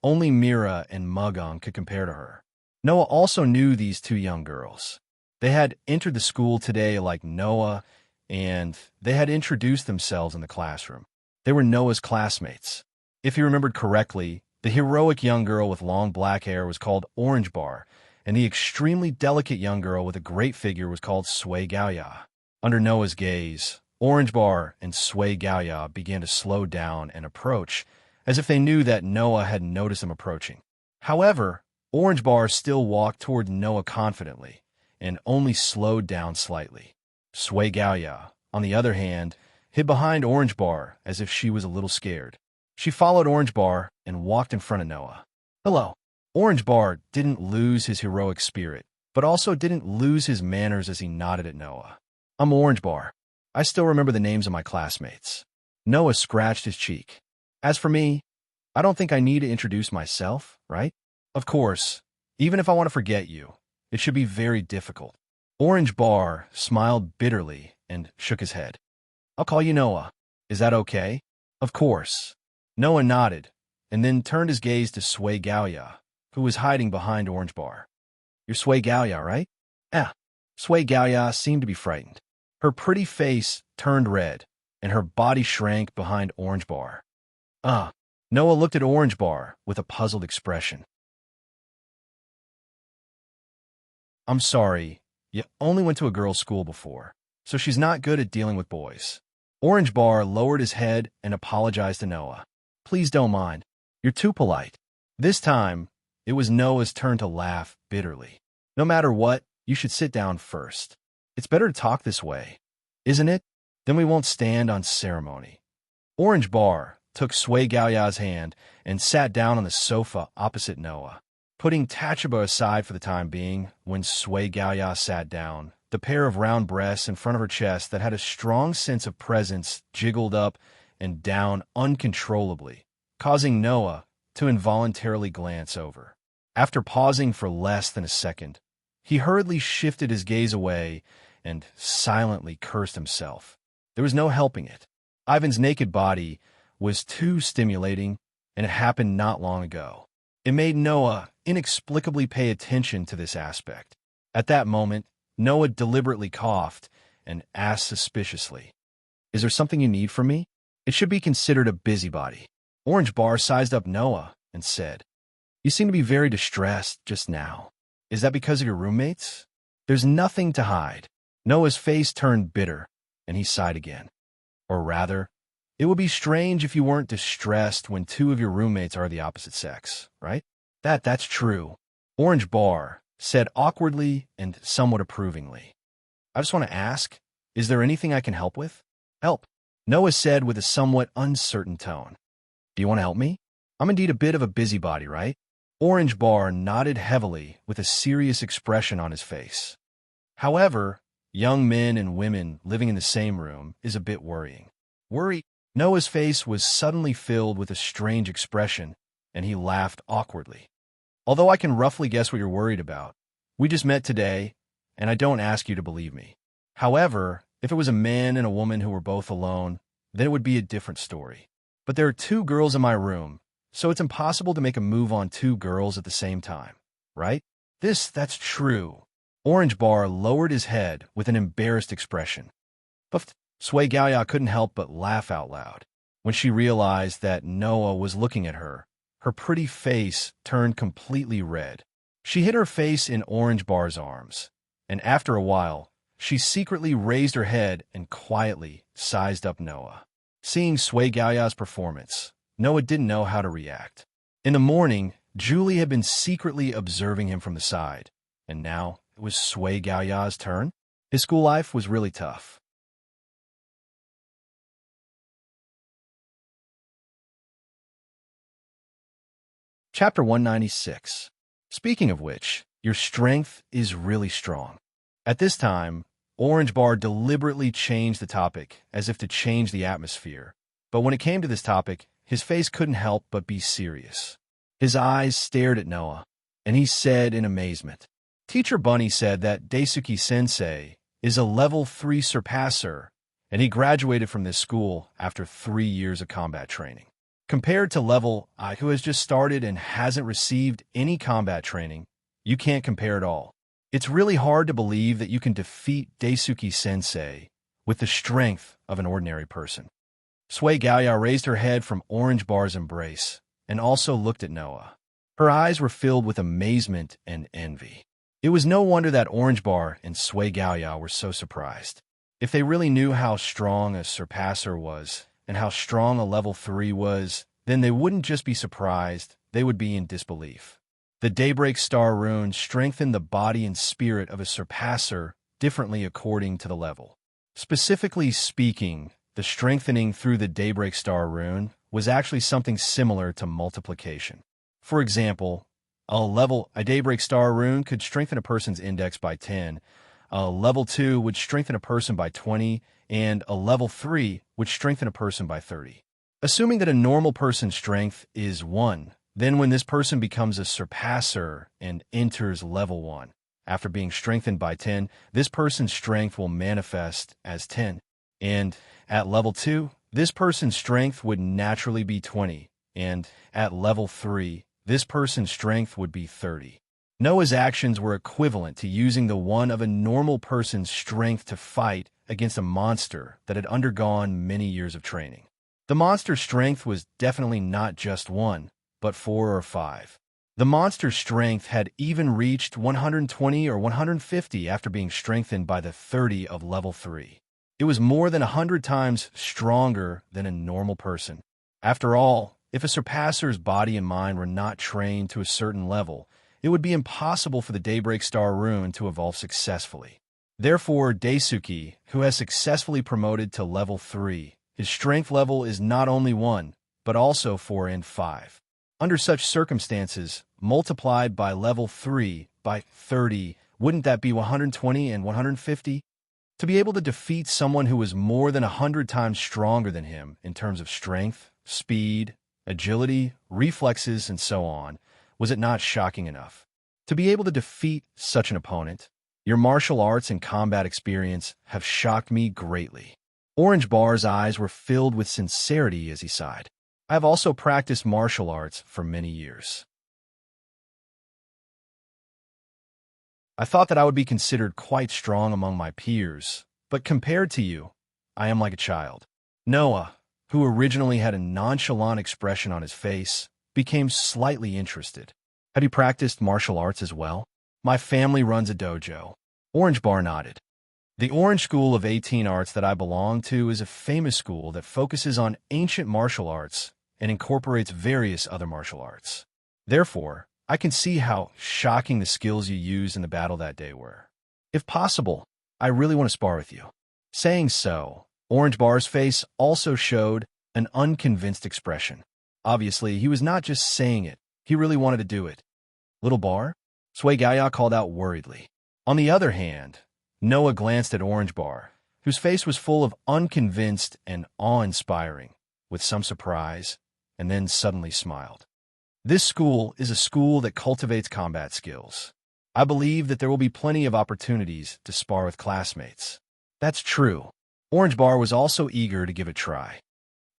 only Mira and Mugung could compare to her. Noah also knew these two young girls. They had entered the school today like Noah, and they had introduced themselves in the classroom. They were Noah's classmates. If he remembered correctly, the heroic young girl with long black hair was called Orange Bar, and the extremely delicate young girl with a great figure was called Sui Gaoya. Under Noah's gaze, Orange Bar and Sui Gaoya began to slow down and approach, as if they knew that Noah had noticed them approaching. However, Orange Bar still walked toward Noah confidently, and only slowed down slightly. Sui Gaoya, on the other hand, hid behind Orange Bar as if she was a little scared. She followed Orange Bar and walked in front of Noah. Hello. Orange Bar didn't lose his heroic spirit, but also didn't lose his manners as he nodded at Noah. I'm Orange Bar. I still remember the names of my classmates. Noah scratched his cheek. As for me, I don't think I need to introduce myself, right? Of course, even if I want to forget you, it should be very difficult. Orange Bar smiled bitterly and shook his head. I'll call you Noah. Is that okay? Of course. Noah nodded, and then turned his gaze to Sui Gaoya, who was hiding behind Orange Bar. You're Sui Gaoya, right? Yeah. Sui Gaoya seemed to be frightened. Her pretty face turned red, and her body shrank behind Orange Bar. Noah looked at Orange Bar with a puzzled expression. I'm sorry, you only went to a girls' school before, so she's not good at dealing with boys. Orange Bar lowered his head and apologized to Noah. Please don't mind. You're too polite. This time, it was Noah's turn to laugh bitterly. No matter what, you should sit down first. It's better to talk this way, isn't it? Then we won't stand on ceremony. Orange Bar took Sui Gaoya's hand and sat down on the sofa opposite Noah. Putting Tachaba aside for the time being, when Sui Gaoya sat down, the pair of round breasts in front of her chest that had a strong sense of presence jiggled up and down uncontrollably, causing Noah to involuntarily glance over. After pausing for less than a second, he hurriedly shifted his gaze away and silently cursed himself. There was no helping it. Ivan's naked body was too stimulating, and it happened not long ago. It made Noah inexplicably pay attention to this aspect. At that moment, Noah deliberately coughed and asked suspiciously, Is there something you need from me? It should be considered a busybody. Orange Bar sized up Noah and said, You seem to be very distressed just now. Is that because of your roommates? There's nothing to hide. Noah's face turned bitter, and he sighed again. Or rather, it would be strange if you weren't distressed when two of your roommates are the opposite sex, right? That's true. Orange Bar said awkwardly and somewhat approvingly. I just want to ask, is there anything I can help with? Help, Noah said with a somewhat uncertain tone. Do you want to help me? I'm indeed a bit of a busybody, right? Orange Bar nodded heavily with a serious expression on his face. However, young men and women living in the same room is a bit worrying. Noah's face was suddenly filled with a strange expression, and he laughed awkwardly. Although I can roughly guess what you're worried about, we just met today, and I don't ask you to believe me. However, if it was a man and a woman who were both alone, then it would be a different story. But there are two girls in my room, so it's impossible to make a move on two girls at the same time, right? That's true. Orange Bar lowered his head with an embarrassed expression. But Sui Gaoya couldn't help but laugh out loud. When she realized that Noah was looking at her, her pretty face turned completely red. She hid her face in Orange Bar's arms, and after a while, she secretly raised her head and quietly sized up Noah. Seeing Sui Gaoya's performance, Noah didn't know how to react. In the morning, Julie had been secretly observing him from the side, and now it was Sui Gaoya's turn. His school life was really tough. Chapter 196. Speaking of which, your strength is really strong. At this time, Orange Bar deliberately changed the topic as if to change the atmosphere. But when it came to this topic, his face couldn't help but be serious. His eyes stared at Noah, and he said in amazement, Teacher Bunny said that Daisuke-sensei is a level 3 surpasser, and he graduated from this school after 3 years of combat training. Compared to level I, who has just started and hasn't received any combat training, you can't compare at all. It's really hard to believe that you can defeat Daisuke-sensei with the strength of an ordinary person. Sui Gaoya raised her head from Orange Bar's embrace and also looked at Noah. Her eyes were filled with amazement and envy. It was no wonder that Orange Bar and Sui Gaoya were so surprised. If they really knew how strong a surpasser was, and how strong a level 3 was, then they wouldn't just be surprised, they would be in disbelief. The Daybreak Star rune strengthened the body and spirit of a surpasser differently according to the level. Specifically speaking, the strengthening through the Daybreak Star rune was actually something similar to multiplication. For example, a Daybreak Star rune could strengthen a person's index by 10, a level 2 would strengthen a person by 20, and a level 3 would strengthen a person by 30. Assuming that a normal person's strength is 1, then when this person becomes a surpasser and enters level 1, after being strengthened by 10, this person's strength will manifest as 10. And at level 2, this person's strength would naturally be 20. And at level 3, this person's strength would be 30. Noah's actions were equivalent to using the one of a normal person's strength to fight against a monster that had undergone many years of training. The monster's strength was definitely not just 1, but 4 or 5. The monster's strength had even reached 120 or 150 after being strengthened by the 30 of level 3. It was more than 100 times stronger than a normal person. After all, if a surpasser's body and mind were not trained to a certain level, it would be impossible for the Daybreak Star rune to evolve successfully. Therefore, Daisuke, who has successfully promoted to level 3, his strength level is not only 1, but also 4 and 5. Under such circumstances, multiplied by level 3 by 30, wouldn't that be 120 and 150? To be able to defeat someone who was more than 100 times stronger than him in terms of strength, speed, agility, reflexes, and so on, was it not shocking enough? To be able to defeat such an opponent, your martial arts and combat experience have shocked me greatly. Orange Bar's eyes were filled with sincerity as he sighed. I have also practiced martial arts for many years. I thought that I would be considered quite strong among my peers, but compared to you, I am like a child. Noah, who originally had a nonchalant expression on his face, became slightly interested. Had he practiced martial arts as well? My family runs a dojo. Orange Bar nodded. The Orange School of 18 Arts that I belong to is a famous school that focuses on ancient martial arts and incorporates various other martial arts. Therefore, I can see how shocking the skills you used in the battle that day were. If possible, I really want to spar with you. Saying so, Orange Bar's face also showed an unconvinced expression. Obviously, he was not just saying it, he really wanted to do it. Little Bar? Sui Gaya called out worriedly. On the other hand, Noah glanced at Orange Bar, whose face was full of unconvinced and awe-inspiring, with some surprise, and then suddenly smiled. This school is a school that cultivates combat skills. I believe that there will be plenty of opportunities to spar with classmates. That's true. Orange Bar was also eager to give it a try.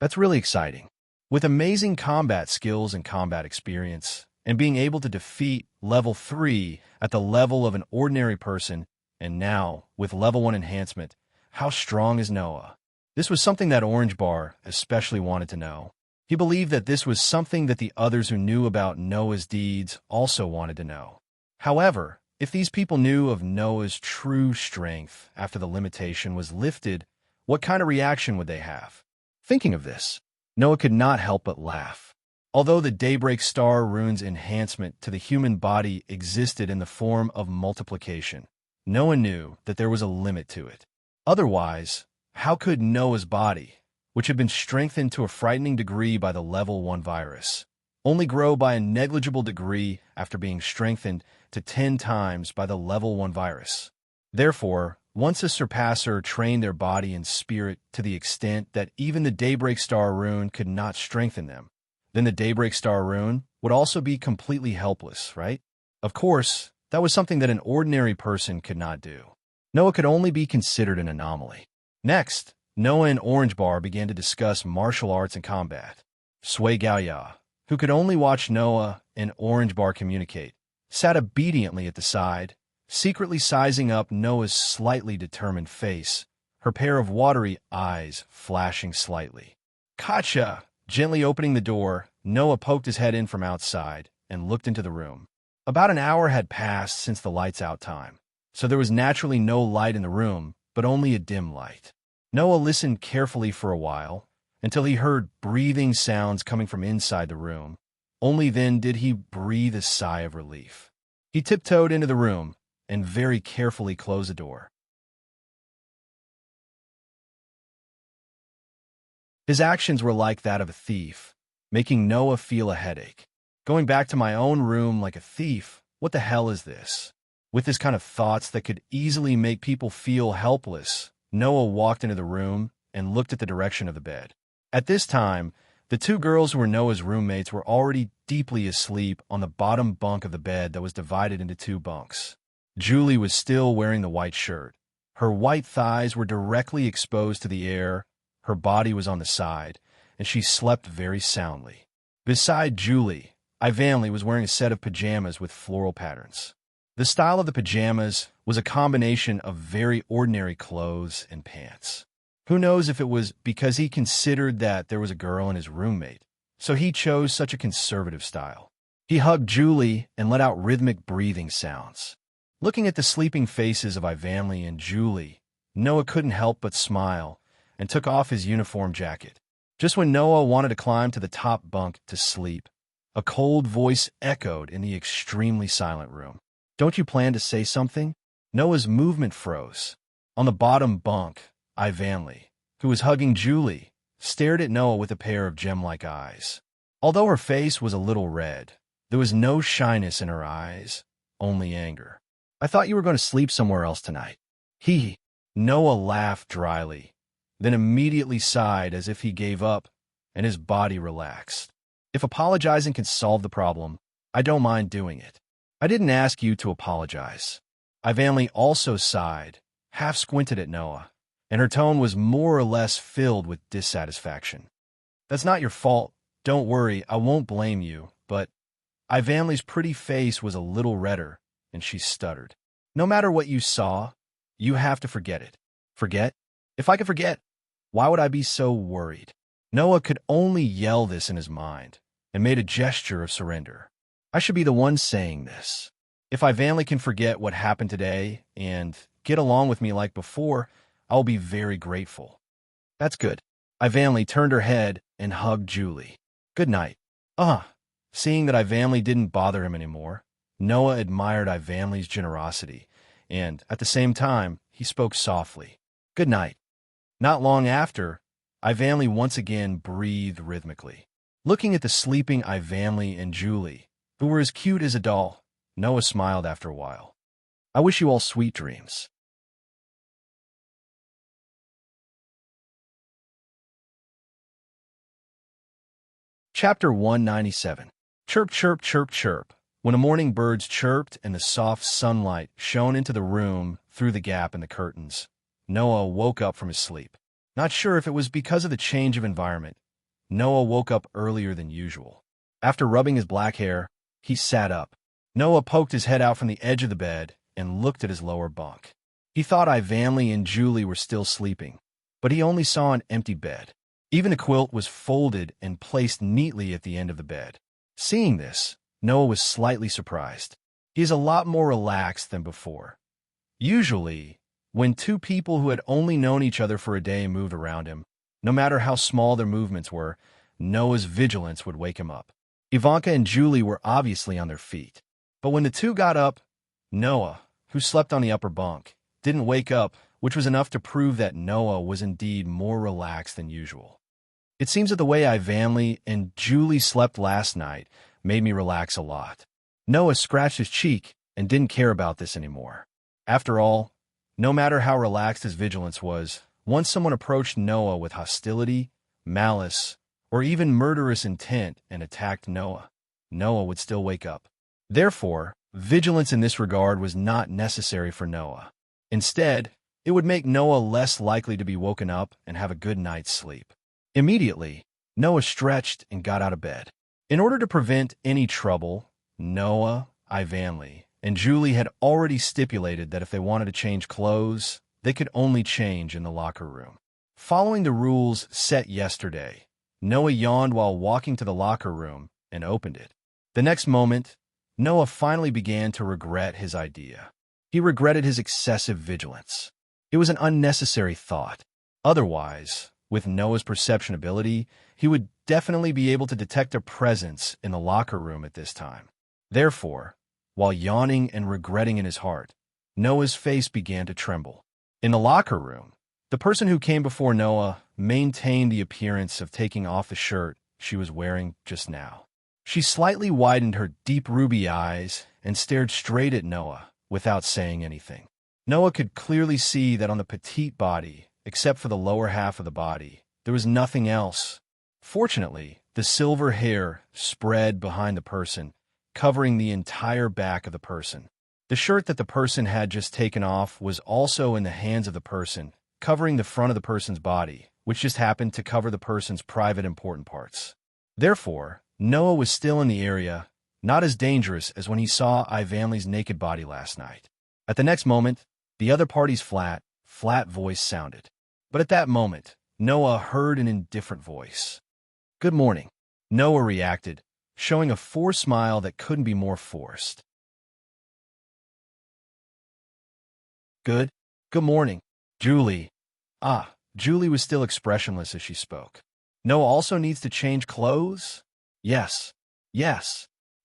That's really exciting. With amazing combat skills and combat experience, and being able to defeat level 3 at the level of an ordinary person, and now, with level 1 enhancement, how strong is Noah? This was something that Orange Bar especially wanted to know. He believed that this was something that the others who knew about Noah's deeds also wanted to know. However, if these people knew of Noah's true strength after the limitation was lifted, what kind of reaction would they have? Thinking of this, Noah could not help but laugh. Although the Daybreak Star rune's enhancement to the human body existed in the form of multiplication, Noah knew that there was a limit to it. Otherwise, how could Noah's body, which had been strengthened to a frightening degree by the level 1 virus, only grow by a negligible degree after being strengthened to 10 times by the level 1 virus? Therefore, once a surpasser trained their body and spirit to the extent that even the Daybreak Star rune could not strengthen them, then the Daybreak Star rune would also be completely helpless, right? Of course, that was something that an ordinary person could not do. Noah could only be considered an anomaly. Next, Noah and Orange Bar began to discuss martial arts and combat. Sui Gaoya, who could only watch Noah and Orange Bar communicate, sat obediently at the side, secretly sizing up Noah's slightly determined face, her pair of watery eyes flashing slightly. Katja! Gently opening the door, Noah poked his head in from outside and looked into the room. About an hour had passed since the lights-out time, so there was naturally no light in the room, but only a dim light. Noah listened carefully for a while, until he heard breathing sounds coming from inside the room. Only then did he breathe a sigh of relief. He tiptoed into the room and very carefully closed the door. His actions were like that of a thief, making Noah feel a headache. Going back to my own room like a thief, what the hell is this? With this kind of thoughts that could easily make people feel helpless, Noah walked into the room and looked at the direction of the bed. At this time, the two girls who were Noah's roommates were already deeply asleep on the bottom bunk of the bed that was divided into two bunks. Julie was still wearing the white shirt. Her white thighs were directly exposed to the air, her body was on the side, and she slept very soundly. Beside Julie, Ivanley was wearing a set of pajamas with floral patterns. The style of the pajamas was a combination of very ordinary clothes and pants. Who knows if it was because he considered that there was a girl in his roommate, so he chose such a conservative style. He hugged Julie and let out rhythmic breathing sounds. Looking at the sleeping faces of Ivanley and Julie, Noah couldn't help but smile and took off his uniform jacket. Just when Noah wanted to climb to the top bunk to sleep, a cold voice echoed in the extremely silent room. "Don't you plan to say something?" Noah's movement froze. On the bottom bunk, Ivanley, who was hugging Julie, stared at Noah with a pair of gem-like eyes. Although her face was a little red, there was no shyness in her eyes, only anger. "I thought you were going to sleep somewhere else tonight." Noah laughed dryly, then immediately sighed as if he gave up, and his body relaxed. "If apologizing can solve the problem, I don't mind doing it. I didn't ask you to apologize." Ivanley also sighed, half squinted at Noah, and her tone was more or less filled with dissatisfaction. "That's not your fault. Don't worry, I won't blame you, but—" Ivanley's pretty face was a little redder, and she stuttered. "No matter what you saw, you have to forget it." "Forget? If I could forget, why would I be so worried?" Noah could only yell this in his mind, and made a gesture of surrender. "I should be the one saying this. If Ivanley can forget what happened today and get along with me like before, I'll be very grateful." "That's good." Ivanley turned her head and hugged Julie. "Good night." Seeing that Ivanley didn't bother him anymore, Noah admired Ivanley's generosity, and, at the same time, he spoke softly. "Good night." Not long after, Ivanley once again breathed rhythmically. Looking at the sleeping Ivanley and Julie, who were as cute as a doll, Noah smiled after a while. "I wish you all sweet dreams." Chapter 197. Chirp, chirp, chirp, chirp. When the morning birds chirped and the soft sunlight shone into the room through the gap in the curtains, Noah woke up from his sleep. Not sure if it was because of the change of environment, Noah woke up earlier than usual. After rubbing his black hair, he sat up. Noah poked his head out from the edge of the bed and looked at his lower bunk. He thought Ivanley and Julie were still sleeping, but he only saw an empty bed. Even the quilt was folded and placed neatly at the end of the bed. Seeing this, Noah was slightly surprised. He is a lot more relaxed than before. Usually, when two people who had only known each other for a day moved around him, no matter how small their movements were, Noah's vigilance would wake him up. Ivanka and Julie were obviously on their feet. But when the two got up, Noah, who slept on the upper bunk, didn't wake up, which was enough to prove that Noah was indeed more relaxed than usual. It seems that the way Ivanley and Julie slept last night made me relax a lot. Noah scratched his cheek and didn't care about this anymore. After all, no matter how relaxed his vigilance was, once someone approached Noah with hostility, malice, or even murderous intent and attacked Noah, Noah would still wake up. Therefore, vigilance in this regard was not necessary for Noah. Instead, it would make Noah less likely to be woken up and have a good night's sleep. Immediately, Noah stretched and got out of bed. In order to prevent any trouble, Noah, Ivanley, and Julie had already stipulated that if they wanted to change clothes, they could only change in the locker room. Following the rules set yesterday, Noah yawned while walking to the locker room and opened it. The next moment, Noah finally began to regret his idea. He regretted his excessive vigilance. It was an unnecessary thought. Otherwise, With Noah's perception ability, he would definitely be able to detect a presence in the locker room at this time. Therefore, while yawning and regretting in his heart, Noah's face began to tremble. In the locker room, the person who came before Noah maintained the appearance of taking off the shirt she was wearing just now. She slightly widened her deep ruby eyes and stared straight at Noah without saying anything. Noah could clearly see that on the petite body, except for the lower half of the body, there was nothing else. Fortunately, the silver hair spread behind the person, covering the entire back of the person. The shirt that the person had just taken off was also in the hands of the person, covering the front of the person's body, which just happened to cover the person's private important parts. Therefore, Noah was still in the area, not as dangerous as when he saw Ivanley's naked body last night. At the next moment, the other party's flat voice sounded. But at that moment, Noah heard an indifferent voice. "Good morning," Noah reacted, showing a forced smile that couldn't be more forced. Good morning, Julie." Julie was still expressionless as she spoke. "Noah also needs to change clothes?" Yes.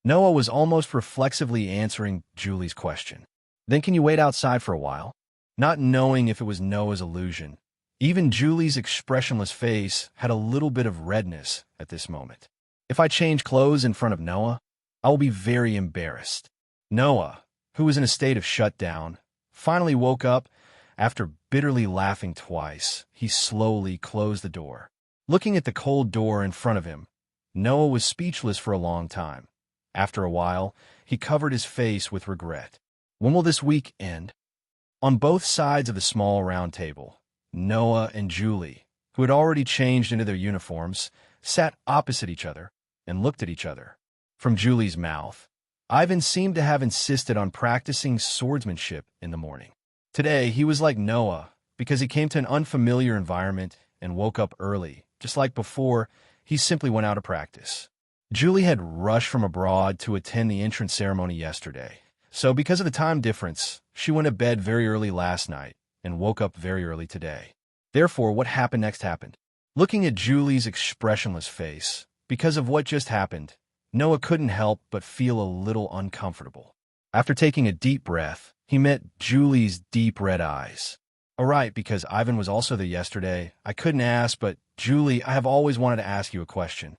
Noah was almost reflexively answering Julie's question. "Then can you wait outside for a while?" Not knowing if it was Noah's illusion, even Julie's expressionless face had a little bit of redness at this moment. "If I change clothes in front of Noah, I will be very embarrassed." Noah, who was in a state of shutdown, finally woke up. After bitterly laughing twice, he slowly closed the door. Looking at the cold door in front of him, Noah was speechless for a long time. After a while, he covered his face with regret. When will this week end? On both sides of the small round table, Noah and Julie, who had already changed into their uniforms, sat opposite each other and looked at each other. From Julie's mouth, Ivan seemed to have insisted on practicing swordsmanship in the morning. Today, he was like Noah because he came to an unfamiliar environment and woke up early. Just like before, he simply went out to practice. Julie had rushed from abroad to attend the entrance ceremony yesterday. So because of the time difference, she went to bed very early last night and woke up very early today. Therefore, what happened next happened. Looking at Julie's expressionless face, because of what just happened, Noah couldn't help but feel a little uncomfortable. After taking a deep breath, he met Julie's deep red eyes. "All right, because Ivan was also there yesterday, I couldn't ask, but Julie, I have always wanted to ask you a question."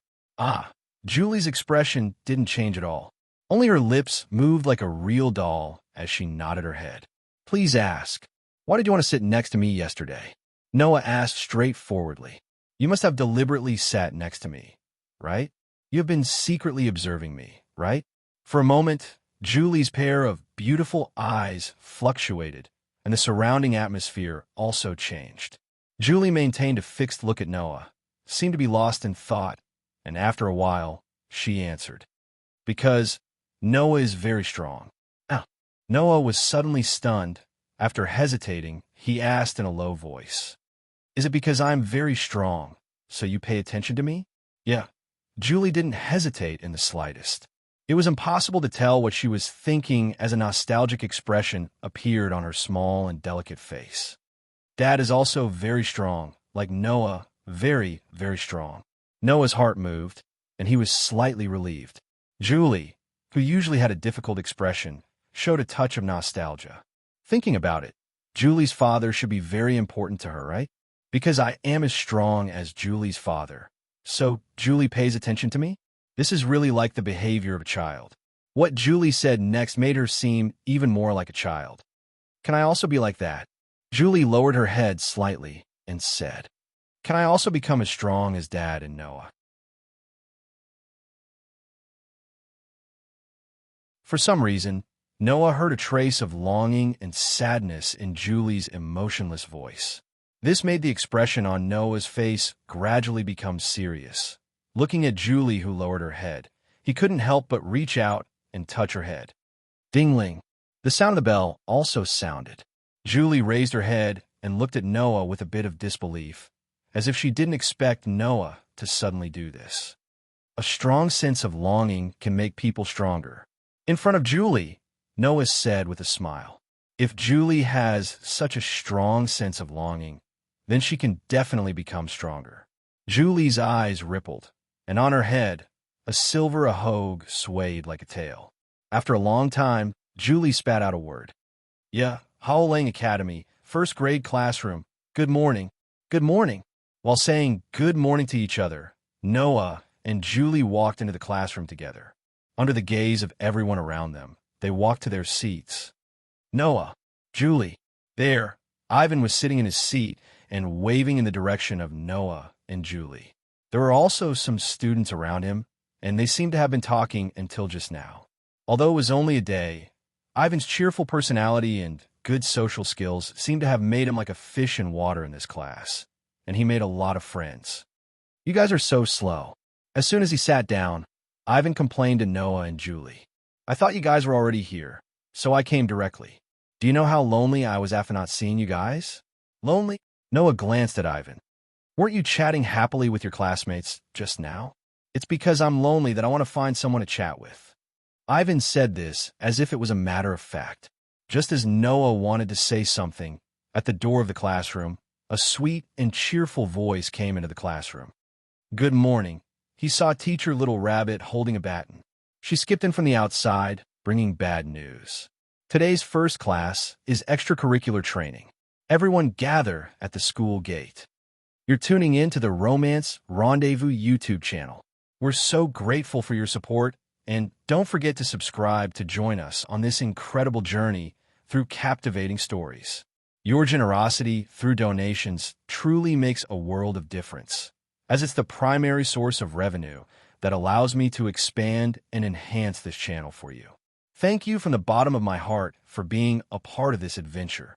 Julie's expression didn't change at all. Only her lips moved like a real doll as she nodded her head. "Please ask. Why did you want to sit next to me yesterday?" Noah asked straightforwardly. "You must have deliberately sat next to me, right? You have been secretly observing me, right?" For a moment, Julie's pair of beautiful eyes fluctuated, and the surrounding atmosphere also changed. Julie maintained a fixed look at Noah, seemed to be lost in thought, and after a while, she answered, "Because Noah is very strong." Noah was suddenly stunned. After hesitating, he asked in a low voice, "Is it because I'm very strong, so you pay attention to me?" "Yeah." Julie didn't hesitate in the slightest. It was impossible to tell what she was thinking as a nostalgic expression appeared on her small and delicate face. "Dad is also very strong, like Noah, very, very strong." Noah's heart moved, and he was slightly relieved. Julie, who usually had a difficult expression, showed a touch of nostalgia. Thinking about it, Julie's father should be very important to her, right? Because I am as strong as Julie's father. So Julie pays attention to me? This is really like the behavior of a child. What Julie said next made her seem even more like a child. "Can I also be like that?" Julie lowered her head slightly and said, "Can I also become as strong as Dad and Noah?" For some reason, Noah heard a trace of longing and sadness in Julie's emotionless voice. This made the expression on Noah's face gradually become serious. Looking at Julie, who lowered her head, he couldn't help but reach out and touch her head. Ding-ling. The sound of the bell also sounded. Julie raised her head and looked at Noah with a bit of disbelief, as if she didn't expect Noah to suddenly do this. A strong sense of longing can make people stronger. In front of Julie, Noah said with a smile, "If Julie has such a strong sense of longing, then she can definitely become stronger. Julie's eyes rippled, and on her head, a silver ahogue swayed like a tail. After a long time, Julie spat out a word. Yeah, Howling Academy, first grade classroom. Good morning. Good morning. While saying good morning to each other, Noah and Julie walked into the classroom together. Under the gaze of everyone around them, they walked to their seats. Noah, Julie. There, Ivan was sitting in his seat and waving in the direction of Noah and Julie. There were also some students around him, and they seemed to have been talking until just now. Although it was only a day, Ivan's cheerful personality and good social skills seemed to have made him like a fish in water in this class, and he made a lot of friends. You guys are so slow. As soon as he sat down, Ivan complained to Noah and Julie. I thought you guys were already here, so I came directly. Do you know how lonely I was after not seeing you guys? Lonely? Noah glanced at Ivan. Weren't you chatting happily with your classmates just now? It's because I'm lonely that I want to find someone to chat with. Ivan said this as if it was a matter of fact. Just as Noah wanted to say something, at the door of the classroom, a sweet and cheerful voice came into the classroom. Good morning. He saw Teacher Little Rabbit holding a baton. She skipped in from the outside, bringing bad news. Today's first class is extracurricular training. Everyone gather at the school gate. You're tuning in to the Romance Rendezvous YouTube channel. We're so grateful for your support, and don't forget to subscribe to join us on this incredible journey through captivating stories. Your generosity through donations truly makes a world of difference, as it's the primary source of revenue that allows me to expand and enhance this channel for you. Thank you from the bottom of my heart for being a part of this adventure.